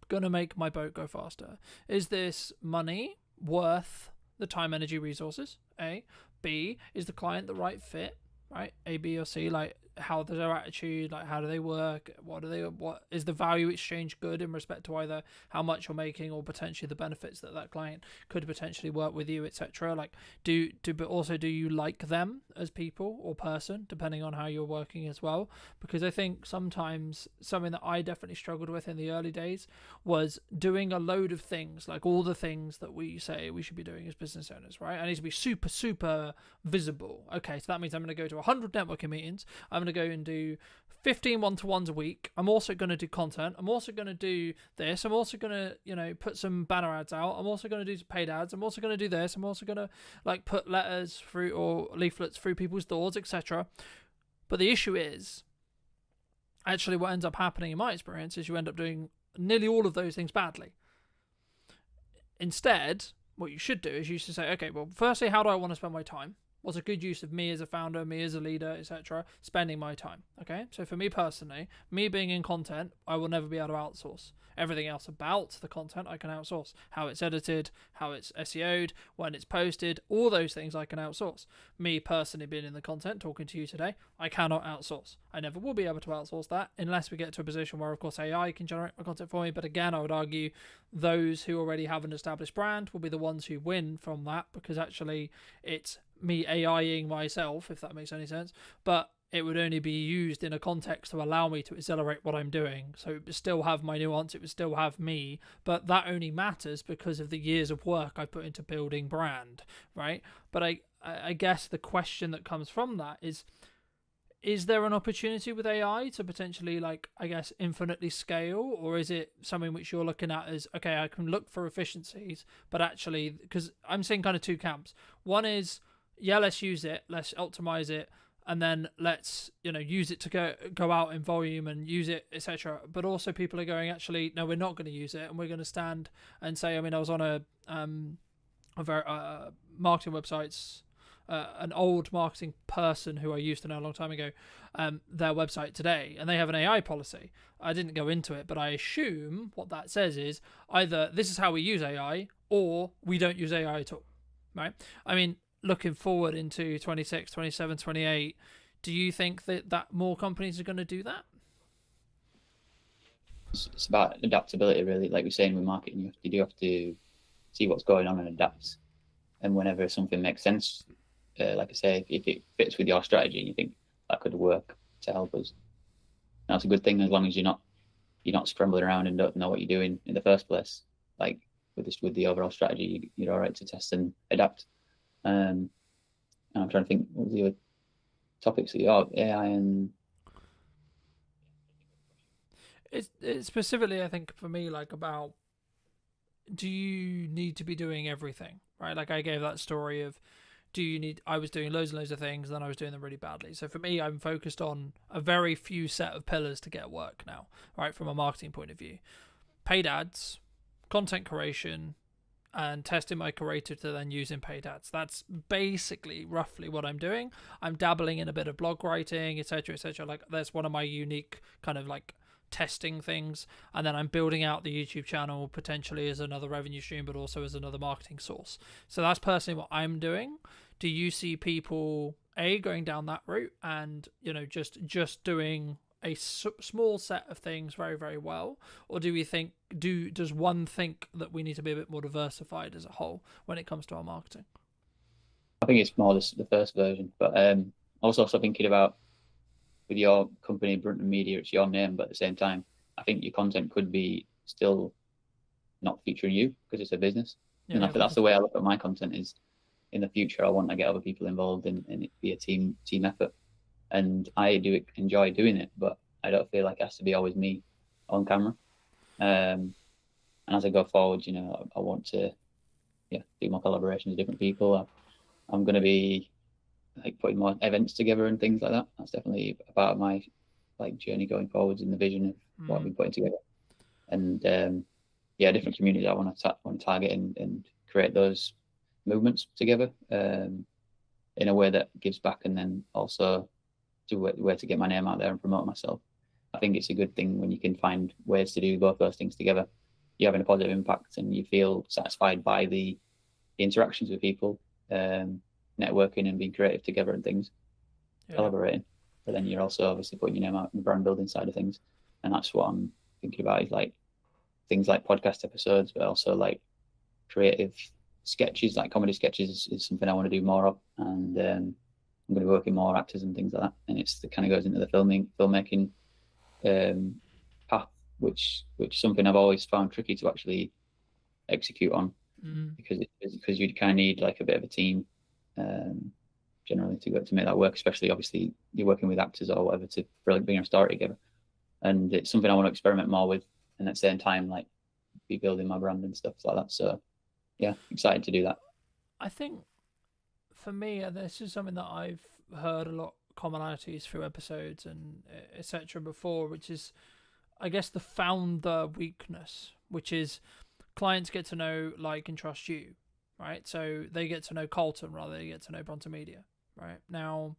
gonna make my boat go faster? Is this money worth the time, energy, resources? A. B, is the client the right fit? Right? A, B, or C, like how does their attitude, like how do they work, what is the value exchange good in respect to either how much you're making or potentially the benefits that client could potentially work with you, etc. Like but also do you like them as people or person, depending on how you're working as well? Because I think sometimes something that I definitely struggled with in the early days was doing a load of things, like all the things that we say we should be doing as business owners, right? I need to be super visible. Okay, so that means I'm going to go to 100 networking meetings, I'm going to go and do 15 one-to-ones a week, I'm also going to do content, I'm also going to do this, I'm also going to put some banner ads out, I'm also going to do paid ads, I'm also going to do this, I'm also going to like put letters through or leaflets through people's doors, etc. But the issue is actually what ends up happening in my experience is you end up doing nearly all of those things badly. Instead, what you should do is you should say, okay, well, firstly, how do I want to spend my time? What's a good use of me as a founder, me as a leader, etc., spending my time? Okay, so for me personally, me being in content, I will never be able to outsource. Everything else about the content I can outsource. How it's edited, how it's SEO'd, when it's posted, all those things I can outsource. Me personally being in the content, talking to you today, I cannot outsource. I never will be able to outsource that unless we get to a position where, of course, AI can generate my content for me. But again, I would argue those who already have an established brand will be the ones who win from that, because actually it's me AIing myself, if that makes any sense, but it would only be used in a context to allow me to accelerate what I'm doing. So it would still have my nuance, it would still have me, but that only matters because of the years of work I put into building brand, right? But I guess the question that comes from that is there an opportunity with AI to potentially, like, I guess, infinitely scale? Or is it something which you're looking at as, okay, I can look for efficiencies, but actually, because I'm seeing kind of two camps. One is, yeah, let's use it, let's optimize it, and then let's use it to go out in volume and use it, etc. But also people are going, actually, no, we're not going to use it, and we're going to stand and say, I mean, I was on a very marketing websites, an old marketing person who I used to know a long time ago, their website today, and they have an AI policy. I didn't go into it, but I assume what that says is either this is how we use AI or we don't use AI at all, right? I mean, looking forward into 26, 27, 28, do you think that more companies are going to do that? It's about adaptability, really. Like we're saying with marketing, you do have to see what's going on and adapt. And whenever something makes sense, like I say, if it fits with your strategy and you think that could work to help us, that's a good thing, as long as you're not scrambling around and don't know what you're doing in the first place. Like with the overall strategy, you're all right to test and adapt. And I'm trying to think, what was the other topics? AI and It's specifically, I think, for me, like, about, do you need to be doing everything, right? Like, I gave that story of, I was doing loads and loads of things, and then I was doing them really badly. So for me, I'm focused on a very few set of pillars to get work now, right? From a marketing point of view, paid ads, content creation, and testing my creator to then use in paid ads. That's basically roughly what I'm doing. I'm dabbling in a bit of blog writing, etc., etc. Like, that's one of my unique kind of like testing things. And then I'm building out the YouTube channel potentially as another revenue stream, but also as another marketing source. So that's personally what I'm doing. Do you see people going down that route and, you know, just doing a small set of things very, very well, or do we think does one think that we need to be a bit more diversified as a whole when it comes to our marketing? I think it's more the first version, but also thinking about, with your company, Brunton Media, it's your name, but at the same time, I think your content could be still not featuring you because it's a business. Yeah, and I think that's the way I look at my content. Is in the future, I want to get other people involved and it be a team effort. And I do enjoy doing it, but I don't feel like it has to be always me on camera. And as I go forward, you know, I want to, do more collaborations with different people. I'm going to be like putting more events together and things like that. That's definitely a part of my like journey going forwards in the vision of what I've been putting together. And different communities I want to target and create those movements together in a way that gives back, and then also to where to get my name out there and promote myself. I think it's a good thing when you can find ways to do both those things together. You're having a positive impact and you feel satisfied by the interactions with people, networking and being creative together and things, collaborating. But then you're also obviously putting your name out in the brand building side of things. And that's what I'm thinking about, is like things like podcast episodes, but also like creative sketches, like comedy sketches is something I want to do more of. And I'm going to be working more actors and things like that. And it kind of goes into the filmmaking path, which is something I've always found tricky to actually execute on, because you kind of need like a bit of a team generally to make that work. Especially, obviously, you're working with actors or whatever to really bring a story together. And it's something I want to experiment more with, and at the same time, like, be building my brand and stuff like that. So, yeah, excited to do that. I think for me, this is something that I've heard a lot commonalities through episodes and etc. before, which is, I guess, the founder weakness, which is clients get to know, like, and trust you, right? So they get to know Colton rather than they get to know Bronte Media, right? Now,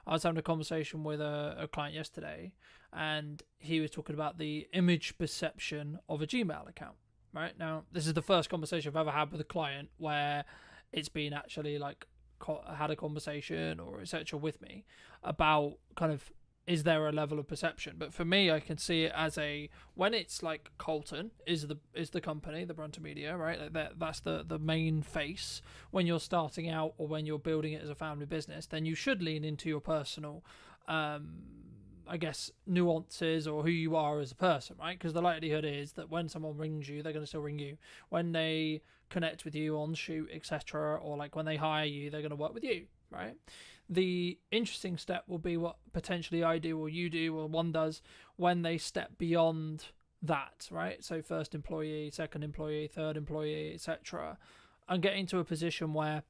I was having a conversation with a client yesterday, and he was talking about the image perception of a Gmail account, right? Now, this is the first conversation I've ever had with a client where it's been actually like had a conversation or etc. with me about kind of, is there a level of perception? But for me, I can see it as when it's like Colton is the company, the Brunton Media, right? Like that's the main face. When you're starting out or when you're building it as a family business, then you should lean into your personal, I guess, nuances or who you are as a person, right? Because the likelihood is that when someone rings you, they're going to still ring you. When they connect with you on shoot, etc., or like when they hire you, they're going to work with you, right? The interesting step will be what potentially I do or you do or one does when they step beyond that, right? So first employee, second employee, third employee, etc., and getting to a position where,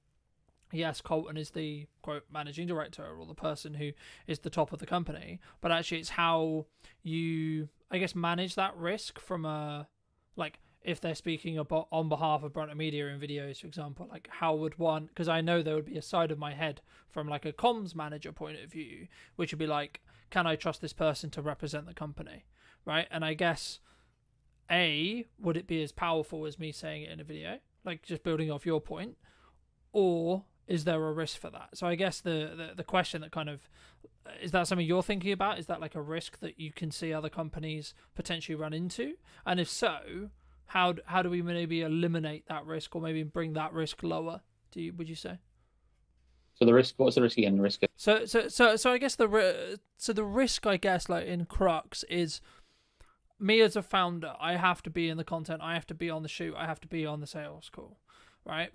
yes, Colton is the, quote, managing director or the person who is the top of the company, but actually it's how you, I guess, manage that risk from a, like, if they're speaking about on behalf of Brunton Media in videos, for example, like how would one, because I know there would be a side of my head from like a comms manager point of view, which would be like, can I trust this person to represent the company, right? And I guess, would it be as powerful as me saying it in a video, like just building off your point, or is there a risk for that? So I guess the question that kind of, is that something you're thinking about? Is that like a risk that you can see other companies potentially run into? And if so, how do we maybe eliminate that risk or maybe bring that risk lower? Would you say? So the risk, what's the risk again? The risk. So I guess the risk, I guess, like in crux is me as a founder. I have to be in the content. I have to be on the shoot. I have to be on the sales call, right?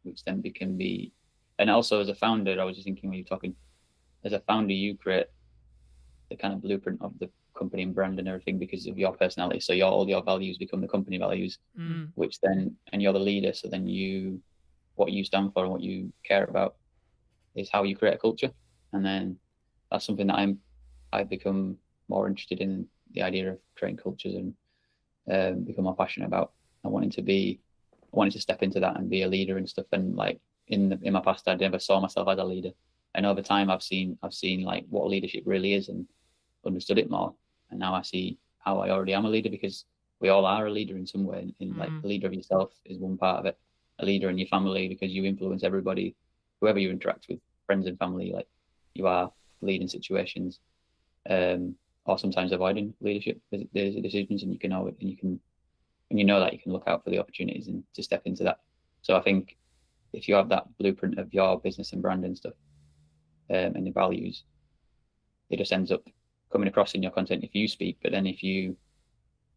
Which then can be, and also as a founder, I was just thinking when you're talking, as a founder, you create the kind of blueprint of the company and brand and everything because of your personality. So all your values become the company values, which then, and you're the leader. So then what you stand for and what you care about is how you create a culture. And then that's something that I've become more interested in, the idea of creating cultures, and become more passionate about. I wanted to step into that and be a leader and stuff. And like in my past, I never saw myself as a leader. And over time, I've seen like what leadership really is and understood it more. And now I see how I already am a leader, because we all are a leader in some way. Like a leader of yourself is one part of it. A leader in your family, because you influence everybody, whoever you interact with, friends and family. Like you are leading situations, or sometimes avoiding leadership decisions, and you know that you can look out for the opportunities and to step into that. So I think if you have that blueprint of your business and brand and stuff, and the values, it just ends up coming across in your content if you speak. But then if you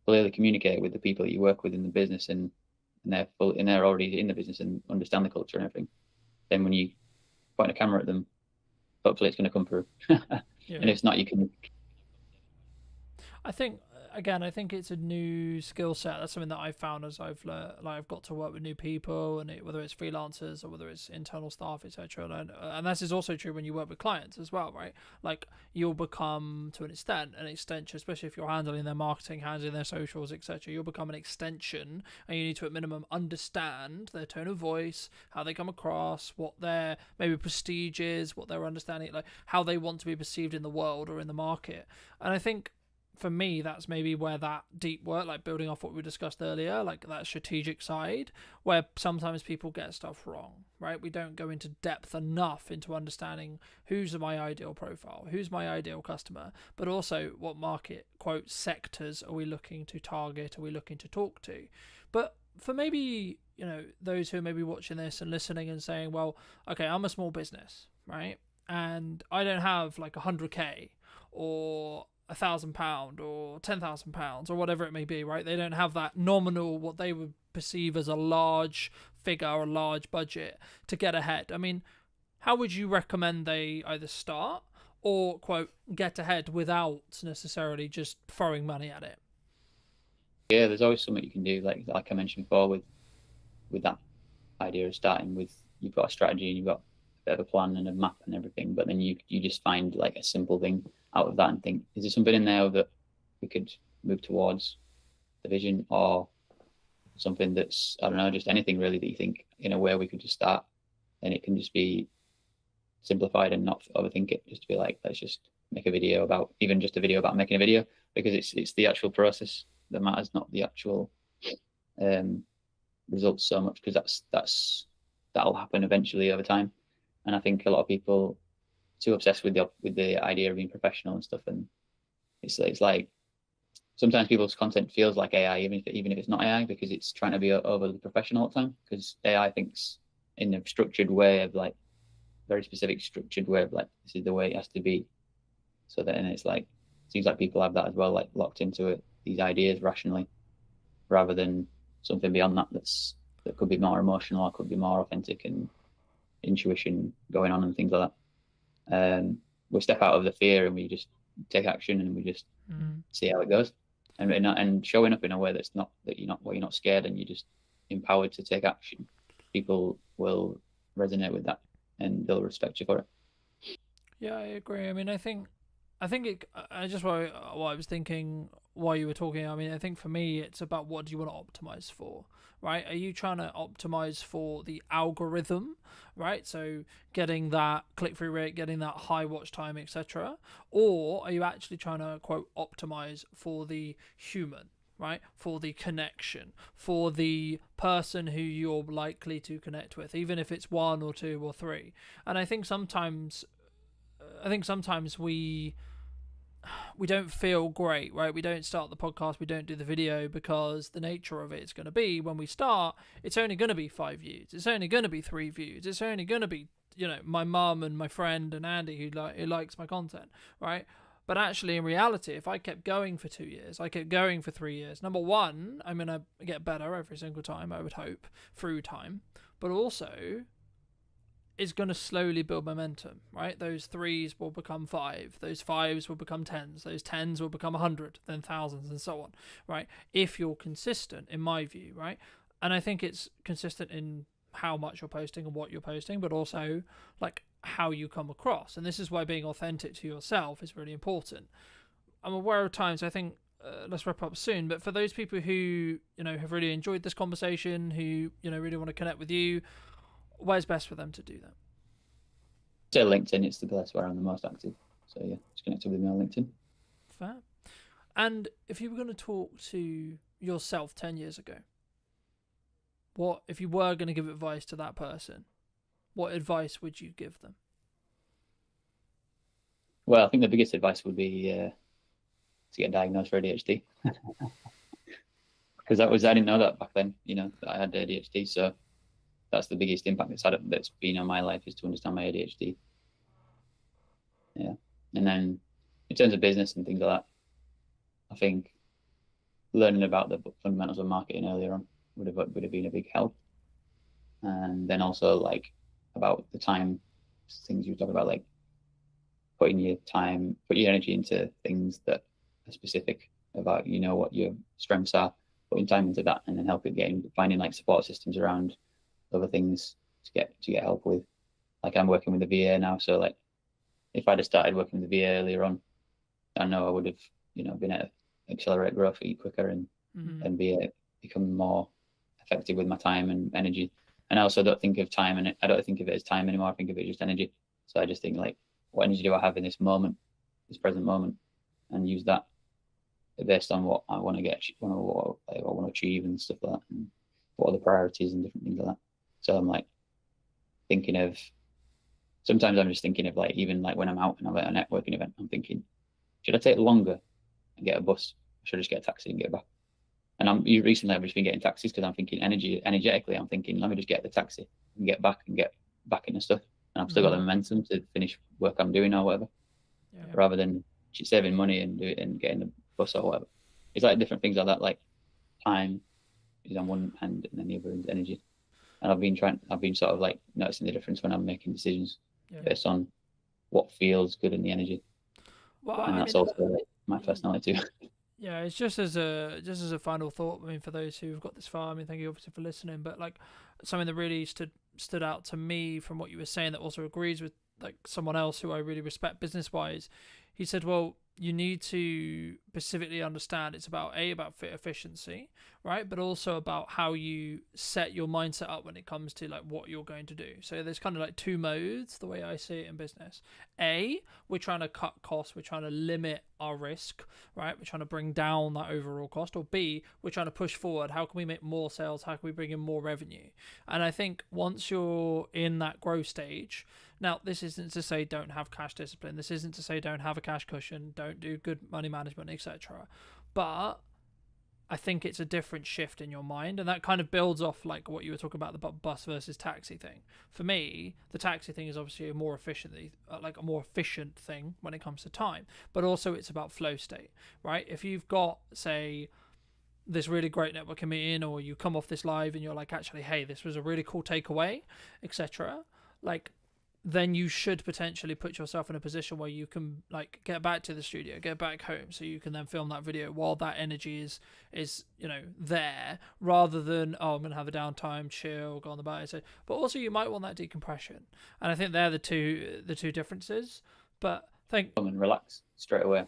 clearly communicate with the people that you work with in the business, and they're already in the business and understand the culture and everything, then when you point a camera at them, hopefully it's going to come through. And if it's not, you can. I think it's a new skill set. That's something that I've found as I've got to work with new people, and whether it's freelancers or whether it's internal staff, etc. And this is also true when you work with clients as well, right? Like you'll become, to an extension, especially if you're handling their marketing, handling their socials, etc. You'll become an extension, and you need to at minimum understand their tone of voice, how they come across, what their maybe prestige is, what their understanding, like how they want to be perceived in the world or in the market. And I think, for me, that's maybe where that deep work, like building off what we discussed earlier, like that strategic side, where sometimes people get stuff wrong, right? We don't go into depth enough into understanding who's my ideal profile, who's my ideal customer, but also what market, quote, sectors are we looking to target, are we looking to talk to? But for maybe, those who are maybe watching this and listening and saying, well, okay, I'm a small business, right? And I don't have like 100K or £1,000 or £10,000 or whatever it may be, right? They don't have that nominal, what they would perceive as a large figure or a large budget to get ahead. I mean, how would you recommend they either start or, quote, get ahead without necessarily just throwing money at it? Yeah, there's always something you can do, like I mentioned before, with that idea of starting with, you've got a strategy and you've got a bit of a plan and a map and everything, but then you just find like a simple thing out of that and think, is there something in there that we could move towards the vision, or something that's, I don't know, just anything really that you think in a way we could just start, and it can just be simplified and not overthink it, just to be like, let's just make a video about, even just a video about making a video, because it's the actual process that matters, not the actual results so much, because that'll happen eventually over time. And I think a lot of people too obsessed with the idea of being professional and stuff, and it's like sometimes people's content feels like AI, even if it's not AI, because it's trying to be overly professional all the time, because AI thinks in a structured way of like, very specific structured way of like, this is the way it has to be. So then it's like, it seems like people have that as well, like locked into it, these ideas rationally, rather than something beyond that could be more emotional, or could be more authentic and intuition going on and things like that. We step out of the fear and we just take action, and we just see how it goes, and showing up in a way that's not you're not scared, and you're just empowered to take action. People will resonate with that, and they'll respect you for it. Yeah, I agree. I mean, I think what I was thinking while you were talking, I mean, I think for me, it's about what do you want to optimize for, right? Are you trying to optimize for the algorithm, right? So getting that click-through rate, getting that high watch time, etc. Or are you actually trying to, quote, optimize for the human, right? For the connection, for the person who you're likely to connect with, even if it's one or two or three. And I think sometimes we don't feel great, right? We don't start the podcast, we don't do the video, because the nature of it is going to be, when we start, it's only going to be 5 views, it's only going to be 3 views, it's only going to be, my mum and my friend and Andy who likes my content, right? But actually, in reality, if I kept going for 2 years, I kept going for 3 years, number one, I'm going to get better every single time, I would hope, through time. But also, is going to slowly build momentum, right? Those 3s will become 5, those 5s will become 10s, those 10s will become 100, then thousands, and so on, right? If you're consistent, in my view, right? And I think it's consistent in how much you're posting and what you're posting, but also like how you come across. And this is why being authentic to yourself is really important. I'm aware of times, I think, let's wrap up soon, but for those people who, have really enjoyed this conversation, who, really want to connect with you, where's best for them to do that? So LinkedIn, it's the place where I'm the most active. So yeah, just connect with me on LinkedIn. Fair. And if you were going to talk to yourself 10 years ago, if you were going to give advice to that person, what advice would you give them? Well, I think the biggest advice would be to get diagnosed for ADHD. Because I didn't know that back then, that I had ADHD. So that's the biggest impact that's been on my life, is to understand my ADHD. Yeah. And then in terms of business and things like that, I think learning about the fundamentals of marketing earlier on would have been a big help. And then also like about the time things you talk about, like put your energy into things that are specific about, what your strengths are, putting time into that, and then finding like support systems around other things to get help with. Like I'm working with the VA now, so like if I'd have started working with the VA earlier on, I know I would have, been able to accelerate growth, eat quicker, and become more effective with my time and energy. And I also don't think of time, and I don't think of it as time anymore. I think of it as just energy. So I just think like, what energy do I have in this moment, this present moment, and use that based on what I want to get, what I want to achieve and stuff like that, and what are the priorities and different things like that. So I'm like thinking of, sometimes I'm just thinking of like, even like when I'm out and I'm at a networking event, I'm thinking, should I take longer and get a bus? Or should I just get a taxi and get back? And recently I've just been getting taxis because I'm thinking energetically, I'm thinking, let me just get the taxi and get back into stuff. And I've still got the momentum to finish work I'm doing or whatever, rather than saving money and do it and getting the bus or whatever. It's like different things like that, like time is on one hand and then the other is energy. And I've been sort of like noticing the difference when I'm making decisions based on what feels good in the energy. Well, and that's also like my personality too. Yeah, it's just as a final thought. I mean, for those who've got this far, I mean, thank you obviously for listening. But like something that really stood out to me from what you were saying, that also agrees with like someone else who I really respect business wise. He said, well, you need to specifically understand it's about fit efficiency, right? But also about how you set your mindset up when it comes to like what you're going to do. So there's kind of like two modes, the way I see it in business. A, we're trying to cut costs, we're trying to limit our risk, right? We're trying to bring down that overall cost. Or B, we're trying to push forward. How can we make more sales? How can we bring in more revenue? And I think once you're in that growth stage, now this isn't to say don't have cash discipline. This isn't to say don't have a cash cushion, don't do good money management, etc. But I think it's a different shift in your mind, and that kind of builds off like what you were talking about, the bus versus taxi thing. For me, the taxi thing is obviously a more efficient thing when it comes to time, but also it's about flow state, right? If you've got, say, this really great networking meeting, or you come off this live and you're like, actually, hey, this was a really cool takeaway, etc. Like, then you should potentially put yourself in a position where you can like get back to the studio, get back home, so you can then film that video while that energy is there, rather than I'm gonna have a downtime, chill, go on the bike. So, but also you might want that decompression, and I think they're the two differences. But come and relax straight away,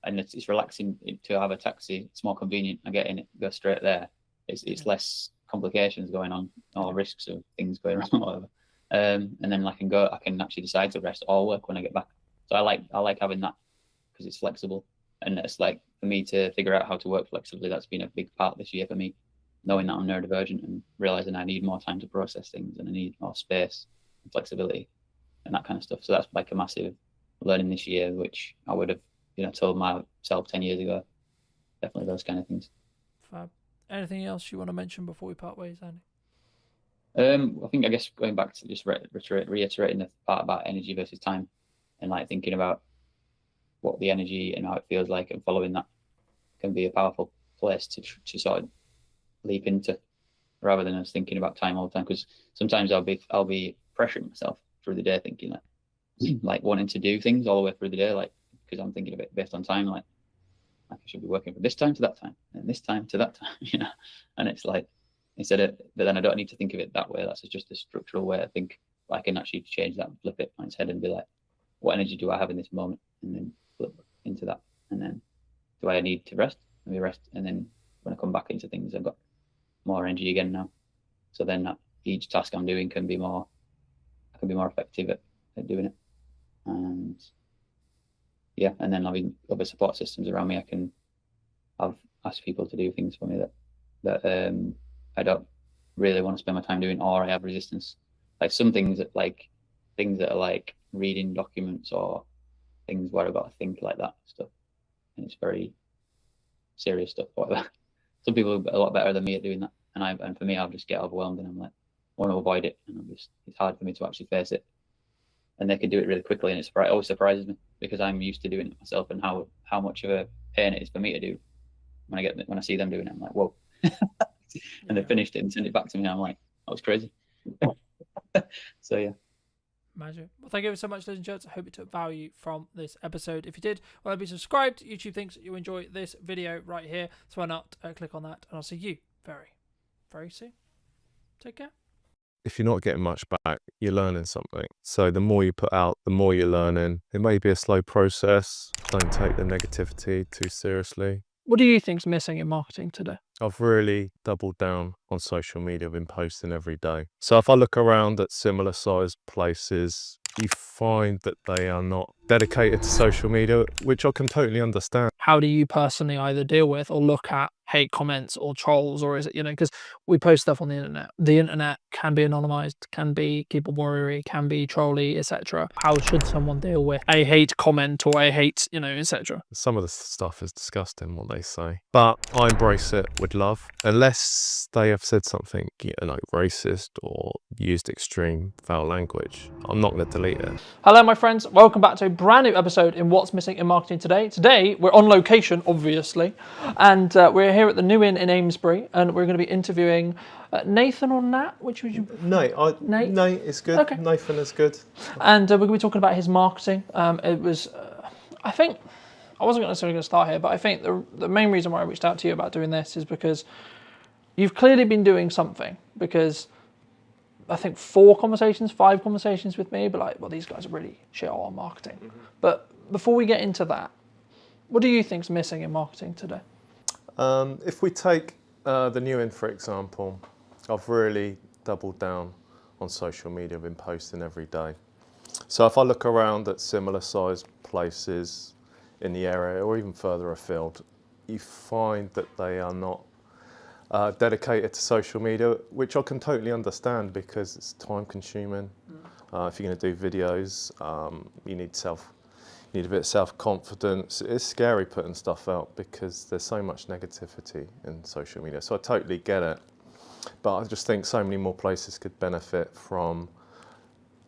and it's relaxing to have a taxi. It's more convenient. I get in it, go straight there. It's less complications going on or risks of things going wrong or whatever. And then I can actually decide to rest or work when I get back. So I like having that because it's flexible, and it's like for me to figure out how to work flexibly. That's been a big part this year for me, knowing that I'm neurodivergent and realizing I need more time to process things and I need more space and flexibility and that kind of stuff. So that's like a massive learning this year, which I would have told myself 10 years ago. Definitely those kind of things. Fab. Anything else you want to mention before we part ways, Andy? I guess going back to just reiterating the part about energy versus time, and like thinking about what the energy and how it feels like, and following that can be a powerful place to sort of leap into, rather than us thinking about time all the time. Because sometimes I'll be pressuring myself through the day thinking like wanting to do things all the way through the day, like, because I'm thinking of it based on time, like I should be working from this time to that time and this time to that time, you know. And it's like, but then I don't need to think of it that way. That's just a structural way I think. I can actually change that and flip it on its head and be like, what energy do I have in this moment? And then flip into that. And then do I need to rest? Let me rest. And then when I come back into things, I've got more energy again now. So then each task I'm doing I can be more effective at doing it. And yeah, and then having other support systems around me, I can ask people to do things for me that I don't really want to spend my time doing, or I have resistance. Like some things that are like reading documents or things where I've got to think like that stuff, and it's very serious stuff. Whatever. Some people are a lot better than me at doing that, and for me, I'll just get overwhelmed and I'm like, I want to avoid it, and it's hard for me to actually face it. And they can do it really quickly, and it always surprises me because I'm used to doing it myself, and how much of a pain it is for me to do. When I see them doing it, I'm like, whoa. And they finished it and sent it back to me, and I'm like, that was crazy. So yeah. Magic. Well, thank you so much, ladies and gents. I hope you took value from this episode. If you did, well, be subscribed. YouTube thinks that you enjoy this video right here, so why not click on that, and I'll see you very, very soon. Take care. If you're not getting much back, you're learning something. So the more you put out, the more you're learning. It may be a slow process. Don't take the negativity too seriously. What do you think's missing in marketing today? I've really doubled down on social media. I've been posting every day. So if I look around at similar sized places, you find that they are not dedicated to social media, which I can totally understand. How do you personally either deal with or look at hate comments or trolls, or is it, because we post stuff on the internet. The internet can be anonymized, can be keyboard warrior, can be trolly, etc. How should someone deal with a hate comment or a hate, etc.? Some of the stuff is disgusting, what they say. But I embrace it with love. Unless they have said something like racist or used extreme foul language, I'm not going to delete it. Hello, my friends. Welcome back to a brand new episode in What's Missing in Marketing Today. Today, we're on location, obviously, and we're here at the New Inn in Amesbury, and we're going to be interviewing Nathan or Nat, which would you... Nate is good. Okay. Nathan is good. And we're going to be talking about his marketing. It was, I think, I wasn't necessarily going to start here, but I think the main reason why I reached out to you about doing this is because you've clearly been doing something, because I think 5 conversations with me, but like, well, these guys are really shit on marketing. Mm-hmm. But before we get into that, what do you think's missing in marketing today? If we take the New Inn, for example, I've really doubled down on social media. I've been posting every day. So if I look around at similar sized places in the area or even further afield, you find that they are not dedicated to social media, which I can totally understand because it's time consuming. If you're going to do videos, you need a bit of self-confidence. It's scary putting stuff out because there's so much negativity in social media. So I totally get it. But I just think so many more places could benefit from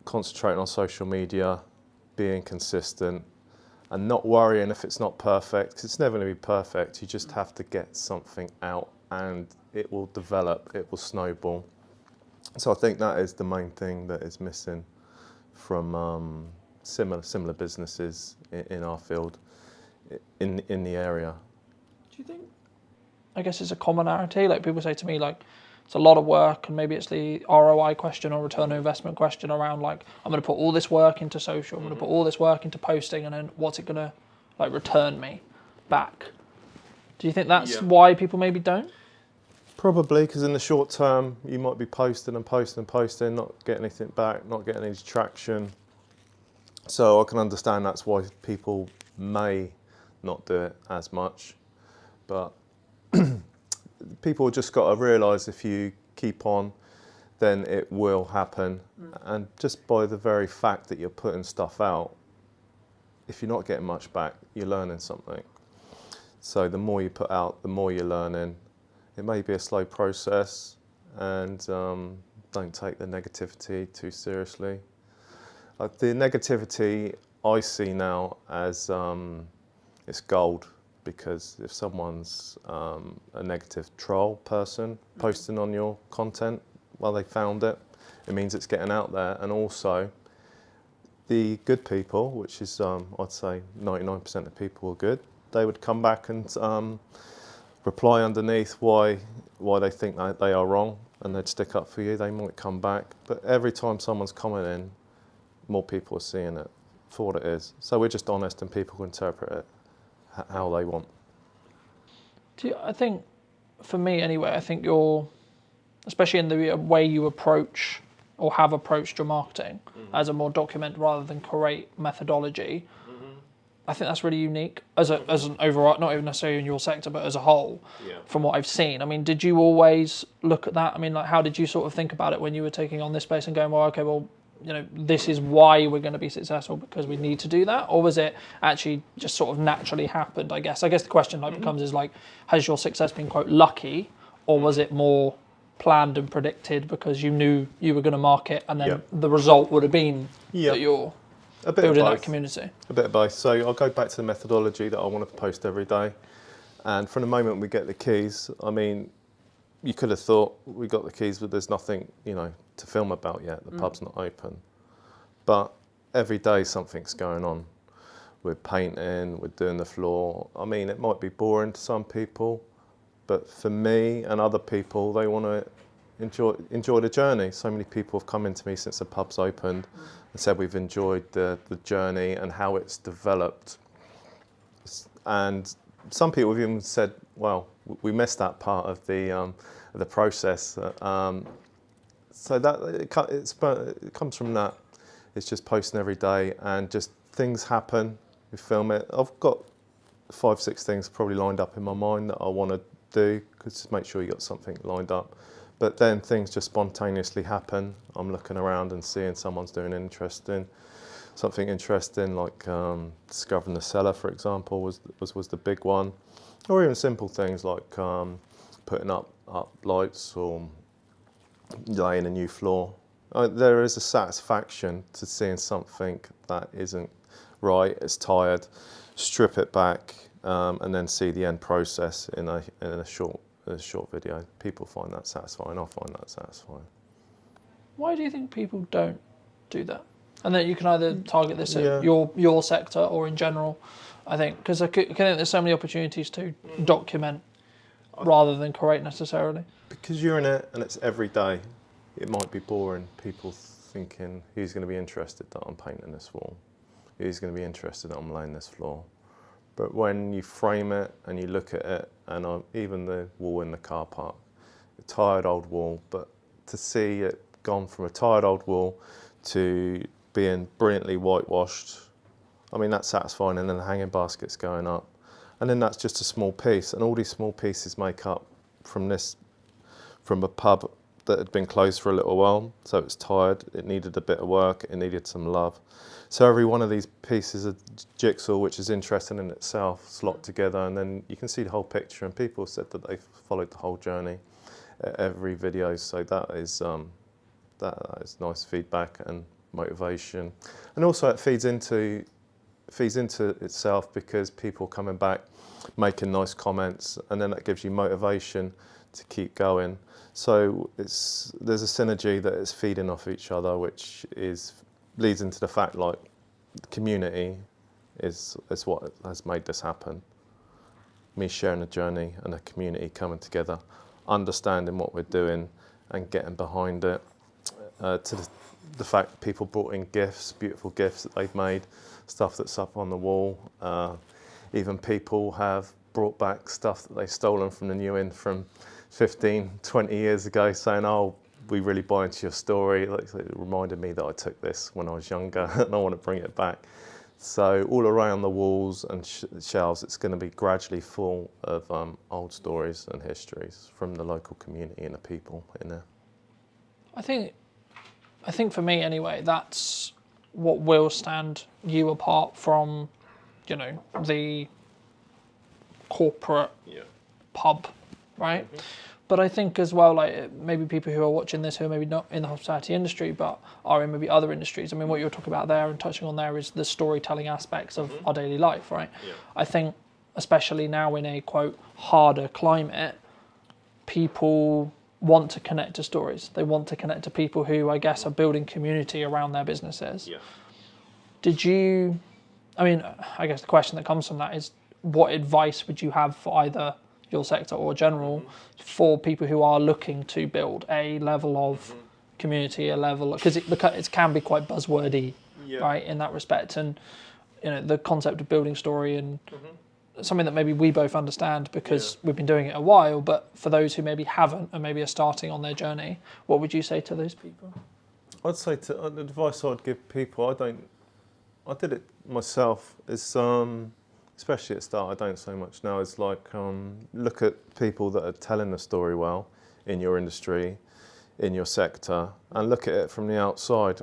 concentrating on social media, being consistent, and not worrying if it's not perfect, because it's never going to be perfect. You just have to get something out and it will develop, it will snowball. So I think that is the main thing that is missing from similar businesses in our field, in the area. Do you think, I guess it's a commonality, like people say to me, like, it's a lot of work, and maybe it's the ROI question or return on investment question around, like, I'm going to put all this work into social, I'm going to put all this work into posting, and then what's it going to like return me back? Do you think that's why people maybe don't? Probably, because in the short term you might be posting, not getting anything back, not getting any traction. So I can understand that's why people may not do it as much, but people just got to realise if you keep on, then it will happen. And just by the very fact that you're putting stuff out, if you're not getting much back, you're learning something. So the more you put out, the more you're learning. It may be a slow process, and don't take the negativity too seriously. The negativity I see now as it's gold, because if someone's a negative troll person posting on your content, well, they found it. It means it's getting out there, and also the good people, which is I'd say 99% of people are good, they would come back and reply underneath why they think that they are wrong, and they'd stick up for you. They might come back, but every time someone's commenting, more people are seeing it for what it is. So we're just honest, and people can interpret it how they want. I think, for me anyway, I think you're, especially in the way you approach or have approached your marketing as a more document rather than create methodology, I think that's really unique as an overall, not even necessarily in your sector, but as a whole, from what I've seen. I mean, did you always look at that? I mean, like, how did you sort of think about it when you were taking on this space and going, well, okay, well, you know, this is why we're going to be successful because we need to do that? Or was it actually just sort of naturally happened, I guess? I guess the question becomes is like, has your success been, quote, lucky, or was it more planned and predicted because you knew you were going to market and then the result would have been that you're building that community? A bit of both. So I'll go back to the methodology that I want to post every day. And from the moment we get the keys, I mean, you could have thought we got the keys, but there's nothing, you know, to film about yet. The pub's not open. But every day something's going on. We're painting, we're doing the floor. I mean, it might be boring to some people, but for me and other people, they want to enjoy the journey. So many people have come into me since the pub's opened and said we've enjoyed the journey and how it's developed. And some people have even said, well, we missed that part of the process. So that it comes from that. It's just posting every day, and just things happen. We film it. I've got 5-6 things probably lined up in my mind that I want to do, because just make sure you got something lined up. But then things just spontaneously happen. I'm looking around and seeing someone's doing something interesting, like discovering the cellar, for example, was the big one, or even simple things like putting up lights or laying a new floor. There is a satisfaction to seeing something that isn't right, it's tired, strip it back, and then see the end process in a short video. People find that satisfying. I find that satisfying. Why do you think people don't do that? And then you can either target this at your sector or in general. I think because I think there's so many opportunities to document rather than create necessarily. Because you're in it and it's every day. It might be boring. People thinking, who's going to be interested that I'm painting this wall? Who's going to be interested that I'm laying this floor? But when you frame it and you look at it, and even the wall in the car park, a tired old wall, but to see it gone from a tired old wall to being brilliantly whitewashed, I mean, that's satisfying. And then the hanging basket's going up. And then that's just a small piece. And all these small pieces make up from a pub that had been closed for a little while. So it's tired, it needed a bit of work, it needed some love. So every one of these pieces of jigsaw, which is interesting in itself, slot together, and then you can see the whole picture. And people said that they've followed the whole journey at every video. So that is nice feedback and motivation. And also it feeds into itself, because people coming back, making nice comments, and then that gives you motivation to keep going. So there's a synergy that is feeding off each other, which leads into the fact, like, the community is what has made this happen. Me sharing a journey and a community coming together, understanding what we're doing and getting behind it, to the fact that people brought in gifts, beautiful gifts that they've made, stuff that's up on the wall. Even people have brought back stuff that they've stolen from the new inn from 15, 20 years ago, saying, oh, we really buy into your story. Like, it reminded me that I took this when I was younger and I want to bring it back. So all around the walls and shelves, it's going to be gradually full of old stories and histories from the local community and the people in there. I think for me anyway, that's what will stand you apart from, you know, the corporate pub, right? Mm-hmm. But I think as well, like, maybe people who are watching this who are maybe not in the hospitality industry but are in maybe other industries. I mean, what you're talking about there and touching on there is the storytelling aspects of our daily life, right? Yeah. I think especially now in a, quote, harder climate, people want to connect to stories. They want to connect to people who, I guess, are building community around their businesses. Yeah. Did you, I mean, I guess the question that comes from that is, what advice would you have for either your sector or general for people who are looking to build a level of community, a level, because it can be quite buzzwordy, right, in that respect, and the concept of building story and something that maybe we both understand because we've been doing it a while, but for those who maybe haven't and maybe are starting on their journey, what would you say to those people? I'd say the advice I'd give people, I did it myself, is especially at the start, I don't so much now, is like look at people that are telling the story well in your industry, in your sector, and look at it from the outside,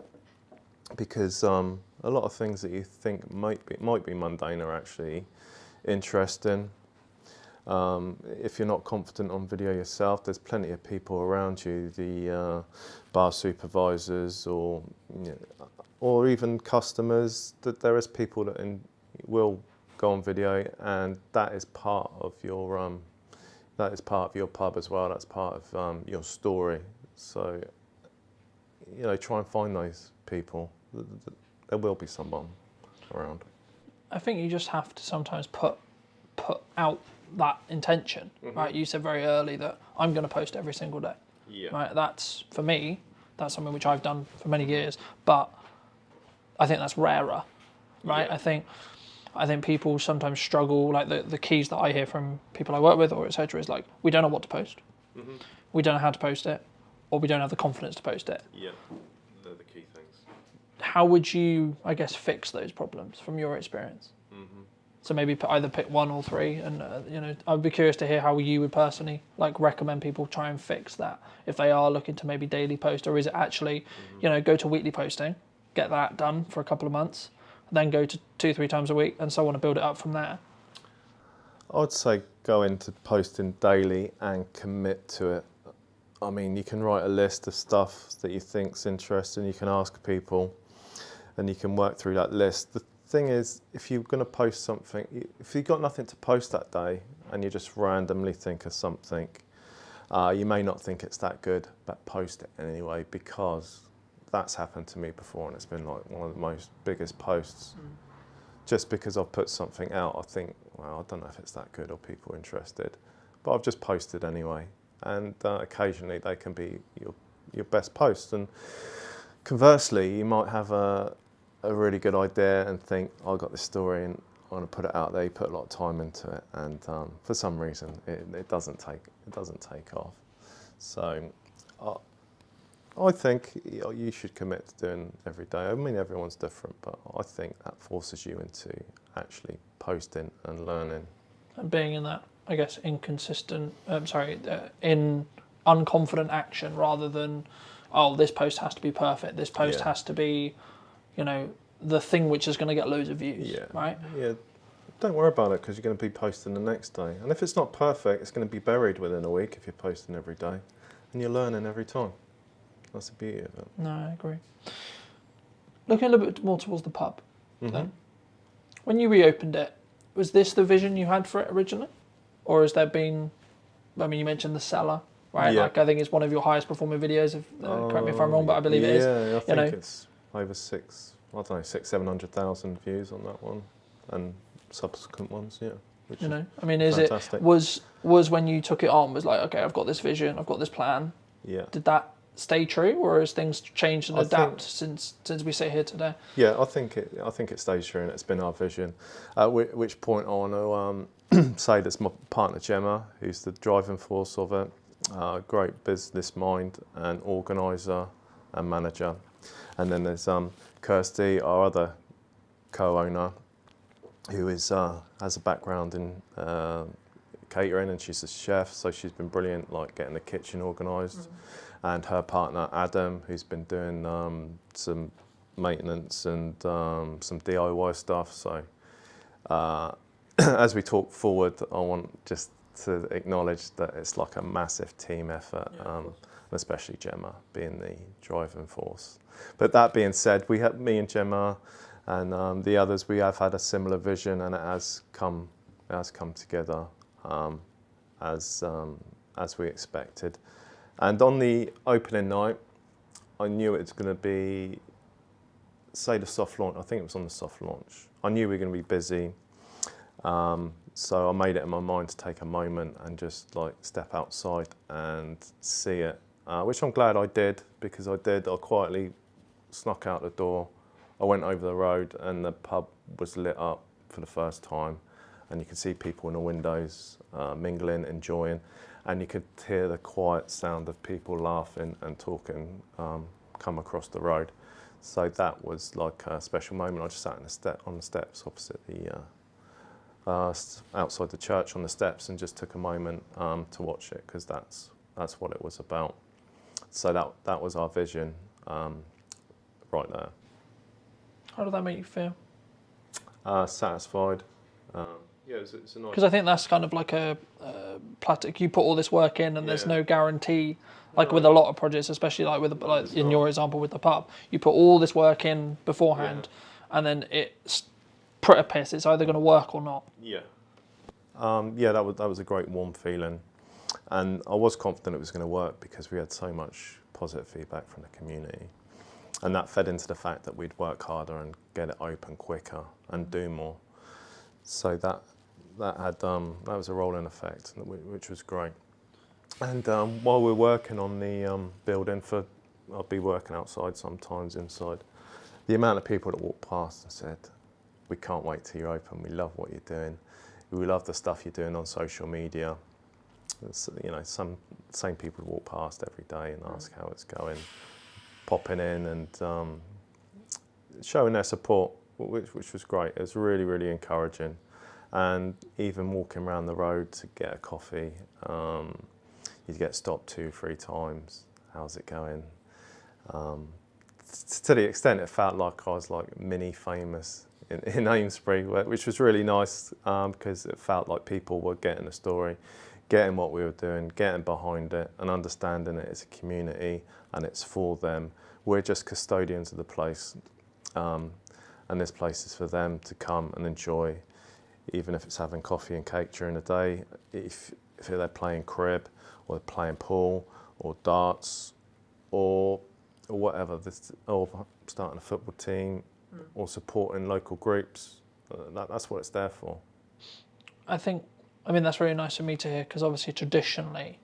because a lot of things that you think might be mundane are actually interesting. If you're not confident on video yourself, there's plenty of people around you, the bar supervisors or even customers, that there is people that will go on video, and that is part of your pub as well. That's part of your story. So try and find those people. There will be someone around. I think you just have to sometimes put out that intention, right? You said very early that I'm going to post every single day. Right? That's, for me, that's something which I've done for many years, but I think that's rarer, right? I think people sometimes struggle, like the keys that I hear from people I work with or etc. is like, we don't know what to post, we don't know how to post it, or we don't have the confidence to post it. Yeah, they're the key things. How would you, I guess, fix those problems from your experience? So maybe either pick one or three, and I'd be curious to hear how you would personally recommend people try and fix that if they are looking to maybe daily post, or is it actually, go to weekly posting, get that done for a couple of months, then go to 2-3 times a week, and so on, and build it up from there? I'd say go into posting daily and commit to it. I mean, you can write a list of stuff that you think's interesting, you can ask people, and you can work through that list. The thing is, if you're going to post something, if you've got nothing to post that day and you just randomly think of something, you may not think it's that good, but post it anyway, because that's happened to me before, and it's been like one of the most biggest posts. Just because I've put something out, I think, well, I don't know if it's that good or people are interested, but I've just posted anyway. And occasionally they can be your best posts. And conversely, you might have a really good idea and think, I got this story and I want to put it out there. You put a lot of time into it, and for some reason it doesn't take off. So I think you should commit to doing every day. I mean, everyone's different, but I think that forces you into actually posting and learning. And being in that, I guess, inconsistent, in unconfident action, rather than, oh, this post has to be perfect, this post has to be, the thing which is going to get loads of views, right? Yeah, don't worry about it, because you're going to be posting the next day. And if it's not perfect, it's going to be buried within a week if you're posting every day. And you're learning every time. That's the beauty of it. No, I agree. Looking a little bit more towards the pub, then. When you reopened it, was this the vision you had for it originally? Or has there been, I mean, you mentioned the cellar, right? Yeah. I think it's one of your highest performing videos, correct me if I'm wrong, but I believe it is. Yeah, I think it's over 700,000 views on that one, and subsequent ones, which I mean, is fantastic. It, was when you took it on, was like, okay, I've got this vision, I've got this plan. Yeah. Did that stay true, or has things changed and adapt since we sit here today? Yeah, I think it stays true, and it's been our vision. At which point I want to say that's my partner Gemma, who's the driving force of it, great business mind and organiser and manager. And then there's Kirsty, our other co-owner, who is has a background in catering, and she's a chef, so she's been brilliant, like getting the kitchen organised. And her partner Adam, who's been doing some maintenance and some DIY stuff. So as we talk forward, I want just to acknowledge that it's like a massive team effort, especially Gemma being the driving force. But that being said, we have me and Gemma and the others. We have had a similar vision, and it has come together as we expected. And on the opening night, I knew it was going to be say the soft launch, I think it was on the soft launch, I knew we were going to be busy. So I made it in my mind to take a moment and just like step outside and see it, which I'm glad I did, because I quietly snuck out the door. I went over the road and the pub was lit up for the first time, and you could see people in the windows mingling, enjoying, and you could hear the quiet sound of people laughing and talking come across the road. So that was like a special moment. I just sat on the steps opposite the outside the church on the steps and just took a moment to watch it, because that's what it was about. So that was our vision right there. How did that make you feel? Satisfied. Yeah, it's a nice. Because I think that's kind of like a plateau. You put all this work in, and there's no guarantee. Like with a lot of projects, especially like with in your example with the pub, you put all this work in beforehand, and then it's pretty piss. It's either going to work or not. Yeah. Yeah, that was a great warm feeling, and I was confident it was going to work because we had so much positive feedback from the community, and that fed into the fact that we'd work harder and get it open quicker and do more. So that was a rolling effect, which was great. And while we're working on the building, I'll be working outside sometimes, inside. The amount of people that walked past and said, "We can't wait till you're open. We love what you're doing. We love the stuff you're doing on social media." It's, you know, same people walk past every day and ask how it's going, popping in and showing their support, which was great. It was really, really encouraging. And even walking around the road to get a coffee, you'd get stopped 2-3 times. How's it going? To the extent it felt like I was like mini famous in Amesbury, which was really nice, because it felt like people were getting the story, getting what we were doing, getting behind it and understanding it as a community and it's for them. We're just custodians of the place, and this place is for them to come and enjoy, even if it's having coffee and cake during the day, if they're playing crib or they're playing pool or darts or whatever, or starting a football team or supporting local groups. That's what it's there for. I mean, that's really nice for me to hear, because obviously traditionally,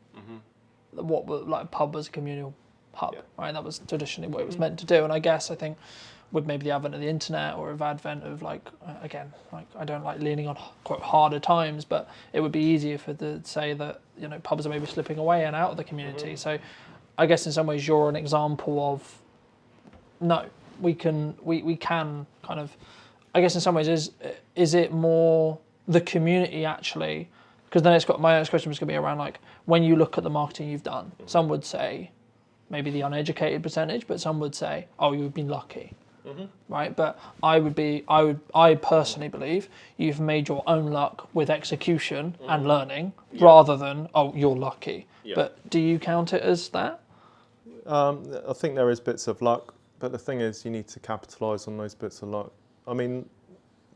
what like a pub was a communal hub, right? That was traditionally what it was meant to do. And I think with maybe the advent of the internet or the advent of like, again, like I don't like leaning on quite harder times, but it would be easier to say that, you know, pubs are maybe slipping away and out of the community. So I guess in some ways you're an example of, no, we can kind of, I guess in some ways is it more the community actually? Because then my next question was going to be around like, when you look at the marketing you've done, some would say maybe the uneducated percentage, but some would say, oh, you've been lucky. Right, but I personally believe you've made your own luck with execution and learning, rather than, oh, you're lucky. But do you count it as that? I think there is bits of luck, but the thing is you need to capitalise on those bits of luck. I mean,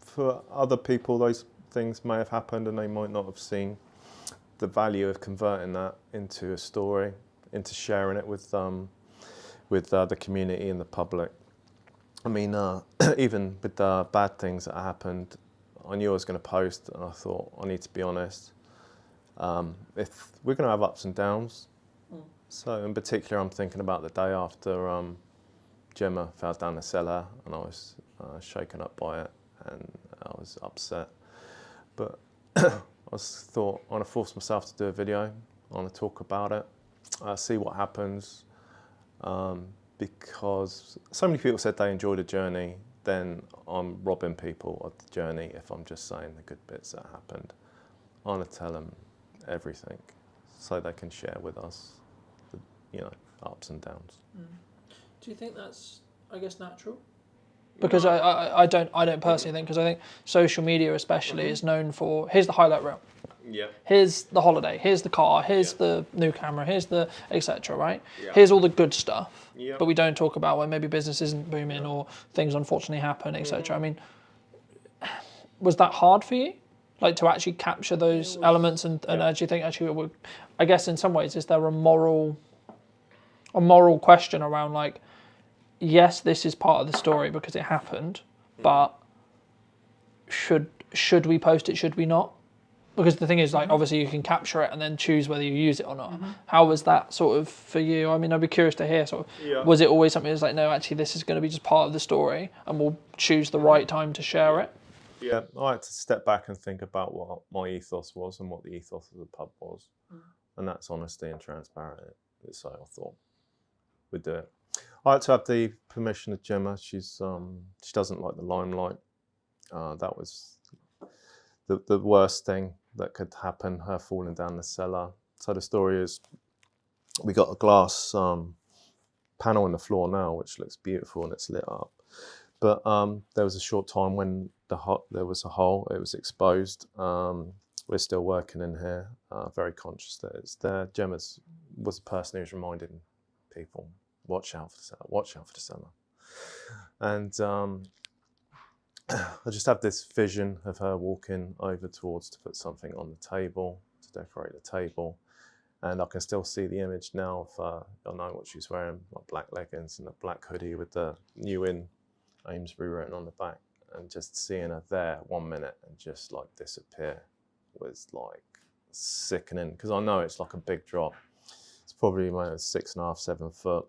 for other people those things may have happened and they might not have seen the value of converting that into a story, into sharing it with the community and the public. I mean, even with the bad things that happened, I knew I was going to post, and I thought, I need to be honest. If we're going to have ups and downs, so in particular, I'm thinking about the day after Gemma fell down the cellar, and I was shaken up by it, and I was upset. But I thought, I want to force myself to do a video. I want to talk about it, see what happens. Because so many people said they enjoyed the journey, then I'm robbing people of the journey if I'm just saying the good bits that happened. I want to tell them everything so they can share with us the, you know, ups and downs. Do you think that's, I guess, natural? Because I don't personally think, because I think social media especially is known for, here's the highlight reel. Yeah. Here's the holiday, here's the car, here's the new camera, here's the etc. Right? Yeah. Here's all the good stuff, but we don't talk about when maybe business isn't booming or things unfortunately happen, etc. I mean, was that hard for you, like to actually capture those elements and actually think I guess in some ways is there a moral question around like, yes, this is part of the story because it happened, but should we post it? Should we not? Because the thing is, like, obviously you can capture it and then choose whether you use it or not. How was that sort of for you? I mean, I'd be curious to hear sort of, was it always something that's like, no, actually this is going to be just part of the story and we'll choose the right time to share it? Yeah, I had to step back and think about what my ethos was and what the ethos of the pub was. And that's honesty and transparency. So I thought we'd do it. I had to have the permission of Gemma. She doesn't like the limelight. That was the worst thing that could happen, her falling down the cellar. So the story is, we got a glass panel in the floor now, which looks beautiful and it's lit up. But there was a short time when there was a hole, it was exposed. We're still working in here, very conscious that it's there. Gemma was a person who was reminding people, watch out for the cellar, watch out for the cellar. And I just have this vision of her walking over towards to put something on the table, to decorate the table. And I can still see the image now of, I know what she's wearing, like black leggings and a black hoodie with the New In Amesbury written on the back. And just seeing her there 1 minute and just like disappear was like sickening, because I know it's like a big drop. It's probably 6.5, 7 foot,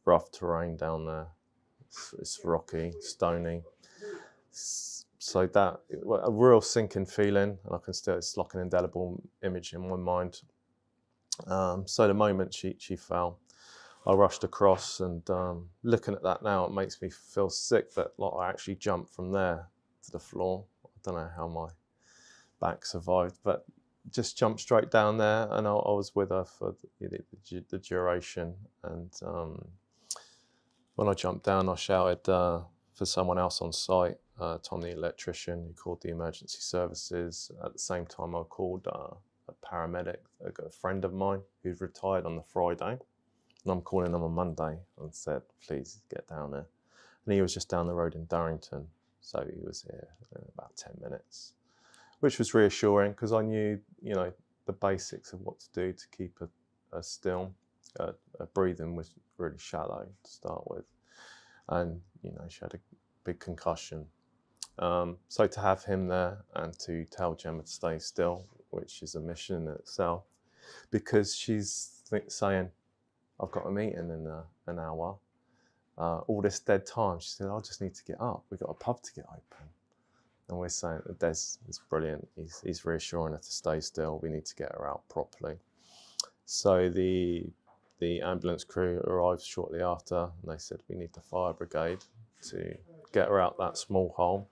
rough terrain down there. It's rocky, stony. So that, a real sinking feeling, and I can still, it's like an indelible image in my mind. So the moment she fell, I rushed across, and looking at that now, it makes me feel sick that like I actually jumped from there to the floor. I don't know how my back survived, but just jumped straight down there, and I was with her for the duration. And when I jumped down, I shouted for someone else on site, Tom the electrician, who called the emergency services. At the same time, I called a paramedic, a friend of mine who's retired on the Friday, and I'm calling him on Monday, and said, please get down there. And he was just down the road in Durrington, so he was here in about 10 minutes, which was reassuring, because I knew, you know, the basics of what to do to keep her still. Her breathing was really shallow to start with, and you know, she had a big concussion. So to have him there and to tell Gemma to stay still, which is a mission in itself, because she's saying, I've got a meeting in an hour, all this dead time. She said, I just need to get up. We've got a pub to get open. And we're saying that Des is brilliant. He's reassuring her to stay still. We need to get her out properly. So the ambulance crew arrived shortly after, and they said, we need the fire brigade to get her out that small hole.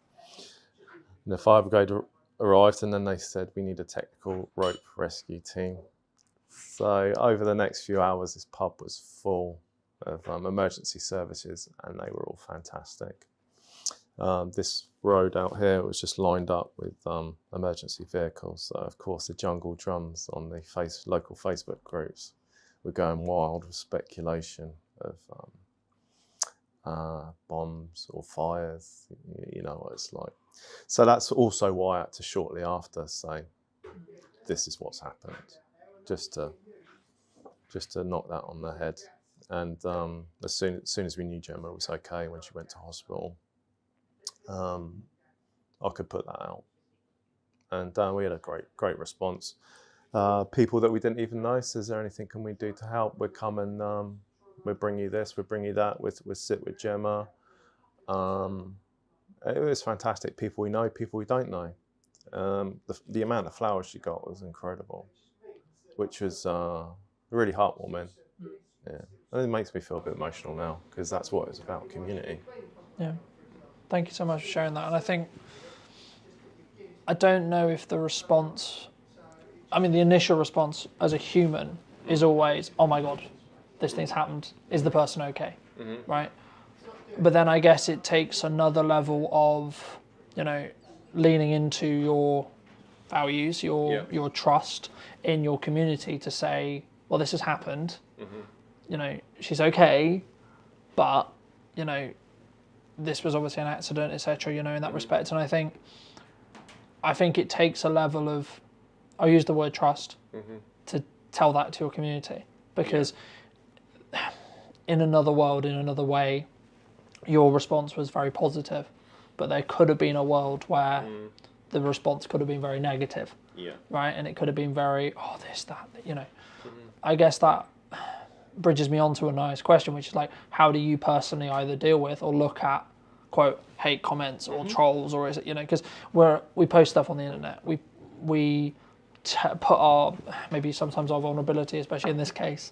And the fire brigade arrived, and then they said, we need a technical rope rescue team. So over the next few hours, this pub was full of emergency services, and they were all fantastic. This road out here was just lined up with emergency vehicles. So of course the jungle drums on the local Facebook groups were going wild with speculation of bombs or fires. You know what it's like. So that's also why I had to shortly after say, this is what's happened, just to knock that on the head. And as soon as we knew Gemma was okay when she went to hospital, I could put that out, and we had a great response. People that we didn't even know said, is there anything can we do to help? We'll come and we'll bring you this, we'll bring you that, we'll sit with Gemma. It was fantastic. People we know, people we don't know. The amount of flowers she got was incredible, which was really heartwarming. Yeah, and it makes me feel a bit emotional now, because that's what it's about, community. Yeah. Thank you so much for sharing that. And I think, I don't know if the response, I mean, the initial response as a human is always, oh my God, this thing's happened. Is the person okay? Mm-hmm. Right? But then I guess it takes another level of, you know, leaning into your values, your trust in your community to say, well, this has happened. Mm-hmm. You know, she's okay, but, you know, this was obviously an accident, etc., you know, in that respect. And I think it takes a level of, I'll use the word trust, to tell that to your community. Because in another world, in another way, your response was very positive, but there could have been a world where the response could have been very negative, right? And it could have been very, oh, this, that, you know. I guess that bridges me on to a nice question, which is like, how do you personally either deal with or look at, quote, hate comments or trolls, or is it, you know, because we post stuff on the internet, we put our, maybe sometimes our vulnerability, especially in this case,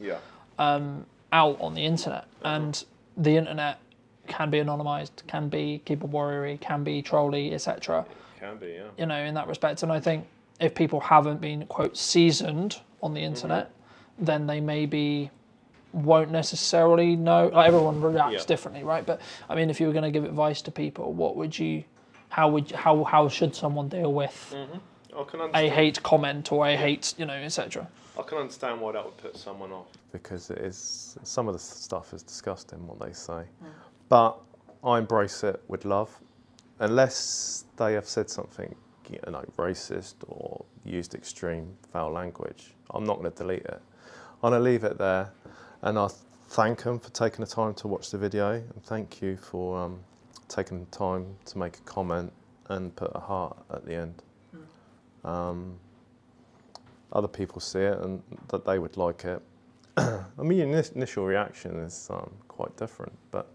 out on the internet, and the internet can be anonymized, can be keyboard warrior, can be trolly, etc. Can be, yeah. You know, in that respect. And I think if people haven't been, quote, seasoned on the internet, then they maybe won't necessarily know. Like, everyone reacts differently, right? But I mean, if you were going to give advice to people, what would you, how should someone deal with a hate comment or a hate, you know, etc.? I can understand why that would put someone off, because it is, some of the stuff is disgusting what they say, but I embrace it with love, unless they have said something, you know, racist or used extreme foul language. I'm not going to delete it. I'm going to leave it there, and I thank them for taking the time to watch the video, and thank you for taking the time to make a comment and put a heart at the end. Other people see it and that they would like it. I mean, your initial reaction is quite different, but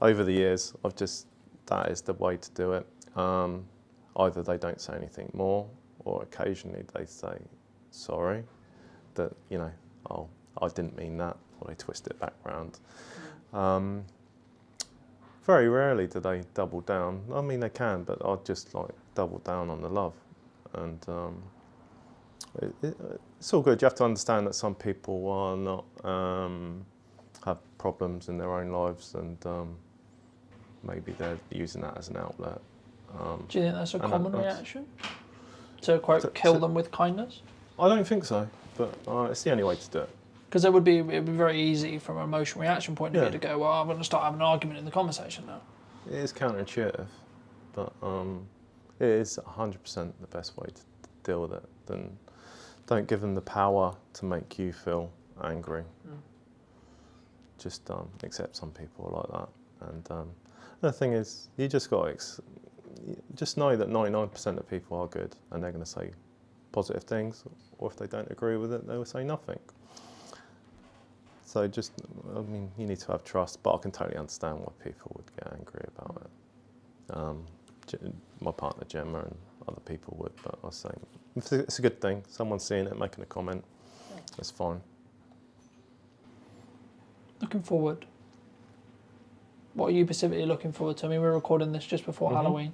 over the years, that is the way to do it. Either they don't say anything more, or occasionally they say, sorry, that, you know, oh, I didn't mean that, or they twist it back round. Very rarely do they double down. I mean, they can, but I'd just like double down on the love. And it's all good. You have to understand that some people are not, have problems in their own lives, and maybe they're using that as an outlet. Do you think that's a common reaction? To, quote, kill them with kindness? I don't think so, but it's the only way to do it. Because it would be very easy from an emotional reaction point of view to go, well, I'm going to start having an argument in the conversation now. It is counterintuitive, but it is 100% the best way to deal with it. Then don't give them the power to make you feel angry. Just accept some people like that. And the thing is, you just got to just know that 99% of people are good, and they're going to say positive things, or if they don't agree with it, they will say nothing. So just, I mean, you need to have trust, but I can totally understand why people would get angry about it. My partner Gemma and other people would, but I say it's a good thing. Someone's seeing it, making a comment, that's fine. Looking forward. What are you specifically looking forward to? I mean, we're recording this just before Halloween.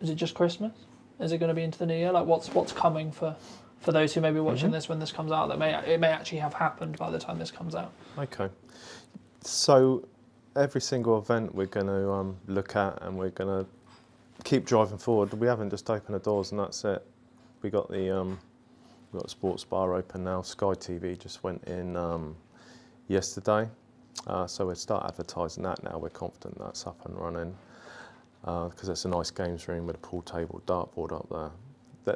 Is it just Christmas? Is it going to be into the new year? Like, what's coming for those who may be watching this when this comes out? It may actually have happened by the time this comes out. Okay. So every single event we're going to look at, and we're going to keep driving forward. We haven't just opened the doors and that's it. We got the sports bar open now. Sky TV just went in yesterday, so we'll start advertising that now. We're confident that's up and running, because it's a nice games room with a pool table, dartboard up there.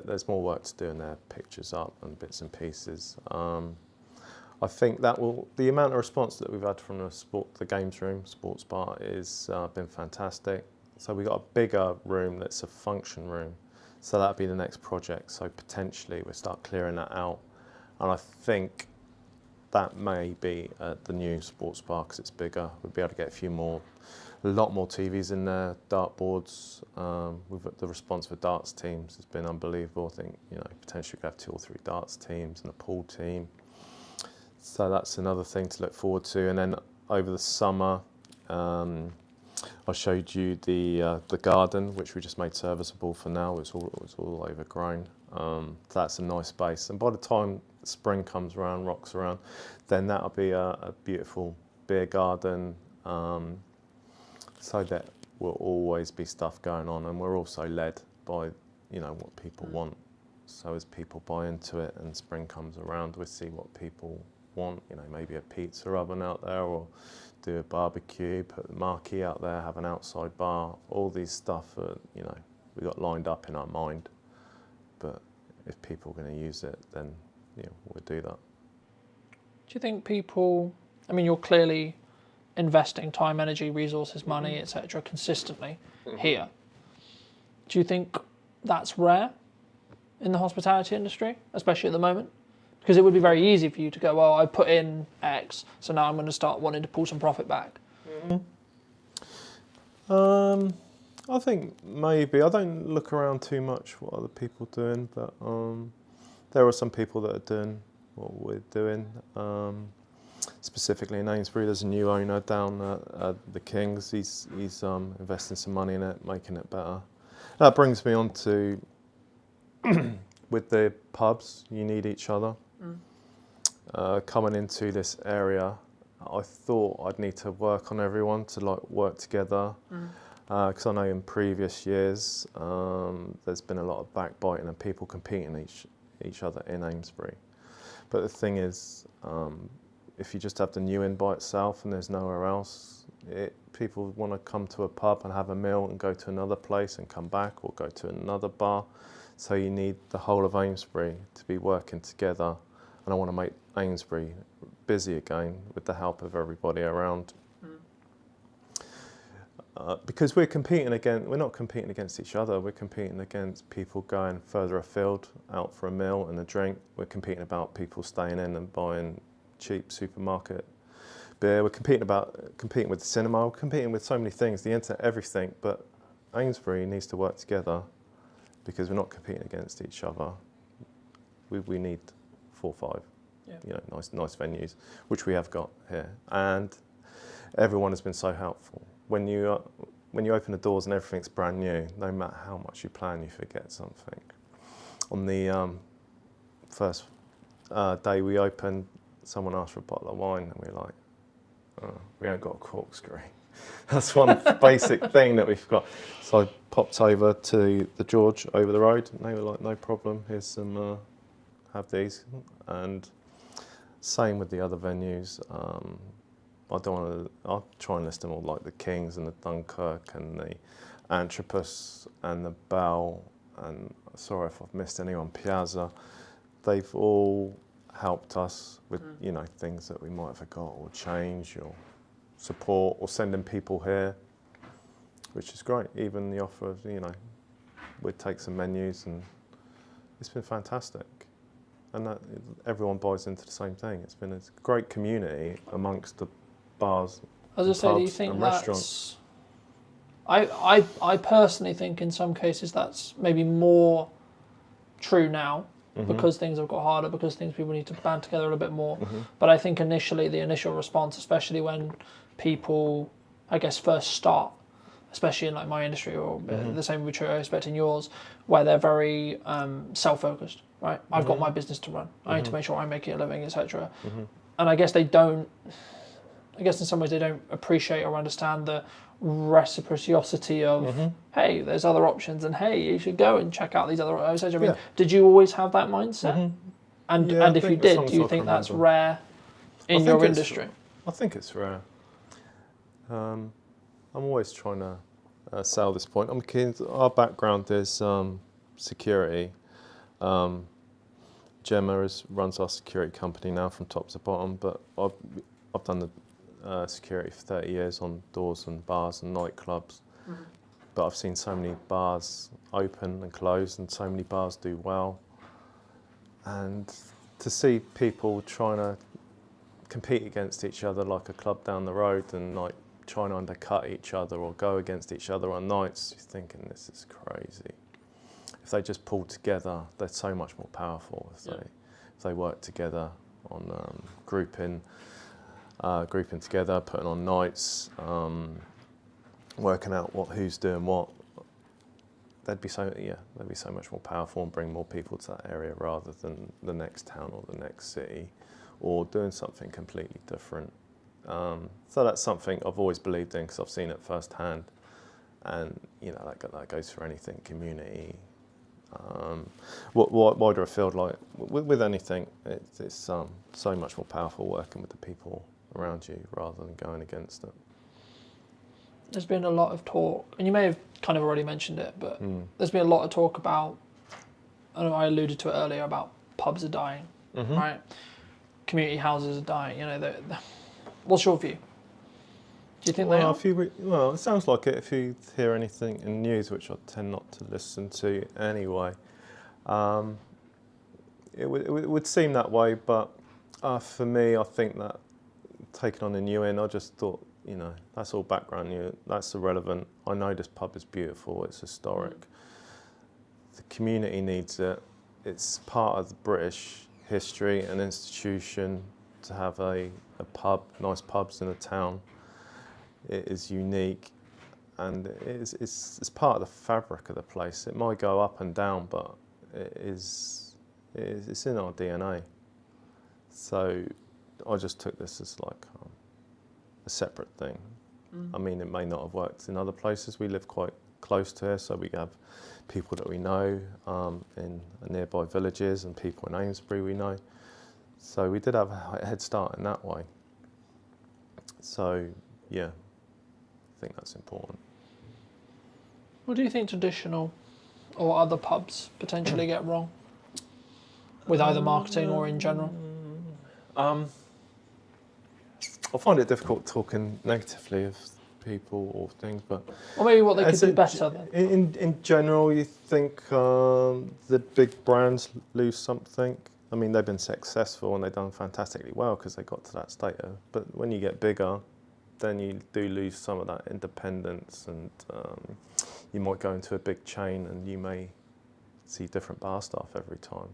There's more work to do in there, pictures up and bits and pieces. I think the amount of response that we've had from the games room, sports bar, is been fantastic. So we got a bigger room that's a function room. So that'll be the next project. So potentially we'll start clearing that out. And I think that may be the new sports bar, because it's bigger. We'll be able to get a lot more TVs in there, dartboards. The response for darts teams has been unbelievable. I think, you know, potentially we could have 2 or 3 darts teams and a pool team. So that's another thing to look forward to. And then over the summer, I showed you the garden, which we just made serviceable for now. It was all overgrown. That's a nice space. And by the time spring comes around, rocks around, then that'll be a beautiful beer garden. So that will always be stuff going on, and we're also led by, you know, what people want. So as people buy into it and spring comes around, we see what people want. You know, maybe a pizza oven out there, or do a barbecue, put the marquee out there, have an outside bar. All these stuff, you know, we got lined up in our mind. But if people are going to use it, then we'll do that. Do you think people? I mean, you're clearly investing time, energy, resources, money, etc. consistently here. Do you think that's rare in the hospitality industry, especially at the moment? Because it would be very easy for you to go, well, I put in X, so now I'm going to start wanting to pull some profit back. I think maybe. I don't look around too much what other people are doing, but there are some people that are doing what we're doing. Specifically in Amesbury, there's a new owner down at the Kings. He's investing some money in it, making it better. That brings me on to with the pubs, you need each other. Coming into this area, I thought I'd need to work on everyone to like work together. Because I know in previous years there's been a lot of backbiting and people competing each other in Amesbury. But the thing is, if you just have the new inn by itself and there's nowhere else, people want to come to a pub and have a meal and go to another place and come back or go to another bar. So you need the whole of Amesbury to be working together. And I want to make Amesbury busy again with the help of everybody around. Because we're not competing against each other, we're competing against people going further afield, out for a meal and a drink. We're competing about people staying in and buying cheap supermarket beer. We're competing with the cinema, we're competing with so many things, the internet, everything, but Amesbury needs to work together because we're not competing against each other. We need 4 or 5 nice venues, which we have got here. And everyone has been so helpful. When you open the doors and everything's brand new, no matter how much you plan, you forget something. On the first day we opened, someone asked for a bottle of wine, and we were like, oh, we ain't got a corkscrew. That's one basic thing that we've got. So I popped over to the George over the road, and they were like, no problem, here's some, have these. And same with the other venues. I'll try and list them all, like the Kings and the Dunkirk and the Anthropos and the Bell, and sorry if I've missed anyone, Piazza. They've all helped us with things that we might have forgot or change or support or sending people here, which is great. Even the offer of, we'd take some menus, and it's been fantastic. And that, everyone buys into the same thing. It's been a great community amongst the bars. As I say, do you think that's... I personally think in some cases that's maybe more true now because things have got harder, because people need to band together a little bit more. But I think initially, the initial response, especially when people, I guess, first start, especially in like my industry, or the same would be true, I expect in yours, where they're very self-focused, right? I've got my business to run. I need to make sure I'm making a living, etc. And I guess in some ways they don't appreciate or understand the reciprocity of, hey, there's other options, and hey, you should go and check out these other options. I mean, did you always have that mindset? And if you did, do you think that's rare in your industry? I think it's rare. I'm always trying to sell this point. Our background is security. Gemma runs our security company now from top to bottom, but I've done the security for 30 years on doors and bars and nightclubs. But I've seen so many bars open and close, and so many bars do well. And to see people trying to compete against each other like a club down the road, and like trying to undercut each other or go against each other on nights, you're thinking, this is crazy. If they just pull together, they're so much more powerful if they work together on grouping together, putting on nights, working out who's doing what. They'd be so much more powerful and bring more people to that area rather than the next town or the next city, or doing something completely different. So that's something I've always believed in because I've seen it firsthand, and that goes for anything, community. Wider afield, like with anything, it's so much more powerful working with the people around you rather than going against it. There's been a lot of talk, and you may have kind of already mentioned it, but there's been a lot of talk about, I know I alluded to it earlier, about pubs are dying, right? Community houses are dying. What's your view? Do you think they are? Well, it sounds like it if you hear anything in news, which I tend not to listen to anyway. It would seem that way, but for me, I think that taking on a new in, I just thought, you know, that's all background new, that's irrelevant. I know this pub is beautiful, it's historic. The community needs it. It's part of the British history and institution to have a pub, nice pubs in a town. It is unique, and it's part of the fabric of the place. It might go up and down, but it's in our DNA. So I just took this as like a separate thing. I mean, it may not have worked in other places. We live quite close to here, so we have people that we know in nearby villages and people in Amesbury we know. So we did have a head start in that way. So yeah, I think that's important. What do you think traditional or other pubs potentially get wrong with either marketing or in general? I find it difficult talking negatively of people or things, but or maybe what they could do better then. In general, you think the big brands lose something. I mean, they've been successful and they've done fantastically well because they got to that state. But when you get bigger, then you do lose some of that independence, and you might go into a big chain and you may see different bar staff every time.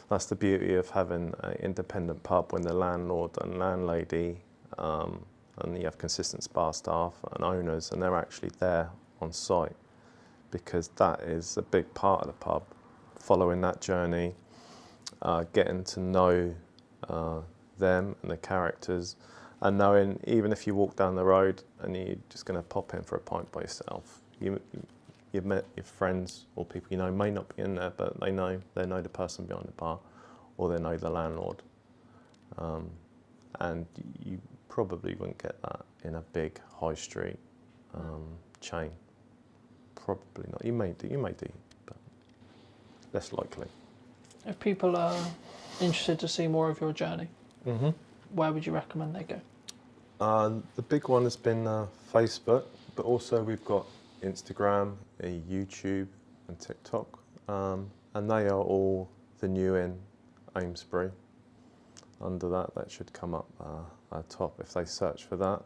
That's the beauty of having an independent pub, when the landlord and landlady and you have consistent bar staff and owners, and they're actually there on site, because that is a big part of the pub. Following that journey, getting to know them and the characters, and knowing even if you walk down the road and you're just going to pop in for a pint by yourself, you've met your friends or people you know may not be in there, but they know the person behind the bar, or they know the landlord, and you probably wouldn't get that in a big high street chain. Probably not. You may do, but less likely. If people are interested to see more of your journey, where would you recommend they go? The big one has been Facebook, but also we've got Instagram, YouTube and TikTok, and they are all the new in Amesbury. Under that should come up at top if they search for that.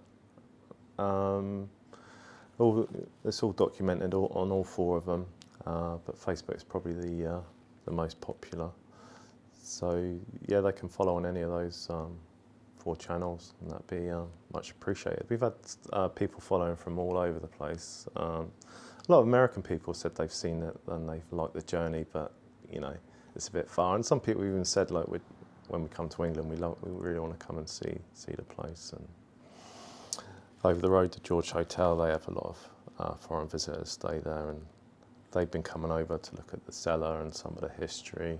It's all documented on all four of them, but Facebook is probably the most popular. So yeah, they can follow on any of those 4 channels, and that'd be much appreciated. We've had people following from all over the place. A lot of American people said they've seen it and they've liked the journey, but you know, it's a bit far. And some people even said, like, when we come to England, we really want to come and see the place. And over the road to George Hotel, they have a lot of foreign visitors stay there, and they've been coming over to look at the cellar and some of the history.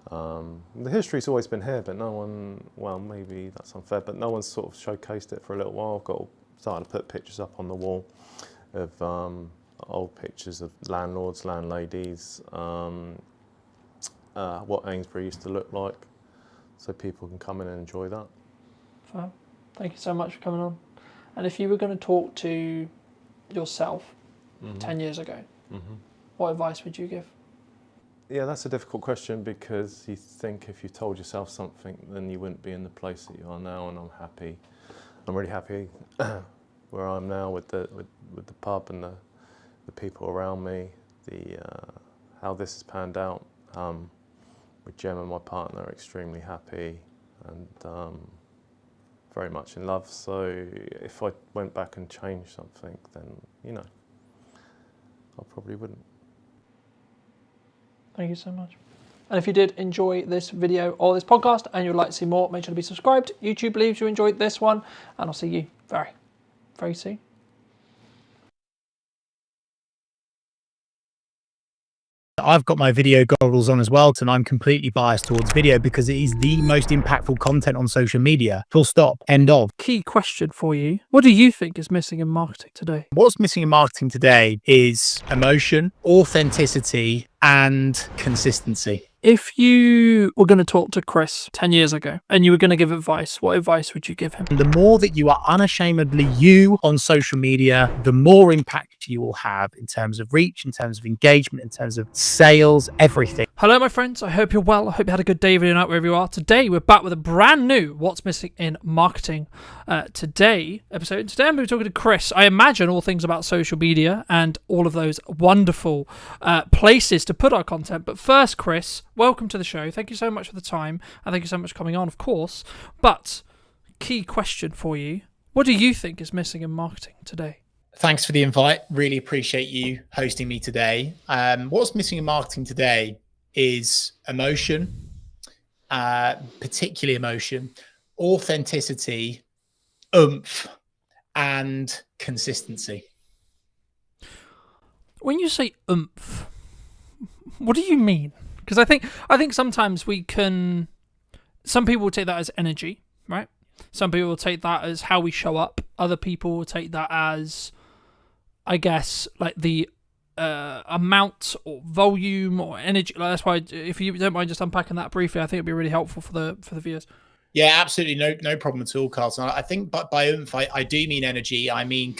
The history's always been here, but no one, well, maybe that's unfair, but no one's sort of showcased it for a little while. I've started to put pictures up on the wall of old pictures of landlords, landladies, what Amesbury used to look like, so people can come in and enjoy that. Fab. Thank you so much for coming on. And if you were going to talk to yourself 10 years ago, what advice would you give? Yeah, that's a difficult question, because you think if you told yourself something, then you wouldn't be in the place that you are now. And I'm happy. I'm really happy where I am now with the pub and the people around me. How this has panned out. With Jem and my partner, extremely happy and very much in love. So if I went back and changed something, then you know, I probably wouldn't. Thank you so much. And if you did enjoy this video or this podcast and you'd like to see more, make sure to be subscribed. YouTube believes you enjoyed this one, and I'll see you very, very soon. I've got my video goggles on as well, and I'm completely biased towards video because it is the most impactful content on social media. Full stop. End of. Key question for you. What do you think is missing in marketing today? What's missing in marketing today is emotion, authenticity, and consistency. If you were going to talk to Chris 10 years ago and you were going to give advice, what advice would you give him? The more that you are unashamedly you on social media, the more impact you will have in terms of reach, in terms of engagement, in terms of sales, everything. Hello, my friends. I hope you're well. I hope you had a good day, video night, wherever you are. Today, we're back with a brand new What's Missing in Marketing episode. Today, I'm going to be talking to Chris. I imagine all things about social media and all of those wonderful places to put our content. But first, Chris, welcome to the show. Thank you so much for the time, and thank you so much for coming on, of course. But key question for you: what do you think is missing in marketing today? Thanks for the invite. Really appreciate you hosting me today. What's missing in marketing today is emotion, particularly emotion, authenticity, oomph, and consistency. When you say oomph, what do you mean? Because I think sometimes some people will take that as energy, right? Some people will take that as how we show up. Other people will take that as, I guess, like the amount or volume or energy. Like, that's why, if you don't mind just unpacking that briefly, I think it'd be really helpful for the viewers. Yeah, absolutely. No problem at all, Carlton. I think by oomph, I do mean energy. I mean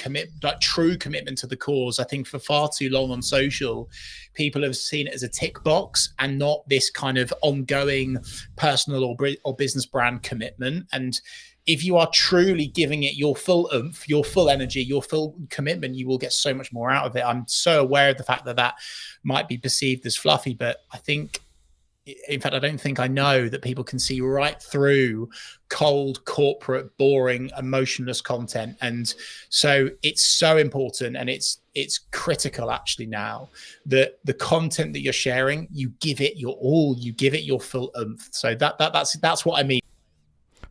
true commitment to the cause. I think for far too long on social, people have seen it as a tick box and not this kind of ongoing personal or business brand commitment. And if you are truly giving it your full oomph, your full energy, your full commitment, you will get so much more out of it. I'm so aware of the fact that might be perceived as fluffy, but I think, in fact, I don't think I know that people can see right through cold, corporate, boring, emotionless content. And so it's so important, and it's critical actually now that the content that you're sharing, you give it your all, you give it your full oomph. So that's what I mean.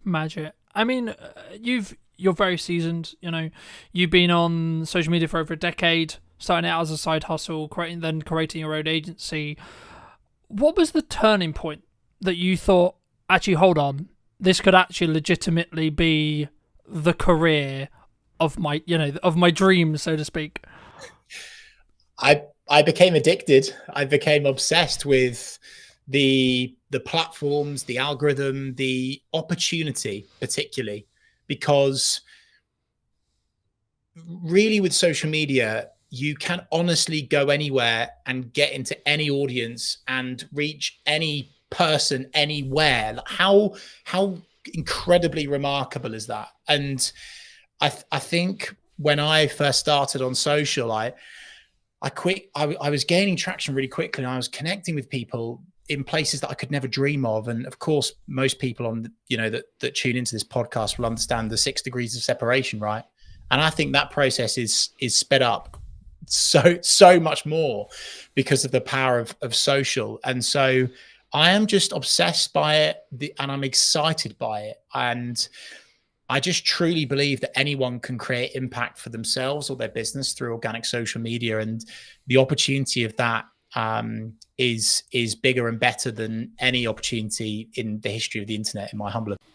Magic. I mean, you're very seasoned. You know, you've been on social media for over a decade, starting out as a side hustle, creating your own agency. What was the turning point that you thought, actually, hold on, this could actually legitimately be the career of my dreams, so to speak? I became addicted. I became obsessed with the platforms, the algorithm, the opportunity, particularly because really with social media, you can honestly go anywhere and get into any audience and reach any person anywhere. Like how incredibly remarkable is that? And I think when I first started on social, I was gaining traction really quickly, and I was connecting with people in places that I could never dream of. And of course, most people on that tune into this podcast will understand the 6 degrees of separation, right? And I think that process is sped up so much more because of the power of social. And so I am just obsessed by it, and I'm excited by it. And I just truly believe that anyone can create impact for themselves or their business through organic social media. And the opportunity of that is bigger and better than any opportunity in the history of the internet, in my humble opinion.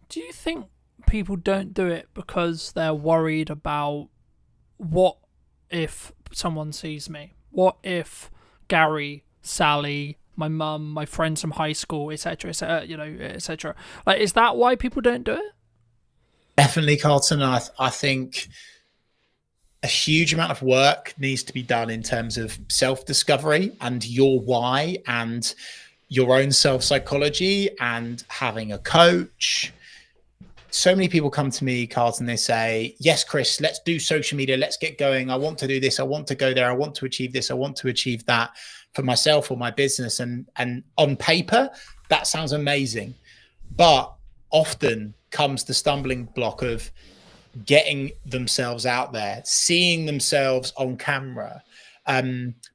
Do you think people don't do it because they're worried about what if someone sees me? What if Gary, Sally, my mum, my friends from high school, etc., etc.? Like, is that why people don't do it? Definitely, Carlton. I think a huge amount of work needs to be done in terms of self-discovery and your why and your own self-psychology and having a coach. So many people come to me, Carlton, they say, yes, Chris, let's do social media. Let's get going. I want to do this. I want to go there. I want to achieve this. I want to achieve that for myself or my business. And on paper, that sounds amazing. But often comes the stumbling block of getting themselves out there, seeing themselves on camera,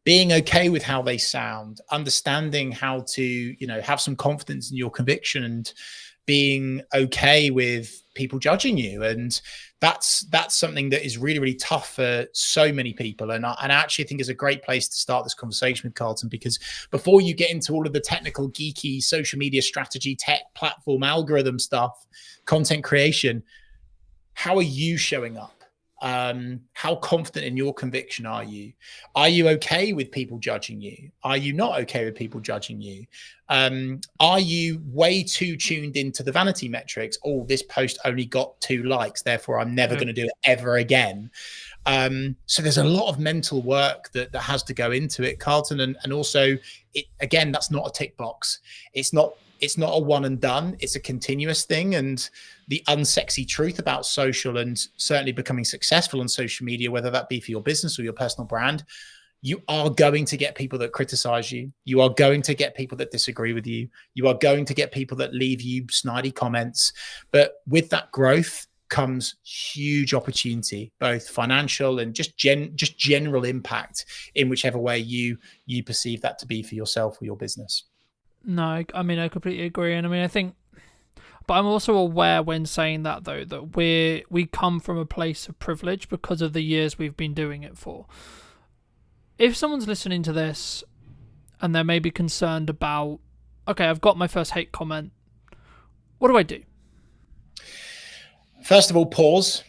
being okay with how they sound, understanding how to, have some confidence in your conviction, and being okay with people judging you. And that's something that is really, really tough for so many people. And I actually think is a great place to start this conversation with, Carlton, because before you get into all of the technical, geeky social media strategy, tech, platform, algorithm stuff, content creation, how are you showing up? How confident in your conviction are you? Are you okay with people judging you? Are you not okay with people judging you? Are you way too tuned into the vanity metrics? Oh, this post only got 2 likes, therefore I'm never going to do it ever again. So there's a lot of mental work that has to go into it, Carlton, and also again, that's not a tick box. It's not a one and done. It's a continuous thing. And the unsexy truth about social, and certainly becoming successful on social media, whether that be for your business or your personal brand, you are going to get people that criticize you. You are going to get people that disagree with you. You are going to get people that leave you snidey comments. But with that growth comes huge opportunity, both financial and just general impact in whichever way you perceive that to be for yourself or your business. No, I mean, I completely agree. And I mean, I think, but I'm also aware when saying that, though, that we come from a place of privilege because of the years we've been doing it for. If someone's listening to this and they're maybe concerned about, okay, I've got my first hate comment, what do I do? First of all, pause.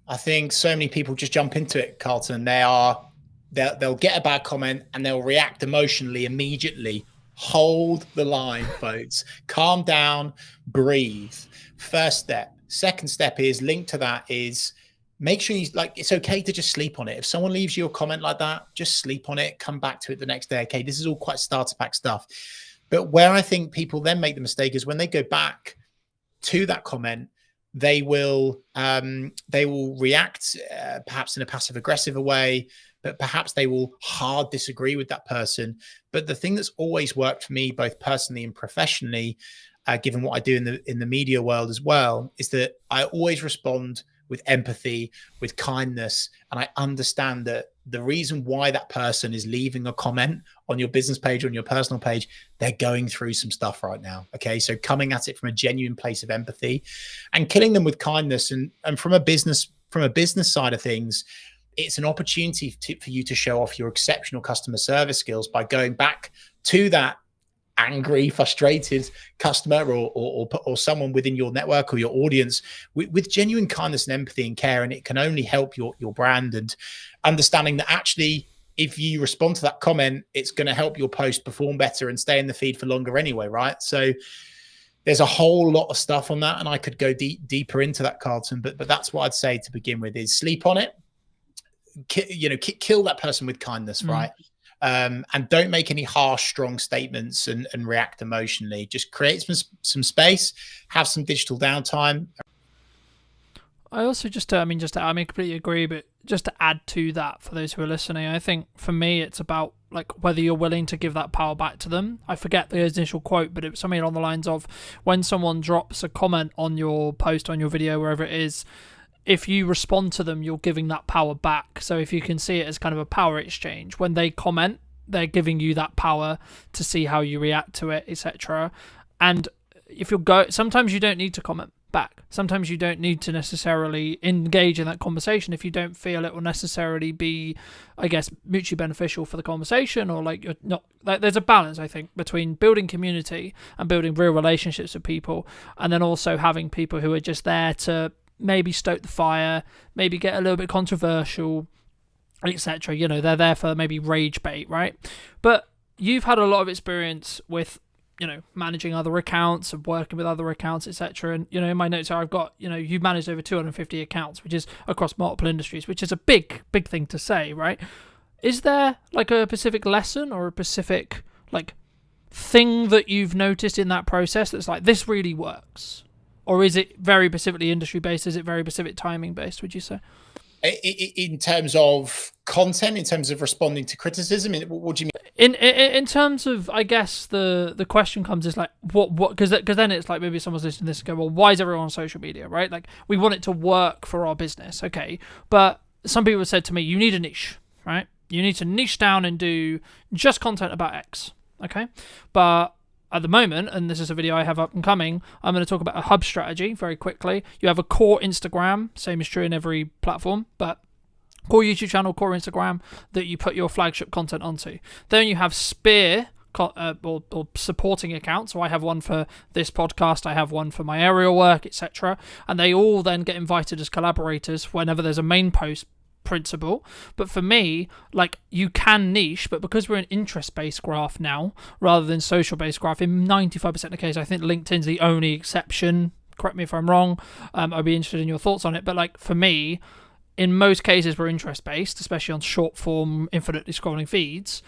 I think so many people just jump into it, Carlton. They'll get a bad comment and they'll react emotionally immediately. Hold the line, folks. Calm down, breathe. First step. Second step is linked to that is make sure it's okay to just sleep on it. If someone leaves you a comment like that, just sleep on it, come back to it the next day. Okay, this is all quite starter pack stuff. But where I think people then make the mistake is when they go back to that comment, they will react perhaps in a passive aggressive way, but perhaps they will hard disagree with that person. But the thing that's always worked for me, both personally and professionally, given what I do in the media world as well, is that I always respond with empathy, with kindness. And I understand that the reason why that person is leaving a comment on your business page, on your personal page, they're going through some stuff right now. Okay. So coming at it from a genuine place of empathy and killing them with kindness. And from a business side of things, it's an opportunity for you to show off your exceptional customer service skills by going back to that angry, frustrated customer or someone within your network or your audience with genuine kindness and empathy and care. And it can only help your brand, and understanding that actually, if you respond to that comment, it's going to help your post perform better and stay in the feed for longer anyway, right? So there's a whole lot of stuff on that, and I could go deeper into that, Carlton, but that's what I'd say to begin with is sleep on it. Kill that person with kindness, right? And don't make any harsh, strong statements and react emotionally. Just create some space, have some digital downtime. I also I completely agree, but just to add to that for those who are listening, I think for me, it's about like whether you're willing to give that power back to them. I forget the initial quote, but it was something along the lines of, when someone drops a comment on your post, on your video, wherever it is, if you respond to them, you're giving that power back. So if you can see it as kind of a power exchange, when they comment, they're giving you that power to see how you react to it, etc. And if sometimes you don't need to comment back. Sometimes you don't need to necessarily engage in that conversation if you don't feel it will necessarily be, I guess, mutually beneficial for the conversation, or like you're not. Like, there's a balance, I think, between building community and building real relationships with people, and then also having people who are just there to maybe stoke the fire, maybe get a little bit controversial, etc. They're there for maybe rage bait, right? But you've had a lot of experience with, managing other accounts and working with other accounts, etc. And, in my notes here, I've got, you've managed over 250 accounts, which is across multiple industries, which is a big, big thing to say, right? Is there like a specific lesson or a specific like thing that you've noticed in that process that's like, this really works? Or is it very specifically industry based? Is it very specific timing based, would you say? In terms of content, in terms of responding to criticism, what do you mean? In terms of, I guess the question comes is like, what because then it's like, maybe someone's listening to this and go, well, why is everyone on social media, right? Like, we want it to work for our business, okay? But some people have said to me, you need a niche, right? You need to niche down and do just content about X, okay? But at the moment, and this is a video I have up and coming, I'm going to talk about a hub strategy very quickly. You have a core Instagram, same is true in every platform, but core YouTube channel, core Instagram that you put your flagship content onto. Then you have spear or supporting accounts. So I have one for this podcast, I have one for my aerial work, etc. And they all then get invited as collaborators whenever there's a main post principle. But for me, like, you can niche, but because we're an interest-based graph now rather than social-based graph, in 95% of the case, I think LinkedIn's the only exception. Correct me if I'm wrong. I'd be interested in your thoughts on it. But like, for me, in most cases, we're interest-based, especially on short-form, infinitely scrolling feeds.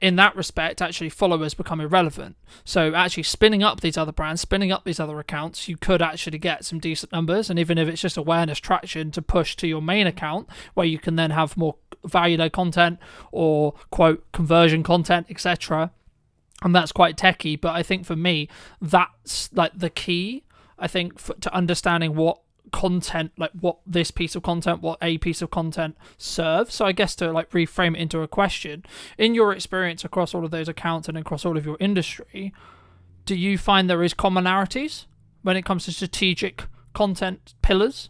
In that respect, actually, followers become irrelevant. So actually spinning up these other brands, spinning up these other accounts, you could actually get some decent numbers. And even if it's just awareness traction to push to your main account, where you can then have more value-led content or, quote, conversion content, etc. And that's quite techie. But I think for me, that's like the key, I think, to understanding what content, like what this piece of content, what a piece of content serves. So I guess to like reframe it into a question, in your experience across all of those accounts and across all of your industry, do you find there is commonalities when it comes to strategic content pillars?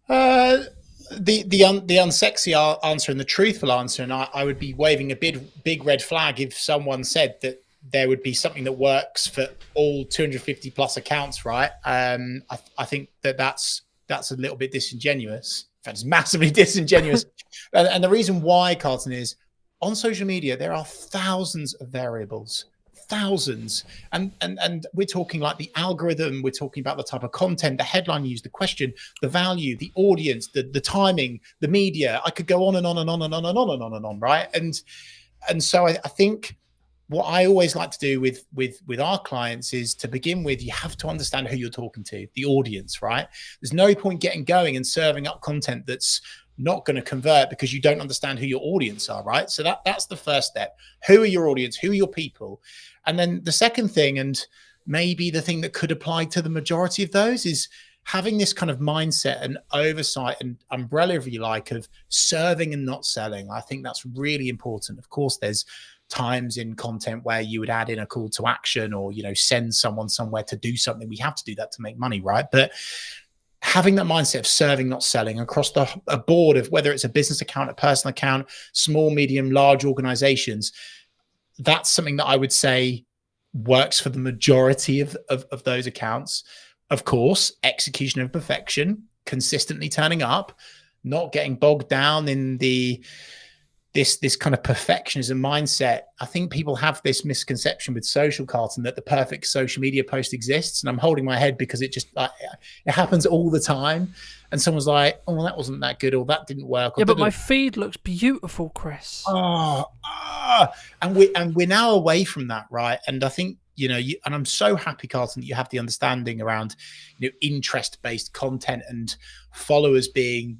The unsexy answer and the truthful answer, and I would be waving a big red flag if someone said that there would be something that works for all 250 plus accounts, right? I think that's a little bit disingenuous. In fact, it's massively disingenuous. And the reason why, Carlton, is on social media, there are thousands of variables, thousands. And we're talking like the algorithm, we're talking about the type of content, the headline used, the question, the value, the audience, the timing, the media. I could go on and on and on and on and on and on and on, right? And so I think what I always like to do with our clients is, to begin with, you have to understand who you're talking to, the audience, right? There's no point getting going and serving up content that's not going to convert because you don't understand who your audience are, right? So that's the first step. Who are your audience? Who are your people? And then the second thing, and maybe the thing that could apply to the majority of those, is having this kind of mindset and oversight and umbrella, if you like, of serving and not selling. I think that's really important. Of course, there's times in content where you would add in a call to action or, send someone somewhere to do something. We have to do that to make money, right? But having that mindset of serving, not selling across a board of whether it's a business account, a personal account, small, medium, large organizations, that's something that I would say works for the majority of those accounts. Of course, execution of perfection, consistently turning up, not getting bogged down in this kind of perfectionism mindset. I think people have this misconception with social, Carlton, that the perfect social media post exists. And I'm holding my head because it happens all the time. And someone's like, oh, well, that wasn't that good, or that didn't work. Yeah, but my feed looks beautiful, Chris. And we're now away from that, right? And I think, and I'm so happy, Carlton, that you have the understanding around, interest-based content and followers being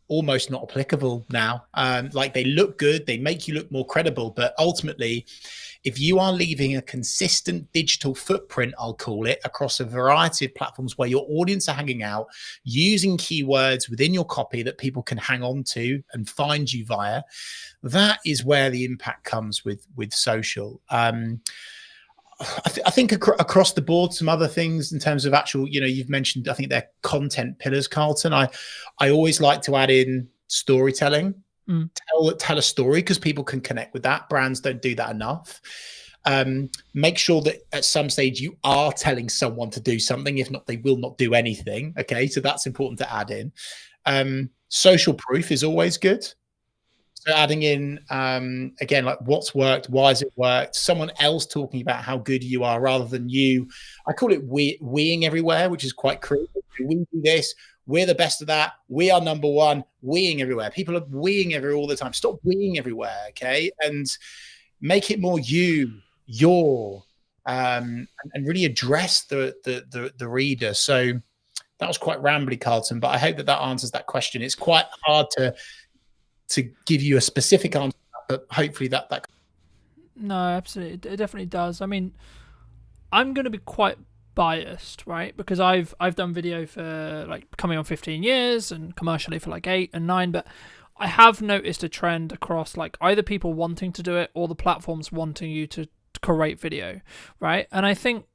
almost not applicable now. Like, they look good, they make you look more credible, but ultimately, if you are leaving a consistent digital footprint, I'll call it, across a variety of platforms where your audience are hanging out, using keywords within your copy that people can hang on to and find you via, that is where the impact comes with social. I think across the board, some other things in terms of actual, you've mentioned, I think they're content pillars, Carlton. I always like to add in storytelling, tell a story, because people can connect with that. Brands don't do that enough. Make sure that at some stage you are telling someone to do something. If not, they will not do anything. Okay, so that's important to add in. Social proof is always good. So adding in, again, like what's worked, why has it worked, someone else talking about how good you are rather than you. I call it weeing everywhere, which is quite cruel. We do this, we're the best of that, we are number one, weeing everywhere. People are weeing everywhere all the time. Stop weeing everywhere, okay? And make it more your, and really address the reader. So that was quite rambly, Carlton, but I hope that answers that question. It's quite hard to give you a specific answer, but hopefully that. No, absolutely, it definitely does. I mean, I'm going to be quite biased, right? Because I've done video for like coming on 15 years and commercially for like 8 and 9, but I have noticed a trend across like either people wanting to do it or the platforms wanting you to create video, right? And I think,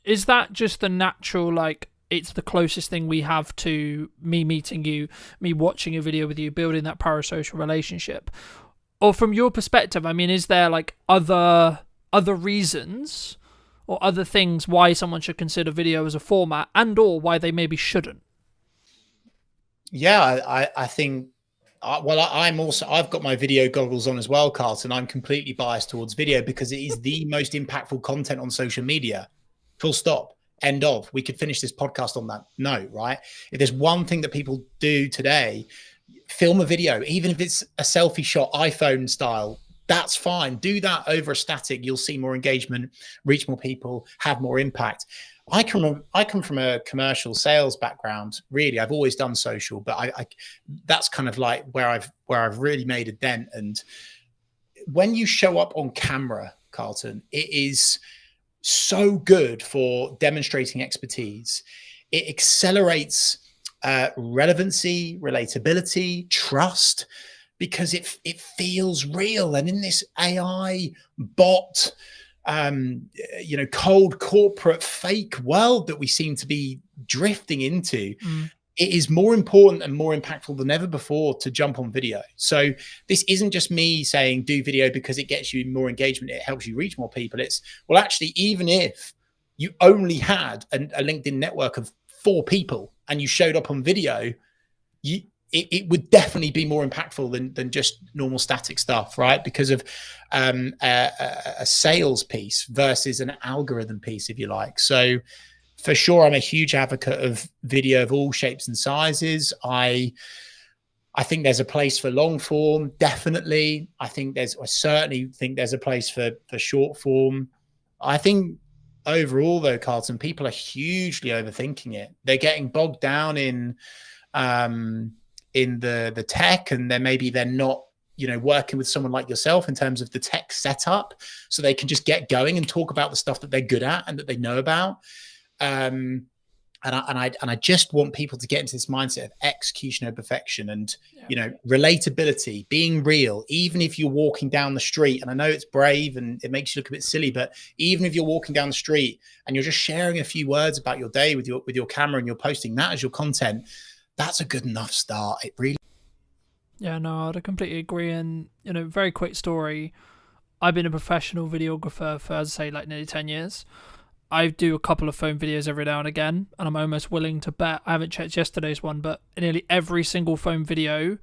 is that just the natural, like, it's the closest thing we have to me meeting you, me watching a video with you, building that parasocial relationship? or from your perspective, I mean, is there like other reasons or other things why someone should consider video as a format, and or why they maybe shouldn't? Yeah, I think, I've got my video goggles on as well, Carlton. I'm completely biased towards video because it is the most impactful content on social media. Full stop. End of. We could finish this podcast on that note, right? If there's one thing that people do today, film a video, even if it's a selfie shot, iPhone style, that's fine. Do that over a static. You'll see more engagement, reach more people, have more impact. I come from a commercial sales background. Really, I've always done social, but I that's kind of like where I've really made a dent. And when you show up on camera, Carlton, it is so good for demonstrating expertise. It accelerates relevancy, relatability, trust, because it feels real. And in this AI bot, cold corporate fake world that we seem to be drifting into, it is more important and more impactful than ever before to jump on video. So this isn't just me saying do video because it gets you more engagement, it helps you reach more people. It's, well, actually, even if you only had a LinkedIn network of 4 people and you showed up on video, it would definitely be more impactful than just normal static stuff, right? Because of a sales piece versus an algorithm piece, if you like. So for sure, I'm a huge advocate of video of all shapes and sizes. I think there's a place for long form, definitely. I certainly think there's a place for short form. I think overall, though, Carlton, people are hugely overthinking it. They're getting bogged down in the tech, and they're not, working with someone like yourself in terms of the tech setup, so they can just get going and talk about the stuff that they're good at and that they know about. And I just want people to get into this mindset of execution over perfection and, relatability, being real, even if you're walking down the street. And I know it's brave and it makes you look a bit silly, but even if you're walking down the street and you're just sharing a few words about your day with your camera and you're posting that as your content, that's a good enough start. It really. Yeah, no, I'd completely agree. And, very quick story. I've been a professional videographer for, as I say, like nearly 10 years. I do a couple of phone videos every now and again, and I'm almost willing to bet, I haven't checked yesterday's one, but nearly every single phone video,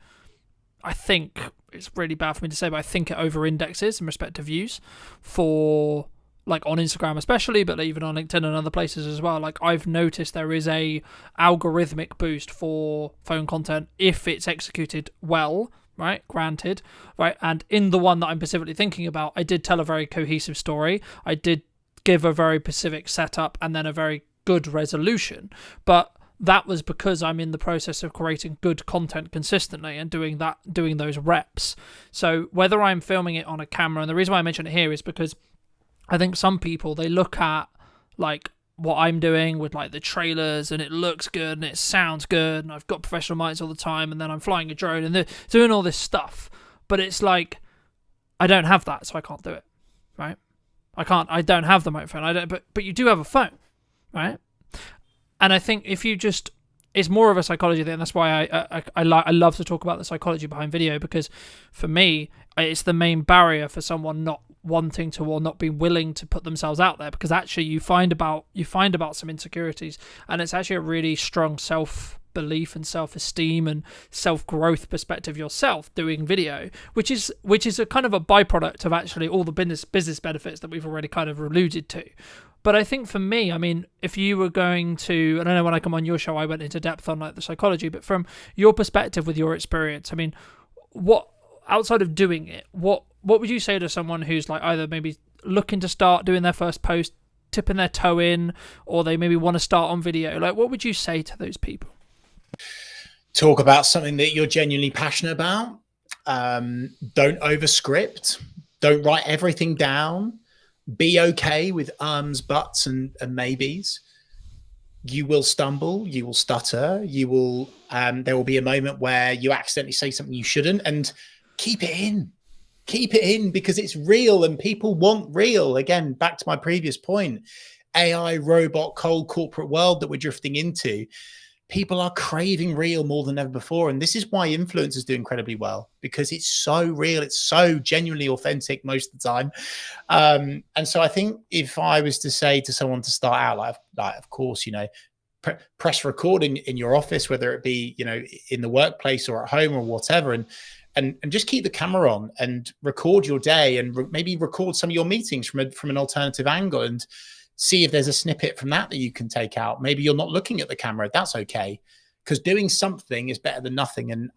I think, it's really bad for me to say, but I think it over-indexes in respect to views for, like, on Instagram especially, but even on LinkedIn and other places as well. Like, I've noticed there is a algorithmic boost for phone content if it's executed well, right? Granted, right? And in the one that I'm specifically thinking about, I did tell a very cohesive story. I did give a very specific setup and then a very good resolution, but that was because I'm in the process of creating good content consistently and doing those reps. So whether I'm filming it on a camera, and the reason why I mention it here is because I think some people, they look at like what I'm doing with like the trailers and it looks good and it sounds good and I've got professional mics all the time and then I'm flying a drone and they're doing all this stuff, but it's like I don't have that, so I can't do it, right? I don't have the microphone. But you do have a phone, right? And I think if you just, it's more of a psychology thing. That's why I love to talk about the psychology behind video, because for me, it's the main barrier for someone not wanting to or not being willing to put themselves out there, because actually you find about some insecurities, and it's actually a really strong self-belief and self-esteem and self-growth perspective yourself doing video, which is a kind of a byproduct of actually all the business benefits that we've already kind of alluded to. But I think for me, I mean, if you were going to, and I know when I come on your show I went into depth on like the psychology, but from your perspective with your experience, I mean, what outside of doing it, what would you say to someone who's like either maybe looking to start doing their first post, tipping their toe in, or they maybe want to start on video? Like, what would you say to those people? Talk about something that you're genuinely passionate about. Don't overscript. Don't write everything down. Be okay with buts, and maybes. You will stumble. You will stutter. You will. There will be a moment where you accidentally say something you shouldn't, and keep it in. Keep it in, because it's real and people want real. Again, back to my previous point, AI, robot, cold corporate world that we're drifting into. people are craving real more than ever before. And this is why influencers do incredibly well, because it's so real. It's so genuinely authentic most of the time. And so I think if I was to say to someone to start out, like of course, you know, press recording in your office, whether it be, you know, in the workplace or at home or whatever, and just keep the camera on and record your day, and maybe record some of your meetings from an alternative angle, and see if there's a snippet from that you can take out. Maybe you're not looking at the camera. That's okay, because doing something is better than nothing. And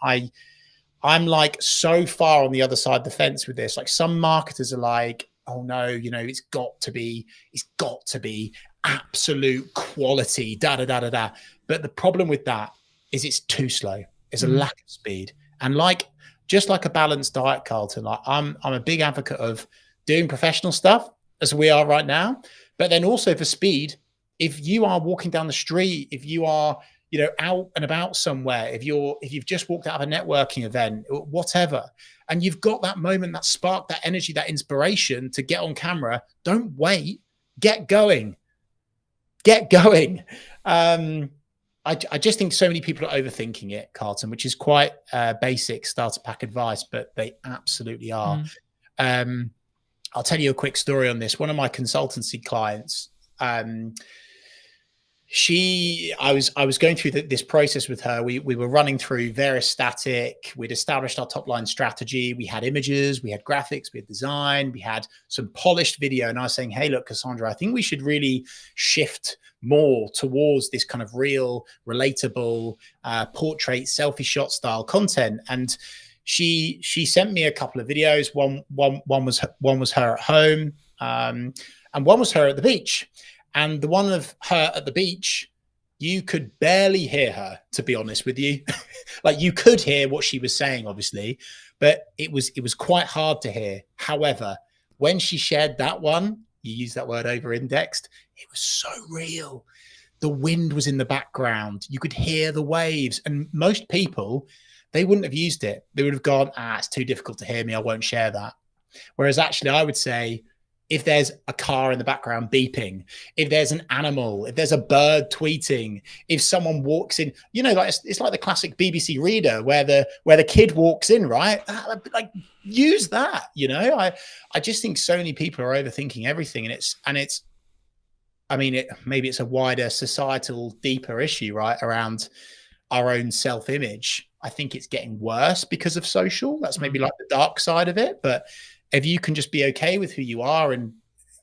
I'm like so far on the other side of the fence with this. Like, some marketers are like, oh no, you know, it's got to be absolute quality, da da da da da. But the problem with that is it's too slow. It's a lack of speed. And just like a balanced diet, Carlton, like I'm a big advocate of doing professional stuff as we are right now, but then also for speed. If you are walking down the street, if you are, you know, out and about somewhere, if you've just walked out of a networking event, whatever, and you've got that moment, that spark, that energy, that inspiration to get on camera, don't wait, get going. I just think so many people are overthinking it, Carlton, which is quite basic starter pack advice, but they absolutely are. I'll tell you a quick story on this. One of my consultancy clients, I was going through this process with her. We were running through various static. We'd established our top line strategy. We had images, we had graphics, we had design, we had some polished video. And I was saying, hey, look, Cassandra, I think we should really shift more towards this kind of real, relatable portrait selfie shot style content. And she sent me a couple of videos. One was her at home, and one was her at the beach. And the one of her at the beach, you could barely hear her, to be honest with you. Like, you could hear what she was saying, obviously, but it was quite hard to hear. However, when she shared that one, you use that word over-indexed, it was so real. The wind was in the background. You could hear the waves. And most people, they wouldn't have used it. They would have gone, it's too difficult to hear me, I won't share that. Whereas actually, I would say, if there's a car in the background beeping, if there's an animal, if there's a bird tweeting, if someone walks in, you know, like it's like the classic BBC Reader where the kid walks in, right? Like, use that, you know. I just think so many people are overthinking everything, maybe it's a wider societal, deeper issue, right, around our own self-image. I think it's getting worse because of social. That's maybe like the dark side of it, but if you can just be okay with who you are and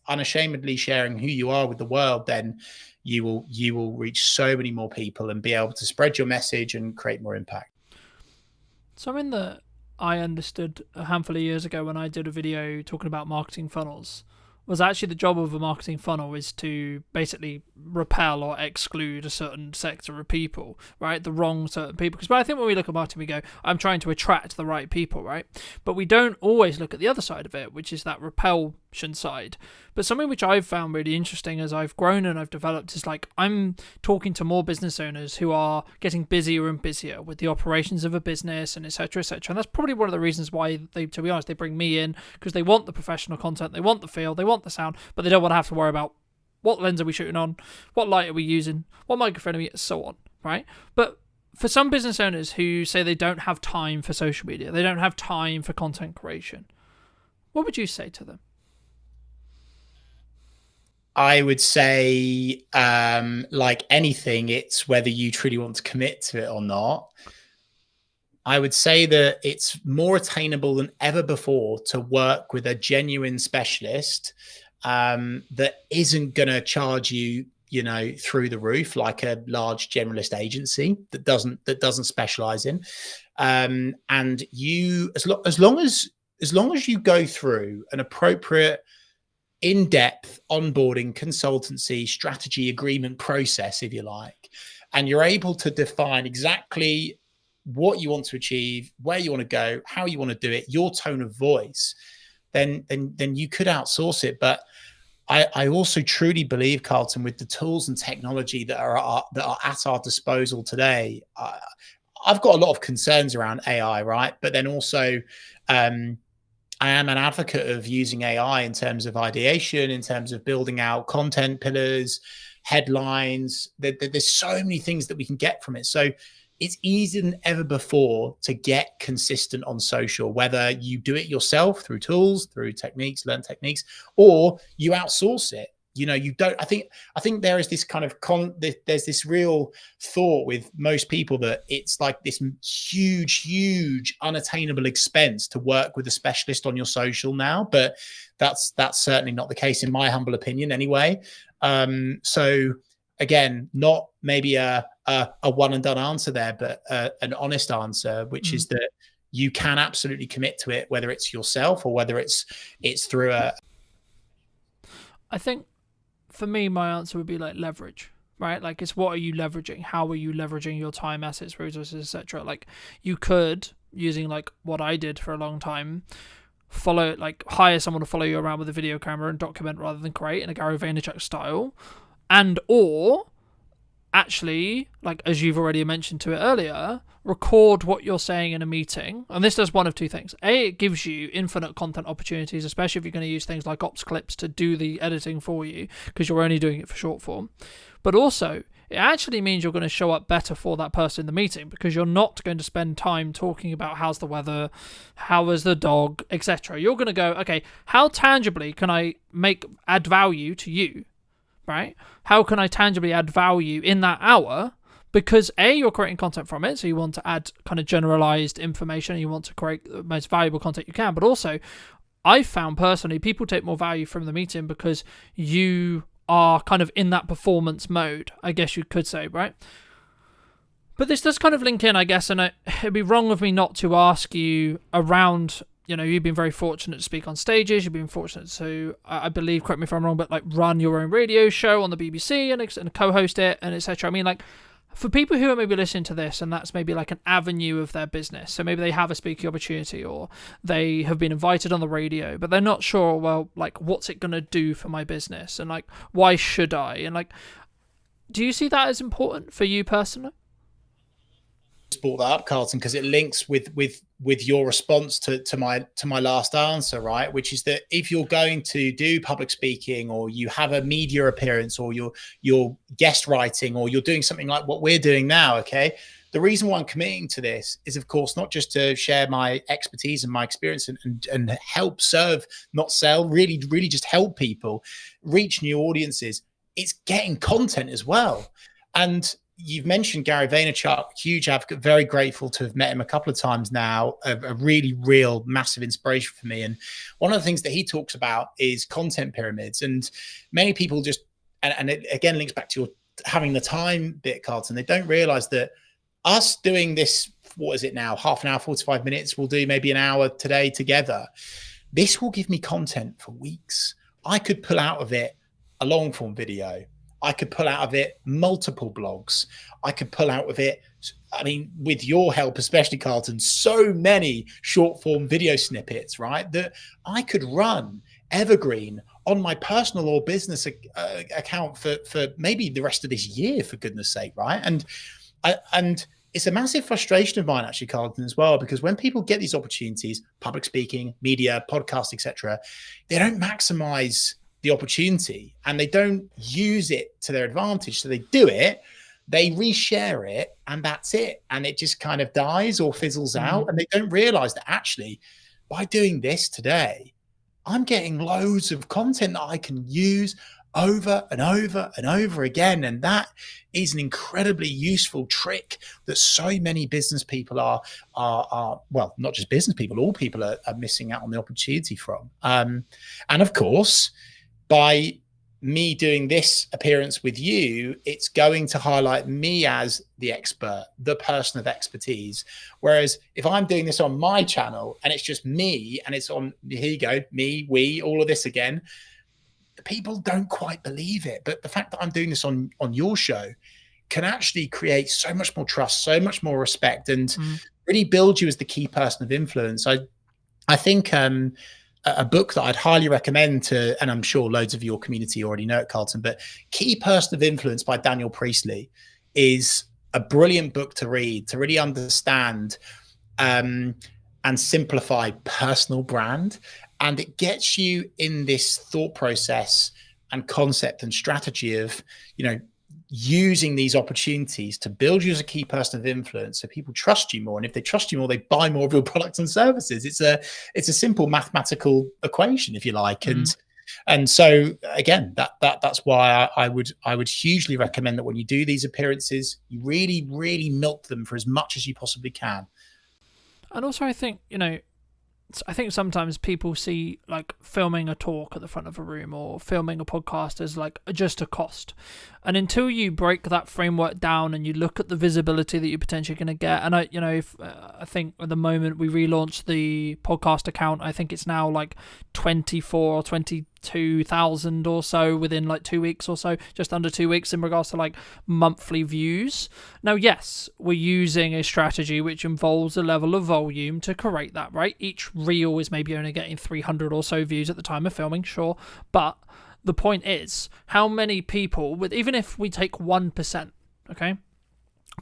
unashamedly sharing who you are with the world, then you will reach so many more people and be able to spread your message and create more impact. Something that I understood a handful of years ago when I did a video talking about marketing funnels was actually the job of a marketing funnel is to basically repel or exclude a certain sector of people, right? The wrong certain people. Because I think when we look at marketing, we go, I'm trying to attract the right people, right? But we don't always look at the other side of it, which is that repulsion side. But something which I've found really interesting as I've grown and I've developed is like I'm talking to more business owners who are getting busier and busier with the operations of a business and et cetera, et cetera. And that's probably one of the reasons why they, to be honest, they bring me in, because they want the professional content, they want the feel, they want the sound, but they don't want to have to worry about what lens are we shooting on, what light are we using, what microphone are we, so on, right? But for some business owners who say they don't have time for social media, they don't have time for content creation, what would you say to them? I would say, like anything, it's whether you truly want to commit to it or not. I would say that it's more attainable than ever before to work with a genuine specialist that isn't going to charge you, you know, through the roof like a large generalist agency that doesn't specialize in. And you, as long as you go through an appropriate in-depth onboarding, consultancy, strategy, agreement process, if you like, and you're able to define exactly what you want to achieve, where you want to go, how you want to do it, your tone of voice, then you could outsource it. But I also truly believe, Carlton, with the tools and technology that are at our disposal today, I've got a lot of concerns around AI, right? But then also, I am an advocate of using AI in terms of ideation, in terms of building out content pillars, headlines. There's so many things that we can get from it. So it's easier than ever before to get consistent on social, whether you do it yourself through tools, through techniques, learn techniques, or you outsource it. You know, you don't, I think there is this kind of there's this real thought with most people that it's like this huge unattainable expense to work with a specialist on your social now, but that's certainly not the case in my humble opinion anyway. So again, not maybe a one and done answer there, but an honest answer, which is that you can absolutely commit to it, whether it's yourself or whether it's through a. I think for me, my answer would be like leverage, right? Like, it's what are you leveraging? How are you leveraging your time, assets, resources, etc.? Like, you could, using like what I did for a long time, hire someone to follow you around with a video camera and document rather than create in a Gary Vaynerchuk style, or actually, like as you've already mentioned to it earlier, record what you're saying in a meeting. And this does one of two things. A, it gives you infinite content opportunities, especially if you're going to use things like Ops Clips to do the editing for you, because you're only doing it for short form. But also, it actually means you're going to show up better for that person in the meeting, because you're not going to spend time talking about how's the weather, how is the dog, etc. You're going to go, okay, how tangibly can I add value to you? Right? How can I tangibly add value in that hour? Because A, you're creating content from it, so you want to add kind of generalized information, and you want to create the most valuable content you can. But also, I've found personally, people take more value from the meeting because you are kind of in that performance mode, I guess you could say, right? But this does kind of link in, I guess, and it'd be wrong of me not to ask you around. You know, you've been very fortunate to speak on stages. You've been fortunate to, I believe, correct me if I'm wrong, but like run your own radio show on the BBC and co-host it and etc. I mean, like, for people who are maybe listening to this and that's maybe like an avenue of their business, so maybe they have a speaking opportunity or they have been invited on the radio, but they're not sure, well, like, what's it going to do for my business, and like, why should I? And like, do you see that as important for you personally? Brought that up, Carlton, because it links with your response to my last answer, right? Which is that if you're going to do public speaking, or you have a media appearance, or you're guest writing, or you're doing something like what we're doing now, okay, the reason why I'm committing to this is, of course, not just to share my expertise and my experience and help serve, not sell, really just help people reach new audiences. It's getting content as well. And you've mentioned Gary Vaynerchuk, huge advocate, very grateful to have met him a couple of times now, a really real massive inspiration for me. And one of the things that he talks about is content pyramids. And many people just, and it again links back to your having the time bit, Carlton, they don't realize that us doing this, what is it now, half an hour, 45 minutes, we'll do maybe an hour today together. This will give me content for weeks. I could pull out of it a long form video. I could pull out of it multiple blogs. I could pull out of it, I mean, with your help, especially Carlton, so many short form video snippets, right? That I could run evergreen on my personal or business account for maybe the rest of this year, for goodness sake, right? And it's a massive frustration of mine, actually, Carlton, as well, because when people get these opportunities, public speaking, media, podcast, etc., they don't maximize the opportunity and they don't use it to their advantage. So they do it, they reshare it, and that's it. And it just kind of dies or fizzles out. And they don't realize that actually by doing this today, I'm getting loads of content that I can use over and over and over again. And that is an incredibly useful trick that so many business people are well, not just business people, all people are missing out on the opportunity from. And of course, by me doing this appearance with you, it's going to highlight me as the expert, the person of expertise. Whereas if I'm doing this on my channel and it's just me and it's on, here you go, me, we, all of this again, people don't quite believe it. But the fact that I'm doing this on your show can actually create so much more trust, so much more respect, and really build you as the key person of influence. I think a book that I'd highly recommend to, and I'm sure loads of your community already know it, Carlton, but Key Person of Influence by Daniel Priestley is a brilliant book to read, to really understand and simplify personal brand. And it gets you in this thought process and concept and strategy of, using these opportunities to build you as a key person of influence so people trust you more. And if they trust you more, they buy more of your products and services. It's a simple mathematical equation, if you like. And so again, that's why I would hugely recommend that when you do these appearances, you really, really milk them for as much as you possibly can. And also, I think, sometimes people see like filming a talk at the front of a room or filming a podcast as like just a cost. And until you break that framework down and you look at the visibility that you're potentially going to get, and I think at the moment we relaunched the podcast account, I think it's now like 24 or 22,000 or so within like 2 weeks or so, just under 2 weeks in regards to like monthly views. Now, yes, we're using a strategy which involves a level of volume to create that, right? Each reel is maybe only getting 300 or so views at the time of filming, sure, but the point is, how many people, even if we take 1%, okay,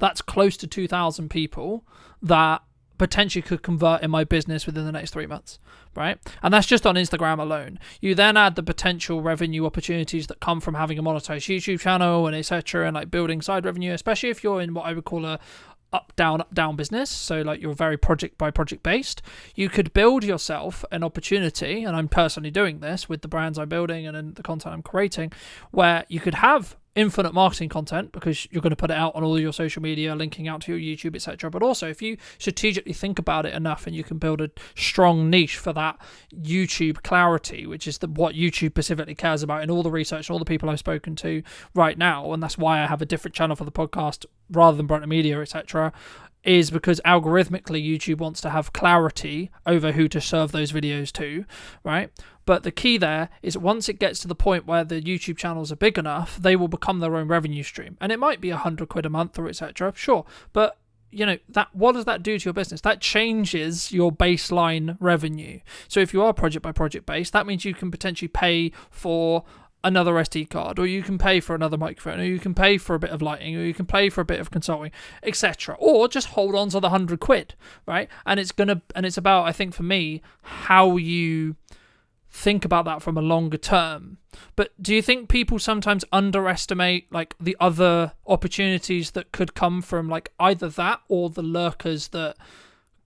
that's close to 2,000 people that potentially could convert in my business within the next 3 months, right? And that's just on Instagram alone. You then add the potential revenue opportunities that come from having a monetized YouTube channel and etc., and like building side revenue, especially if you're in what I would call a up down business, so like you're very project by project based. You could build yourself an opportunity, and I'm personally doing this with the brands I'm building and in the content I'm creating, where you could have infinite marketing content because you're going to put it out on all your social media, linking out to your YouTube, etc. But also, if you strategically think about it enough, and you can build a strong niche for that YouTube clarity, which is what YouTube specifically cares about in all the research and all the people I've spoken to right now, and that's why I have a different channel for the podcast rather than Brightner Media, etc., is because algorithmically YouTube wants to have clarity over who to serve those videos to, right? But the key there is once it gets to the point where the YouTube channels are big enough, they will become their own revenue stream. And it might be £100 a month or etc. Sure. But that what does that do to your business? That changes your baseline revenue. So if you are project by project based, that means you can potentially pay for another SD card, or you can pay for another microphone, or you can pay for a bit of lighting, or you can pay for a bit of consulting, etc. Or just hold on to the £100, right? And it's about, I think for me, how you think about that from a longer term. But do you think people sometimes underestimate like the other opportunities that could come from like either that or the lurkers that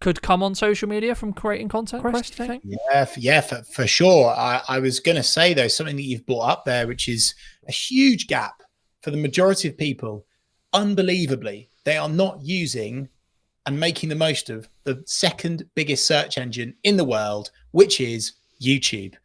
could come on social media from creating content, Chris, do you think? Yeah, for sure. I was going to say, though, something that you've brought up there, which is a huge gap for the majority of people. Unbelievably, they are not using and making the most of the second biggest search engine in the world, which is YouTube.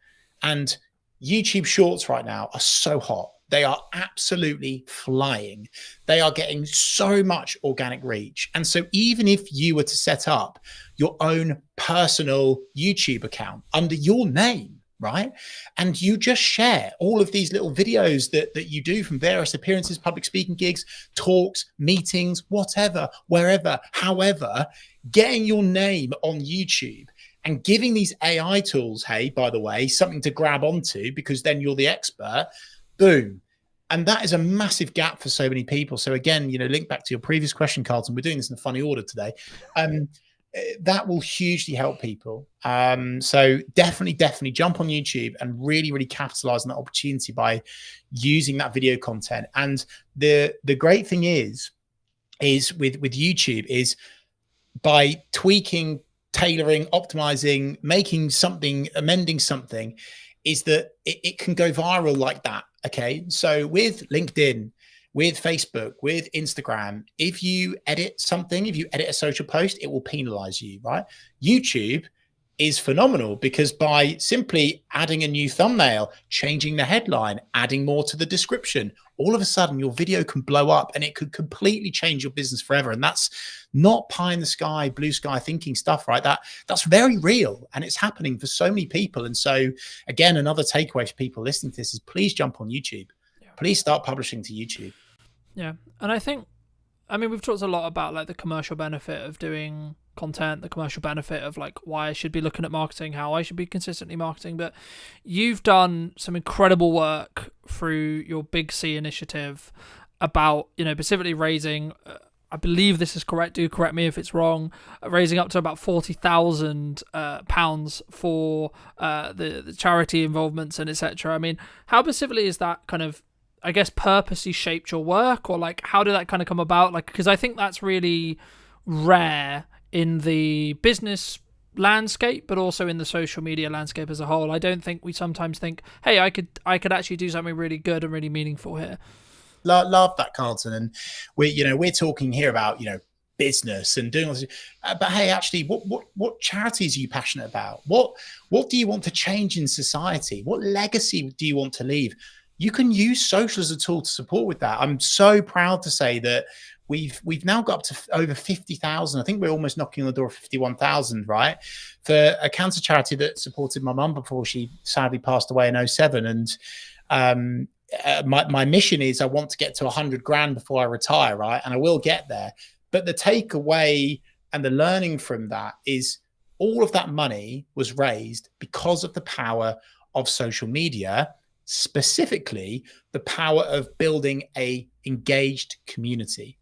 And YouTube Shorts right now are so hot. They are absolutely flying. They are getting so much organic reach. And so even if you were to set up your own personal YouTube account under your name, right? And you just share all of these little videos that you do from various appearances, public speaking gigs, talks, meetings, whatever, wherever, however, getting your name on YouTube and giving these AI tools, hey, by the way, something to grab onto because then you're the expert. Boom. And that is a massive gap for so many people. So again, link back to your previous question, Carlton, we're doing this in a funny order today. That will hugely help people. So definitely jump on YouTube and really, really capitalize on that opportunity by using that video content. And the great thing is with YouTube is by tweaking, tailoring, optimizing, making something, amending something, is that it can go viral like that. Okay. So with LinkedIn, with Facebook, with Instagram, if you edit something, if you edit a social post, it will penalize you, right? YouTube is phenomenal because by simply adding a new thumbnail, changing the headline, adding more to the description, all of a sudden your video can blow up and it could completely change your business forever. And that's not pie in the sky, blue sky thinking stuff, right? That's very real and it's happening for so many people. And so again, another takeaway for people listening to this is please jump on YouTube. Please start publishing to YouTube. Yeah. And I mean, we've talked a lot about like the commercial benefit of doing content, the commercial benefit of like why I should be looking at marketing, how I should be consistently marketing. But you've done some incredible work through your Big C initiative about, specifically raising I believe this is correct, do correct me if it's wrong, raising up to about £40,000 for the charity involvements and etc. I mean, how specifically is that kind of, I guess, purposely shaped your work, or like how did that kind of come about? Like, because I think that's really rare in the business landscape, but also in the social media landscape as a whole. I don't think we sometimes think, hey, I could actually do something really good and really meaningful here. Love that, Carlton. And we're talking here about business and doing all this, but hey, actually, what charities are you passionate about? What do you want to change in society? What legacy do you want to leave? You can use social as a tool to support with that. I'm so proud to say that we've now got up to over 50,000. I think we're almost knocking on the door of 51,000, right? For a cancer charity that supported my mum before she sadly passed away in 2007. And my mission is I want to get to 100 grand before I retire, right? And I will get there. But the takeaway and the learning from that is all of that money was raised because of the power of social media, specifically the power of building a engaged community.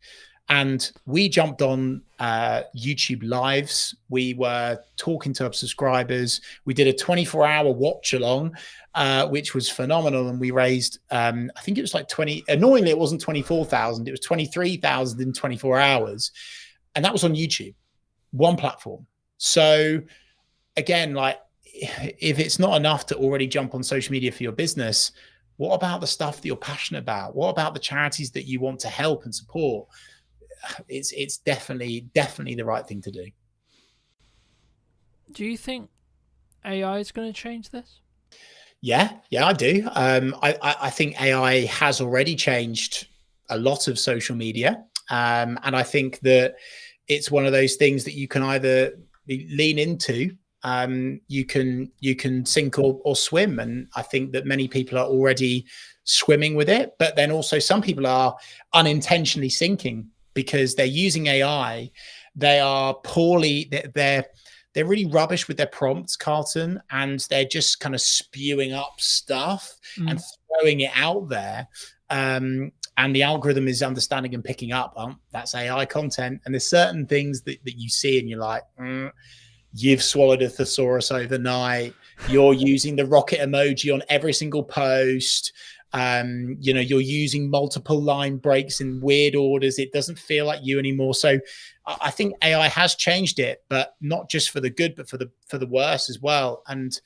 And we jumped on YouTube lives. We were talking to our subscribers. We did a 24-hour watch along, which was phenomenal. And we raised, I think it was like annoyingly, it wasn't 24,000. It was 23,000 in 24 hours. And that was on YouTube, one platform. So again, like, if it's not enough to already jump on social media for your business, what about the stuff that you're passionate about? What about the charities that you want to help and support? It's definitely the right thing to do. Do you think AI is going to change this? Yeah, I do. I think AI has already changed a lot of social media. And I think that it's one of those things that you can either lean into, you can sink or swim. And I think that many people are already swimming with it, but then also some people are unintentionally sinking because they're using AI. They are they're really rubbish with their prompts, Carlton, and they're just kind of spewing up stuff and throwing it out there. And the algorithm is understanding and picking up, that's AI content. And there's certain things that you see and you're like, you've swallowed a thesaurus overnight. You're using the rocket emoji on every single post. You're using multiple line breaks in weird orders. It doesn't feel like you anymore. So I think AI has changed it, but not just for the good, but for the worse as well. And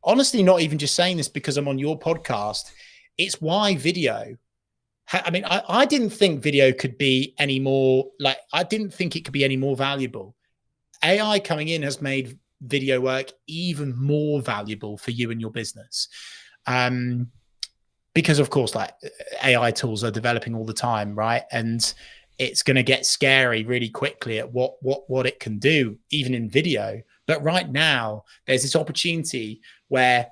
honestly, not even just saying this because I'm on your podcast. It's why video. I mean, I didn't think video could be any more I didn't think it could be any more valuable. AI coming in has made video work even more valuable for you and your business. Because of course, AI tools are developing all the time, right? And it's going to get scary really quickly at what it can do, even in video. But right now, there's this opportunity where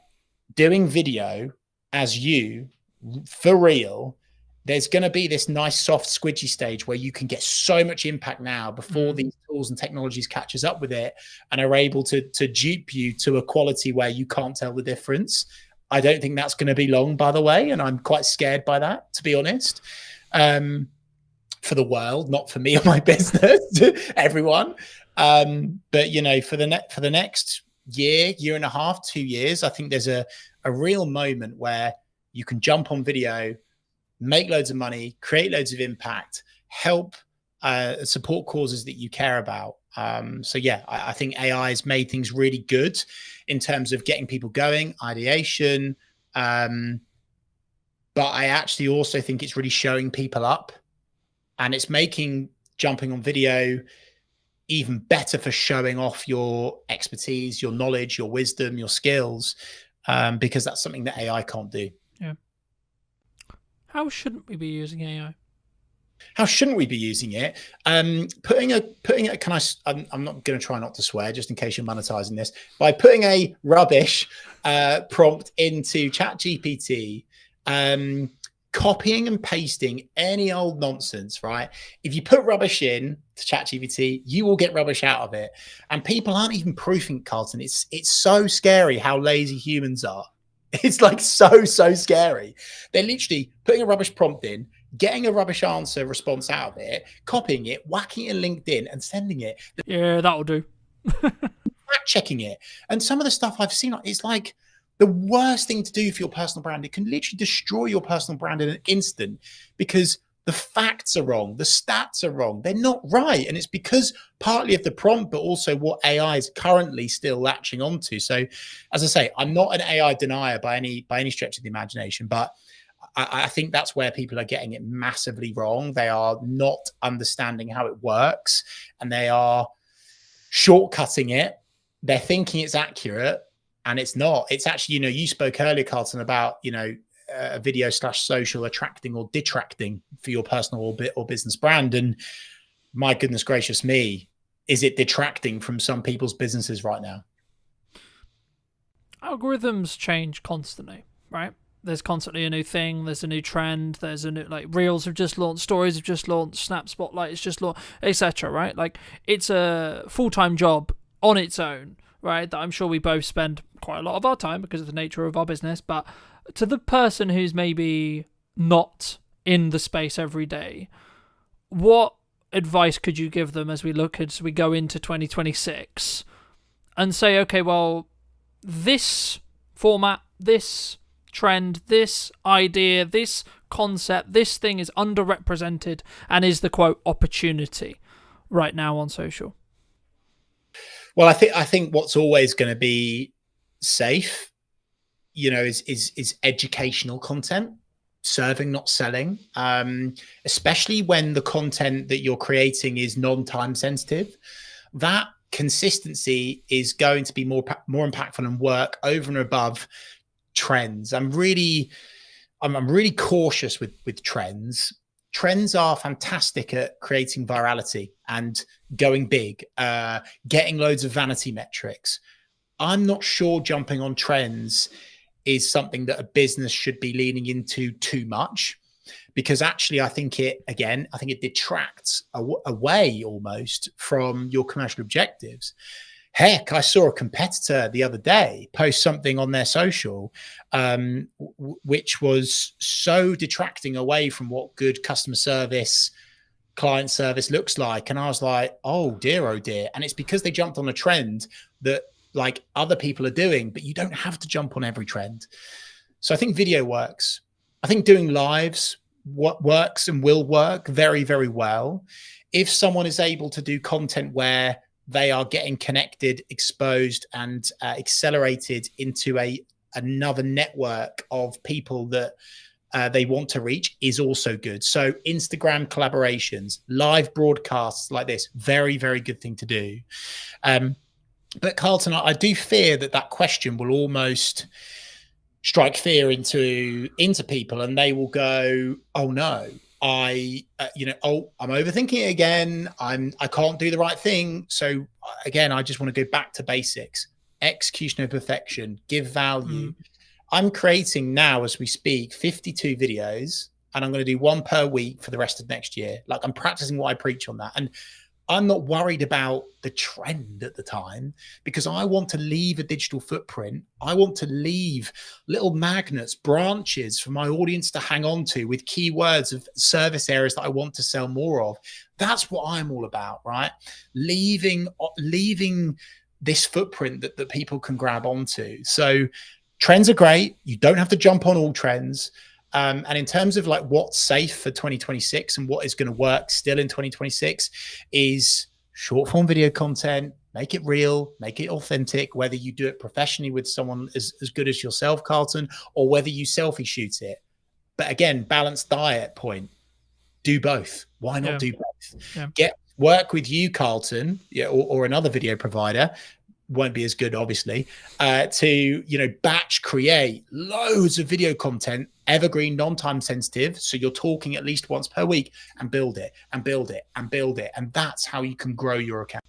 doing video as you, for real, there's going to be this nice soft squidgy stage where you can get so much impact now before these tools and technologies catches up with it and are able to dupe you to a quality where you can't tell the difference. I don't think that's going to be long, by the way, and I'm quite scared by that, to be honest. For the world, not for me or my business, everyone. But for the next year and a half, 2 years, I think there's a real moment where you can jump on video, make loads of money, create loads of impact, help support causes that you care about. I think AI has made things really good in terms of getting people going, ideation. But I actually also think it's really showing people up, and it's making jumping on video even better for showing off your expertise, your knowledge, your wisdom, your skills, because that's something that AI can't do. Yeah. How shouldn't we be using AI? How shouldn't we be using it? Putting it. I'm not going to try not to swear, just in case you're monetizing this. By putting a rubbish prompt into ChatGPT, copying and pasting any old nonsense, right? If you put rubbish in to ChatGPT, you will get rubbish out of it. And people aren't even proofing, Carlton. It's so scary how lazy humans are. It's so scary. They're literally putting a rubbish prompt in, getting a rubbish answer response out of it, copying it, whacking it in LinkedIn and sending it. Yeah, that'll do. Fact checking it. And some of the stuff I've seen, it's like the worst thing to do for your personal brand. It can literally destroy your personal brand in an instant because the facts are wrong, the stats are wrong, they're not right. And it's because partly of the prompt, but also what AI is currently still latching onto. So as I say, I'm not an AI denier by any stretch of the imagination, but I think that's where people are getting it massively wrong. They are not understanding how it works and they are shortcutting it. They're thinking it's accurate and it's not. It's actually, you spoke earlier, Carlton, about, a video / social attracting or detracting for your personal or business brand. And my goodness gracious me, is it detracting from some people's businesses right now? Algorithms change constantly, right? There's constantly a new thing. There's a new trend. There's a new, like, Reels have just launched, Stories have just launched, Snap Spotlight has just launched, etc. Right? Like, it's a full-time job on its own, right? That I'm sure we both spend quite a lot of our time because of the nature of our business. But to the person who's maybe not in the space every day, what advice could you give them as we go into 2026 and say, okay, well, this format, this trend, this idea, this concept, this thing is underrepresented and is the quote opportunity right now on social? Well, I think what's always going to be safe, is educational content, serving, not selling, especially when the content that you're creating is non-time sensitive. That consistency is going to be more impactful and work over and above trends. I'm really cautious with trends. Trends are fantastic at creating virality and going big, getting loads of vanity metrics. I'm not sure jumping on trends is something that a business should be leaning into too much, because actually I think it detracts away almost from your commercial objectives. Heck, I saw a competitor the other day post something on their social, which was so detracting away from what good customer service, client service looks like. And I was like, oh dear. And it's because they jumped on a trend that like other people are doing, but you don't have to jump on every trend. So I think video works. I think doing lives works and will work very, very well. If someone is able to do content where they are getting connected, exposed, and accelerated into another network of people that they want to reach, is also good. So Instagram collaborations, live broadcasts like this, very, very good thing to do. But Carlton, I do fear that question will almost strike fear into people, and they will go, "Oh no, I'm overthinking it again. I can't do the right thing." So again, I just want to go back to basics: execution of perfection, give value. I'm creating now, as we speak, 52 videos, and I'm going to do one per week for the rest of next year. Like, I'm practicing what I preach on that, and I'm not worried about the trend at the time, because I want to leave a digital footprint. I want to leave little magnets, branches for my audience to hang on to with keywords of service areas that I want to sell more of. That's what I'm all about, right? Leaving this footprint that people can grab onto. So trends are great. You don't have to jump on all trends. And in terms of like what's safe for 2026 and what is going to work still in 2026 is short form video content. Make it real, make it authentic, whether you do it professionally with someone as good as yourself, Carlton, or whether you selfie shoot it. But again, balanced diet point. Do both. Why not do both? Yeah. Work with you, Carlton, or another video provider. Won't be as good, obviously, to batch create loads of video content, evergreen, non-time sensitive. So you're talking at least once per week, and build it and build it and build it. And that's how you can grow your account.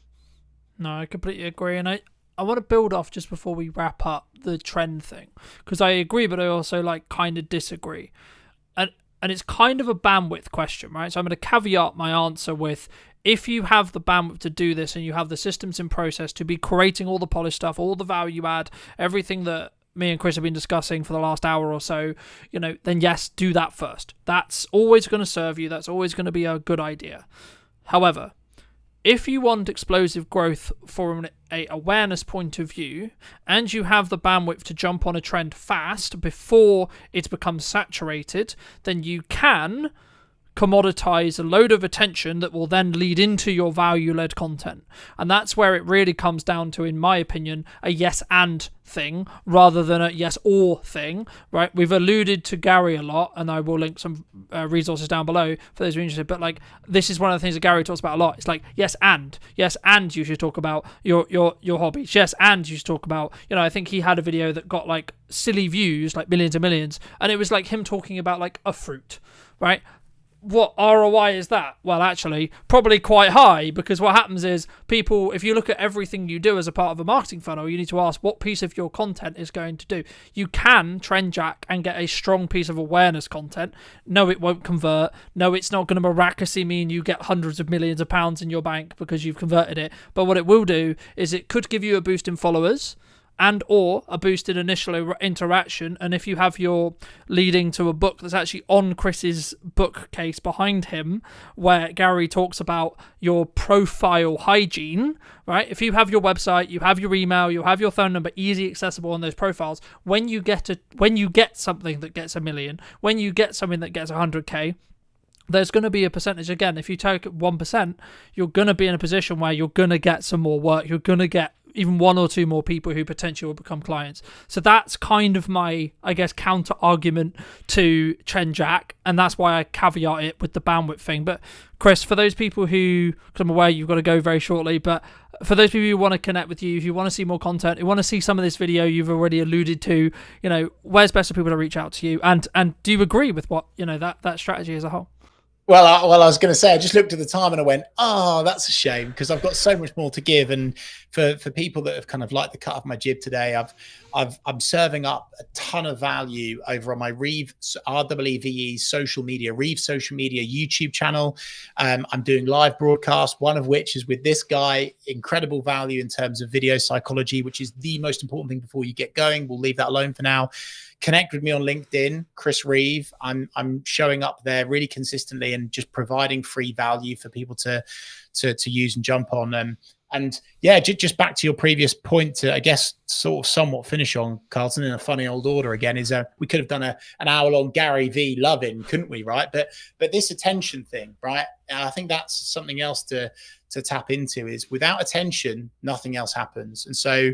No, I completely agree. And I want to build off just before we wrap up the trend thing, because I agree, but I also kind of disagree. And it's kind of a bandwidth question, right? So I'm going to caveat my answer with, if you have the bandwidth to do this and you have the systems in process to be creating all the polished stuff, all the value add, everything that me and Chris have been discussing for the last hour or so, then yes, do that first. That's always going to serve you. That's always going to be a good idea. However, if you want explosive growth from an awareness point of view, and you have the bandwidth to jump on a trend fast before it becomes saturated, then you can commoditize a load of attention that will then lead into your value-led content. And that's where it really comes down to, in my opinion, a yes and thing rather than a yes or thing, right? We've alluded to Gary a lot, and I will link some resources down below for those who are interested, but like, this is one of the things that Gary talks about a lot. It's like, yes and you should talk about your hobbies. Yes, and you should talk about, I think he had a video that got like silly views, like millions and millions, and it was like him talking about like a fruit, right? What ROI is that? Well, actually, probably quite high, because what happens is people, if you look at everything you do as a part of a marketing funnel, you need to ask what piece of your content is going to do. You can trend jack and get a strong piece of awareness content. No, it won't convert. No, it's not going to miraculously mean you get hundreds of millions of pounds in your bank because you've converted it. But what it will do is it could give you a boost in followers and or a boosted initial interaction. And if you have your leading to a book that's actually on Chris's bookcase behind him, where Gary talks about your profile hygiene, right? If you have your website, you have your email, you have your phone number easy accessible on those profiles, when you get something that gets 1 million, when you get something that gets 100k, there's going to be a percentage. Again, if you take 1%, you're going to be in a position where you're going to get some more work. You're going to get even 1 or 2 more people who potentially will become clients. So that's kind of my, I guess, counter argument to trend jack, and that's why I caveat it with the bandwidth thing. But Chris, for those people who, because I'm aware you've got to go very shortly, but for those people who want to connect with you, if you want to see more content, you want to see some of this video you've already alluded to, where's best for people to reach out to you? And do you agree with what, that strategy as a whole? Well, I was going to say, I just looked at the time and I went, oh, that's a shame, because I've got so much more to give. And for people that have kind of liked the cut of my jib today, I'm serving up a ton of value over on my Reeve, REEVE social media, Reeve social media YouTube channel. I'm doing live broadcasts, one of which is with this guy. Incredible value in terms of video psychology, which is the most important thing before you get going. We'll leave that alone for now. Connect with me on LinkedIn, Chris Reeve. I'm showing up there really consistently and just providing free value for people to use and jump on. And yeah, just back to your previous point to, I guess, sort of somewhat finish on, Carlton, in a funny old order again, is we could have done an hour-long Gary V loving, couldn't we, right? But this attention thing, right? And I think that's something else to tap into, is without attention, nothing else happens. And so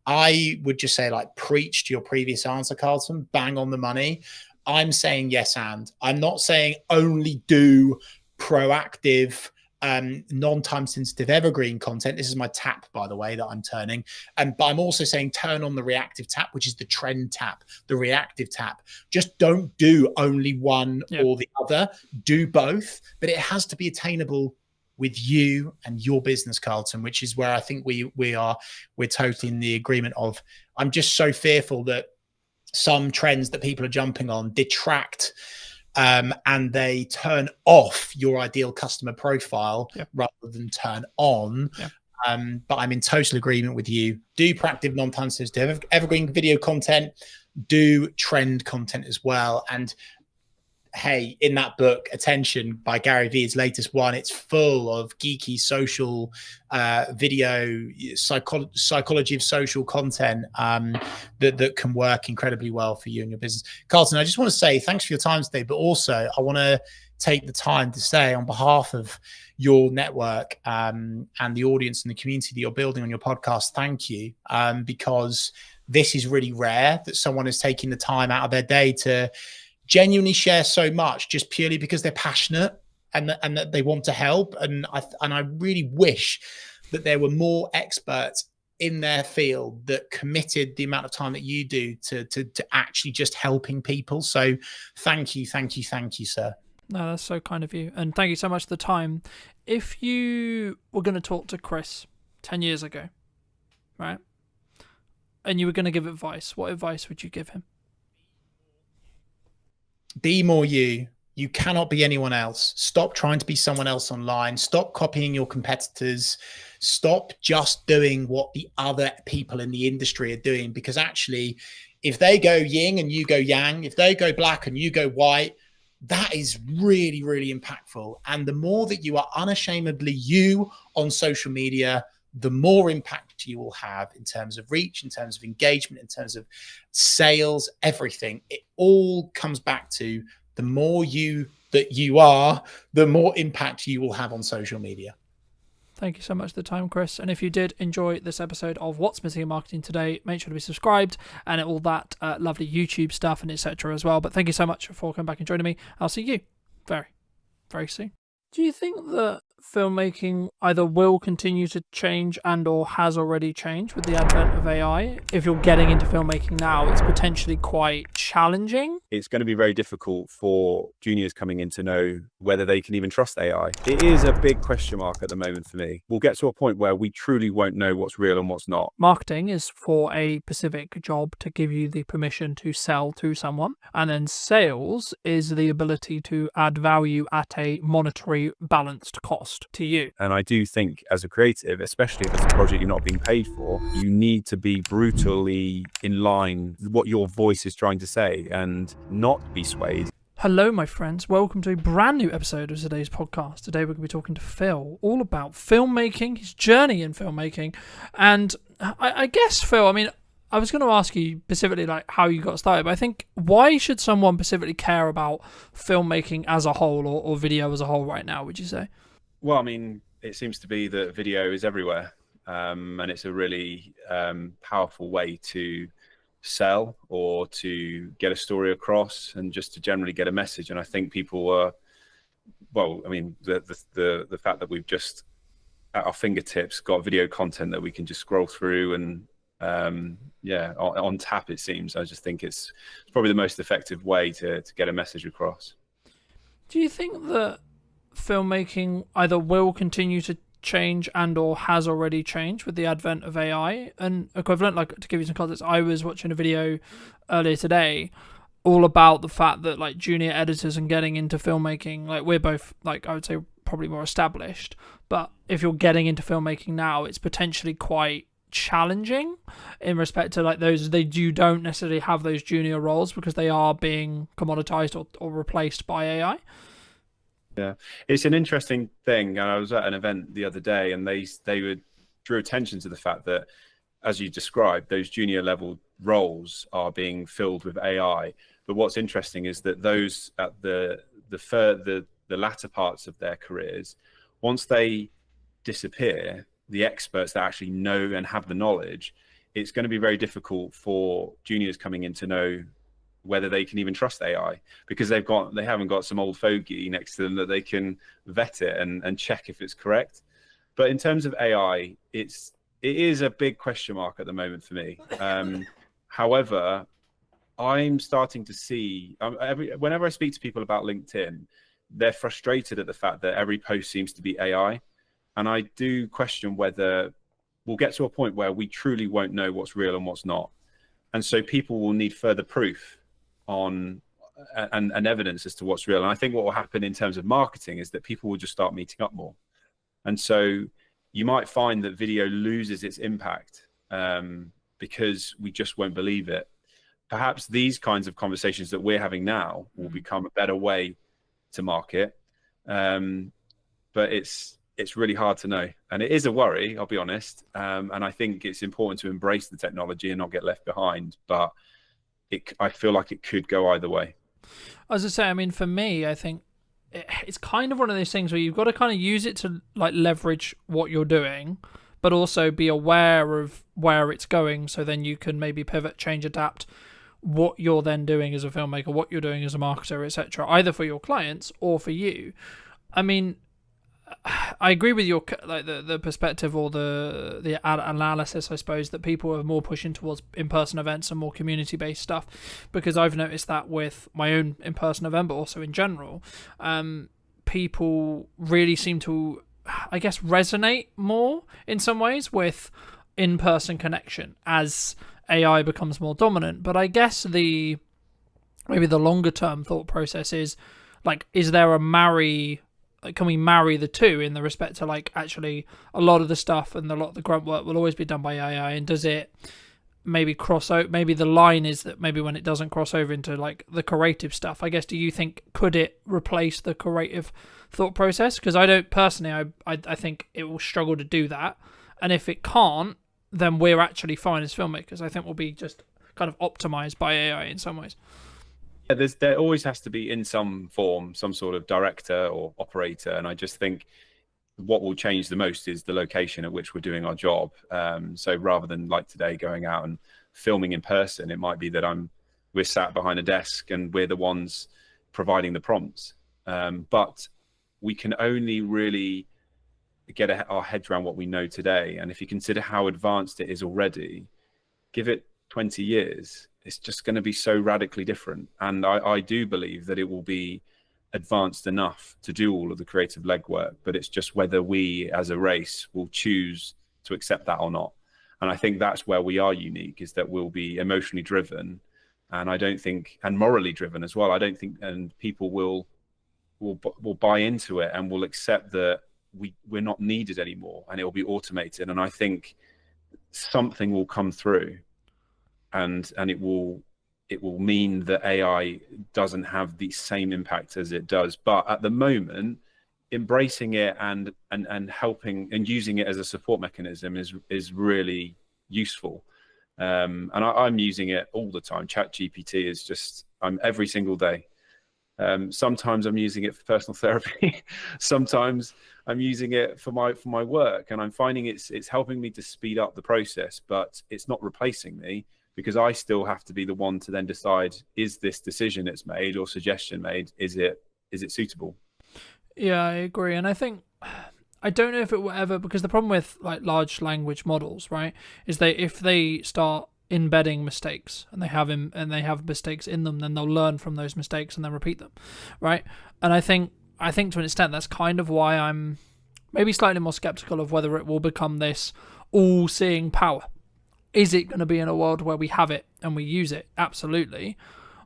I would just say, like, preach to your previous answer, Carlton, bang on the money. I'm saying yes, and I'm not saying only do proactive, non-time sensitive evergreen content. This is my tap, by the way, that I'm turning. But I'm also saying turn on the reactive tap, which is the trend tap, the reactive tap. Just don't do only one or the other. Do both, but it has to be attainable with you and your business, Carlton, which is where I think we're totally in the agreement of. I'm just so fearful that some trends that people are jumping on detract and they turn off your ideal customer profile rather than turn on. But I'm in total agreement with you. Do proactive, non-time sensitive, evergreen video content. Do trend content as well. And hey, in that book, Attention by Gary Vee, his latest one, it's full of geeky social video, psychology of social content that can work incredibly well for you and your business. Carlton, I just want to say thanks for your time today, but also I want to take the time to say, on behalf of your network and the audience and the community that you're building on your podcast, thank you, because this is really rare that someone is taking the time out of their day to genuinely share so much just purely because they're passionate and that they want to help. And I really wish that there were more experts in their field that committed the amount of time that you do to actually just helping people. So thank you, sir. No, that's so kind of you. And thank you so much for the time. If you were going to talk to Chris 10 years ago, right, and you were going to give advice, what advice would you give him? Be more you. You cannot be anyone else. Stop trying to be someone else online. Stop copying your competitors. Stop just doing what the other people in the industry are doing, because actually, if they go yin and you go yang, if they go black and you go white, that is really, really impactful. And the more that you are unashamedly you on social media, the more impact you will have in terms of reach, in terms of engagement, in terms of sales, everything. It all comes back to the more you that you are, the more impact you will have on social media. Thank you so much for the time, Chris. And if you did enjoy this episode of What's Missing in Marketing Today, make sure to be subscribed and all that lovely YouTube stuff and etc. as well. But thank you so much for coming back and joining me. I'll see you very, very soon. Do you think that filmmaking either will continue to change and or has already changed with the advent of AI? If you're getting into filmmaking now, it's potentially quite challenging. It's going to be very difficult for juniors coming in to know whether they can even trust AI. It is a big question mark at the moment for me. We'll get to a point where we truly won't know what's real and what's not. Marketing is for a specific job to give you the permission to sell to someone. And then sales is the ability to add value at a monetary balanced cost to you. And I do think as a creative, especially if it's a project you're not being paid for, you need to be brutally in line with what your voice is trying to say and not be swayed. Hello, my friends. Welcome to a brand new episode of today's podcast. Today we're going to be talking to Phil all about filmmaking, his journey in filmmaking. And I guess, Phil, I mean, I was going to ask you specifically like how you got started, but I think why should someone specifically care about filmmaking as a whole or video as a whole right now, would you say? Well, I mean, it seems to be that video is everywhere, and it's a really powerful way to sell or to get a story across and just to generally get a message. And I think people are, well, I mean, the fact that we've just at our fingertips got video content that we can just scroll through and on tap, it seems. I just think it's probably the most effective way to get a message across. Do you think that filmmaking either will continue to change and or has already changed with the advent of AI? And equivalent, like to give you some context, I was watching a video earlier today all about the fact that like junior editors and getting into filmmaking, like we're both like I would say probably more established, but if you're getting into filmmaking now, it's potentially quite challenging in respect to like those you don't necessarily have those junior roles because they are being commoditized or replaced by AI. Yeah, it's an interesting thing. And I was at an event the other day and they drew attention to the fact that, as you described, those junior level roles are being filled with AI. But what's interesting is that those at the latter parts of their careers, once they disappear, the experts that actually know and have the knowledge, it's going to be very difficult for juniors coming in to know whether they can even trust AI, because they haven't got some old fogey next to them that they can vet it and check if it's correct. But in terms of AI, it is a big question mark at the moment for me. However, I'm starting to see whenever I speak to people about LinkedIn, they're frustrated at the fact that every post seems to be AI. And I do question whether we'll get to a point where we truly won't know what's real and what's not. And so people will need further proof on and evidence as to what's real. And I think what will happen in terms of marketing is that people will just start meeting up more. And so you might find that video loses its impact because we just won't believe it. Perhaps these kinds of conversations that we're having now will become a better way to market. But it's really hard to know. And it is a worry, I'll be honest. And I think it's important to embrace the technology and not get left behind. But I feel like it could go either way. As I say, I mean, for me, I think it's kind of one of those things where you've got to kind of use it to like leverage what you're doing, but also be aware of where it's going. So then you can maybe pivot, change, adapt what you're then doing as a filmmaker, what you're doing as a marketer, etc., either for your clients or for you. I mean, I agree with your like the perspective or the analysis, I suppose, that people are more pushing towards in-person events and more community-based stuff, because I've noticed that with my own in-person event, but also in general, people really seem to, I guess, resonate more in some ways with in-person connection as AI becomes more dominant. But I guess maybe the longer-term thought process is, Like, is there a marry? Like, can we marry the two in the respect to, like, actually a lot of the stuff and a lot of the grunt work will always be done by AI, and does it maybe cross out? Maybe the line is that maybe when it doesn't cross over into like the creative stuff, I guess, do you think, could it replace the creative thought process? Because I don't personally, I think it will struggle to do that, and if it can't, then we're actually fine as filmmakers. I think we'll be just kind of optimized by AI in some ways. Yeah, there always has to be in some form some sort of director or operator, and I just think what will change the most is the location at which we're doing our job. So rather than like today going out and filming in person, it might be that we're sat behind a desk and we're the ones providing the prompts. But we can only really get our heads around what we know today, and if you consider how advanced it is already, give it 20 years, it's just going to be so radically different. And I do believe that it will be advanced enough to do all of the creative legwork, but it's just whether we as a race will choose to accept that or not. And I think that's where we are unique, is that we'll be emotionally driven, and I don't think, and morally driven as well. I don't think, and people will buy into it and will accept that we're not needed anymore, and it will be automated. And I think something will come through, and it will mean that AI doesn't have the same impact as it does. But at the moment, embracing it and helping and using it as a support mechanism is really useful. And I'm using it all the time. ChatGPT is just, I'm every single day. Sometimes I'm using it for personal therapy. Sometimes I'm using it for my work, and I'm finding it's helping me to speed up the process, but it's not replacing me, because I still have to be the one to then decide, is this decision it's made or suggestion made, is it suitable? Yeah, I agree. And I think, I don't know if it will ever, because the problem with like large language models, right, is if they start embedding mistakes and they have mistakes in them, then they'll learn from those mistakes and then repeat them, right? And I think to an extent that's kind of why I'm maybe slightly more skeptical of whether it will become this all-seeing power. Is it going to be in a world where we have it and we use it? Absolutely.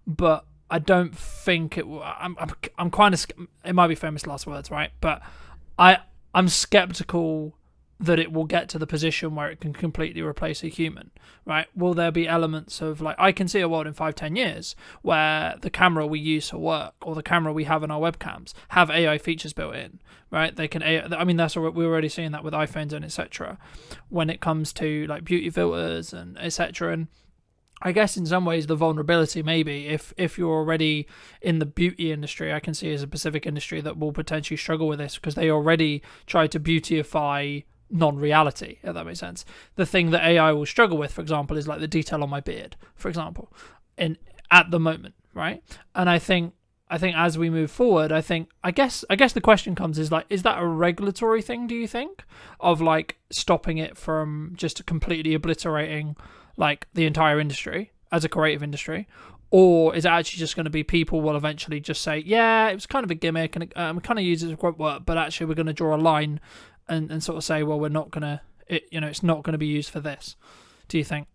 But I don't think it will. I'm kind of, it might be famous last words, right? But I'm skeptical that it will get to the position where it can completely replace a human, right? Will there be elements of, like, I can see a world in 5-10 years where the camera we use for work or the camera we have in our webcams have AI features built in, right? They can, I mean, that's what we're already seeing that with iPhones and etc. when it comes to like beauty filters and etc. And I guess in some ways the vulnerability maybe, if you're already in the beauty industry, I can see as a specific industry that will potentially struggle with this, because they already try to beautify non-reality, if that makes sense. The thing that AI will struggle with, for example, is like the detail on my beard, for example, at the moment, right? And I think as we move forward, I guess the question comes is like, is that a regulatory thing, do you think, of like stopping it from just completely obliterating like the entire industry as a creative industry? Or is it actually just going to be people will eventually just say, yeah, it was kind of a gimmick and we kind of use it as grunt work, but actually we're going to draw a line and sort of say, well, we're not going to, it's not going to be used for this. Do you think?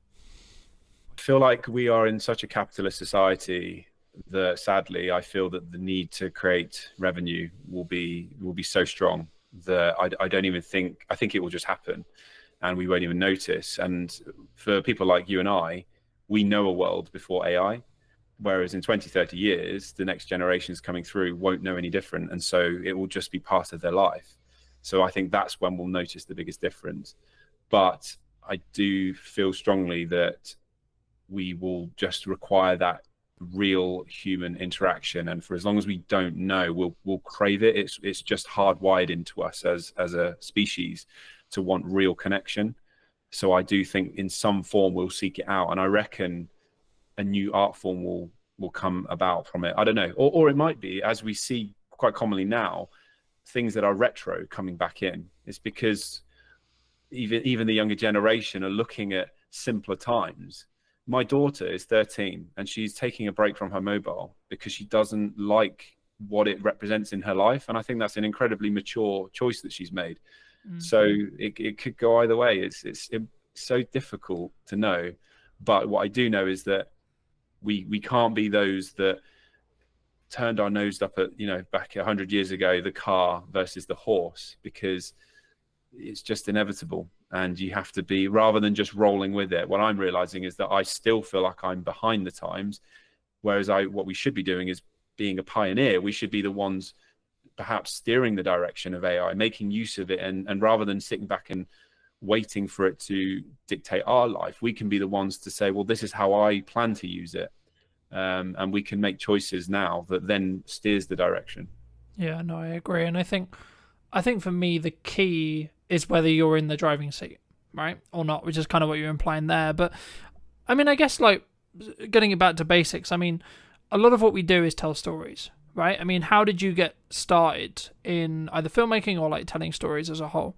I feel like we are in such a capitalist society that sadly, I feel that the need to create revenue will be so strong that I don't even think, I think it will just happen and we won't even notice. And for people like you and I, we know a world before AI, whereas in 20, 30 years, the next generations coming through won't know any different. And so it will just be part of their life. So I think that's when we'll notice the biggest difference. But I do feel strongly that we will just require that real human interaction. And for as long as we don't know, we'll crave it. It's just hardwired into us as a species to want real connection. So I do think in some form we'll seek it out. And I reckon a new art form will come about from it. I don't know. Or it might be, as we see quite commonly now, things that are retro coming back in. It's because even the younger generation are looking at simpler times. My daughter is 13 and she's taking a break from her mobile because she doesn't like what it represents in her life. And I think that's an incredibly mature choice that she's made. So it could go either way. It's so difficult to know. But what I do know is that we can't be those that turned our nose up at, back 100 years ago, the car versus the horse, because it's just inevitable. And you have to be, rather than just rolling with it, what I'm realizing is that I still feel like I'm behind the times, whereas what we should be doing is being a pioneer. We should be the ones perhaps steering the direction of AI, making use of it, and rather than sitting back and waiting for it to dictate our life, we can be the ones to say, well, this is how I plan to use it. And we can make choices now that then steers the direction. Yeah, no, I agree. And I think for me, the key is whether you're in the driving seat, right, or not, which is kind of what you're implying there. But I mean, I guess, like, getting it back to basics, I mean, a lot of what we do is tell stories, right? I mean, how did you get started in either filmmaking or like telling stories as a whole?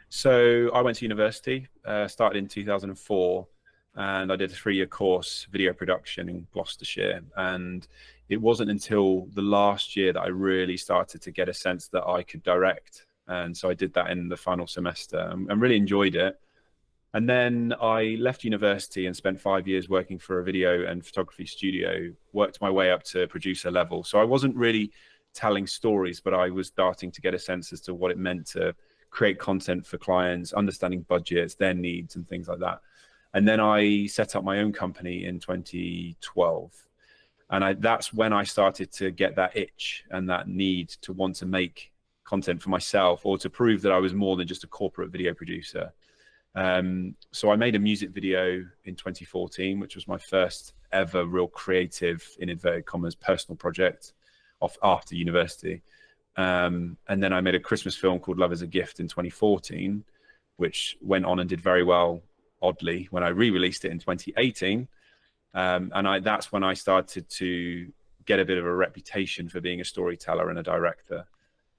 So I went to university, started in 2004, and I did a 3-year course, video production in Gloucestershire. And it wasn't until the last year that I really started to get a sense that I could direct. And so I did that in the final semester and really enjoyed it. And then I left university and spent 5 years working for a video and photography studio, worked my way up to producer level. So I wasn't really telling stories, but I was starting to get a sense as to what it meant to create content for clients, understanding budgets, their needs and things like that. And then I set up my own company in 2012. And that's when I started to get that itch and that need to want to make content for myself, or to prove that I was more than just a corporate video producer. So I made a music video in 2014, which was my first ever real creative, in inverted commas, personal project after university. And then I made a Christmas film called Love is a Gift in 2014, which went on and did very well, oddly, when I re-released it in 2018. And that's when I started to get a bit of a reputation for being a storyteller and a director.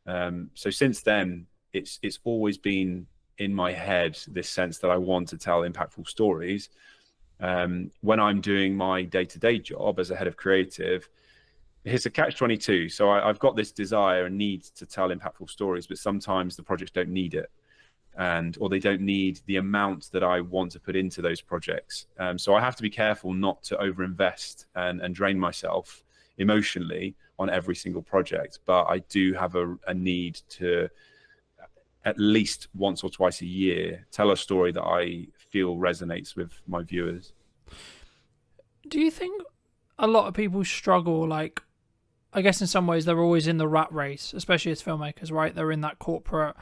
So since then, it's always been in my head, this sense that I want to tell impactful stories. When I'm doing my day-to-day job as a head of creative, it's a catch-22. So I've got this desire and need to tell impactful stories, but sometimes the projects don't need it, or they don't need the amount that I want to put into those projects. So I have to be careful not to overinvest and drain myself emotionally on every single project. But I do have a need to, at least once or twice a year, tell a story that I feel resonates with my viewers. Do you think a lot of people struggle, like, I guess in some ways they're always in the rat race, especially as filmmakers, right? They're in that corporate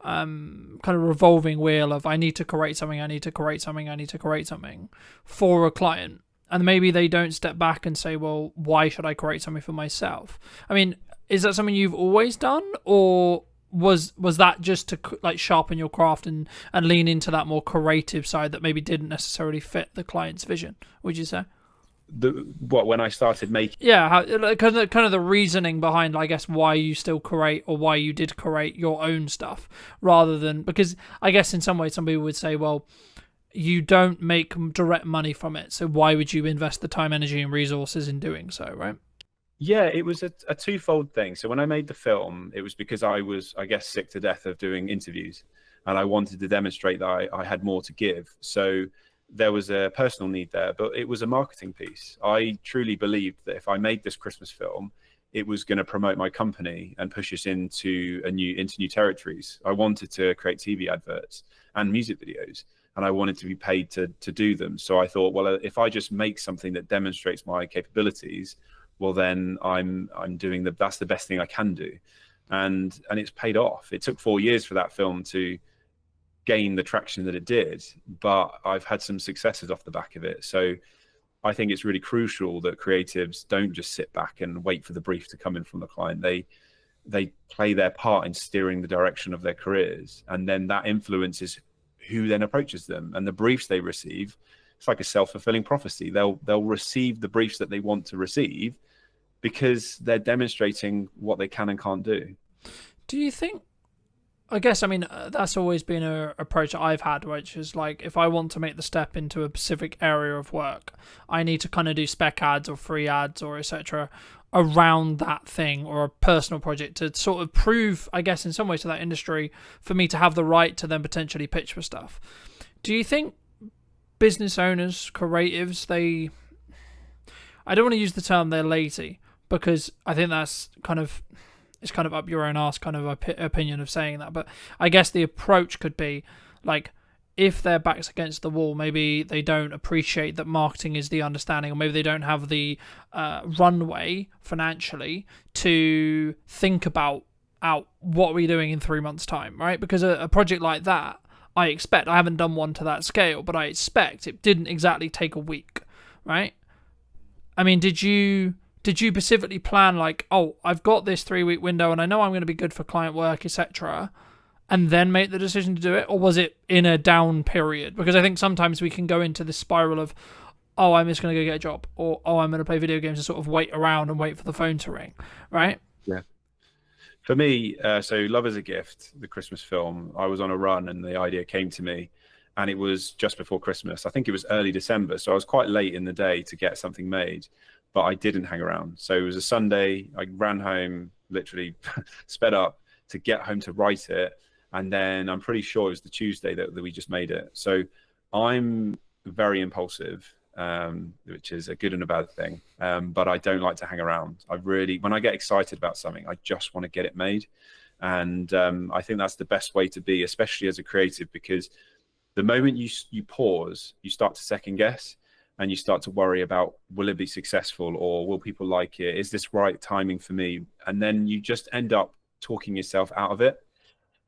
kind of revolving wheel of, I need to create something, I need to create something, I need to create something for a client. And maybe they don't step back and say, well, why should I create something for myself? I mean, is that something you've always done, or was that just to like sharpen your craft and lean into that more creative side that maybe didn't necessarily fit the client's vision, would you say? When I started making, yeah, kind of the reasoning behind, I guess, why you still create, or why you did create your own stuff, rather than, because I guess in some ways some people would say, well, you don't make direct money from it, so why would you invest the time, energy and resources in doing so, right? Yeah, it was a twofold thing. So when I made the film, it was because I was, I guess, sick to death of doing interviews, and I wanted to demonstrate that I had more to give. So there was a personal need there, but it was a marketing piece. I truly believed that if I made this Christmas film, it was going to promote my company and push us into new territories. I wanted to create TV adverts and music videos, and I wanted to be paid to do them. So I thought, well, if I just make something that demonstrates my capabilities, well, then I'm doing that's the best thing I can do. And it's paid off. It took 4 years for that film to gain the traction that it did, but I've had some successes off the back of it. So I think it's really crucial that creatives don't just sit back and wait for the brief to come in from the client. They play their part in steering the direction of their careers, and then that influences who then approaches them, and the briefs they receive. It's like a self-fulfilling prophecy. They'll receive the briefs that they want to receive because they're demonstrating what they can and can't do. Do you think, I guess, I mean, that's always been an approach that I've had, which is like, if I want to make the step into a specific area of work, I need to kind of do spec ads or free ads or etc. around that thing, or a personal project to sort of prove, I guess, in some ways to that industry, for me to have the right to then potentially pitch for stuff. Do you think business owners, creatives, I don't want to use the term they're lazy, because I think that's it's kind of up your own arse kind of opinion of saying that. But I guess the approach could be like, if their back's against the wall, maybe they don't appreciate that marketing is the understanding, or maybe they don't have the runway financially to think about what are we doing in 3 months' time, right? Because a project like that, I haven't done one to that scale, but I expect it didn't exactly take a week, right? I mean, did you specifically plan like, oh, I've got this 3-week window and I know I'm going to be good for client work, etc., and then make the decision to do it? Or was it in a down period? Because I think sometimes we can go into this spiral of, oh, I'm just going to go get a job, or, oh, I'm going to play video games and sort of wait around and wait for the phone to ring, right? Yeah. For me, so Love is a Gift, the Christmas film, I was on a run and the idea came to me, and it was just before Christmas. I think it was early December, so I was quite late in the day to get something made, but I didn't hang around. So it was a Sunday, I ran home, literally sped up to get home to write it. And then I'm pretty sure it was the Tuesday that we just made it. So I'm very impulsive, which is a good and a bad thing. But I don't like to hang around. When I get excited about something, I just want to get it made. And I think that's the best way to be, especially as a creative, because the moment you pause, you start to second guess, and you start to worry about, will it be successful, or will people like it? Is this right timing for me? And then you just end up talking yourself out of it.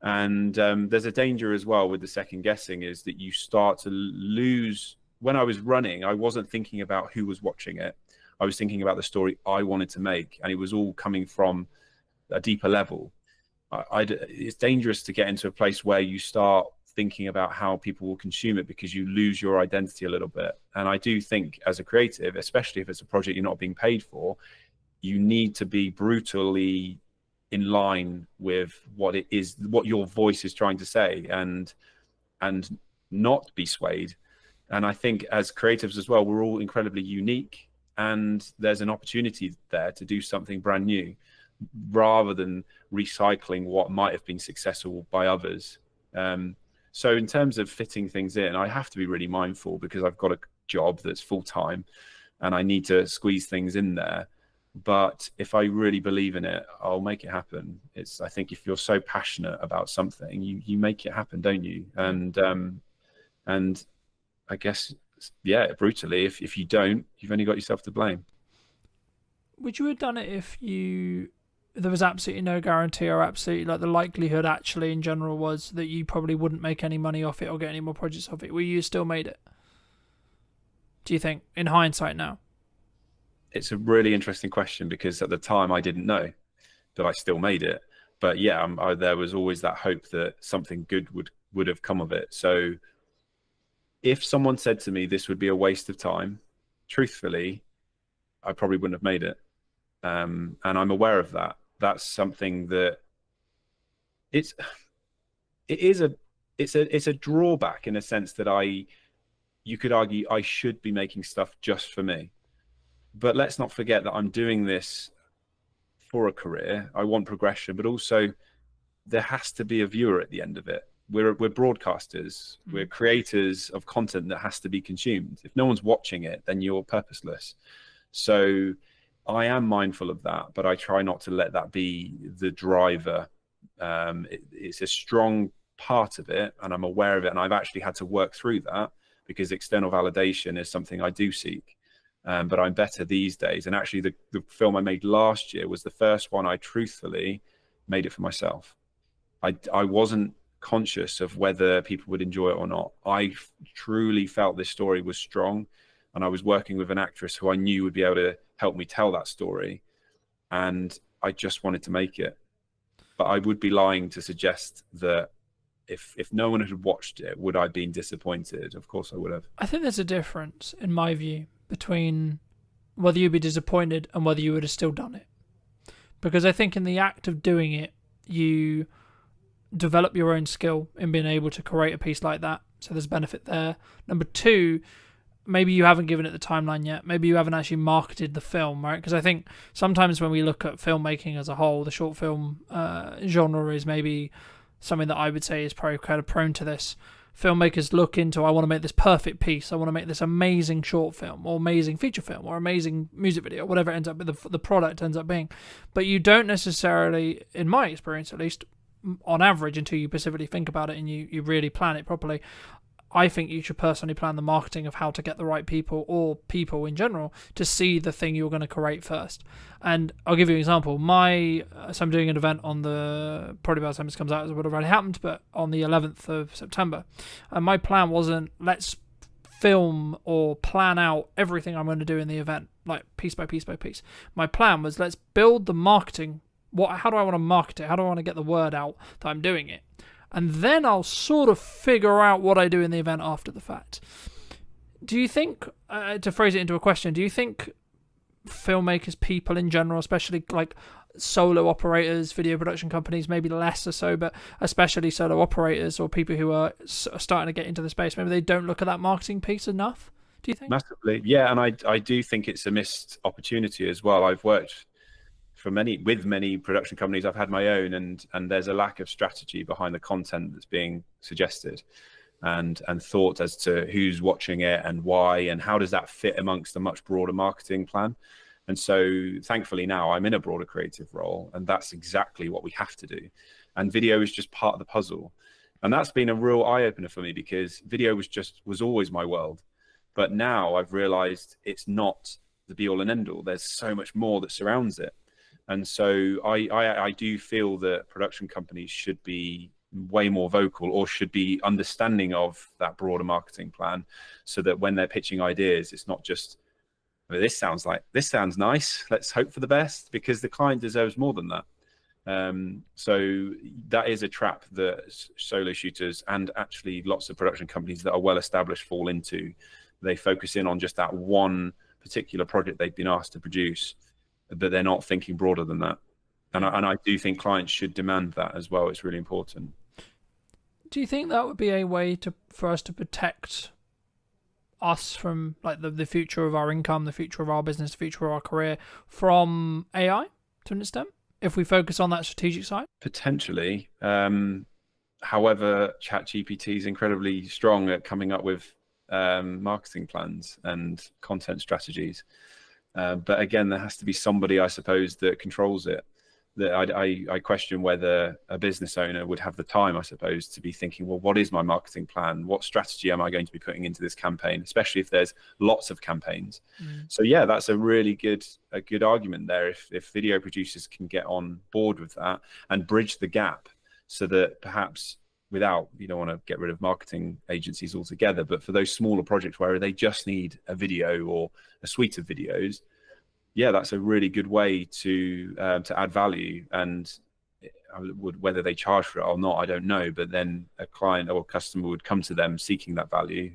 And there's a danger as well with the second guessing, is that you start to lose. When I was running, I wasn't thinking about who was watching it. I was thinking about the story I wanted to make, and it was all coming from a deeper level. It's dangerous to get into a place where you start thinking about how people will consume it, because you lose your identity a little bit. And I do think as a creative, especially if it's a project you're not being paid for, you need to be brutally in line with what it is, what your voice is trying to say, and not be swayed. And I think as creatives as well, we're all incredibly unique, and there's an opportunity there to do something brand new, rather than recycling what might have been successful by others. So in terms of fitting things in, I have to be really mindful, because I've got a job that's full-time and I need to squeeze things in there. But if I really believe in it, I'll make it happen. I think if you're so passionate about something, you make it happen, don't you? And I guess, yeah, brutally, if you don't, you've only got yourself to blame. Would you have done it if there was absolutely no guarantee, or absolutely like the likelihood actually in general was that you probably wouldn't make any money off it or get any more projects off it? Would you still made it? Do you think, in hindsight now? It's a really interesting question, because at the time I didn't know, but I still made it. But yeah, there was always that hope that something good would have come of it. So if someone said to me this would be a waste of time, truthfully, I probably wouldn't have made it. And I'm aware of that. That's something that it's a drawback, in a sense that you could argue I should be making stuff just for me. But let's not forget that I'm doing this for a career. I want progression, but also there has to be a viewer at the end of it. We're broadcasters. We're creators of content that has to be consumed. If no one's watching it, then you're purposeless. So I am mindful of that, but I try not to let that be the driver. It's a strong part of it, and I'm aware of it, and I've actually had to work through that, because external validation is something I do seek. But I'm better these days. And actually, the film I made last year was the first one I truthfully made it for myself. I wasn't conscious of whether people would enjoy it or not. I truly felt this story was strong, and I was working with an actress who I knew would be able to help me tell that story, and I just wanted to make it. But I would be lying to suggest that if no one had watched it, would I have been disappointed? Of course I would have. I think there's a difference, in my view, between whether you'd be disappointed and whether you would have still done it. Because I think in the act of doing it, you develop your own skill in being able to create a piece like that. So there's benefit there. Number two, maybe you haven't given it the timeline yet. Maybe you haven't actually marketed the film, right? Because I think sometimes when we look at filmmaking as a whole, the short film genre is maybe something that I would say is probably kind of prone to this. filmmakers look into, I want to make this perfect piece, I want to make this amazing short film or amazing feature film or amazing music video, whatever it ends up the product ends up being. But you don't necessarily, in my experience at least, on average, until you specifically think about it and you really plan it properly, I think you should personally plan the marketing of how to get the right people, or people in general, to see the thing you're going to create first. And I'll give you an example. So I'm doing an event on probably by the time this comes out it would have already happened, but on the 11th of September. And my plan wasn't, let's film or plan out everything I'm going to do in the event, like piece by piece by piece. My plan was, let's build the marketing. How do I want to market it? How do I want to get the word out that I'm doing it? And then I'll sort of figure out what I do in the event after the fact. Do you think, to phrase it into a question, do you think filmmakers, people in general, especially like solo operators, video production companies, maybe less or so, but especially solo operators or people who are starting to get into the space, maybe they don't look at that marketing piece enough? Do you think? Massively, yeah. And I do think it's a missed opportunity as well. I've worked with many production companies. I've had my own, and there's a lack of strategy behind the content that's being suggested, and thought as to who's watching it and why, and how does that fit amongst a much broader marketing plan. And so thankfully now I'm in a broader creative role, and that's exactly what we have to do. And video is just part of the puzzle. And that's been a real eye-opener for me, because video was always my world. But now I've realized it's not the be-all and end-all. There's so much more that surrounds it. And so I do feel that production companies should be way more vocal, or should be understanding of that broader marketing plan, so that when they're pitching ideas, it's not just, this sounds nice, let's hope for the best, because the client deserves more than that. So that is a trap that solo shooters, and actually lots of production companies that are well established, fall into. They focus in on just that one particular project they've been asked to produce, but they're not thinking broader than that. And I do think clients should demand that as well. It's really important. Do you think that would be a way for us to protect us from like the future of our income, the future of our business, the future of our career from AI to an extent, if we focus on that strategic side? Potentially. However, ChatGPT is incredibly strong at coming up with marketing plans and content strategies. But again, there has to be somebody, I suppose, that controls it. That I question whether a business owner would have the time, I suppose, to be thinking, well, what is my marketing plan? What strategy am I going to be putting into this campaign, especially if there's lots of campaigns? So yeah, that's a really good argument there. If video producers can get on board with that and bridge the gap, so that perhaps you don't want to get rid of marketing agencies altogether, but for those smaller projects where they just need a video or a suite of videos, yeah, that's a really good way to add value. And whether they charge for it or not, I don't know. But then a client or a customer would come to them seeking that value.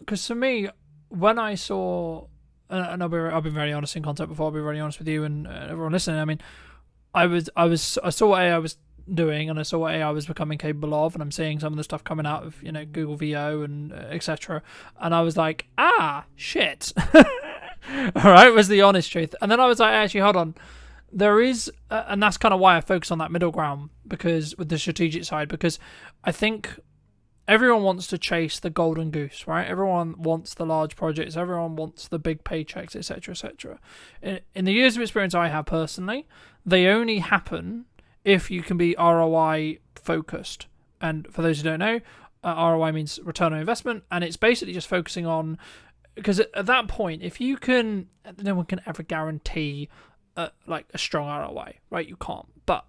Because for me, when I saw, and I've been very honest in content before, I'll be very honest with you and everyone listening. I mean, I saw what AI was doing, and I saw what AI was becoming capable of, and I'm seeing some of the stuff coming out of Google VO and etc. And I was like, shit. All right, was the honest truth. And then I was like, actually, hold on. There is, and that's kind of why I focus on that middle ground, because with the strategic side, because I think everyone wants to chase the golden goose, right? Everyone wants the large projects. Everyone wants the big paychecks, etc., etc. In the years of experience I have personally, they only happen if you can be ROI focused. And for those who don't know, ROI means return on investment, and it's basically just focusing on, because at that point, if you can, no one can ever guarantee like a strong ROI, right? You can't. But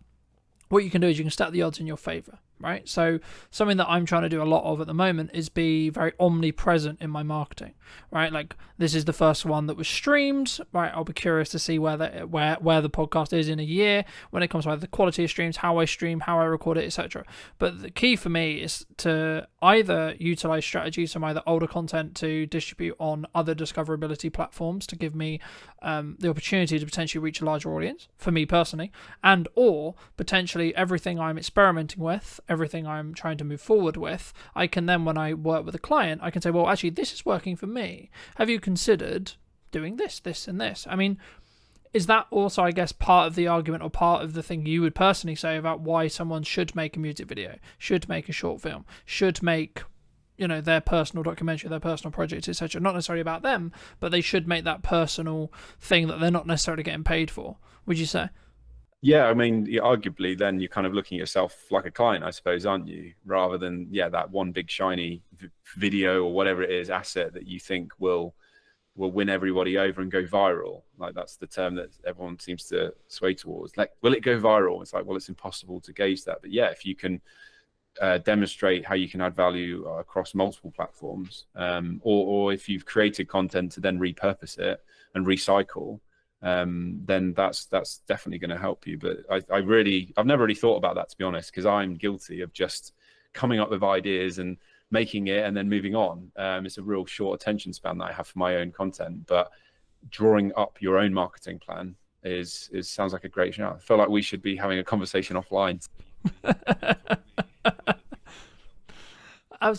what you can do is you can stack the odds in your favor, right? So something that I'm trying to do a lot of at the moment is be very omnipresent in my marketing, right? Like, this is the first one that was streamed, right? I'll be curious to see where the podcast is in a year when it comes to the quality of streams, how I stream, how I record it, etc. But the key for me is to either utilize strategies from either older content to distribute on other discoverability platforms to give me the opportunity to potentially reach a larger audience, for me personally, and or potentially everything I'm experimenting with, everything I'm trying to move forward with, I can then, when I work with a client, I can say, well, actually, this is working for me. Have you considered doing this, this, and this? I mean, is that also, I guess, part of the argument or part of the thing you would personally say about why someone should make a music video, should make a short film, should make, you know, their personal documentary, their personal project, etc.? Not necessarily about them, but they should make that personal thing that they're not necessarily getting paid for, would you say? Yeah, I mean, arguably, then you're kind of looking at yourself like a client, I suppose, aren't you? Rather than, that one big shiny video or whatever it is, asset that you think will win everybody over and go viral. Like, that's the term that everyone seems to sway towards. Like, will it go viral? It's like, well, it's impossible to gauge that. But yeah, if you can demonstrate how you can add value across multiple platforms, or if you've created content to then repurpose it and recycle, then that's definitely going to help you. But I've never really thought about that, to be honest, because I'm guilty of just coming up with ideas and making it and then moving on. It's a real short attention span that I have for my own content, but drawing up your own marketing plan sounds like a great shout. I feel like we should be having a conversation offline. I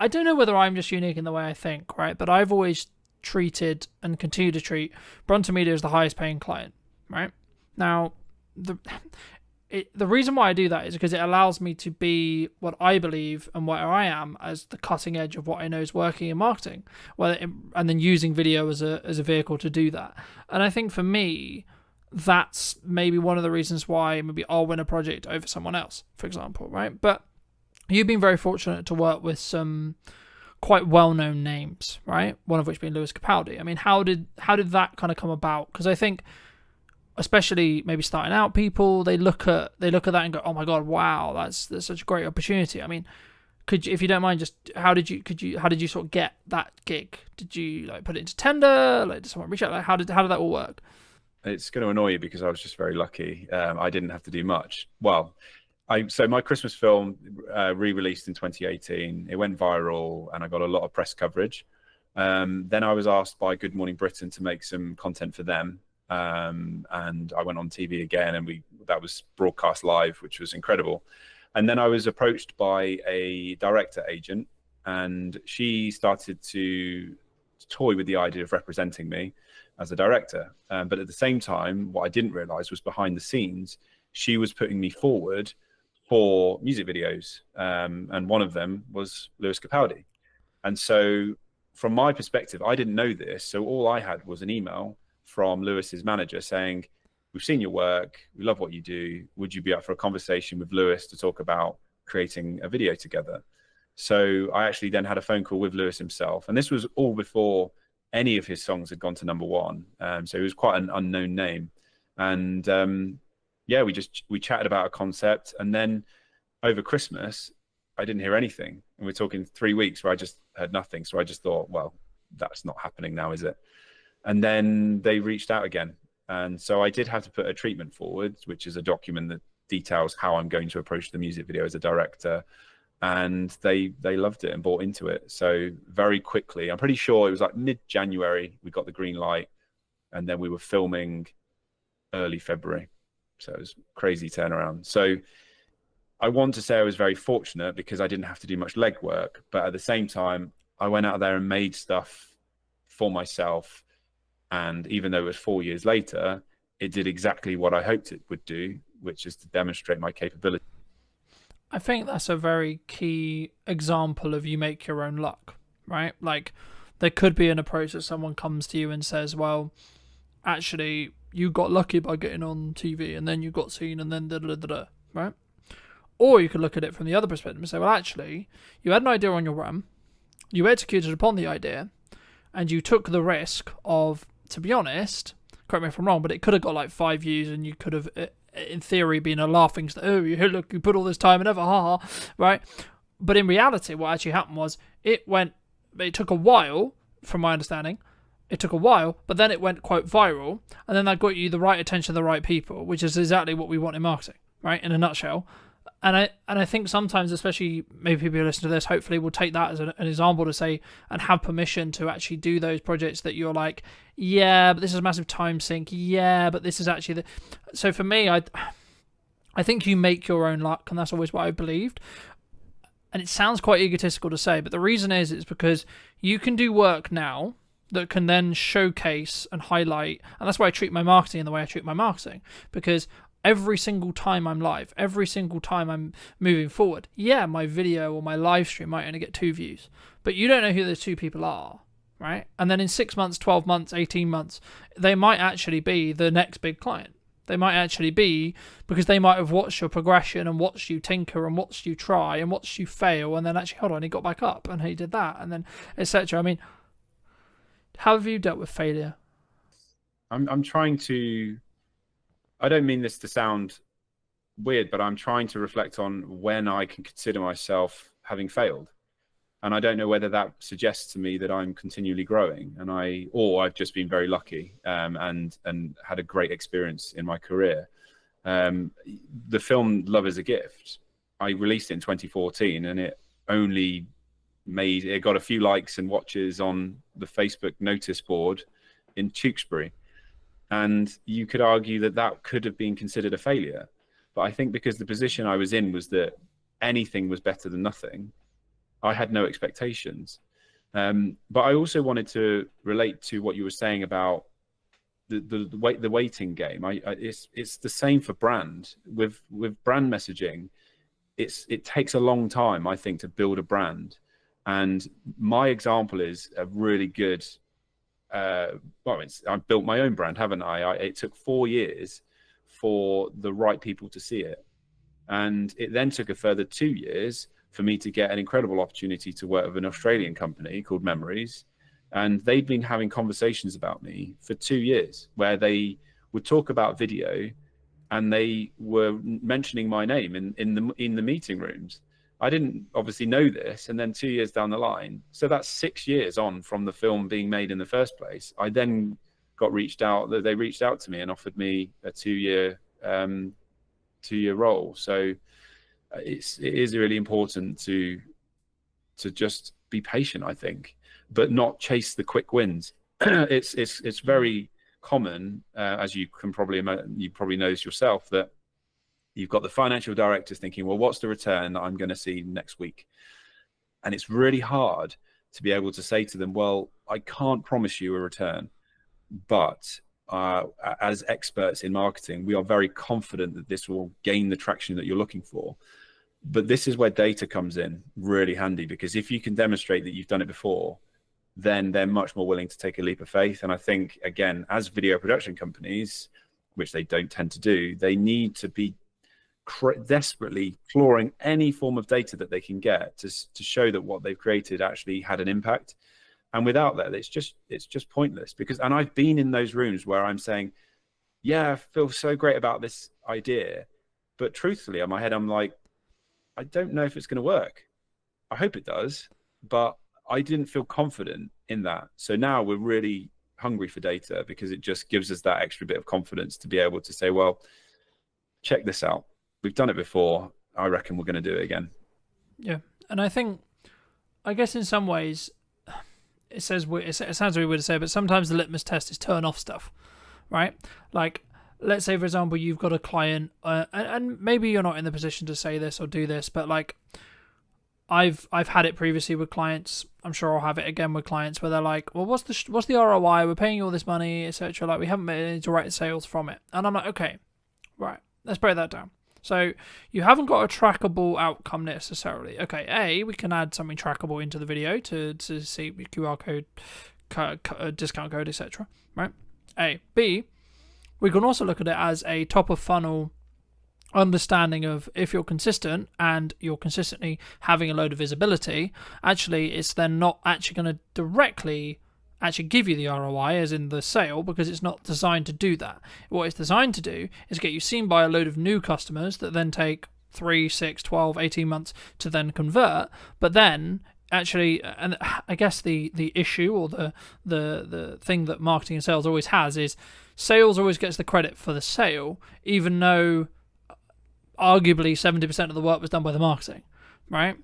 don't know whether I'm just unique in the way I think, right? But I've always treated and continue to treat Brunton Media as the highest paying client, right? Now, the reason why I do that is because it allows me to be what I believe and where I am as the cutting edge of what I know is working in marketing, and then using video as a vehicle to do that. And I think for me, that's maybe one of the reasons why maybe I'll win a project over someone else, for example, right? But you've been very fortunate to work with some quite well-known names, right? One of which being Lewis Capaldi. I mean, how did that kind of come about? Because I think, especially maybe starting out people, they look at that and go, oh my god, wow, that's such a great opportunity. I mean, if you don't mind, just how did you sort of get that gig? Did you like put it into tender? Like, did someone reach out? Like, how did that all work? It's going to annoy you because I was just very lucky. I didn't have to do much. Well, so my Christmas film re-released in 2018. It went viral and I got a lot of press coverage. Then I was asked by Good Morning Britain to make some content for them. And I went on TV again, and that was broadcast live, which was incredible. And then I was approached by a director agent, and she started to toy with the idea of representing me as a director. But at the same time, what I didn't realize was behind the scenes, she was putting me forward for music videos. And one of them was Lewis Capaldi. And so from my perspective, I didn't know this. So all I had was an email from Lewis's manager saying, we've seen your work, we love what you do, would you be up for a conversation with Lewis to talk about creating a video together? So I actually then had a phone call with Lewis himself, and this was all before any of his songs had gone to #1. So he was quite an unknown name. And we chatted about a concept, and then over Christmas I didn't hear anything, and we're talking 3 weeks where I just heard nothing. So I just thought, well, that's not happening now, is it? And then they reached out again. And so I did have to put a treatment forward, which is a document that details how I'm going to approach the music video as a director. And they loved it and bought into it. So very quickly, I'm pretty sure it was like mid-January, we got the green light, and then we were filming early February. So it was crazy turnaround. So I want to say I was very fortunate because I didn't have to do much legwork, but at the same time, I went out there and made stuff for myself. And even though it was 4 years later, it did exactly what I hoped it would do, which is to demonstrate my capability. I think that's a very key example of you make your own luck, right? Like, there could be an approach that someone comes to you and says, well, actually, you got lucky by getting on TV, and then you got seen, and then da-da-da-da, right? Or you could look at it from the other perspective and say, well, actually, you had an idea on your run, you executed upon the idea, and you took the risk of, to be honest, correct me if I'm wrong, but it could have got like 5 views, and you could have, in theory, been a laughing stock. Oh, look, you put all this time and ever, ha ha, right? But in reality, what actually happened was it took a while, from my understanding, but then it went quite viral, and then that got you the right attention of the right people, which is exactly what we want in marketing, right? In a nutshell. And I think sometimes, especially maybe people who listen to this, hopefully will take that as an example to say, and have permission to actually do those projects that you're like, yeah, but this is a massive time sink. Yeah, but this is actually So for me, I think you make your own luck, and that's always what I believed. And it sounds quite egotistical to say, but the reason is because you can do work now that can then showcase and highlight. And that's why I treat my marketing in the way I treat my marketing, because every single time I'm live, every single time I'm moving forward, yeah, my video or my live stream might only get 2 views, but you don't know who those 2 people are, right? And then in 6 months, 12 months, 18 months, they might actually be the next big client. They might actually be, because they might have watched your progression and watched you tinker and watched you try and watched you fail, and then actually, hold on, he got back up and he did that, and then etc. I mean, how have you dealt with failure? I'm trying to, I don't mean this to sound weird, but I'm trying to reflect on when I can consider myself having failed. And I don't know whether that suggests to me that I'm continually growing, or I've just been very lucky and had a great experience in my career. The film Love is a Gift, I released it in 2014, and it got a few likes and watches on the Facebook notice board in Tewkesbury. And you could argue that that could have been considered a failure. But I think because the position I was in was that anything was better than nothing, I had no expectations. But I also wanted to relate to what you were saying about the waiting game. It's the same for brand. With brand messaging, it takes a long time, I think, to build a brand. And my example is a really good. I've built my own brand, haven't I? It took 4 years for the right people to see it, and it then took a further 2 years for me to get an incredible opportunity to work with an Australian company called Memories. And they'd been having conversations about me for 2 years where they would talk about video and they were mentioning my name in the meeting rooms. I didn't obviously know this. And then 2 years down the line, so that's 6 years on from the film being made in the first place, I then got they reached out to me and offered me a 2-year role. So it is really important to just be patient, I think, but not chase the quick wins. It's very common, as you probably know this yourself, that you've got the financial directors thinking, well, what's the return that I'm going to see next week? And it's really hard to be able to say to them, well, I can't promise you a return, but as experts in marketing, we are very confident that this will gain the traction that you're looking for. But this is where data comes in really handy, because if you can demonstrate that you've done it before, then they're much more willing to take a leap of faith. And I think, again, as video production companies, which they don't tend to do, they need to be desperately clawing any form of data that they can get to show that what they've created actually had an impact. And without that, it's just pointless. And I've been in those rooms where I'm saying, yeah, I feel so great about this idea, but truthfully, in my head, I'm like, I don't know if it's going to work. I hope it does, but I didn't feel confident in that. So now we're really hungry for data, because it just gives us that extra bit of confidence to be able to say, well, check this out. We've done it before. I reckon we're going to do it again. Yeah. And I guess in some ways, it sounds really weird to say, but sometimes the litmus test is turn off stuff, right? Like, let's say, for example, you've got a client, and maybe you're not in the position to say this or do this, but like, I've had it previously with clients. I'm sure I'll have it again with clients where they're like, well, what's the ROI? We're paying you all this money, etc. Like, we haven't made any direct sales from it. And I'm like, okay, right, let's break that down. So you haven't got a trackable outcome necessarily. Okay, we can add something trackable into the video to see QR code, discount code, etc. Right? B, we can also look at it as a top of funnel understanding of, if you're consistent and you're consistently having a load of visibility, actually it's then not actually going to directly actually give you the ROI as in the sale, because it's not designed to do that. What it's designed to do is get you seen by a load of new customers that then take 3, 6, 12, 18 months to then convert. But then actually, and I guess the issue or the thing that marketing and sales always has is sales always gets the credit for the sale, even though arguably 70% of the work was done by the marketing, right?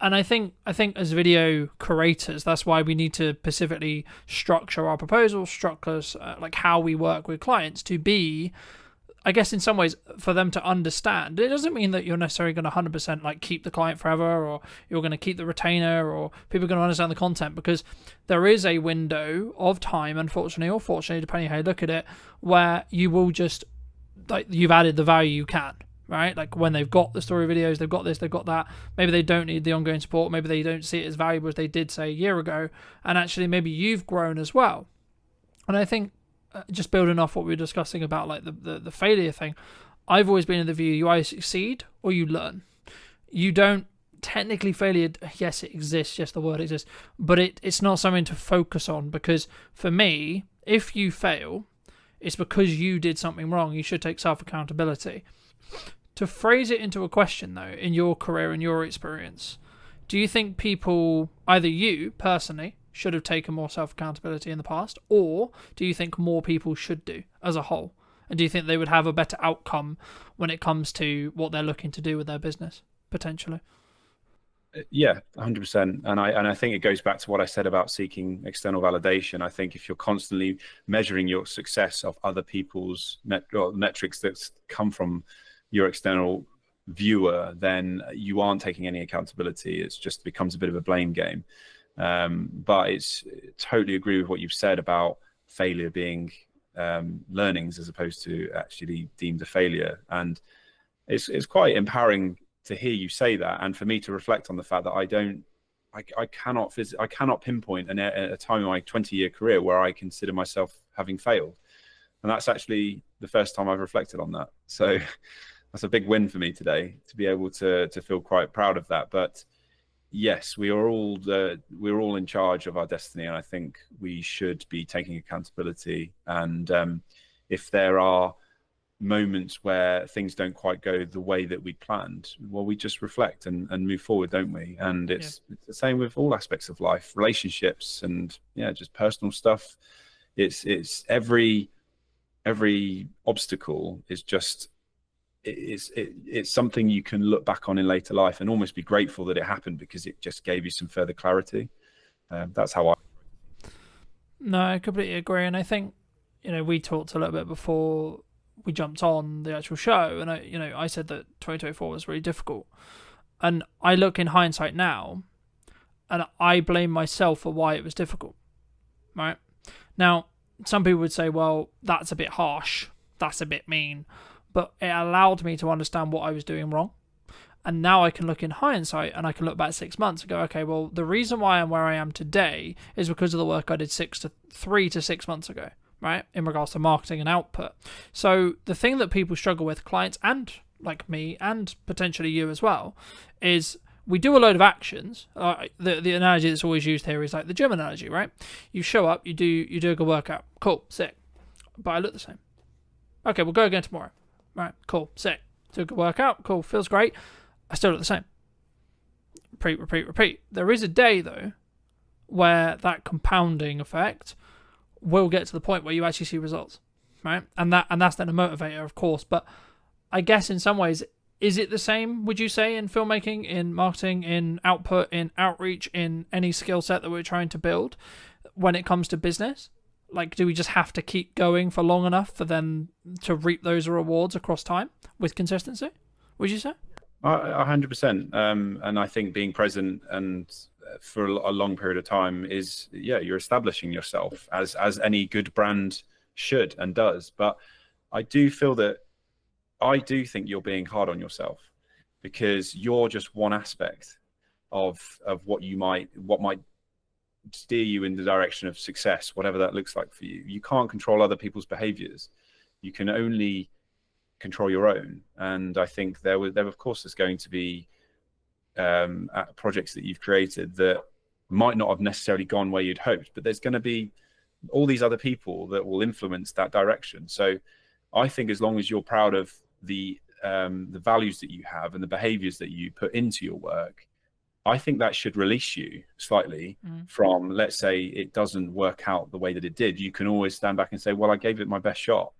And I think as video creators, that's why we need to specifically structure our proposals, structure like how we work with clients to be, I guess in some ways for them to understand, it doesn't mean that you're necessarily going to 100% like keep the client forever, or you're going to keep the retainer, or people are going to understand the content, because there is a window of time, unfortunately or fortunately, depending on how you look at it, where you will just, like, you've added the value you can, right? Like when they've got the story videos, they've got this, they've got that, maybe they don't need the ongoing support, maybe they don't see it as valuable as they did say a year ago, and actually maybe you've grown as well. And I think just building off what we were discussing about like the failure thing, I've always been in the view you either succeed or you learn. You don't technically failure, yes it exists, yes the word exists, but it's not something to focus on, because for me, if you fail, it's because you did something wrong. You should take self-accountability. To phrase it into a question though, in your career and your experience, do you think people, either you personally should have taken more self-accountability in the past, or do you think more people should do as a whole? And do you think they would have a better outcome when it comes to what they're looking to do with their business, potentially? Yeah, 100%. And I think it goes back to what I said about seeking external validation. I think if you're constantly measuring your success of other people's metrics that come from your external viewer, then you aren't taking any accountability. It just becomes a bit of a blame game. But it's totally agree with what you've said about failure being learnings as opposed to actually deemed a failure. And it's quite empowering to hear you say that, and for me to reflect on the fact that I cannot pinpoint a time in my 20-year career where I consider myself having failed. And that's actually the first time I've reflected on that. So that's a big win for me today, to be able to feel quite proud of that. But yes, we're all in charge of our destiny, and I think we should be taking accountability. And if there are moments where things don't quite go the way that we planned, well, we just reflect and move forward, don't we? And it's the same with all aspects of life, relationships, and just personal stuff. It's every obstacle is just it's something you can look back on in later life and almost be grateful that it happened, because it just gave you some further clarity. That's how No, I completely agree. And I think, we talked a little bit before we jumped on the actual show, and I said that 2024 was really difficult. And I look in hindsight now, and I blame myself for why it was difficult, right? Now, some people would say, well, that's a bit harsh, that's a bit mean, but it allowed me to understand what I was doing wrong. And now I can look in hindsight and I can look back 6 months and go, okay, well, the reason why I'm where I am today is because of the work I did 3 to 6 months ago, right? In regards to marketing and output. So the thing that people struggle with, clients and like me and potentially you as well, is we do a load of actions. The analogy that's always used here is like the gym analogy, right? You show up, you do a good workout. Cool, sick. But I look the same. Okay, we'll go again tomorrow. Right, cool, sick. Do a good workout. Cool, feels great. I still look the same. Repeat. There is a day, though, where that compounding effect will get to the point where you actually see results, right? And that's then a motivator, of course. But I guess in some ways, is it the same, would you say, in filmmaking, in marketing, in output, in outreach, in any skill set that we're trying to build when it comes to business? Like, do we just have to keep going for long enough for them to reap those rewards across time with consistency, would you say? 100%. And I think being present and for a long period of time is, you're establishing yourself as any good brand should and does. But I do think you're being hard on yourself, because you're just one aspect of what might steer you in the direction of success, whatever that looks like for you. You can't control other people's behaviors. You can only control your own. And I think there of course there's going to be projects that you've created that might not have necessarily gone where you'd hoped, but there's going to be all these other people that will influence that direction. So I think as long as you're proud of the values that you have and the behaviors that you put into your work, I think that should release you slightly from, let's say it doesn't work out the way that it did. You can always stand back and say, well, I gave it my best shot,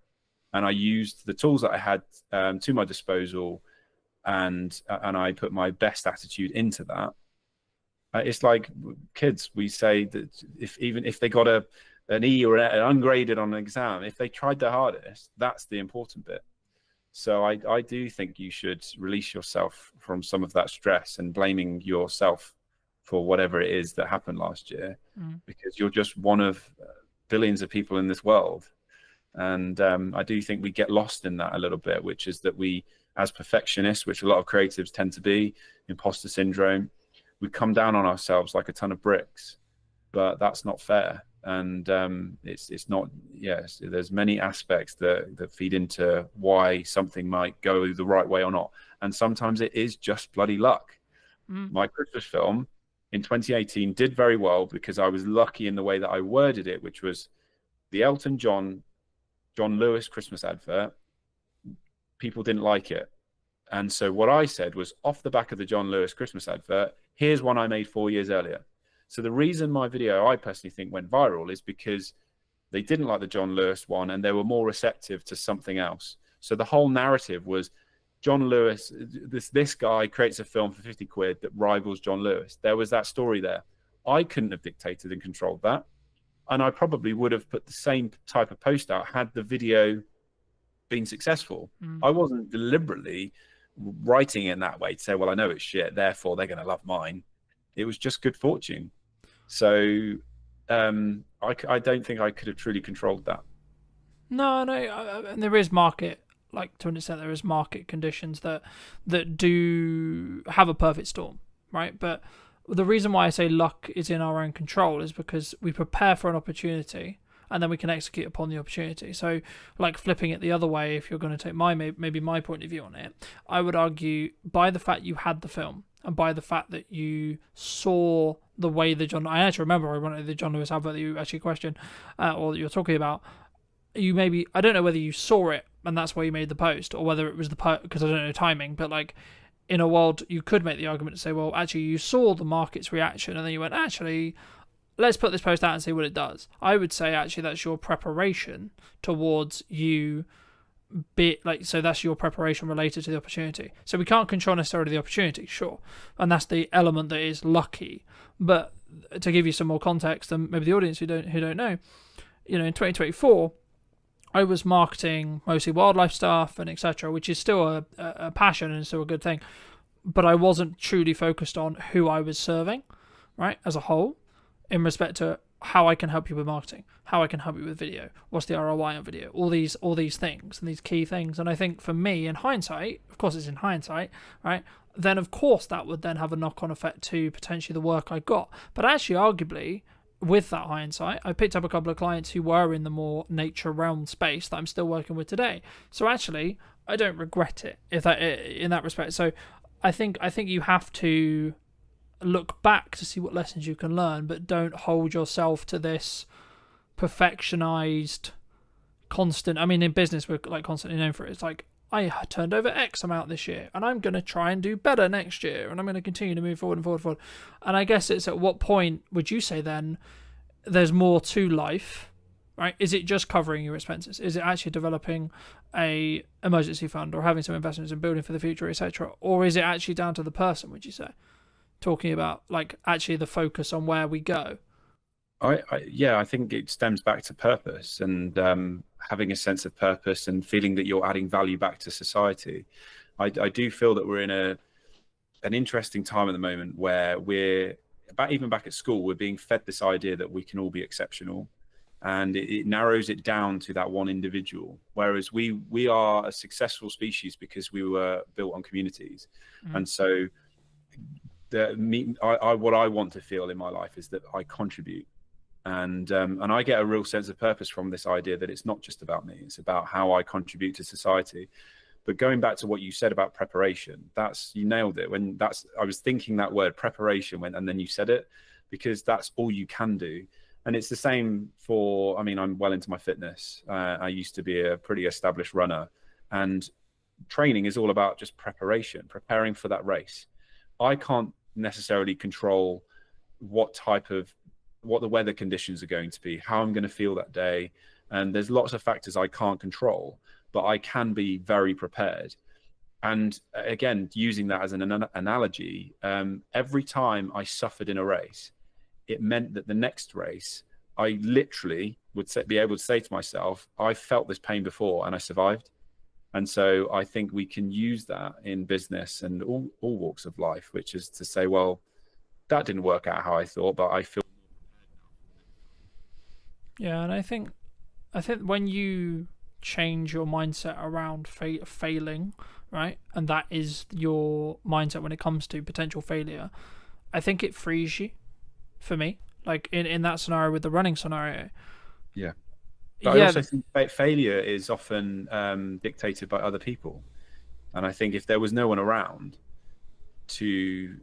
and I used the tools that I had to my disposal, and I put my best attitude into that. It's like kids, we say that if they got an E or an ungraded on an exam, if they tried their hardest, that's the important bit. So I do think you should release yourself from some of that stress and blaming yourself for whatever it is that happened last year, because you're just one of billions of people in this world. And I do think we get lost in that a little bit, which is that we, as perfectionists, which a lot of creatives tend to be, imposter syndrome, we come down on ourselves like a ton of bricks, but that's not fair. And it's not, yes, there's many aspects that feed into why something might go the right way or not. And sometimes it is just bloody luck. My Christmas film in 2018 did very well because I was lucky in the way that I worded it, which was the Elton John Lewis Christmas advert. People didn't like it. And so what I said was, off the back of the John Lewis Christmas advert, here's one I made 4 years earlier. So the reason my video, I personally think, went viral is because they didn't like the John Lewis one and they were more receptive to something else. So the whole narrative was John Lewis, this guy creates a film for 50 quid that rivals John Lewis. There was that story there. I couldn't have dictated and controlled that. And I probably would have put the same type of post out had the video been successful. I wasn't deliberately writing in that way to say, well, I know it's shit, therefore they're going to love mine. It was just good fortune. So I don't think I could have truly controlled that. No, and there is market, like to an extent, there is market conditions that do have a perfect storm, right? But the reason why I say luck is in our own control is because we prepare for an opportunity and then we can execute upon the opportunity. So, like flipping it the other way, if you're going to take maybe my point of view on it, I would argue by the fact you had the film and by the fact that you saw the way I actually remember the John Lewis advert that you actually questioned or that you're talking about. You maybe, I don't know whether you saw it and that's why you made the post, or whether it was because I don't know timing, but like in a world you could make the argument to say, well, actually you saw the market's reaction and then you went, actually, let's put this post out and see what it does. I would say actually that's your preparation towards you so that's your preparation related to the opportunity. So we can't control necessarily the opportunity, sure, and that's the element that is lucky. But to give you some more context, and maybe the audience who don't know, in 2024, I was marketing mostly wildlife stuff and etc., which is still a passion and still a good thing. But I wasn't truly focused on who I was serving, right, as a whole, in respect to how I can help you with marketing, how I can help you with video, what's the ROI on video, all these things and these key things. And I think for me, in hindsight, of course it's in hindsight, right, then of course that would then have a knock-on effect to potentially the work I got. But actually, arguably, with that hindsight, I picked up a couple of clients who were in the more nature realm space that I'm still working with today. So actually, I don't regret it in that respect. So I think you have to look back to see what lessons you can learn, but don't hold yourself to this perfectionized constant. I mean, in business we're like constantly known for it. It's like, I turned over X amount this year and I'm going to try and do better next year and I'm going to continue to move forward and forward. And I guess it's at what point would you say then there's more to life, right? Is it just covering your expenses? Is it actually developing a emergency fund or having some investments in building for the future, etc.? Or is it actually down to the person, would you say? Talking about like actually the focus on where we go. I think it stems back to purpose and having a sense of purpose and feeling that you're adding value back to society. I do feel that we're in an interesting time at the moment where even back at school, we're being fed this idea that we can all be exceptional, and it narrows it down to that one individual. Whereas we are a successful species because we were built on communities, and so what I want to feel in my life is that I contribute. And I get a real sense of purpose from this idea that it's not just about me, it's about how I contribute to society. But going back to what you said about preparation, you nailed it. I was thinking that word preparation and then you said it, because that's all you can do. And it's the same I'm well into my fitness. I used to be a pretty established runner, and training is all about just preparing for that race. I can't necessarily control what the weather conditions are going to be, how I'm going to feel that day. And there's lots of factors I can't control, but I can be very prepared. And again, using that as an analogy, every time I suffered in a race, it meant that the next race, I literally would be able to say to myself, I felt this pain before and I survived. And so I think we can use that in business and all walks of life, which is to say, well, that didn't work out how I thought, but I feel. Yeah, and I think when you change your mindset around failing, right, and that is your mindset when it comes to potential failure, I think it frees you. For me, like in that scenario with the running scenario. Yeah. But I also think failure is often dictated by other people, and I think if there was no one around to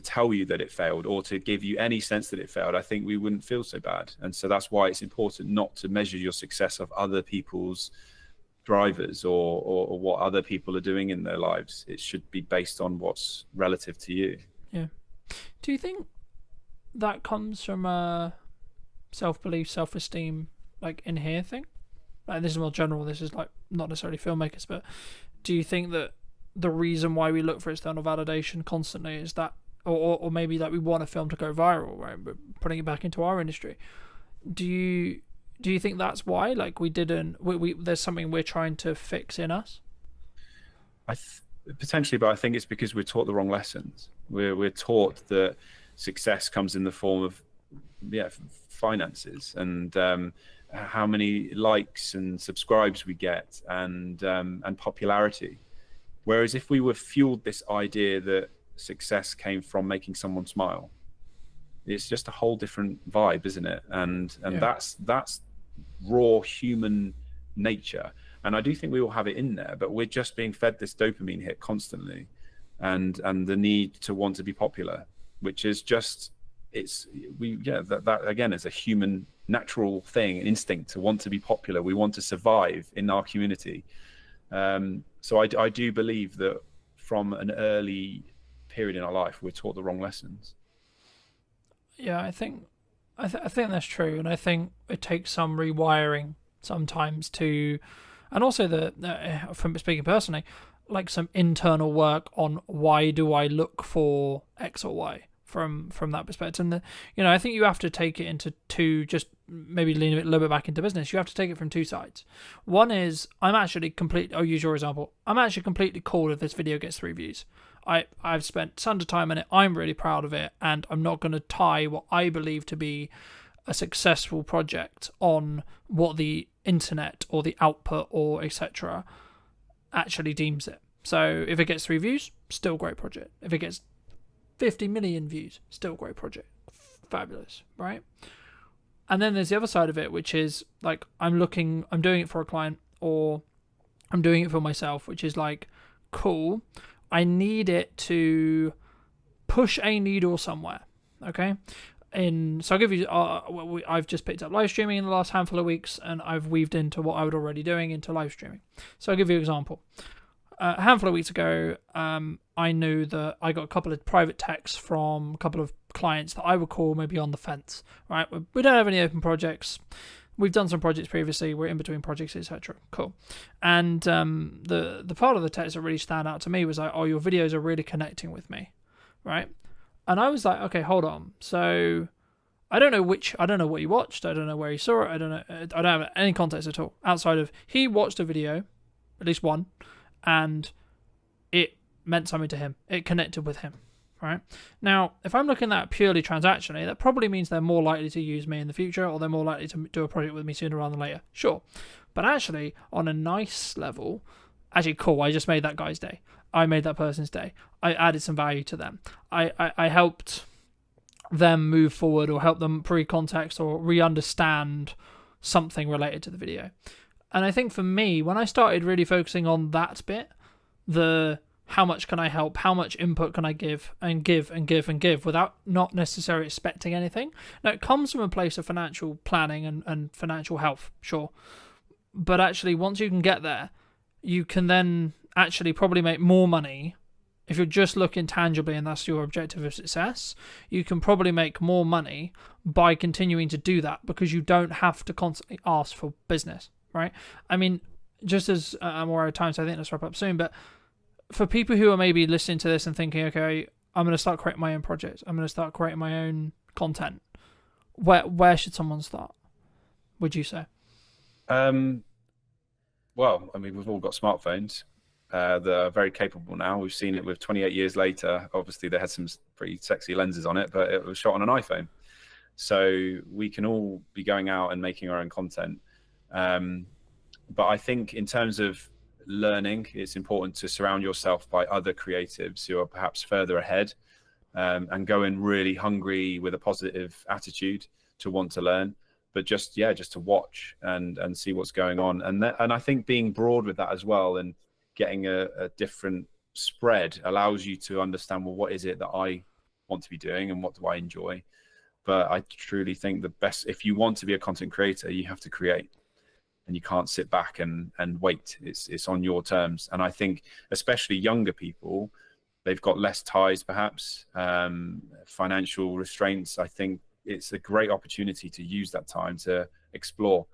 tell you that it failed or to give you any sense that it failed, I think we wouldn't feel so bad. And so that's why it's important not to measure your success of other people's drivers or what other people are doing in their lives. It should be based on what's relative to you. Yeah. Do you think that comes from a self-belief, self-esteem, like in here thing? Like, this is more general, this is like not necessarily filmmakers, but do you think that the reason why we look for external validation constantly is that, or maybe that we want a film to go viral, right, but putting it back into our industry, do you think that's why, like, we there's something we're trying to fix in us? Potentially, but I think it's because we're taught the wrong lessons. We're taught that success comes in the form of finances and how many likes and subscribes we get and popularity. Whereas if we were fueled this idea that success came from making someone smile, it's just a whole different vibe, isn't it? And that's raw human nature. And I do think we all have it in there, but we're just being fed this dopamine hit constantly, and the need to want to be popular, which is just that again is a human natural thing, an instinct to want to be popular. We want to survive in our community. So I do believe that from an early period in our life, we're taught the wrong lessons. Yeah, I think that's true, and I think it takes some rewiring sometimes to, and also from speaking personally, like some internal work on why do I look for X or Y from that perspective. And I think you have to take it into two, just maybe lean a little bit back into business. You have to take it from two sides. One is, I'll use your example. I'm actually completely cool if this video gets 3 views. I've spent tons of time in it. I'm really proud of it, and I'm not going to tie what I believe to be a successful project on what the internet or the output or etc. actually deems it. So if it gets 3 views, still great project. If it gets 50 million views, still great project. Fabulous, right? And then there's the other side of it, which is like I'm doing it for a client or I'm doing it for myself, which is like, cool, I need it to push a needle somewhere, okay? So I'll give you, I've just picked up live streaming in the last handful of weeks, and I've weaved into what I was already doing into live streaming. So I'll give you an example. A handful of weeks ago, I knew that I got a couple of private texts from a couple of clients that I would call maybe on the fence, right? We don't have any open projects. We've done some projects previously. We're in between projects, etc. Cool. And the part of the text that really stand out to me was like, oh, your videos are really connecting with me, right? And I was like, okay, hold on. So I don't know what he watched. I don't know where he saw it. I don't have any context at all outside of he watched a video, at least one, and it meant something to him. It connected with him, right? Now, if I'm looking at that purely transactionally, that probably means they're more likely to use me in the future, or they're more likely to do a project with me sooner rather than later. Sure. But actually, on a nice level, actually, cool, I just made that guy's day. I made that person's day. I added some value to them. I helped them move forward or help them pre-context or re-understand something related to the video. And I think for me, when I started really focusing on that bit, how much can I help, how much input can I give and give and give and give without not necessarily expecting anything. Now, it comes from a place of financial planning and financial health, sure. But actually, once you can get there, you can then actually probably make more money. If you're just looking tangibly and that's your objective of success, you can probably make more money by continuing to do that because you don't have to constantly ask for business, right? I mean, just as I'm aware of time, so I think let's wrap up soon, but for people who are maybe listening to this and thinking, okay, I'm going to start creating my own projects, I'm going to start creating my own content, where should someone start, would you say? Well, well, I mean, we've all got smartphones that are very capable now. We've seen it with 28 years later. Obviously, they had some pretty sexy lenses on it, but it was shot on an iPhone. So we can all be going out and making our own content. But I think in terms of learning, it's important to surround yourself by other creatives who are perhaps further ahead, and go in really hungry with a positive attitude to want to learn, but just to watch and see what's going on. And I think being broad with that as well, and getting a different spread, allows you to understand, well, what is it that I want to be doing and what do I enjoy? But I truly think the best, if you want to be a content creator, you have to create, and you can't sit back and wait. It's on your terms. And I think especially younger people, they've got less ties, perhaps, financial restraints. I think it's a great opportunity to use that time to explore.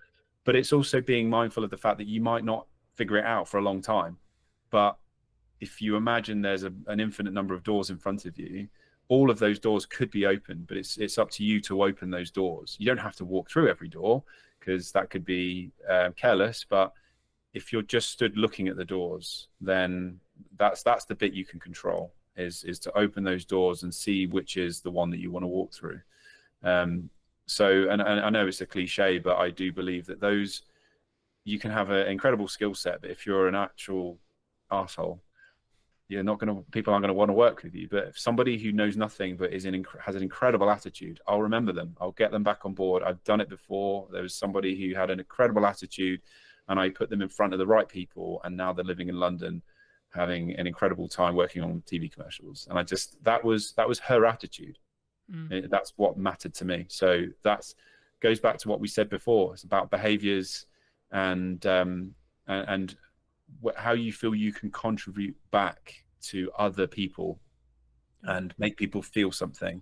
But it's also being mindful of the fact that you might not figure it out for a long time. But if you imagine there's an infinite number of doors in front of you, all of those doors could be open, but it's up to you to open those doors. You don't have to walk through every door, because that could be careless. But if you're just stood looking at the doors, then that's the bit you can control, is to open those doors and see which is the one that you want to walk through. So, and I know it's a cliche, but I do believe that those, you can have an incredible skill set, but if you're an actual arsehole, people aren't going to want to work with you. But if somebody who knows nothing but has an incredible attitude, I'll remember them. I'll get them back on board. I've done it before. There was somebody who had an incredible attitude, and I put them in front of the right people, and now they're living in London, having an incredible time working on TV commercials. And that was her attitude. That's what mattered to me. So that goes back to what we said before. It's about behaviors and how you feel you can contribute back to other people and make people feel something.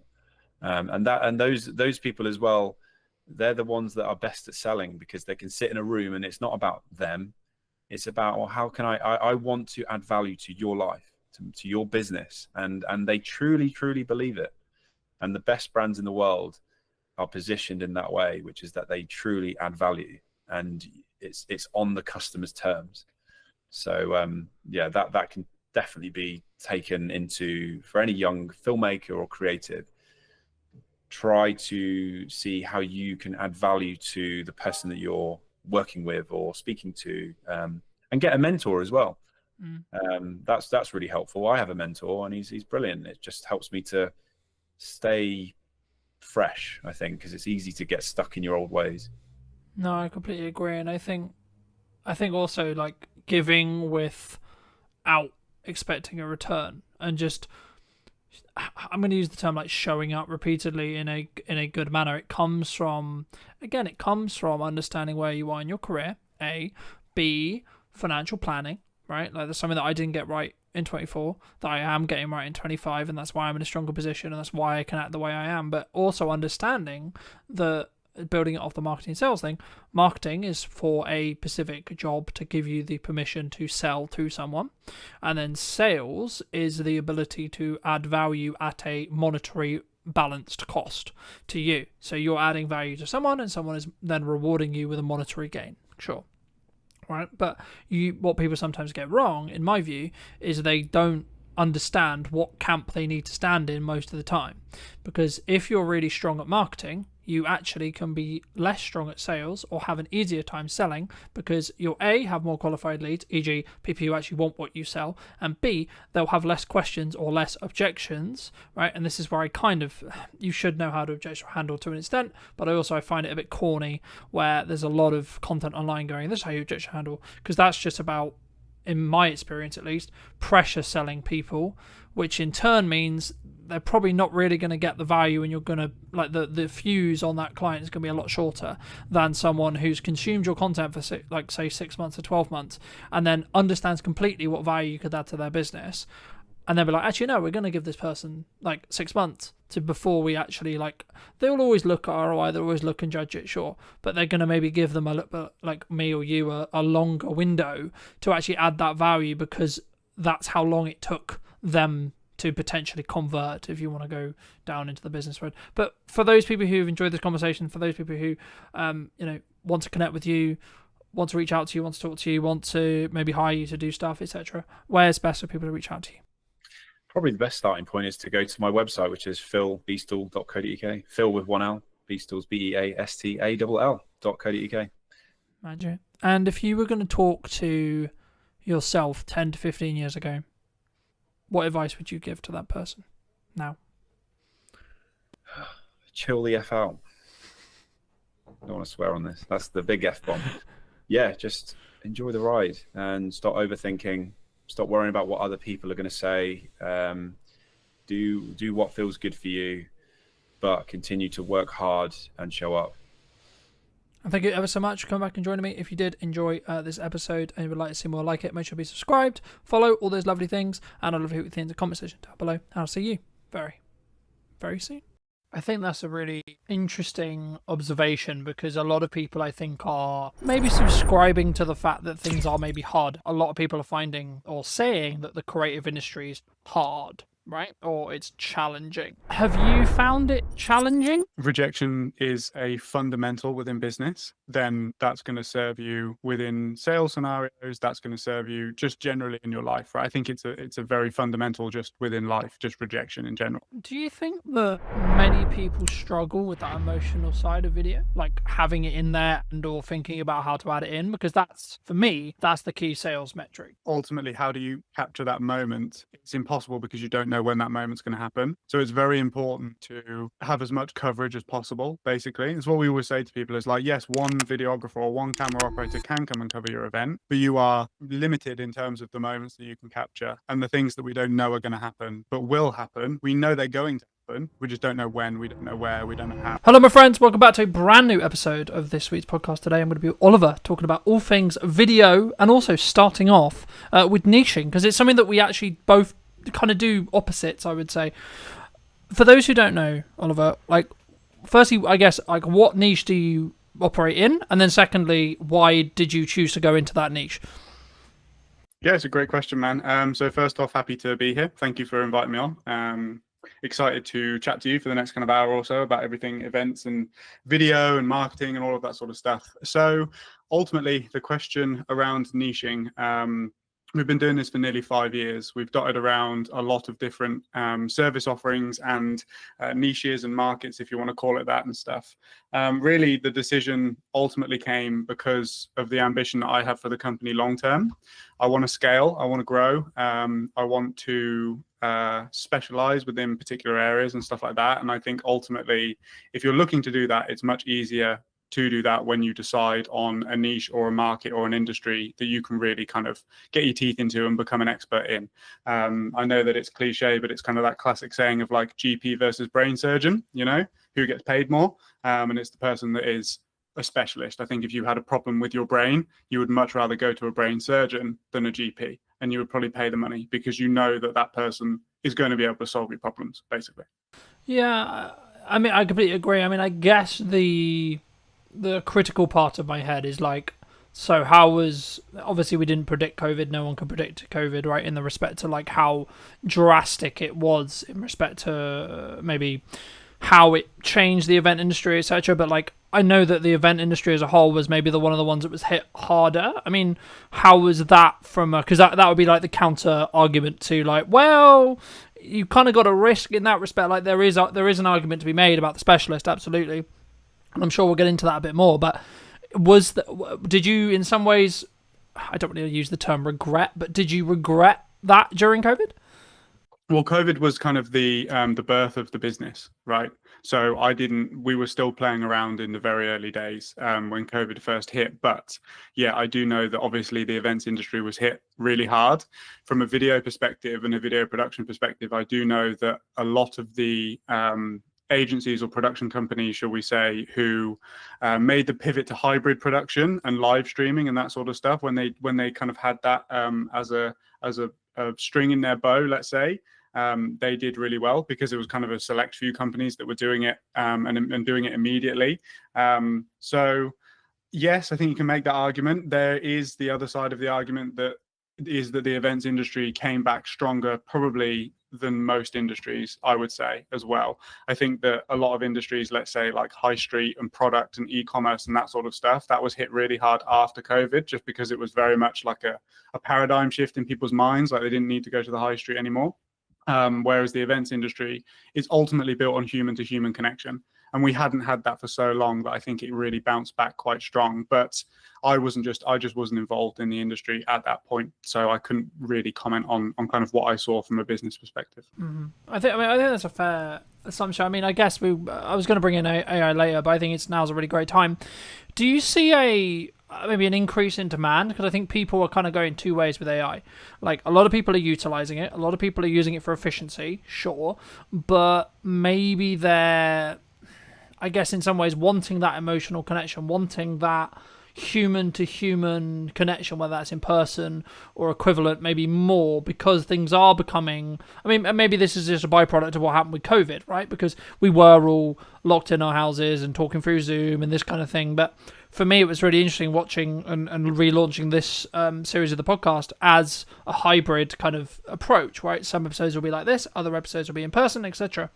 And those people as well, they're the ones that are best at selling, because they can sit in a room and it's not about them. It's about, well, how can I want to add value to your life, to your business. And they truly, truly believe it. And the best brands in the world are positioned in that way, which is that they truly add value, and it's on the customer's terms. So that can definitely be taken into, for any young filmmaker or creative, try to see how you can add value to the person that you're working with or speaking to, and get a mentor as well. That's really helpful. I have a mentor, and he's brilliant. It just helps me to stay fresh, I think, because it's easy to get stuck in your old ways. No, I completely agree. And I think also, like, giving without expecting a return, and just, I'm going to use the term like showing up repeatedly in a good manner. It comes from understanding where you are in your career, A. B, financial planning, right? Like, there's something that I didn't get right in 24 that I am getting right in 25, and that's why I'm in a stronger position, and that's why I can act the way I am. But also understanding the, building it off the marketing sales thing, marketing is for a specific job to give you the permission to sell to someone, and then sales is the ability to add value at a monetary balanced cost to you. So you're adding value to someone, and someone is then rewarding you with a monetary gain. Sure. Right, but what people sometimes get wrong, in my view, is they don't understand what camp they need to stand in most of the time. Because if you're really strong at marketing, you actually can be less strong at sales, or have an easier time selling, because you'll A, have more qualified leads, e.g. people who actually want what you sell, and B, they'll have less questions or less objections, right? And this is where you should know how to objection handle to an extent, but I find it a bit corny where there's a lot of content online going, this is how you objection handle, because that's just about, in my experience at least, pressure selling people, which in turn means they're probably not really going to get the value, and you're going to, like, the fuse on that client is going to be a lot shorter than someone who's consumed your content for say 6 months or 12 months and then understands completely what value you could add to their business, and then be like, actually no, we're going to give this person like 6 months to before we actually, like, they'll always look at ROI, they'll always look and judge it, sure, but they're going to maybe give them a little bit, like me or you, a longer window to actually add that value, because that's how long it took them to potentially convert, if you want to go down into the business road. But for those people who've enjoyed this conversation, for those people who want to connect with you, want to reach out to you, want to talk to you, want to maybe hire you to do stuff, etc., where's best for people to reach out to you? Probably the best starting point is to go to my website, which is philbeastall.co.uk. Phil with one L, Beastall's BEASTALL.co.uk. Magic. And if you were going to talk to yourself 10 to 15 years ago, what advice would you give to that person now? Chill the F out. I don't want to swear on this. That's the big F bomb. Yeah, just enjoy the ride and stop overthinking. Stop worrying about what other people are going to say. Do what feels good for you, but continue to work hard and show up. And thank you ever so much for coming back and joining me. If you did enjoy this episode and you would like to see more like it, make sure to be subscribed, follow, all those lovely things, and I'd love to hear what you think in the comment section down below. And I'll see you very, very soon. I think that's a really interesting observation, because a lot of people, I think, are maybe subscribing to the fact that things are maybe hard. A lot of people are finding or saying that the creative industry is hard, right? Or it's challenging. Have you found it challenging? Rejection is a fundamental within business. Then that's going to serve you within sales scenarios. That's going to serve you just generally in your life, right? I think it's a very fundamental just within life, just rejection in general. Do you think that many people struggle with that emotional side of video, like having it in there and or thinking about how to add it in? Because that's, for me, that's the key sales metric. Ultimately, how do you capture that moment? It's impossible because you don't know when that moment's going to happen. So it's very important to have as much coverage as possible, basically. It's what we always say to people is like, yes, one videographer or one camera operator can come and cover your event, but you are limited in terms of the moments that you can capture and the things that we don't know are going to happen, but will happen. We know they're going to happen. We just don't know when, we don't know where, we don't know how. Hello, my friends. Welcome back to a brand new episode of this week's podcast. Today, I'm going to be with Oliver, talking about all things video and also starting off with niching, because it's something that we actually both kind of do opposites, I would say. For those who don't know, Oliver, like, firstly, I guess, like, what niche do you operate in? And then secondly, why did you choose to go into that niche? Yeah, it's a great question, man. So first off, happy to be here. Thank you for inviting me on. Excited to chat to you for the next kind of hour or so about everything events and video and marketing and all of that sort of stuff. So ultimately, the question around niching, we've been doing this for nearly 5 years. We've dotted around a lot of different service offerings and niches and markets, if you want to call it that, and stuff. Really, the decision ultimately came because of the ambition that I have for the company long term. I want to scale. I want to grow. I want to specialize within particular areas and stuff like that. And I think ultimately, if you're looking to do that, it's much easier to do that when you decide on a niche or a market or an industry that you can really kind of get your teeth into and become an expert in. I know that it's cliche, but it's kind of that classic saying of like GP versus brain surgeon, you know, who gets paid more. And it's the person that is a specialist. I think if you had a problem with your brain, you would much rather go to a brain surgeon than a GP, and you would probably pay the money because you know that that person is going to be able to solve your problems, basically. Yeah, I mean, I completely agree. I mean, I guess the critical part of my head is like, so how was, obviously we didn't predict COVID, no one could predict COVID, right, in the respect to like how drastic it was in respect to maybe how it changed the event industry, etc. But like, I know that the event industry as a whole was maybe one of the ones that was hit harder. I mean, how was that from a, because that would be like the counter argument to like, well, you kind of got a risk in that respect. Like there is an argument to be made about the specialist, absolutely. And I'm sure we'll get into that a bit more. But did you in some ways, I don't really use the term regret, but did you regret that during COVID? Well, COVID was kind of the birth of the business, right? So we were still playing around in the very early days when COVID first hit. But yeah, I do know that obviously the events industry was hit really hard. From a video perspective and a video production perspective, I do know that a lot of the agencies or production companies, shall we say, who made the pivot to hybrid production and live streaming and that sort of stuff, when they kind of had that as a string in their bow, let's say, they did really well because it was kind of a select few companies that were doing it and doing it immediately. So yes, I think you can make that argument. There is the other side of the argument that is that the events industry came back stronger probably than most industries, I would say, as well. I think that a lot of industries, let's say like high street and product and e-commerce and that sort of stuff, that was hit really hard after COVID, just because it was very much like a paradigm shift in people's minds, like they didn't need to go to the high street anymore. Whereas the events industry is ultimately built on human to human connection. And we hadn't had that for so long that I think it really bounced back quite strong. But I just wasn't involved in the industry at that point, so I couldn't really comment on kind of what I saw from a business perspective. Mm-hmm. I think that's a fair assumption. I mean, I guess I was going to bring in AI later, but I think now's a really great time. Do you see maybe an increase in demand? Because I think people are kind of going two ways with AI. Like, a lot of people are utilizing it, a lot of people are using it for efficiency, sure, but maybe they're, I guess, in some ways wanting that emotional connection, wanting that human to human connection, whether that's in person or equivalent, maybe more, because things are becoming, I mean, maybe this is just a byproduct of what happened with COVID, right? Because we were all locked in our houses and talking through Zoom and this kind of thing. But for me, it was really interesting watching and relaunching this series of the podcast as a hybrid kind of approach, right? Some episodes will be like this, other episodes will be in person, etc.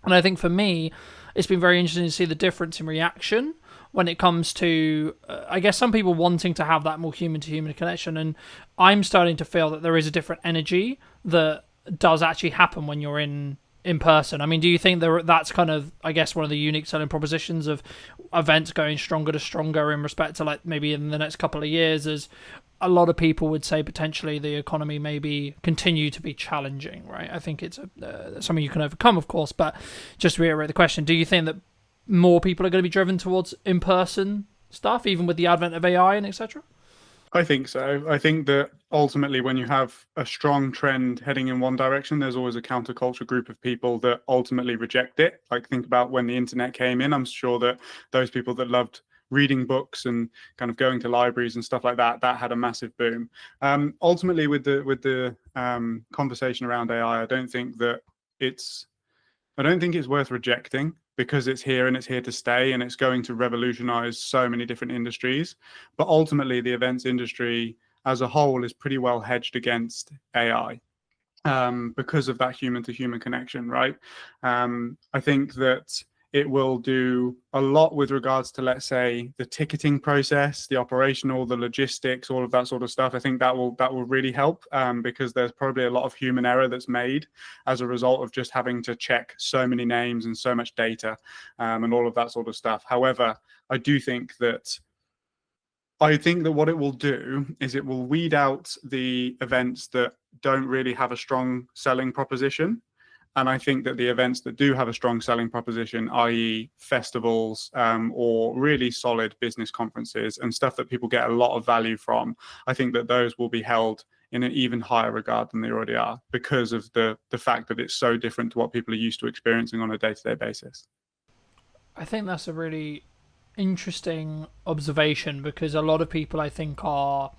And I think for me, it's been very interesting to see the difference in reaction when it comes to, I guess, some people wanting to have that more human-to-human connection. And I'm starting to feel that there is a different energy that does actually happen when you're in person. I mean, do you think that's kind of, I guess, one of the unique selling propositions of events going stronger to stronger in respect to, like, maybe in the next couple of years, as a lot of people would say potentially the economy maybe continue to be challenging, right? I think it's something you can overcome, of course, but just to reiterate the question, do you think that more people are going to be driven towards in-person stuff, even with the advent of AI and etc.? I think so. I think that ultimately when you have a strong trend heading in one direction, there's always a counterculture group of people that ultimately reject it. Like, think about when the internet came in. I'm sure that those people that loved reading books and kind of going to libraries and stuff like that had a massive boom. Ultimately, with the conversation around AI, I don't think it's worth rejecting, because it's here and it's here to stay, and it's going to revolutionize so many different industries. But ultimately, the events industry as a whole is pretty well hedged against AI because of that human to human connection, right? I think that it will do a lot with regards to, let's say, the ticketing process, the operational, the logistics, all of that sort of stuff. I think that will really help because there's probably a lot of human error that's made as a result of just having to check so many names and so much data and all of that sort of stuff. However, I think that what it will do is it will weed out the events that don't really have a strong selling proposition. And I think that the events that do have a strong selling proposition, i.e. festivals or really solid business conferences and stuff that people get a lot of value from, I think that those will be held in an even higher regard than they already are, because of the fact that it's so different to what people are used to experiencing on a day-to-day basis. I think that's a really interesting observation, because a lot of people, I think, are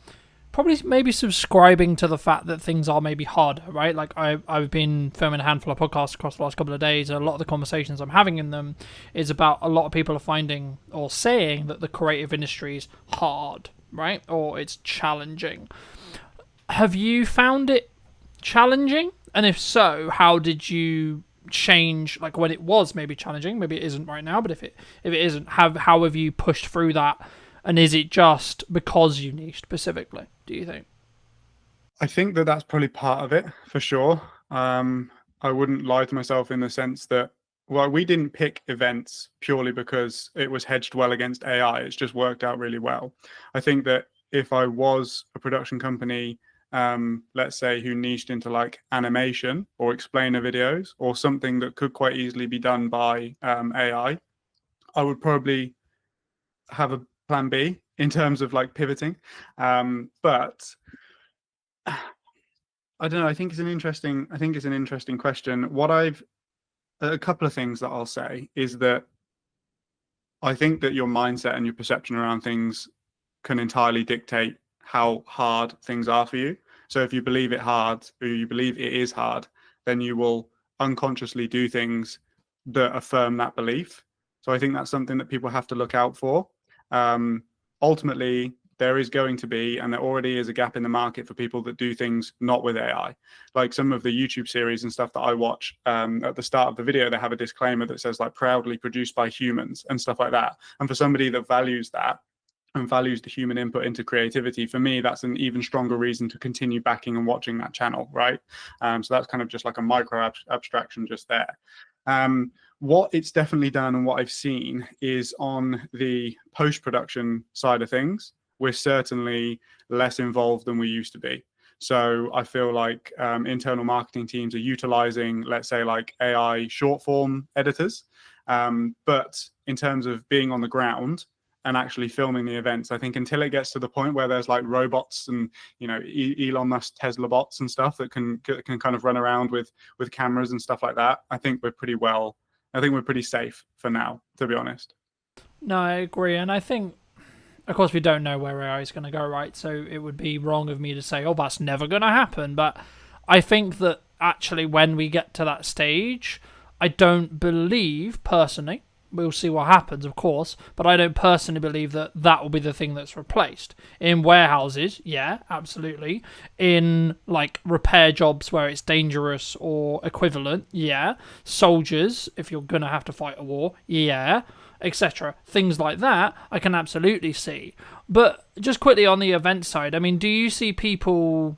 probably maybe subscribing to the fact that things are maybe harder, right? Like, I've been filming a handful of podcasts across the last couple of days, and a lot of the conversations I'm having in them is about a lot of people are finding or saying that the creative industry is hard, right? Or it's challenging. Have you found it challenging? And if so, how did you change, like, when it was maybe challenging? Maybe it isn't right now, but if it isn't, how have you pushed through that? And is it just because you niche specifically, do you think? I think that that's probably part of it, for sure. I wouldn't lie to myself in the sense that, well, we didn't pick events purely because it was hedged well against AI. It's just worked out really well. I think that if I was a production company, let's say, who niched into like animation or explainer videos or something that could quite easily be done by AI, I would probably have a plan B in terms of like pivoting. But I don't know. I think it's an interesting question. A couple of things that I'll say is that I think that your mindset and your perception around things can entirely dictate how hard things are for you. So if you believe it is hard, then you will unconsciously do things that affirm that belief. So I think that's something that people have to look out for. Ultimately, there is going to be, and there already is, a gap in the market for people that do things not with AI. Like some of the YouTube series and stuff that I watch, at the start of the video, they have a disclaimer that says like proudly produced by humans and stuff like that. And for somebody that values that and values the human input into creativity, for me, that's an even stronger reason to continue backing and watching that channel, right? So that's kind of just like a micro abstraction just there. What it's definitely done and what I've seen is on the post-production side of things, we're certainly less involved than we used to be. So I feel like internal marketing teams are utilizing, let's say, like AI short form editors. But in terms of being on the ground and actually filming the events, I think until it gets to the point where there's like robots and, you know, Elon Musk Tesla bots and stuff that can kind of run around with cameras and stuff like that, I think we're pretty safe for now, to be honest. No, I agree. And I think, of course, we don't know where AI is going to go, right? So it would be wrong of me to say, oh, that's never going to happen. But I think that actually when we get to that stage, I don't believe, personally, we'll see what happens, of course, but I don't personally believe that that will be the thing that's replaced. In warehouses, yeah, absolutely. In, like, repair jobs where it's dangerous or equivalent, yeah. Soldiers, if you're going to have to fight a war, yeah. Etc. Things like that, I can absolutely see. But just quickly on the event side, I mean, do you see people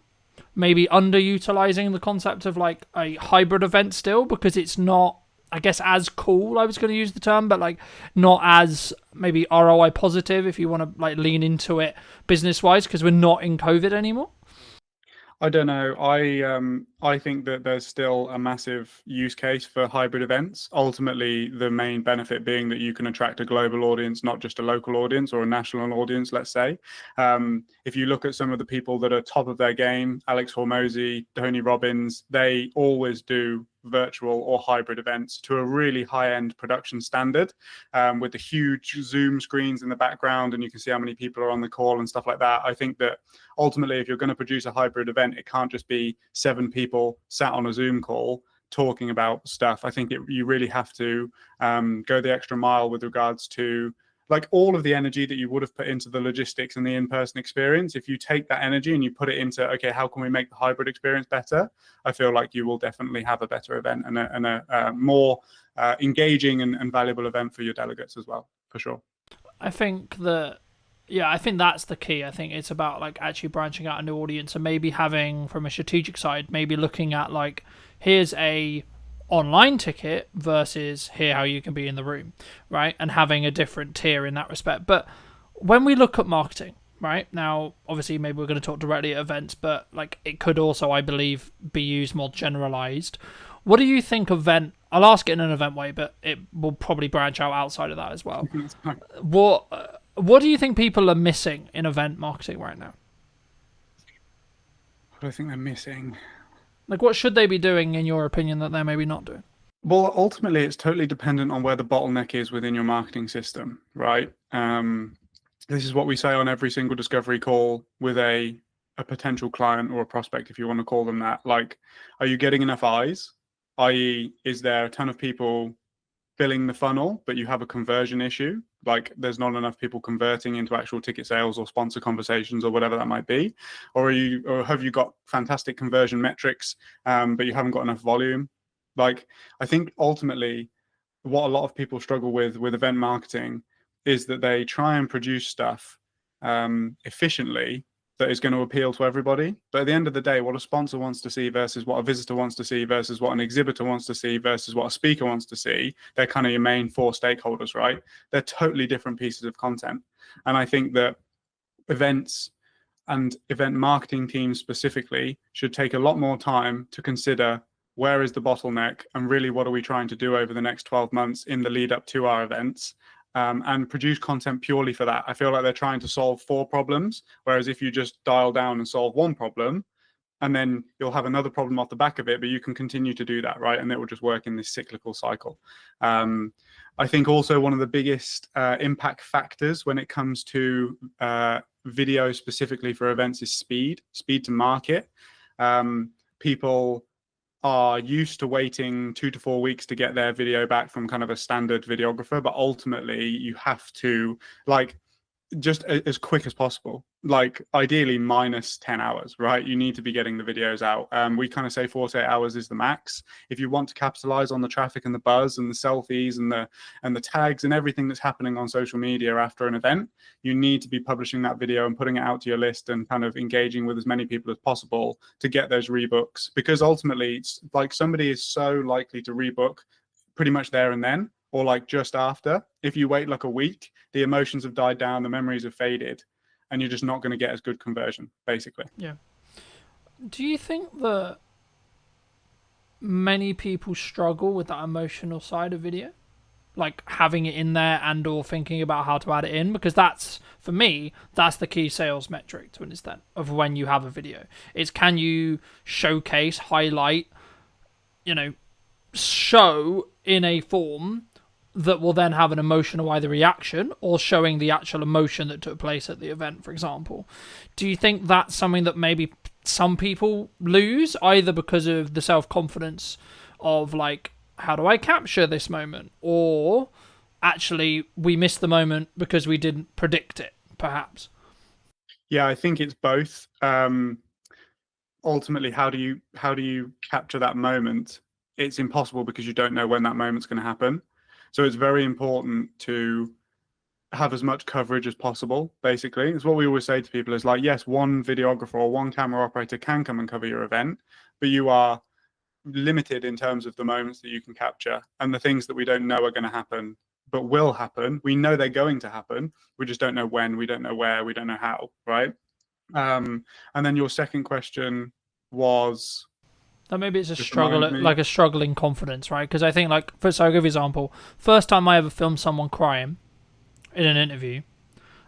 maybe underutilizing the concept of like a hybrid event still because it's not, I guess, as cool, I was going to use the term, but like not as maybe ROI positive if you want to like lean into it business wise because we're not in COVID anymore? I don't know. I think that there's still a massive use case for hybrid events. Ultimately, the main benefit being that you can attract a global audience, not just a local audience or a national audience, let's say. If you look at some of the people that are top of their game, Alex Hormozy, Tony Robbins, they always do virtual or hybrid events to a really high-end production standard, with the huge Zoom screens in the background, and you can see how many people are on the call and stuff like that. I think that ultimately, if you're going to produce a hybrid event, it can't just be 7 people sat on a Zoom call talking about stuff. I think you really have to go the extra mile with regards to like all of the energy that you would have put into the logistics and the in-person experience. If you take that energy and you put it into, okay, how can we make the hybrid experience better? I feel like you will definitely have a better event and a more engaging and valuable event for your delegates as well, for sure. I think that, yeah, I think that's the key. I think it's about like actually branching out a new audience and maybe having, from a strategic side, maybe looking at like, here's a online ticket versus here how you can be in the room, right? And having a different tier in that respect. But when we look at marketing, right now, obviously maybe we're going to talk directly at events, but like it could also, I believe, be used more generalized. What do you think I'll ask it in an event way, but it will probably branch out outside of that as well. What do you think people are missing in event marketing right now? What do I think they're missing? Like, what should they be doing, in your opinion, that they're maybe not doing? Well, ultimately, it's totally dependent on where the bottleneck is within your marketing system, right? This is what we say on every single discovery call with a potential client or a prospect, if you want to call them that. Like, are you getting enough eyes? I.e., is there a ton of people filling the funnel, but you have a conversion issue? Like there's not enough people converting into actual ticket sales or sponsor conversations or whatever that might be, or have you got fantastic conversion metrics, but you haven't got enough volume? Like I think ultimately, what a lot of people struggle with event marketing is that they try and produce stuff efficiently that is going to appeal to everybody. But at the end of the day, what a sponsor wants to see versus what a visitor wants to see versus what an exhibitor wants to see versus what a speaker wants to see, they're kind of your main 4 stakeholders, right? They're totally different pieces of content. And I think that events and event marketing teams specifically should take a lot more time to consider where is the bottleneck and really what are we trying to do over the next 12 months in the lead up to our events. And produce content purely for that. I feel like they're trying to solve 4 problems, whereas if you just dial down and solve 1 problem, and then you'll have another problem off the back of it, but you can continue to do that, right? And it will just work in this cyclical cycle. I think also one of the biggest impact factors when it comes to video specifically for events is speed to market. People are used to waiting 2 to 4 weeks to get their video back from kind of a standard videographer, but ultimately you have to, like, just as quick as possible, like ideally minus 10 hours, right? You need to be getting the videos out. We kind of say 48 hours is the max. If you want to capitalize on the traffic and the buzz and the selfies and the tags and everything that's happening on social media after an event, you need to be publishing that video and putting it out to your list and kind of engaging with as many people as possible to get those rebooks, because ultimately it's like somebody is so likely to rebook pretty much there and then, or like just after. If you wait like a week, the emotions have died down, the memories have faded, and you're just not going to get as good conversion, basically. Yeah. Do you think that many people struggle with that emotional side of video? Like having it in there and or thinking about how to add it in? Because that's, for me, that's the key sales metric to an extent of when you have a video. It's can you showcase, highlight, show in a form that will then have an emotional either reaction or showing the actual emotion that took place at the event, for example. Do you think that's something that maybe some people lose, either because of the self-confidence of like, how do I capture this moment? Or actually we missed the moment because we didn't predict it, perhaps? Yeah, I think it's both. Ultimately, how do you capture that moment? It's impossible because you don't know when that moment's going to happen. So it's very important to have as much coverage as possible, basically. It's what we always say to people is like, yes, one videographer or one camera operator can come and cover your event, but you are limited in terms of the moments that you can capture and the things that we don't know are going to happen, but will happen. We know they're going to happen. We just don't know when, we don't know where, we don't know how, right? And then your second question was... That maybe it's a struggle, like a struggling confidence, right? Because I think, like, so I'll give you an example. First time I ever filmed someone crying in an interview,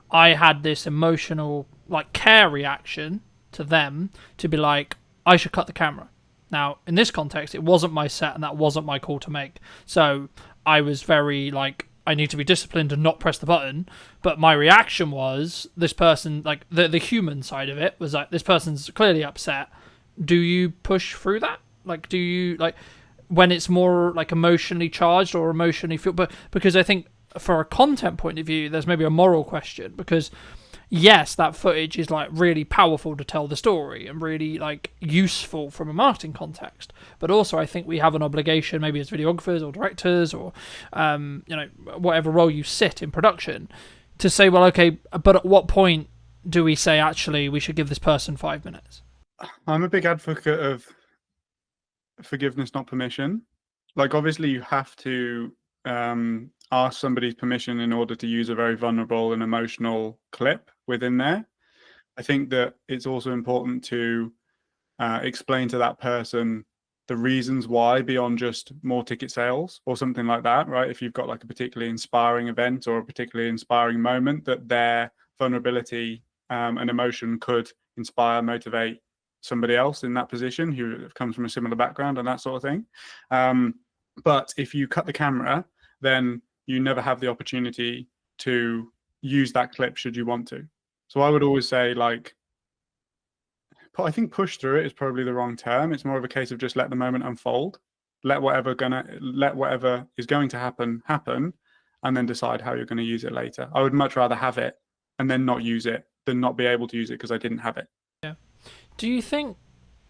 I had this emotional, like, care reaction to them to be like, I should cut the camera. Now, in this context, it wasn't my set and that wasn't my call to make. So I was very, like, I need to be disciplined and not press the button. But my reaction was, this person, like, the human side of it was like, this person's clearly upset. Do you push through that? Like, do you, like, when it's more like emotionally charged or emotionally feel? But because I think for a content point of view, there's maybe a moral question, because yes, that footage is like really powerful to tell the story and really like useful from a marketing context. But also I think we have an obligation, maybe as videographers or directors or, whatever role you sit in production, to say, well, okay, but at what point do we say, actually, we should give this person 5 minutes? I'm a big advocate of forgiveness, not permission. Like, obviously, you have to ask somebody's permission in order to use a very vulnerable and emotional clip within there. I think that it's also important to explain to that person the reasons why, beyond just more ticket sales or something like that, right? If you've got like a particularly inspiring event or a particularly inspiring moment, that their vulnerability and emotion could inspire, motivate somebody else in that position who comes from a similar background and that sort of thing. But if you cut the camera, then you never have the opportunity to use that clip should you want to. So I would always say, like, I think push through it is probably the wrong term. It's more of a case of just let the moment unfold. Let whatever is going to happen, and then decide how you're going to use it later. I would much rather have it and then not use it than not be able to use it because I didn't have it. Yeah. Do you think,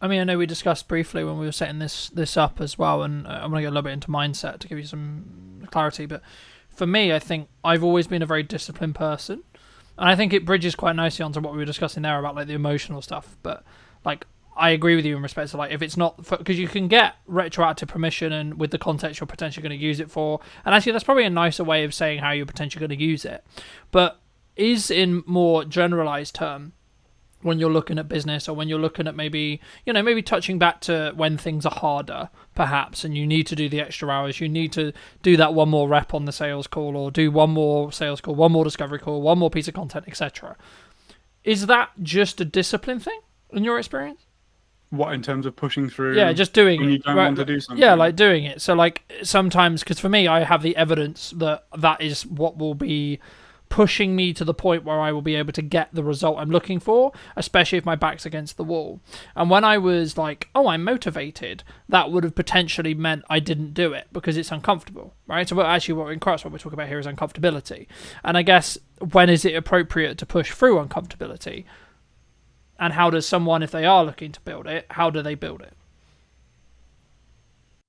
I mean, I know we discussed briefly when we were setting this up as well, and I'm going to get a little bit into mindset to give you some clarity, but for me, I think I've always been a very disciplined person, and I think it bridges quite nicely onto what we were discussing there about like the emotional stuff, but like, I agree with you in respect to like, if it's not, because you can get retroactive permission and with the context you're potentially going to use it for, and actually that's probably a nicer way of saying how you're potentially going to use it, but is in more generalized term, when you're looking at business or when you're looking at maybe touching back to when things are harder, perhaps, and you need to do the extra hours, you need to do that one more rep on the sales call or do one more sales call, one more discovery call, one more piece of content, etc. Is that just a discipline thing in your experience? What, in terms of pushing through? Yeah, just doing when it. You don't want to do something. Yeah, like doing it. So like sometimes, because for me, I have the evidence that is what will be pushing me to the point where I will be able to get the result I'm looking for, especially if my back's against the wall. And when I was like, oh, I'm motivated, that would have potentially meant I didn't do it because it's uncomfortable, right? So actually what we're talking about here is uncomfortability. And I guess, when is it appropriate to push through uncomfortability? And how does someone, if they are looking to build it, how do they build it?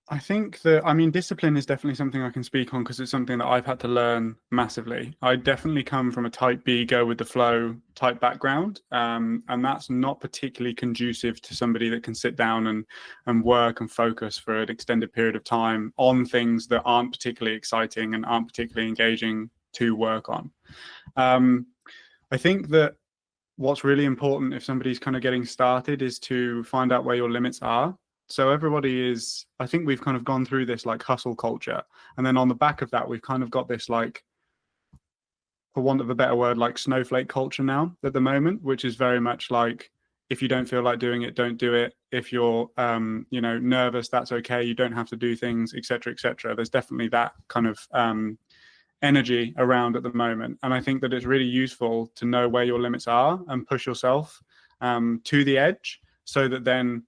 I think that, I mean, discipline is definitely something I can speak on because it's something that I've had to learn massively. I definitely come from a type B, go with the flow type background. And that's not particularly conducive to somebody that can sit down and work and focus for an extended period of time on things that aren't particularly exciting and aren't particularly engaging to work on. I think that what's really important if somebody's kind of getting started is to find out where your limits are. So everybody is, I think we've kind of gone through this like hustle culture. And then on the back of that, we've kind of got this like, for want of a better word, like snowflake culture now at the moment, which is very much like, if you don't feel like doing it, don't do it. If you're, nervous, that's okay. You don't have to do things, et cetera, et cetera. There's definitely that kind of energy around at the moment. And I think that it's really useful to know where your limits are and push yourself to the edge so that then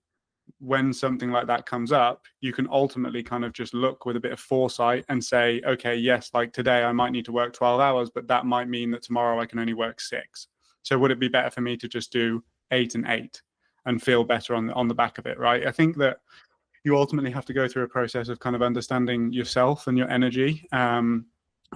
when something like that comes up, you can ultimately kind of just look with a bit of foresight and say, okay, yes, like today I might need to work 12 hours, but that might mean that tomorrow I can only work 6. So would it be better for me to just do 8 and 8 and feel better on the back of it, right? I think that you ultimately have to go through a process of kind of understanding yourself and your energy.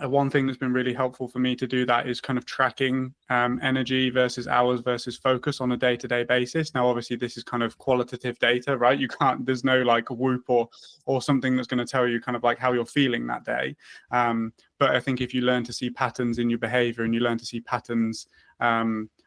One thing that's been really helpful for me to do that is kind of tracking energy versus hours versus focus on a day-to-day basis. Now, obviously, this is kind of qualitative data, right? You can't, there's no like whoop or something that's going to tell you kind of like how you're feeling that day. But I think if you learn to see patterns in your behavior and you learn to see patterns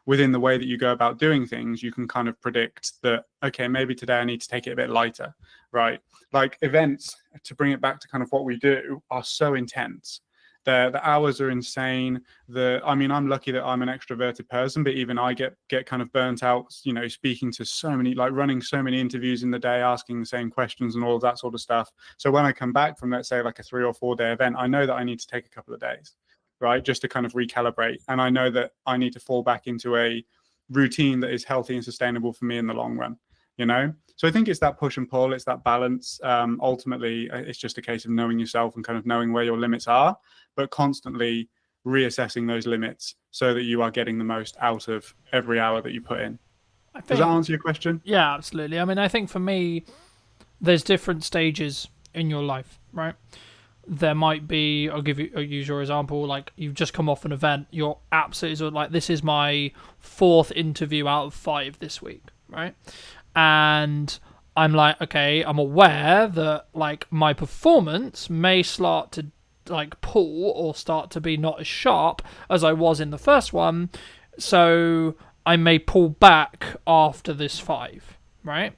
within the way that you go about doing things, you can kind of predict that, okay, maybe today I need to take it a bit lighter, right? Like events, to bring it back to kind of what we do, are so intense. The hours are insane. I'm lucky that I'm an extroverted person, but even I get kind of burnt out, speaking to so many, like running so many interviews in the day, asking the same questions and all of that sort of stuff. So when I come back from, let's say, like a 3 or 4 day event, I know that I need to take a couple of days, right? Just to kind of recalibrate. And I know that I need to fall back into a routine that is healthy and sustainable for me in the long run, So I think it's that push and pull, it's that balance. Ultimately, it's just a case of knowing yourself and kind of knowing where your limits are, but constantly reassessing those limits so that you are getting the most out of every hour that you put in. Does that answer your question? Yeah, absolutely. I mean, I think for me, there's different stages in your life, right? There might be, I'll use your example, like you've just come off an event, you're absolutely like, this is my 4th interview out of 5 this week, right? And I'm like, okay, I'm aware that like my performance may start to like pull or start to be not as sharp as I was in the first one, so I may pull back after this 5, right?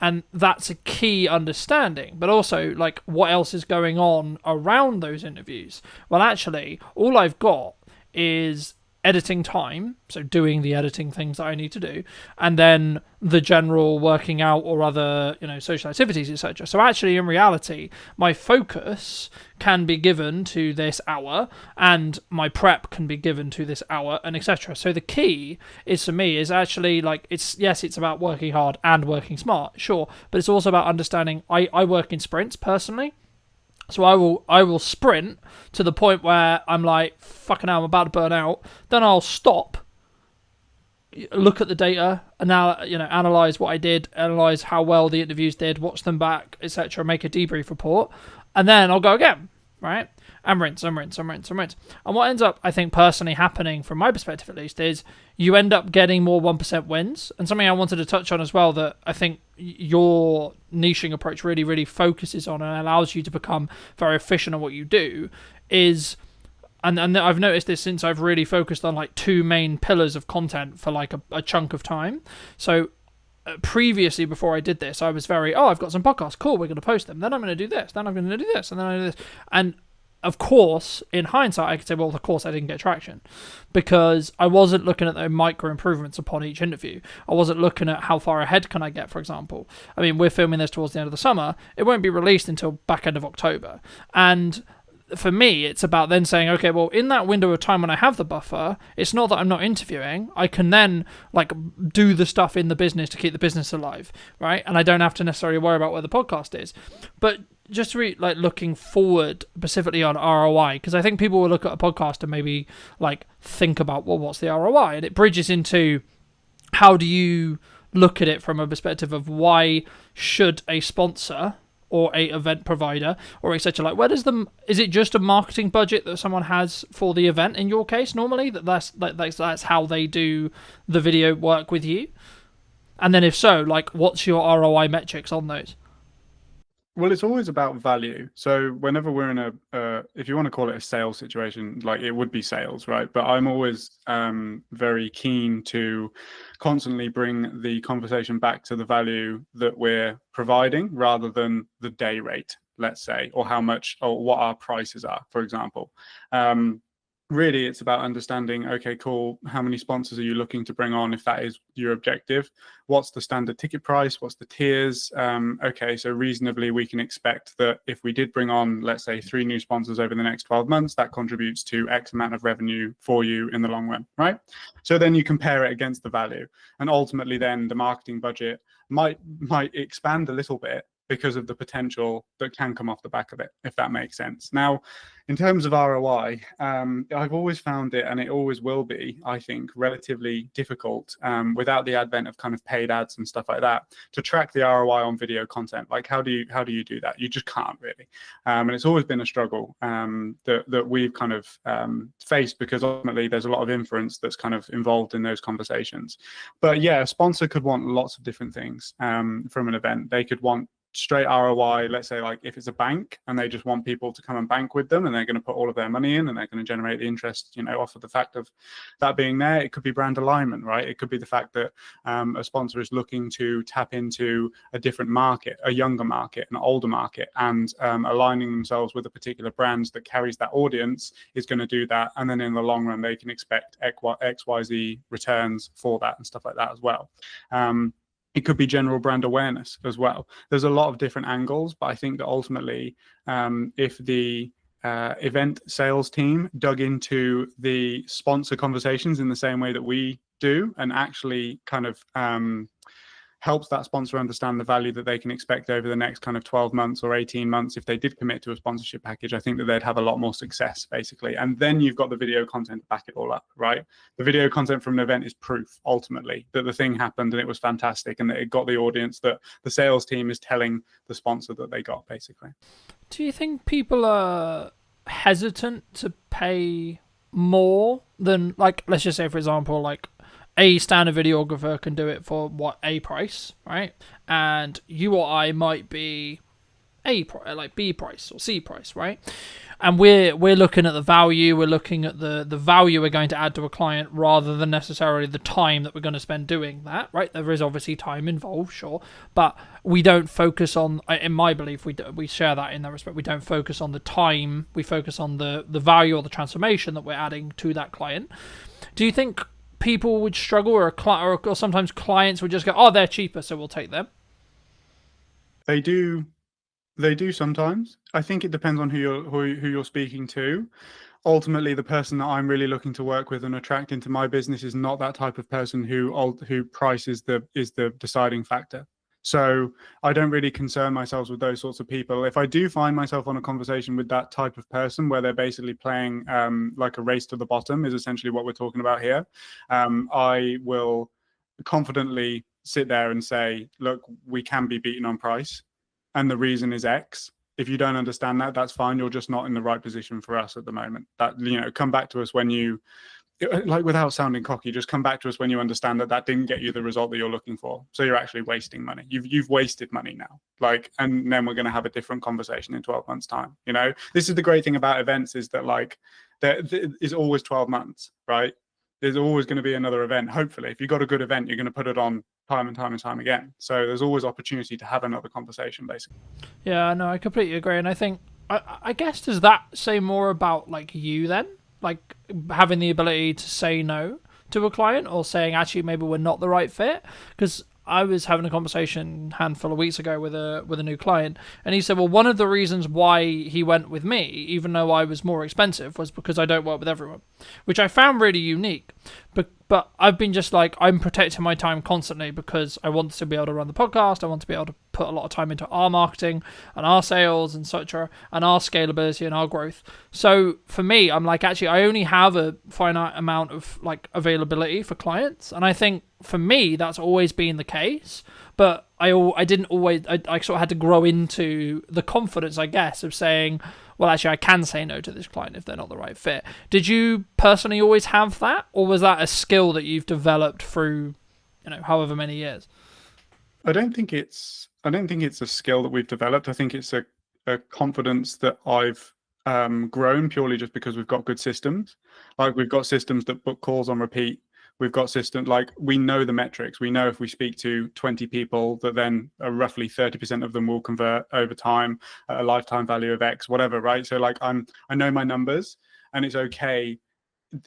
And that's a key understanding. But also, like, what else is going on around those interviews? Well, actually, all I've got is editing time, so doing the editing things that I need to do, and then the general working out or other, social activities, etc. So actually, in reality, my focus can be given to this hour, and my prep can be given to this hour, and etc. So the key is, for me, is actually like, it's about working hard and working smart, sure, but it's also about understanding. I work in sprints personally. So I will sprint to the point where I'm like, fucking hell, I'm about to burn out. Then I'll stop, look at the data, and now analyze what I did, analyze how well the interviews did, watch them back, etc., make a debrief report, and then I'll go again, right? And rinse. And what ends up, I think, personally happening, from my perspective at least, is you end up getting more 1% wins. And something I wanted to touch on as well that I think your niching approach really, really focuses on and allows you to become very efficient at what you do is, and I've noticed this since I've really focused on like 2 main pillars of content for like a chunk of time. So previously, before I did this, I was very, I've got some podcasts, cool, we're going to post them, then I'm going to do this, then I'm going to do this, and then I do this. And of course, in hindsight, I could say, well, of course I didn't get traction because I wasn't looking at the micro improvements upon each interview. I wasn't looking at how far ahead can I get, for example. I mean, we're filming this towards the end of the summer. It won't be released until back end of October. And for me, it's about then saying, okay, well, in that window of time when I have the buffer, it's not that I'm not interviewing. I can then like do the stuff in the business to keep the business alive, right? And I don't have to necessarily worry about where the podcast is. But just like looking forward specifically on ROI, because I think people will look at a podcast and maybe like think about, well, what's the ROI? And it bridges into how do you look at it from a perspective of why should a sponsor or a event provider or etc. Like, where does is it just a marketing budget that someone has for the event in your case normally that's how they do the video work with you? And then if so, like, what's your ROI metrics on those? Well, it's always about value. So whenever we're in if you want to call it a sales situation, like it would be sales, right? But I'm always very keen to constantly bring the conversation back to the value that we're providing rather than the day rate, let's say, or how much or what our prices are, for example. Really, it's about understanding, okay, cool, how many sponsors are you looking to bring on if that is your objective? What's the standard ticket price? What's the tiers? Okay, so reasonably we can expect that if we did bring on, let's say, 3 new sponsors over the next 12 months, that contributes to X amount of revenue for you in the long run, right? So then you compare it against the value. And ultimately then the marketing budget might expand a little bit because of the potential that can come off the back of it, if that makes sense. Now, in terms of ROI, I've always found it, and it always will be, I think, relatively difficult without the advent of kind of paid ads and stuff like that to track the ROI on video content. Like, how do you do that? You just can't really. And it's always been a struggle that we've kind of faced, because ultimately there's a lot of inference that's kind of involved in those conversations. But yeah, a sponsor could want lots of different things from an event. They could want straight ROI, let's say, like if it's a bank and they just want people to come and bank with them and they're going to put all of their money in and they're going to generate the interest, off of the fact of that being there. It could be brand alignment, right? It could be the fact that a sponsor is looking to tap into a different market, a younger market, an older market, and aligning themselves with a particular brand that carries that audience is going to do that. And then in the long run, they can expect XYZ returns for that and stuff like that as well. It could be general brand awareness as well. There's a lot of different angles, but I think that ultimately, if the event sales team dug into the sponsor conversations in the same way that we do and actually kind of helps that sponsor understand the value that they can expect over the next kind of 12 months or 18 months if they did commit to a sponsorship package, I think that they'd have a lot more success, basically. And then you've got the video content to back it all up, right? The video content from an event is proof, ultimately, that the thing happened and it was fantastic and that it got the audience that the sales team is telling the sponsor that they got, basically. Do you think people are hesitant to pay more than, like, let's just say, for example, like, a standard videographer can do it for a price, right? And you or I might be like B price or C price, right? And we're looking at the value, we're looking at the value we're going to add to a client rather than necessarily the time that we're going to spend doing that, right? There is obviously time involved, sure, but we don't focus on, in my belief, we share that in that respect. We don't focus on the time, we focus on the value or the transformation that we're adding to that client. Do you think people would struggle, or sometimes clients would just go, oh, they're cheaper, so we'll take them? They do sometimes. I think it depends on who you're speaking to. Ultimately, the person that I'm really looking to work with and attract into my business is not that type of person who price is the deciding factor. So I don't really concern myself with those sorts of people. If I do find myself on a conversation with that type of person where they're basically playing like a race to the bottom is essentially what we're talking about here, I will confidently sit there and say, look, we can be beaten on price. And the reason is X. If you don't understand that, that's fine. You're just not in the right position for us at the moment. That, come back to us when you, like, without sounding cocky, just come back to us when you understand that didn't get you the result that you're looking for. So you're actually wasting money. You've wasted money now. Like, and then we're going to have a different conversation in 12 months time. This is the great thing about events, is that, like, there is always 12 months, right? There's always going to be another event. Hopefully, if you've got a good event, you're going to put it on time and time and time again. So there's always opportunity to have another conversation, basically. Yeah, no, I completely agree. And I think, I guess, does that say more about, like, you then? Like, having the ability to say no to a client, or saying, actually, maybe we're not the right fit? Because I was having a conversation a handful of weeks ago with a new client, and he said, well, one of the reasons why he went with me, even though I was more expensive, was because I don't work with everyone, which I found really unique. But I've been just like, I'm protecting my time constantly because I want to be able to run the podcast. I want to be able to put a lot of time into our marketing and our sales and such, and our scalability and our growth. So for me, I'm like, actually, I only have a finite amount of like availability for clients. And I think for me, that's always been the case. But I didn't always, I sort of had to grow into the confidence, I guess, of saying, well, actually, I can say no to this client if they're not the right fit. Did you personally always have that, or was that a skill that you've developed through, however many years? I don't think it's a skill that we've developed. I think it's a confidence that I've grown purely just because we've got good systems. Like, we've got systems that book calls on repeat. We've got systems, like, we know the metrics. We know if we speak to 20 people that then roughly 30% of them will convert over time at a lifetime value of X, whatever, right? So like, I know my numbers, and it's okay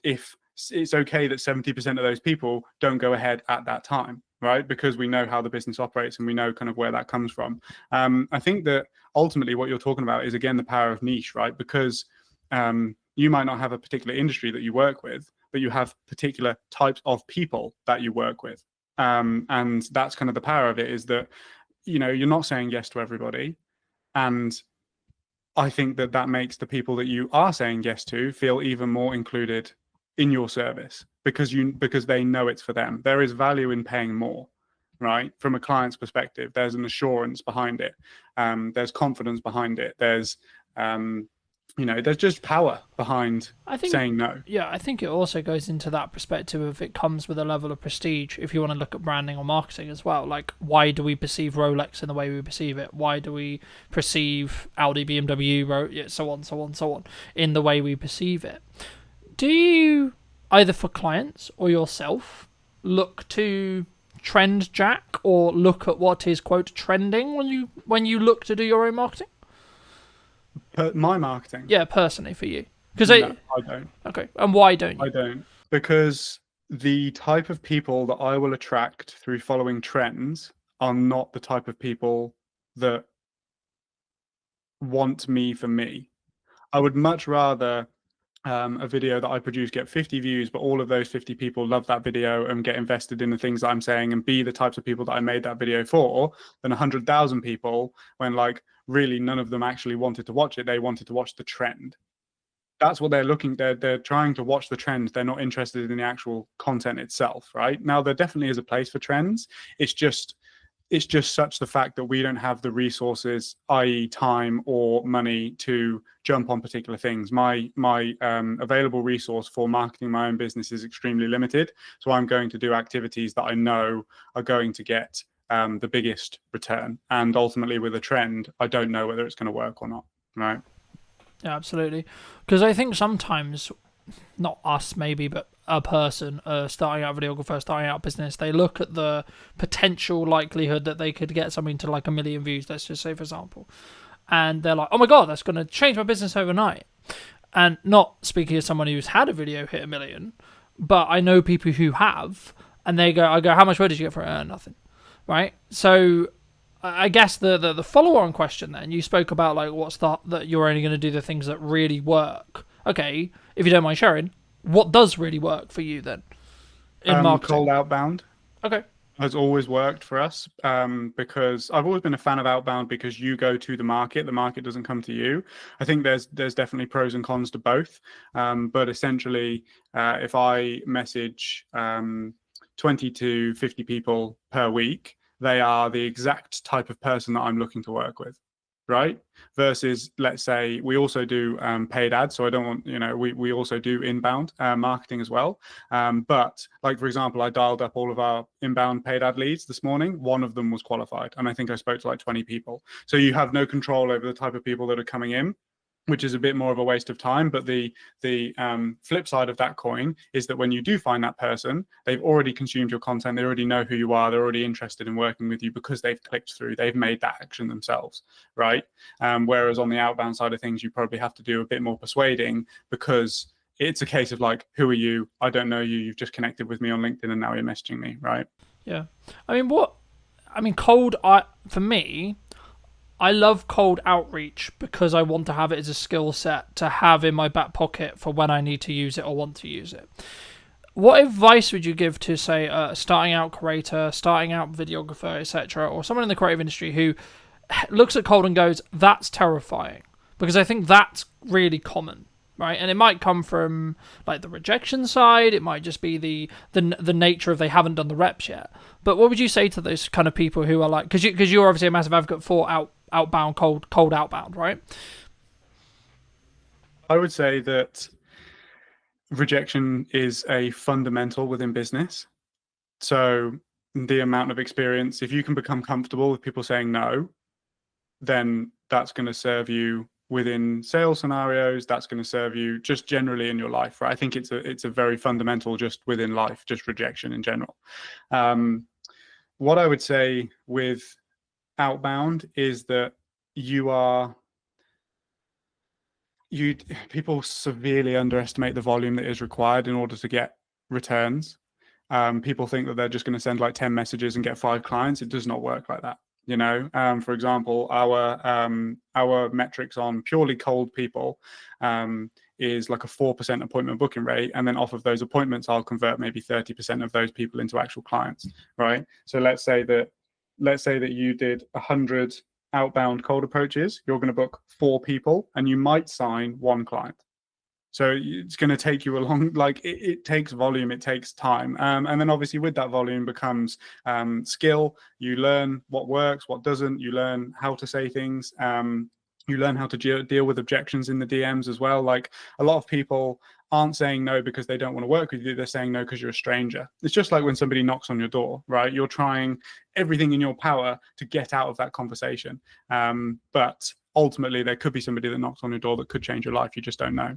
if it's okay that 70% of those people don't go ahead at that time, right? Because we know how the business operates and we know kind of where that comes from. I think that ultimately what you're talking about is, again, the power of niche, right? Because you might not have a particular industry that you work with, but you have particular types of people that you work with. And that's kind of the power of it, is that, you're not saying yes to everybody. And I think that makes the people that you are saying yes to feel even more included in your service, because they know it's for them. There is value in paying more, right? From a client's perspective, there's an assurance behind it. There's confidence behind it. There's there's just power behind saying no. Yeah, I think it also goes into that perspective of, it comes with a level of prestige if you want to look at branding or marketing as well. Like, why do we perceive Rolex in the way we perceive it? Why do we perceive Audi, BMW, so on, in the way we perceive it? Do you, either for clients or yourself, look to trend jack or look at what is, quote, trending when you look to do your own marketing? My marketing? Yeah, personally for you. No, I don't. Okay, and why don't you? I don't. Because the type of people that I will attract through following trends are not the type of people that want me for me. I would much rather a video that I produce get 50 views, but all of those 50 people love that video and get invested in the things that I'm saying and be the types of people that I made that video for, than 100,000 people when, like, really none of them actually wanted to watch it. They wanted to watch the trend. That's what they're looking. They're trying to watch the trend. They're not interested in the actual content itself, right? Now, there definitely is a place for trends. It's just such the fact that we don't have the resources, i.e. time or money, to jump on particular things. My available resource for marketing my own business is extremely limited. So I'm going to do activities that I know are going to get the biggest return. And ultimately, with a trend, I don't know whether it's going to work or not, right? Yeah, absolutely. Because I think sometimes, not us maybe, but a person starting out a videographer, starting out business, they look at the potential likelihood that they could get something to like 1 million views, let's just say, for example, and they're like, oh my god, that's going to change my business overnight. And not speaking as someone who's had a video hit 1 million, but I know people who have, and I go, how much money did you get for it? Nothing, right? So I guess the follow-on question then, you spoke about like that you're only going to do the things that really work. Okay, if you don't mind sharing, what does really work for you then in marketing? Cold outbound. Okay. Has always worked for us, because I've always been a fan of outbound, because you go to the market doesn't come to you. I think there's definitely pros and cons to both, but essentially, if I message 20 to 50 people per week, they are the exact type of person that I'm looking to work with, right? Versus, let's say, we also do paid ads. So I don't want, we also do inbound marketing as well. But like, for example, I dialed up all of our inbound paid ad leads this morning. One of them was qualified. And I think I spoke to like 20 people. So you have no control over the type of people that are coming in, which is a bit more of a waste of time. But the flip side of that coin is that when you do find that person, they've already consumed your content. They already know who you are. They're already interested in working with you because they've clicked through. They've made that action themselves, right? Whereas on the outbound side of things, you probably have to do a bit more persuading, because it's a case of like, who are you? I don't know you. You've just connected with me on LinkedIn and now you're messaging me, right? Yeah. I mean, what I mean, for me, I love cold outreach because I want to have it as a skill set to have in my back pocket for when I need to use it or want to use it. What advice would you give to, say, a starting out creator, starting out videographer, etc., or someone in the creative industry who looks at cold and goes, that's terrifying? Because I think that's really common, right? And it might come from like the rejection side. It might just be the nature of they haven't done the reps yet. But what would you say to those kind of people who are like, because you're obviously a massive advocate for outbound, cold outbound, right? I would say that rejection is a fundamental within business. So the amount of experience, if you can become comfortable with people saying no, then that's going to serve you within sales scenarios. That's going to serve you just generally in your life, right? I think it's a very fundamental just within life, just rejection in general. What I would say with outbound is that people severely underestimate the volume that is required in order to get returns. People think that they're just going to send like 10 messages and get 5 clients. It does not work like that. You know, for example, our metrics on purely cold people is like a 4% appointment booking rate, and then off of those appointments, I'll convert maybe 30% of those people into actual clients, right? So let's say that you did 100 outbound cold approaches, you're going to book 4 people, and you might sign 1 client. So it's going to take you a long, like it takes volume, it takes time. And then obviously with that volume becomes skill. You learn what works, what doesn't. You learn how to say things. You learn how to deal with objections in the DMs as well. Like a lot of people aren't saying no because they don't want to work with you. They're saying no because you're a stranger. It's just like when somebody knocks on your door, right? You're trying everything in your power to get out of that conversation. But ultimately there could be somebody that knocks on your door that could change your life. You just don't know.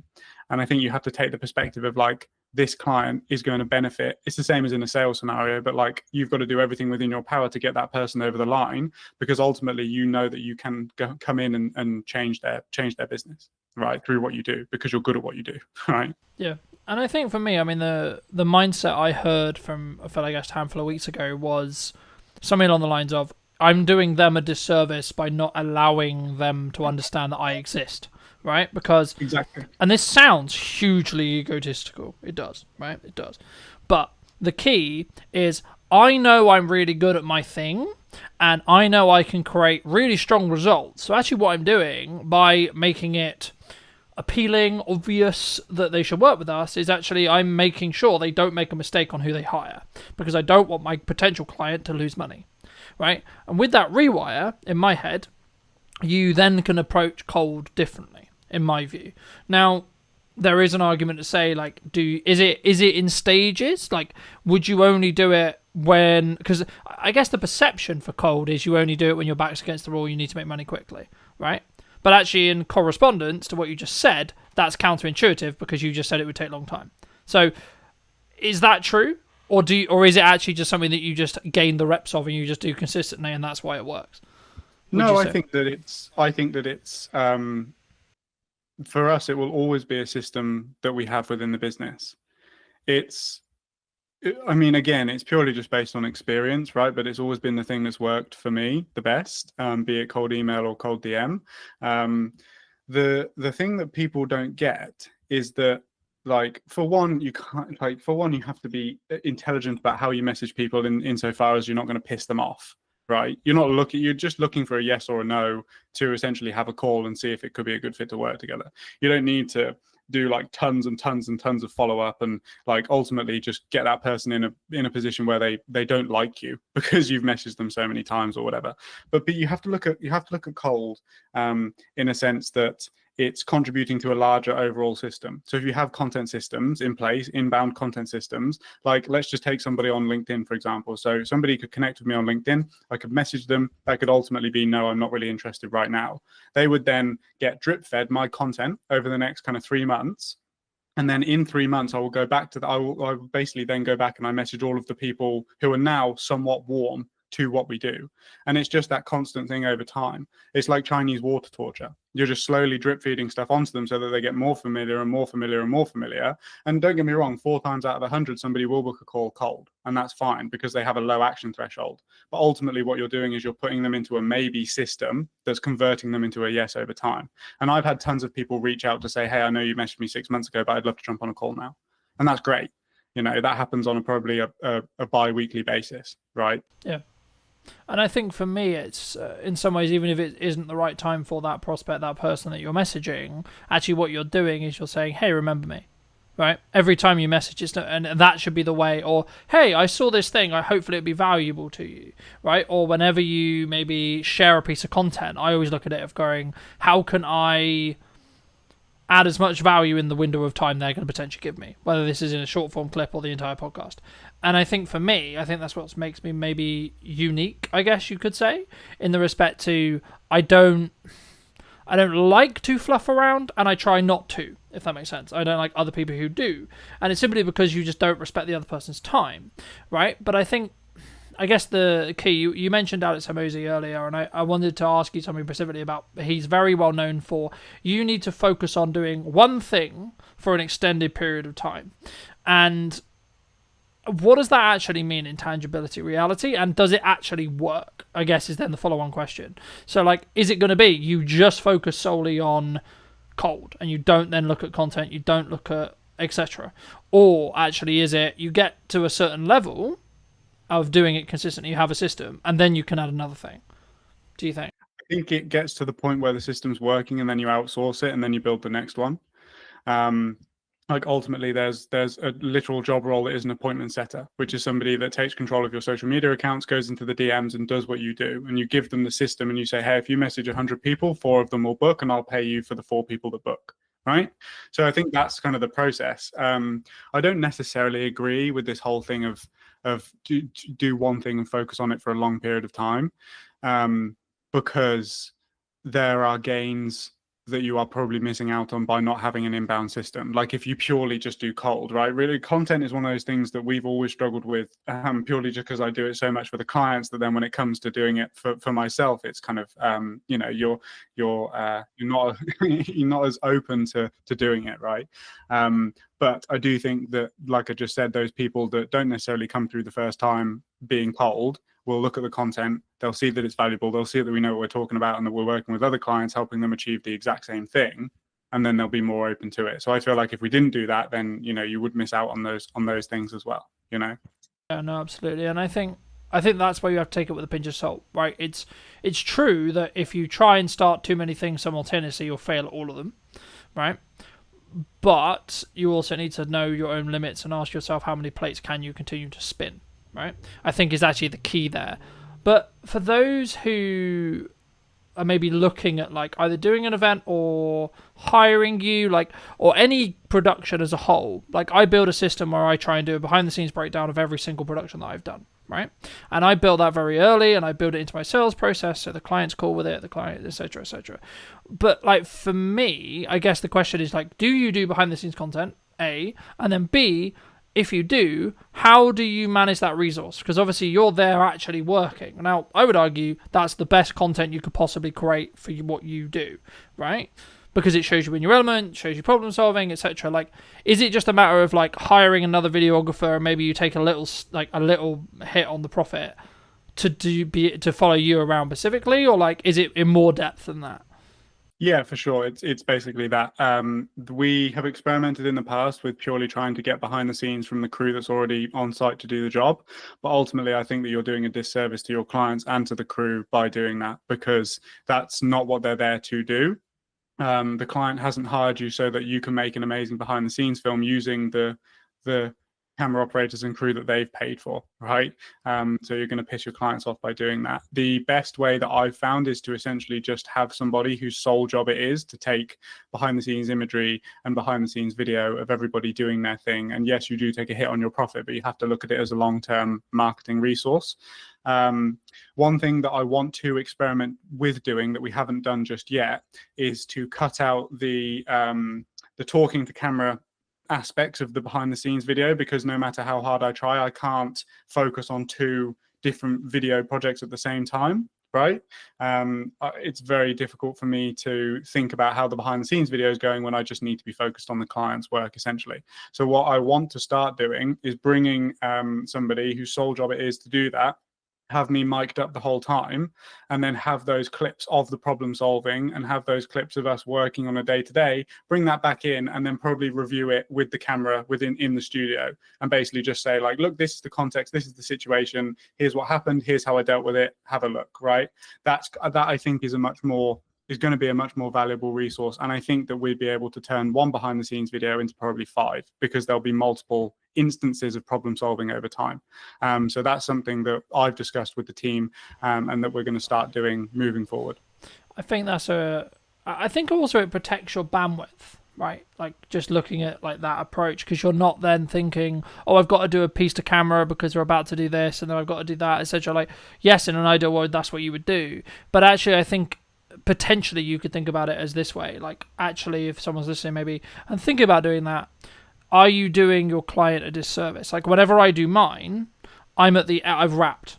And I think you have to take the perspective of like, this client is going to benefit. It's the same as in a sales scenario, but like you've got to do everything within your power to get that person over the line, because ultimately you know that you can come in and change their business, right, through what you do, because you're good at what you do, right? Yeah. And I think for me, I mean, the mindset I heard from a fellow guest a handful of weeks ago was something along the lines of, I'm doing them a disservice by not allowing them to understand that I exist, right? Because exactly, and this sounds hugely egotistical. It does, right? It does. But the key is I know I'm really good at my thing, and I know I can create really strong results. So actually what I'm doing by making it appealing, obvious that they should work with us, is actually I'm making sure they don't make a mistake on who they hire, because I don't want my potential client to lose money, right? And with that rewire in my head, you then can approach cold differently, in my view. Now, there is an argument to say, like, is it in stages? Like, would you only do it when, because I guess the perception for cold is you only do it when your back's against the wall, you need to make money quickly, right? But actually, in correspondence to what you just said, that's counterintuitive, because you just said it would take a long time. So, is that true, or is it actually just something that you just gain the reps of and you just do consistently, and that's why it works? No, I think that it's for us, it will always be a system that we have within the business. I mean, again, it's purely just based on experience, right? But it's always been the thing that's worked for me the best, be it cold email or cold DM. The thing that people don't get is that, like, for one, you have to be intelligent about how you message people insofar as you're not going to piss them off, right? You're just looking for a yes or a no to essentially have a call and see if it could be a good fit to work together. You don't need to do like tons and tons and tons of follow-up and like ultimately just get that person in a position where they don't like you because you've messaged them so many times or whatever. But you have to look at cold in a sense that it's contributing to a larger overall system. So if you have content systems in place, inbound content systems, like let's just take somebody on LinkedIn, for example. So somebody could connect with me on LinkedIn. I could message them. That could ultimately be, no, I'm not really interested right now. They would then get drip fed my content over the next kind of 3 months. And then in 3 months, I will go back to I will basically then go back and I message all of the people who are now somewhat warm to what we do. And it's just that constant thing over time. It's like Chinese water torture. You're just slowly drip feeding stuff onto them so that they get more familiar and more familiar and more familiar. And don't get me wrong, 4 times out of 100, somebody will book a call cold, and that's fine because they have a low action threshold. But ultimately what you're doing is you're putting them into a maybe system that's converting them into a yes over time. And I've had tons of people reach out to say, hey, I know you messaged me 6 months ago, but I'd love to jump on a call now. And that's great. You know, that happens on probably a bi-weekly basis, right? Yeah. And I think for me, it's in some ways, even if it isn't the right time for that prospect, that person that you're messaging, actually what you're doing is you're saying, hey, remember me, right? Every time you message, and that should be the way. Or, hey, I saw this thing, hopefully it'd be valuable to you, right? Or whenever you maybe share a piece of content, I always look at it of going, how can I add as much value in the window of time they're going to potentially give me, whether this is in a short form clip or the entire podcast. And I think for me, I think that's what makes me maybe unique, I guess you could say, in the respect to I don't like to fluff around, and I try not to, if that makes sense. I don't like other people who do. And it's simply because you just don't respect the other person's time, right? But I guess the key, you mentioned Alex Hormozi earlier, and I wanted to ask you something specifically about, he's very well known for, you need to focus on doing one thing for an extended period of time. And what does that actually mean in tangibility, reality? And does it actually work, I guess, is then the follow-on question. So, like, is it going to be you just focus solely on cold and you don't then look at content, you don't look at etc.? Or actually is it you get to a certain level of doing it consistently, you have a system, and then you can add another thing? Do you think? I think it gets to the point where the system's working and then you outsource it and then you build the next one. Like ultimately there's a literal job role that is an appointment setter, which is somebody that takes control of your social media accounts, goes into the DMs and does what you do. And you give them the system and you say, hey, if you message 100 people, 4 of them will book and I'll pay you for the 4 people that book. Right. So I think that's kind of the process. I don't necessarily agree with this whole thing of do one thing and focus on it for a long period of time, because there are gains that you are probably missing out on by not having an inbound system. Like if you purely just do cold, right? Really, content is one of those things that we've always struggled with, purely just because I do it so much for the clients that then when it comes to doing it for myself, it's kind of, you know, you're not you're not as open to doing it, right? But I do think that, like I just said, those people that don't necessarily come through the first time being cold will look at the content, they'll see that it's valuable, they'll see that we know what we're talking about and that we're working with other clients helping them achieve the exact same thing, and then they'll be more open to it. So I feel like if we didn't do that, then, you know, you would miss out on those things as well, you know? Yeah, no, absolutely. And I think that's why you have to take it with a pinch of salt, right? It's true that if you try and start too many things simultaneously, you'll fail at all of them, right? But you also need to know your own limits and ask yourself how many plates can you continue to spin, right? I think is actually the key there. But for those who are maybe looking at like either doing an event or hiring you, like, or any production as a whole, like I build a system where I try and do a behind the scenes breakdown of every single production that I've done, right? And I built that very early and I build it into my sales process so the client's cool with it, the client, etc., etc. But like for me, I guess the question is like, do you do behind the scenes content, A, and then B, if you do, how do you manage that resource? Because obviously you're there actually working. Now, I would argue that's the best content you could possibly create for what you do, right? Because it shows you in your element, shows you problem solving, etc. Like, is it just a matter of like hiring another videographer and maybe you take a little hit on the profit to follow you around specifically, or like is it in more depth than that? Yeah, for sure. It's basically that. We have experimented in the past with purely trying to get behind the scenes from the crew that's already on site to do the job. But ultimately, I think that you're doing a disservice to your clients and to the crew by doing that, because that's not what they're there to do. The client hasn't hired you so that you can make an amazing behind the scenes film using the camera operators and crew that they've paid for, right? So you're going to piss your clients off by doing that. The best way that I've found is to essentially just have somebody whose sole job it is to take behind the scenes imagery and behind the scenes video of everybody doing their thing. And yes, you do take a hit on your profit, but you have to look at it as a long-term marketing resource. One thing that I want to experiment with doing that we haven't done just yet is to cut out the talking to camera aspects of the behind the scenes video, because no matter how hard I try, I can't focus on 2 different video projects at the same time. right? It's very difficult for me to think about how the behind the scenes video is going when I just need to be focused on the client's work, essentially. So what I want to start doing is bringing somebody whose sole job it is to do that, have me mic'd up the whole time, and then have those clips of the problem solving and have those clips of us working on a day-to-day, bring that back in, and then probably review it with the camera in the studio, and basically just say, like, look, this is the context, this is the situation, here's what happened, here's how I dealt with it, have a look, right? That I think is going to be a much more valuable resource. And I think that we'd be able to turn one behind the scenes video into probably 5, because there'll be multiple instances of problem solving over time. So that's something that I've discussed with the team, and that we're going to start doing moving forward. I think I think also it protects your bandwidth, right? Like just looking at like that approach, because you're not then thinking, oh, I've got to do a piece to camera because we're about to do this, and then I've got to do that, etc. Like, yes, in an ideal world, that's what you would do. But actually, I think potentially you could think about it as this way. Like, actually, if someone's listening maybe and thinking about doing that, are you doing your client a disservice? Like, whenever I do mine, I've wrapped.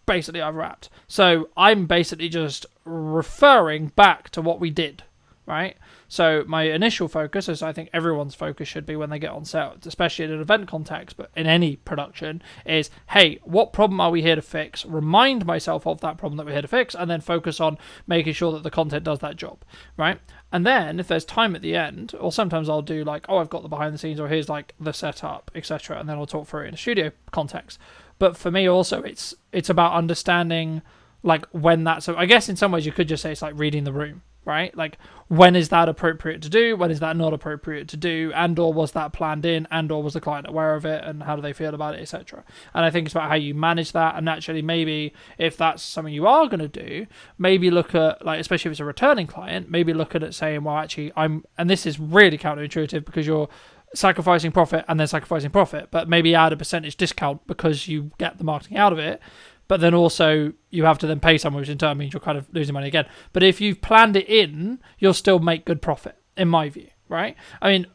Basically, I've wrapped. So I'm basically just referring back to what we did, right? So my initial focus, as I think everyone's focus should be when they get on set, especially in an event context, but in any production, is, hey, what problem are we here to fix? Remind myself of that problem that we're here to fix, and then focus on making sure that the content does that job, right? And then if there's time at the end, or sometimes I'll do like, oh, I've got the behind the scenes, or here's like the setup, etc., and then I'll talk through it in a studio context. But for me also, it's about understanding like when that's, I guess in some ways you could just say it's like reading the room, right? Like, when is that appropriate to do? When is that not appropriate to do? And or was that planned in? And or was the client aware of it? And how do they feel about it, etc.? And I think it's about how you manage that. And actually, maybe if that's something you are going to do, maybe look at, like, especially if it's a returning client, maybe look at it saying, well, actually, and this is really counterintuitive because you're sacrificing profit and then sacrificing profit, but maybe add a percentage discount because you get the marketing out of it. But then also you have to then pay someone, which in turn means you're kind of losing money again. But if you've planned it in, you'll still make good profit, in my view, right? I mean,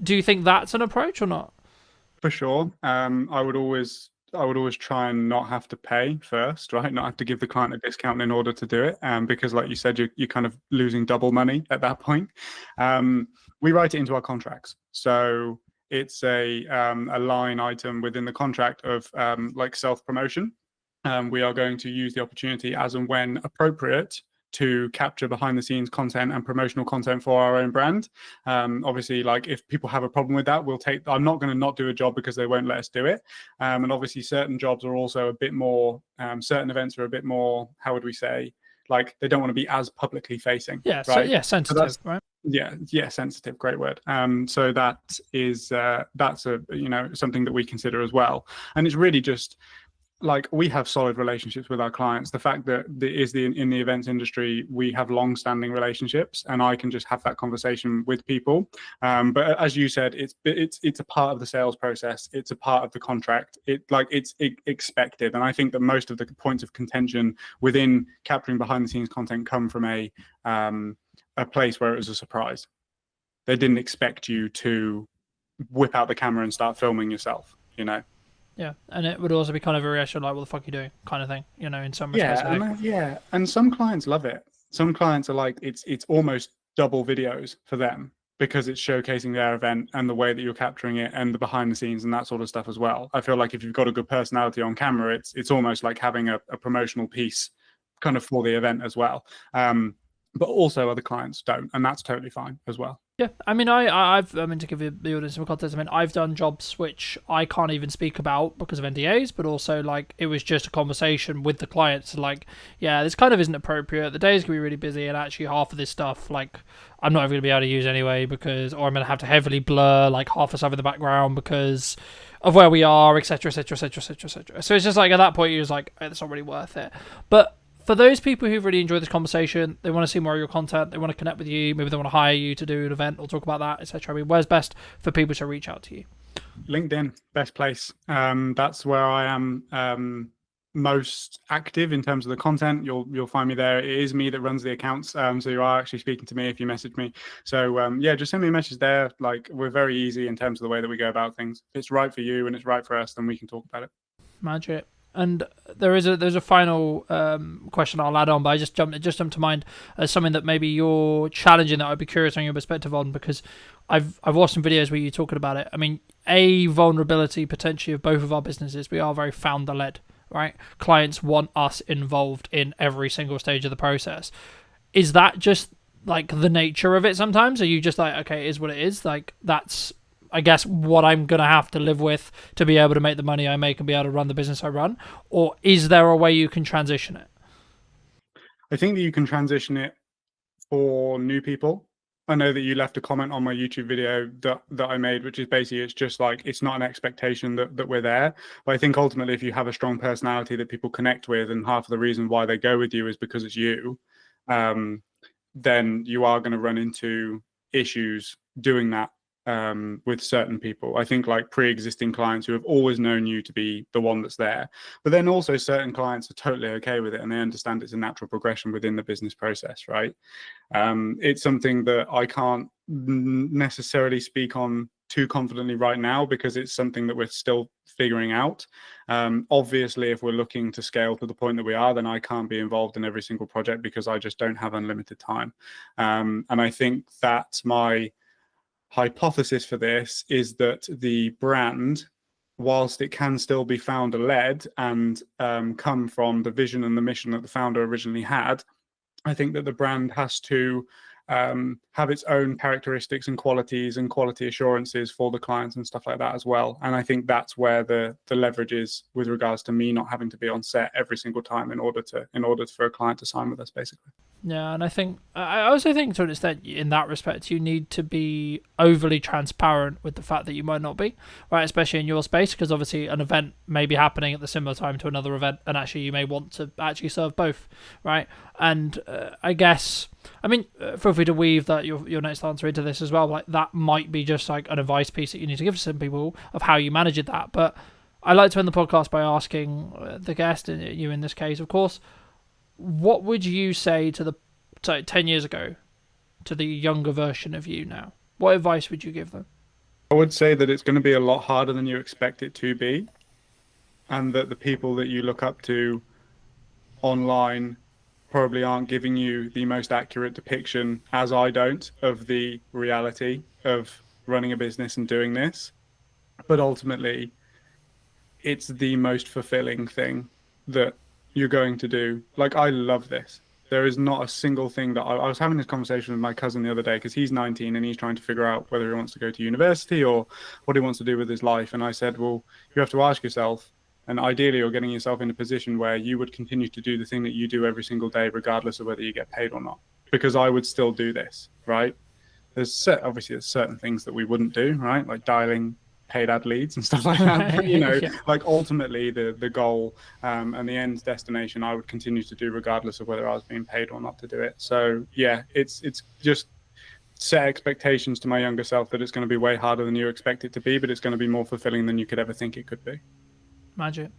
do you think that's an approach or not? For sure. I would always try and not have to pay first, right? Not have to give the client a discount in order to do it, because, like you said, you're kind of losing double money at that point. We write it into our contracts, so it's a line item within the contract of like self-promotion. We are going to use the opportunity as and when appropriate to capture behind the scenes content and promotional content for our own brand. Obviously, like, if people have a problem with that, I'm not going to not do a job because they won't let us do it. And obviously certain jobs are also a bit more, certain events are a bit more, how would we say, like, they don't want to be as publicly facing. Yeah, right? so, yeah, sensitive, right? Yeah, sensitive, great word. So that is that's a something that we consider as well. And it's really just, like, we have solid relationships with our clients. The fact that in the events industry, we have long-standing relationships, and I can just have that conversation with people. But as you said, it's a part of the sales process. It's a part of the contract. It's expected, and I think that most of the points of contention within capturing behind-the-scenes content come from a place where it was a surprise. They didn't expect you to whip out the camera and start filming yourself, Yeah, and it would also be kind of a reaction like, what the fuck are you doing, kind of thing, in some respects. And some clients love it. Some clients are like, it's almost double videos for them because it's showcasing their event and the way that you're capturing it and the behind the scenes and that sort of stuff as well. I feel like if you've got a good personality on camera, it's almost like having a promotional piece kind of for the event as well. But also other clients don't, and that's totally fine as well. Yeah, I mean, I've to give the audience some context, I mean, I've done jobs which I can't even speak about because of NDAs, but also, like, it was just a conversation with the clients, like, yeah, this kind of isn't appropriate, the day's gonna be really busy, and actually half of this stuff, like, I'm not even gonna be able to use anyway, or I'm gonna have to heavily blur, like, half the stuff in the background because of where we are, etc., etc., etc., etc., etc. So it's just like, at that point, you're just like, oh, it's not really worth it. But for those people who've really enjoyed this conversation, they want to see more of your content, they want to connect with you, maybe they want to hire you to do an event or talk about that, etc. I mean, where's best for people to reach out to you? LinkedIn, best place. That's where I am most active in terms of the content. You'll find me there. It is me that runs the accounts, so you are actually speaking to me if you message me. So yeah, just send me a message there. Like, we're very easy in terms of the way that we go about things. If it's right for you and it's right for us, then we can talk about it. Magic. And there's a final question I'll add on, but it just jumped to mind as something that maybe you're challenging that I'd be curious on your perspective on, because I've watched some videos where you're talking about it. I mean, a vulnerability potentially of both of our businesses, we are very founder led, right? Clients want us involved in every single stage of the process. Is that just like the nature of it sometimes? Are you just like, okay, it is what it is? Like, that's, I guess, what I'm going to have to live with to be able to make the money I make and be able to run the business I run? Or is there a way you can transition it? I think that you can transition it for new people. I know that you left a comment on my YouTube video that I made, which is basically, it's just like, it's not an expectation that we're there. But I think ultimately, if you have a strong personality that people connect with, and half of the reason why they go with you is because it's you, then you are going to run into issues doing that with certain people. I think like pre-existing clients who have always known you to be the one that's there, but then also certain clients are totally okay with it and they understand it's a natural progression within the business process, right? It's something that I can't necessarily speak on too confidently right now because it's something that we're still figuring out. Obviously, if we're looking to scale to the point that we are, then I can't be involved in every single project because I just don't have unlimited time. And I think that's my hypothesis for this, is that the brand, whilst it can still be founder led and come from the vision and the mission that the founder originally had, I think that the brand has to have its own characteristics and qualities and quality assurances for the clients and stuff like that as well. And I think that's where the leverage is with regards to me not having to be on set every single time in order for a client to sign with us, basically. Yeah, and I also think to an extent in that respect you need to be overly transparent with the fact that you might not be, right, especially in your space, because obviously an event may be happening at the similar time to another event and actually you may want to actually serve both, right? And I guess, I mean, feel free to weave that your next answer into this as well, like that might be just like an advice piece that you need to give to some people of how you manage that. But I like to end the podcast by asking the guest, and you in this case of course, what would you say to 10 years ago to the younger version of you now? What advice would you give them? I would say that it's going to be a lot harder than you expect it to be, and that the people that you look up to online probably aren't giving you the most accurate depiction, as I don't, of the reality of running a business and doing this. But ultimately, it's the most fulfilling thing that you're going to do. Like, I love this. There is not a single thing that I was having this conversation with my cousin the other day because he's 19 and he's trying to figure out whether he wants to go to university or what he wants to do with his life. And I said, well, you have to ask yourself, and ideally you're getting yourself in a position where you would continue to do the thing that you do every single day, regardless of whether you get paid or not, because I would still do this, right? There's certain things that we wouldn't do, right? Like dialing paid ad leads and stuff like that. But, yeah. Like ultimately the goal and the end destination, I would continue to do regardless of whether I was being paid or not to do it. So yeah, it's just set expectations to my younger self that it's going to be way harder than you expect it to be, but it's going to be more fulfilling than you could ever think it could be. Magic.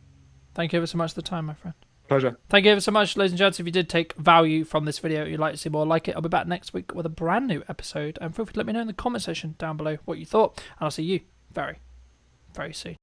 Thank you ever so much for the time, my friend. Pleasure. Thank you ever so much, ladies and gents. If you did take value from this video, you'd like to see more like it, I'll be back next week with a brand new episode. And feel free to let me know in the comment section down below what you thought. And I'll see you very, very soon.